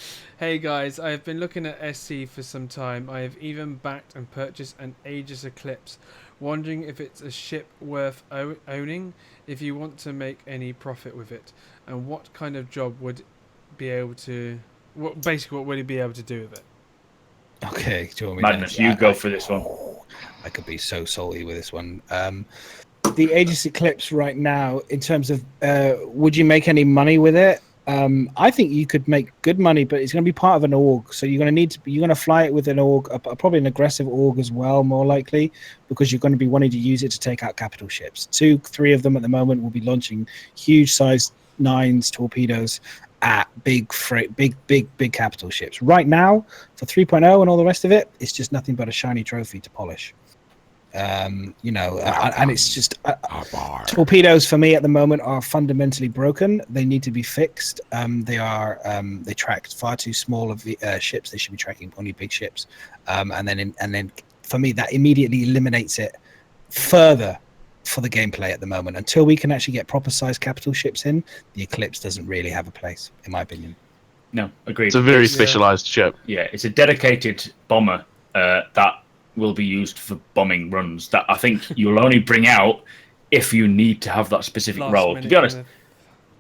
Hey guys, I have been looking at SC for some time. I have even backed and purchased an Aegis Eclipse. Wondering if it's a ship worth owning if you want to make any profit with it, and what kind of job would be able to what would he be able to do with it? Okay, do you want me Magnus, you go for this one. I could be so salty with this one. The Aegis Eclipse right now, in terms of would you make any money with it? I think you could make good money, but it's going to be part of an org. So you're going to fly it with an org, probably an aggressive org as well, more likely, because you're going to be wanting to use it to take out capital ships. 2-3 of them at the moment will be launching huge size 9s torpedoes at big capital ships. Right now, for 3.0 and all the rest of it, it's just nothing but a shiny trophy to polish. And it's just torpedoes for me at the moment are fundamentally broken. They need to be fixed. They track far too small of the ships. They should be tracking only big ships. And then for me, that immediately eliminates it further for the gameplay at the moment. Until we can actually get proper sized capital ships in, the Eclipse doesn't really have a place, in my opinion. No, agreed. It's a very specialized ship. Yeah, it's a dedicated bomber that will be used for bombing runs that I think you'll only bring out if you need to have that specific role. To be honest,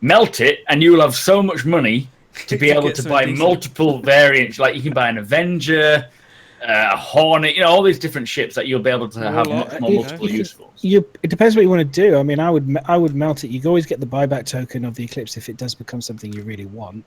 melt it and you'll have so much money to be able to buy multiple variants. Like you can buy an Avenger, a Hornet, all these different ships that you'll be able to have much more multiple usefuls. It depends what you want to do. I mean, I would melt it. You can always get the buyback token of the Eclipse if it does become something you really want.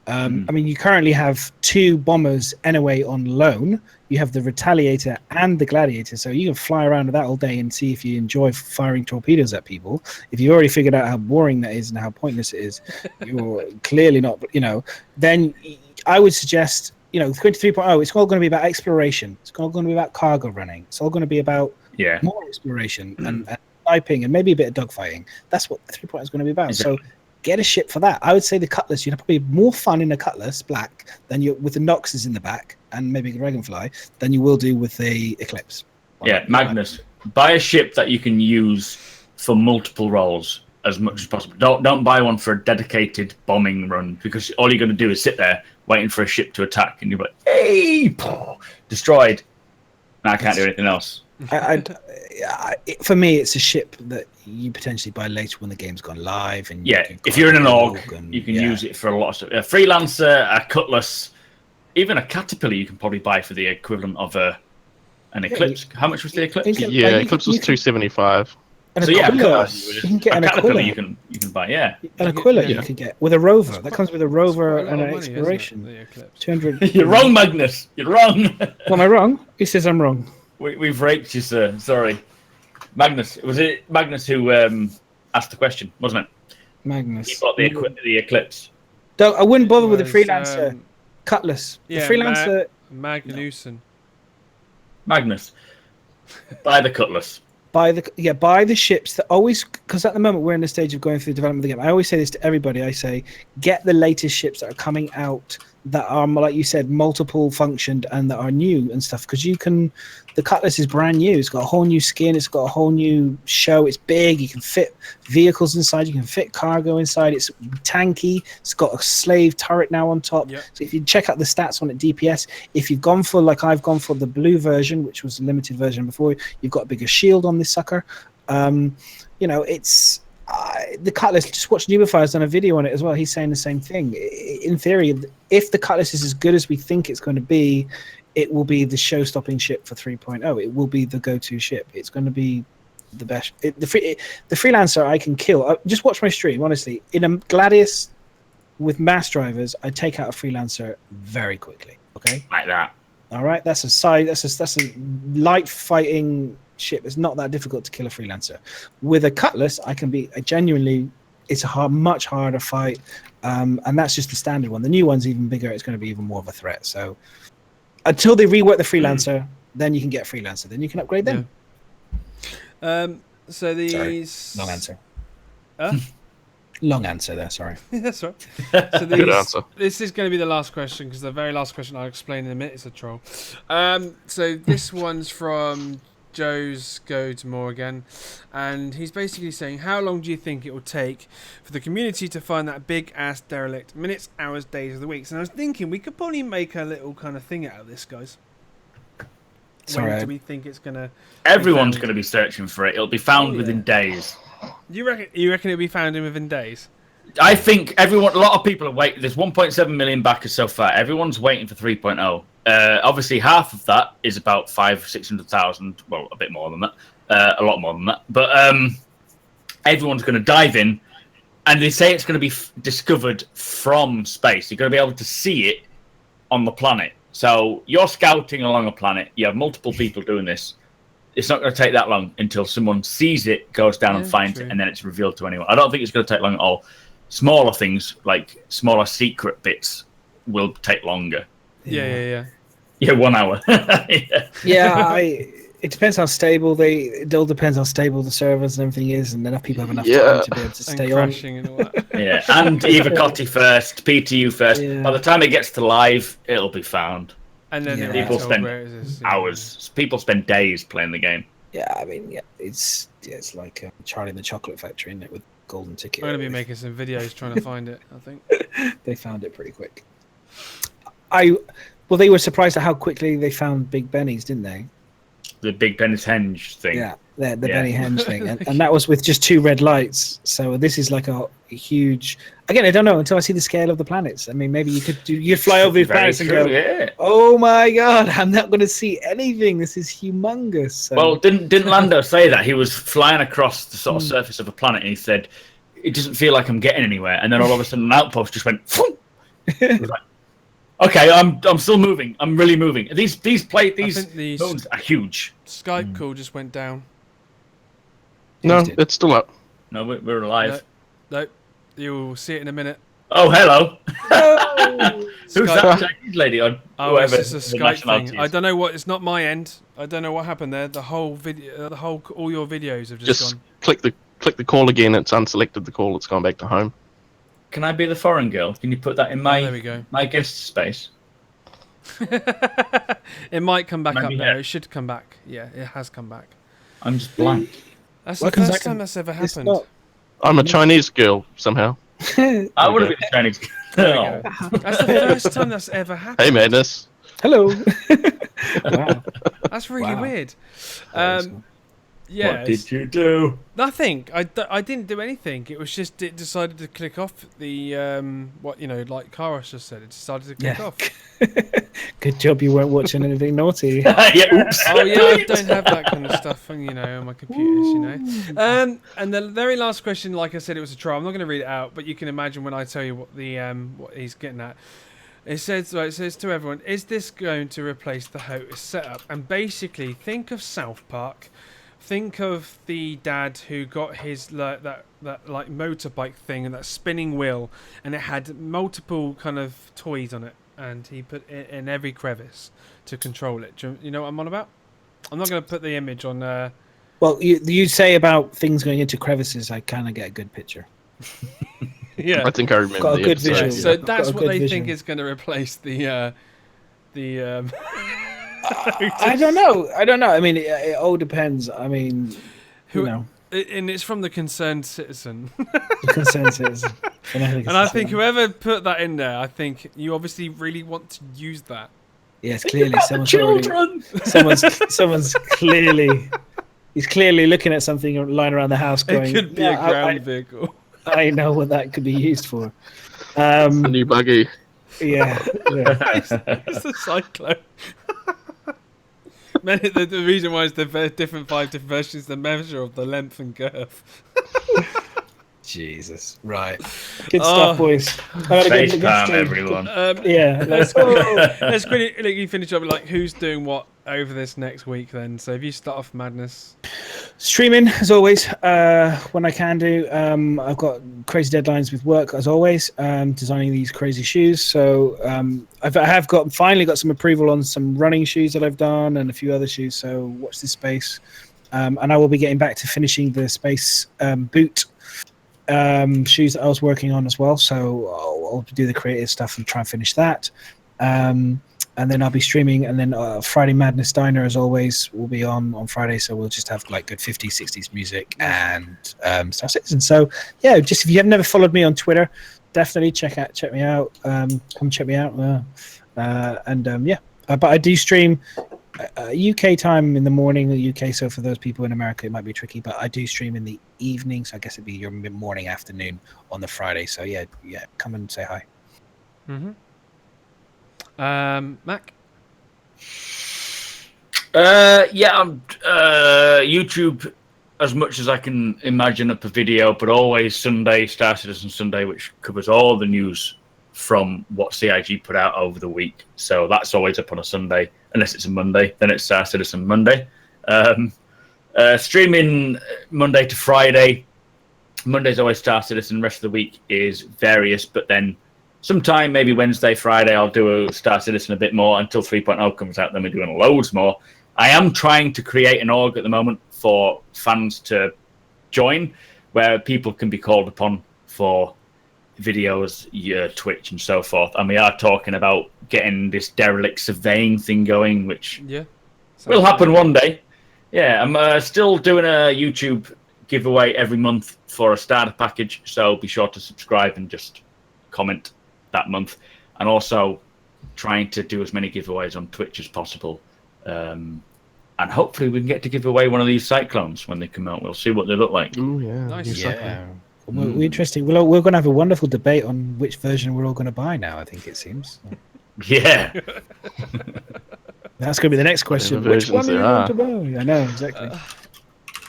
I mean, you currently have 2 bombers anyway on loan. You have the Retaliator and the Gladiator, so you can fly around with that all day and see if you enjoy firing torpedoes at people. If you've already figured out how boring that is and how pointless it is, you're clearly not, then I would suggest, going to 3.0, it's all going to be about exploration. It's all going to be about cargo running. It's all going to be about more exploration and sniping and maybe a bit of dogfighting. That's what 3.0 is going to be about. Exactly. So get a ship for that. I would say the Cutlass, you'd have probably more fun in a Cutlass black than you with the Noxes in the back and maybe a Dragonfly than you will do with the Eclipse. Magnus, buy a ship that you can use for multiple roles as much as possible. Don't buy one for a dedicated bombing run, because all you're going to do is sit there waiting for a ship to attack and you're like, hey, destroyed. I can't do anything else. For me, it's a ship that you potentially buy later when the game's gone live. And if you're in an org, you can use it for a lot of stuff. A Freelancer, a Cutlass, even a Caterpillar you can probably buy for the equivalent of an Eclipse. How much was the Eclipse? Eclipse was $275. So you can get an Aquila. You can buy, an Aquila you can get with a rover. That comes with a rover and an exploration. 200. You're wrong, Magnus. You're wrong. Am I wrong? He says I'm wrong. We've raped you, sir. Sorry, Magnus. Was it Magnus who asked the question, wasn't it? Magnus. He bought the Eclipse. I wouldn't bother with the Freelancer. Cutlass. The Freelancer. Magnus. Buy the Cutlass. Buy the ships that always, because at the moment we're in the stage of going through the development of the game. I always say this to everybody. I say, get the latest ships that are coming out that are, like you said, multiple functioned and that are new and stuff. Because the Cutlass is brand new. It's got a whole new skin. It's got a whole new show. It's big. You can fit vehicles inside. You can fit cargo inside. It's tanky. It's got a slave turret now on top. Yep. So if you check out the stats on it, DPS, if you've gone for, like I've gone for the blue version, which was the limited version before, you've got a bigger shield on this sucker. It's the Cutlass. Just watch Nubifire's done a video on it as well. He's saying the same thing. In theory, if the Cutlass is as good as we think it's going to be, it will be the show-stopping ship for 3.0. It will be the go-to ship. It's going to be the best. The Freelancer I can kill. Just watch my stream, honestly. In a Gladius with mass drivers, I take out a Freelancer very quickly. Okay, like that. All right, that's a light fighting ship. It's not that difficult to kill a Freelancer. With a Cutlass, it's a much harder fight, and that's just the standard one. The new one's even bigger. It's going to be even more of a threat. So until they rework the Freelancer, then you can get a Freelancer. Then you can upgrade them. So these... Sorry. Long answer. Long answer there, sorry. That's right. So Good answer. This is going to be the last question, because the very last question I'll explain in a minute is a troll. So this one's from Joe's Go to More again, and he's basically saying, how long do you think it will take for the community to find that big ass derelict? Minutes, hours, days of the weeks? And I was thinking we could probably make a little kind of thing out of this, guys. When do we think it's gonna? Everyone's going to be searching for it. It'll be found within days. You reckon it'll be found within days? I think a lot of people are waiting. There's 1.7 million backers so far. Everyone's waiting for 3.0. Obviously, half of that is about 500,000-600,000. Well, a bit more than that. A lot more than that. But everyone's going to dive in And they say it's going to be discovered from space. You're going to be able to see it on the planet. So you're scouting along a planet. You have multiple people doing this. It's not going to take that long until someone sees it, goes down and finds it, and then it's revealed to anyone. I don't think it's going to take long at all. Smaller things, like smaller secret bits, will take longer. Yeah. Yeah, 1 hour. It depends how stable it all depends how stable the servers and everything is, and enough people have enough time to be able to stay on. And all that. Yeah, and Evacoti first, PTU first. Yeah. By the time it gets to live, it'll be found. And then people spend hours. People spend days playing the game. Yeah, I mean, it's like Charlie and the Chocolate Factory, isn't it, with golden ticket. I'm going to be making some videos trying to find it, I think. They found it pretty quick. Well, they were surprised at how quickly they found Big Benny's, didn't they? The Big Benny's Henge thing. Yeah, the Benny Henge thing. And that was with just 2 red lights. So this is like a huge... Again, I don't know until I see the scale of the planets. I mean, maybe you'd fly over these planets and go, oh my God, I'm not going to see anything. This is humongous. So... Well, didn't Lando say that? He was flying across the sort of surface of a planet and he said, it doesn't feel like I'm getting anywhere. And then all of a sudden an outpost just went, it was like, okay, I'm still moving. I'm really moving. These moons are huge. Skype call just went down. No, it's still up. No, we're alive. No, you'll see it in a minute. Oh, hello. Who's Skype. that Chinese lady on? Oh, it's just a Skype thing. I don't know what. It's not my end. I don't know what happened there. The whole video, all your videos have just gone. Click the call again. It's unselected the call. It's gone back to home. Can I be the foreign girl? Can you put that in my there we go. my guest space? It might come back Maybe up now. It should come back. Yeah, it has come back. I'm just blank. That's the first time that's ever happened. I'm a Chinese girl somehow. I would have been a Chinese girl. That's the first time that's ever happened. Hey, Madness. Hello. Wow. That's really weird. What did you do? Nothing. I didn't do anything. It was just it decided to click off the like Kyros just said. It decided to click off. Good job you weren't watching anything naughty. Oops. Oh yeah, I don't have that kind of stuff on my computers, And the very last question, like I said, it was a trial. I'm not going to read it out, but you can imagine when I tell you what the what he's getting at. It says to everyone, is this going to replace the HOTAS setup? And basically, think of South Park. Think of the dad who got his that like motorbike thing and that spinning wheel, and it had multiple kind of toys on it, and he put it in every crevice to control it. Do you know what I'm on about? I'm not going to put the image on. Well, you say about things going into crevices. I kind of get a good picture. Yeah, I think I remember. Got a good episode. visual. So that's what they vision. think is going to replace the. I don't know. I mean, it all depends. I mean, and it's from the Concerned Citizen. The Concerned Citizen. And I think whoever put that in there, I think you obviously really want to use that. Yes, clearly someone's clearly he's clearly looking at something lying around the house going, it could be a ground vehicle. I know what that could be used for. A new buggy. Yeah. It's the Cyclone. The reason why it's the 5 different versions, the measure of the length and girth. Jesus. Right. Good stuff, boys. Face palm, everyone. Let's quickly finish up with who's doing what over this next week then. So if you start off, Madness. Streaming, as always, when I can do. I've got crazy deadlines with work, as always, designing these crazy shoes. So I have finally got some approval on some running shoes that I've done and a few other shoes. So watch this space. And I will be getting back to finishing the space boot shoes that I was working on as well. So I'll do the creative stuff and try and finish that. And then I'll be streaming, and then Friday Madness Diner, as always, will be on Friday. So we'll just have good 50s, 60s music and Star Citizen. So yeah, just if you have never followed me on Twitter, definitely check me out. Come check me out. But I do stream UK time in the morning, UK. So for those people in America, it might be tricky, but I do stream in the evening. So I guess it'd be your morning, afternoon on the Friday. So yeah, come and say hi. Mm-hmm. Mac? I'm YouTube as much as I can imagine up a video, but always Sunday, Star Citizen Sunday, which covers all the news from what CIG put out over the week. So that's always up on a Sunday, unless it's a Monday. Then it's Star Citizen Monday. Streaming Monday to Friday. Monday's always Star Citizen. Rest of the week is various, but then sometime, maybe Wednesday, Friday, I'll do a Star Citizen a bit more until 3.0 comes out. Then we're doing loads more. I am trying to create an org at the moment for fans to join, where people can be called upon for videos, Twitch and so forth. And we are talking about getting this derelict surveying thing going, which will happen one day. Yeah, I'm still doing a YouTube giveaway every month for a starter package, so be sure to subscribe and just comment that month. And also trying to do as many giveaways on Twitch as possible. And hopefully we can get to give away one of these Cyclones when they come out. We'll see what they look like. Ooh, yeah. Nice. Yeah. We're interesting. We're going to have a wonderful debate on which version we're all going to buy now, I think it seems. Yeah. That's going to be the next question. Which one are you going to buy? I know, exactly.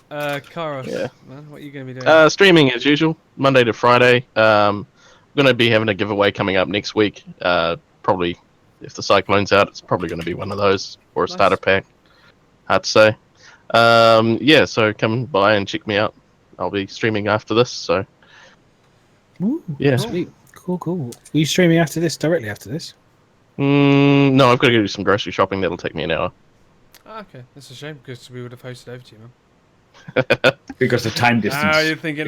Kyros, man, what are you going to be doing? Streaming as usual, Monday to Friday. I'm going to be having a giveaway coming up next week. Probably, if the Cyclone's out, it's probably going to be one of those or a starter pack. Hard to say. So come by and check me out. I'll be streaming after this, so yeah. Sweet. Cool. Are you streaming after this, directly after this? No, I've got to go do some grocery shopping. That'll take me an hour. Okay, that's a shame because we would have hosted over to you, man. Because of time distance. You're thinking,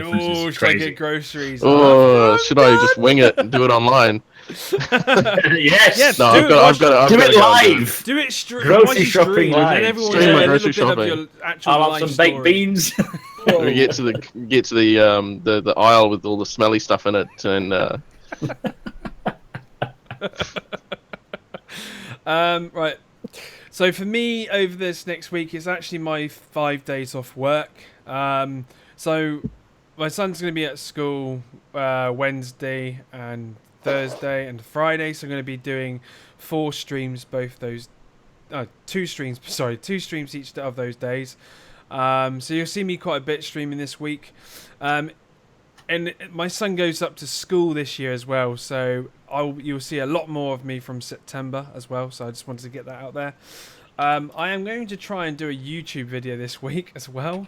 should I get groceries? Should I just wing it and do it online? Yes. No, I've got to do it live. Do it grocery shopping live. And everyone Stream my grocery shopping. I'll have some baked beans. We get to the aisle with all the smelly stuff in it, and right. So for me, over this next week, it's actually my 5 days off work. So my son's going to be at school Wednesday and Thursday and Friday, so I'm going to be doing 4 streams both those. 2 streams. Sorry, 2 streams each of those days. So you'll see me quite a bit streaming this week. And my son goes up to school this year as well, so you'll see a lot more of me from September as well. So I just wanted to get that out there. I am going to try and do a YouTube video this week as well.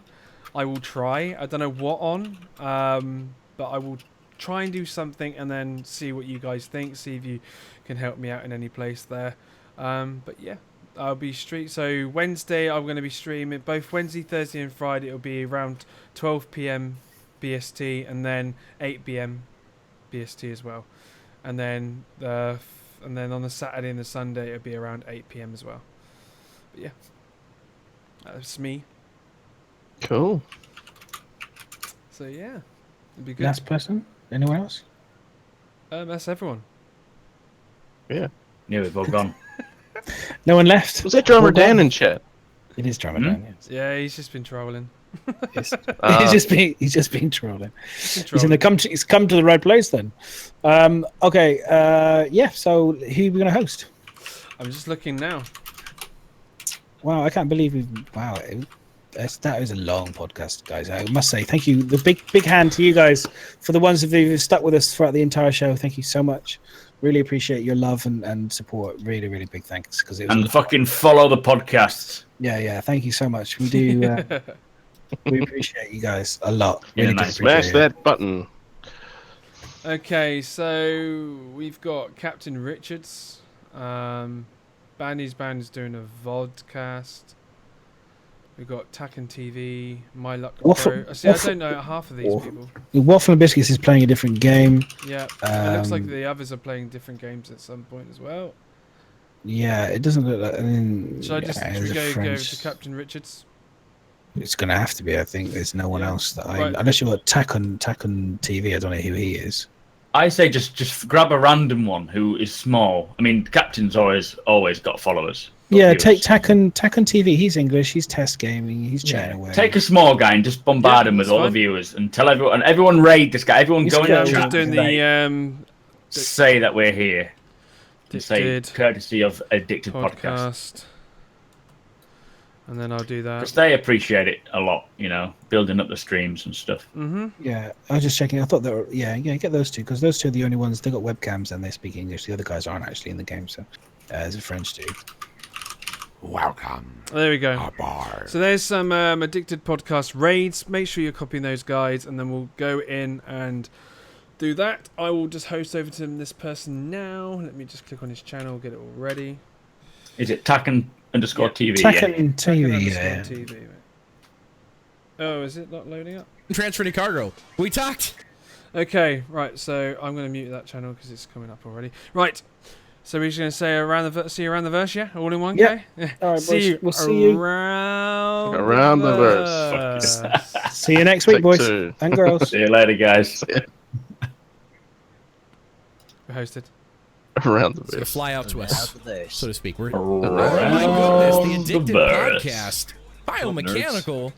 I will try. I don't know what on, but I will try and do something and then see what you guys think. See if you can help me out in any place there. But yeah. I'll be So Wednesday, I'm going to be streaming both Wednesday, Thursday, and Friday. It'll be around 12 p.m. BST and then 8 p.m. BST as well. And then on the Saturday and the Sunday, it'll be around 8 p.m. as well. But yeah, that's me. Cool. So yeah, it'll be good. Last person? Anyone else? That's everyone. Yeah. Yeah, we've all gone. No one left. Was that Drummer Dan in chat? It is Drummer Dan. Yes. Yeah, he's just been trolling. Yes. He's just been trolling. He's come to the right place then. Okay. So who are we going to host? I'm just looking now. Wow, I can't believe that was a long podcast, guys. I must say thank you. The big hand to you guys for the ones of you who've stuck with us throughout the entire show. Thank you so much. Really appreciate your love and support. Really, really big thanks. And fucking follow the podcasts. Yeah. Thank you so much. We do. We appreciate you guys a lot. Really smash that button. Okay, so we've got Captain Richards. Bandy's Band is doing a vodcast. We've got Tacken TV, My Luck Pro. I don't know half of these people. Waffle and Biscuits is playing a different game. Yeah, it looks like the others are playing different games at some point as well. Yeah, it doesn't look like. Should we go to Captain Richards? It's going to have to be. I think there's no one else that unless you've got Tacken TV. I don't know who he is. I say just grab a random one who is small. I mean, Captain's always got followers. Yeah, take Tacken TV. He's English. He's test gaming. He's chatting away. Take a small guy and just bombard him with all the viewers and tell everyone raid this guy. Everyone go in the chat. Doing say that we're here. To say courtesy of Addicted Podcast. And then I'll do that. Because they appreciate it a lot, you know, building up the streams and stuff. Mm-hmm. Yeah, I was just checking. I thought they were, get those two, because those two are the only ones. They got webcams and they speak English. The other guys aren't actually in the game, so there's a French dude. Welcome. There we go. Bar. So there's some Addicted Podcast raids. Make sure you're copying those guides, and then we'll go in and do that. I will just host over to this person now. Let me just click on his channel, get it all ready. Is it Tacken _TV? Tacken TV, yeah. TV, mate. Oh, is it not loading up? Transferring cargo. We talked. Okay, right. So I'm going to mute that channel because it's coming up already. Right. So we're just going to say see you around the verse, yeah? All in one, yeah. Okay? All right, see you we'll see you around the verse. See you next week, boys 2. and girls. See you later, guys. We're hosted. Around the It's going to verse. fly out to us, so to speak. We're, Around oh my goodness, the the Addicted verse. Podcast. Biomechanical.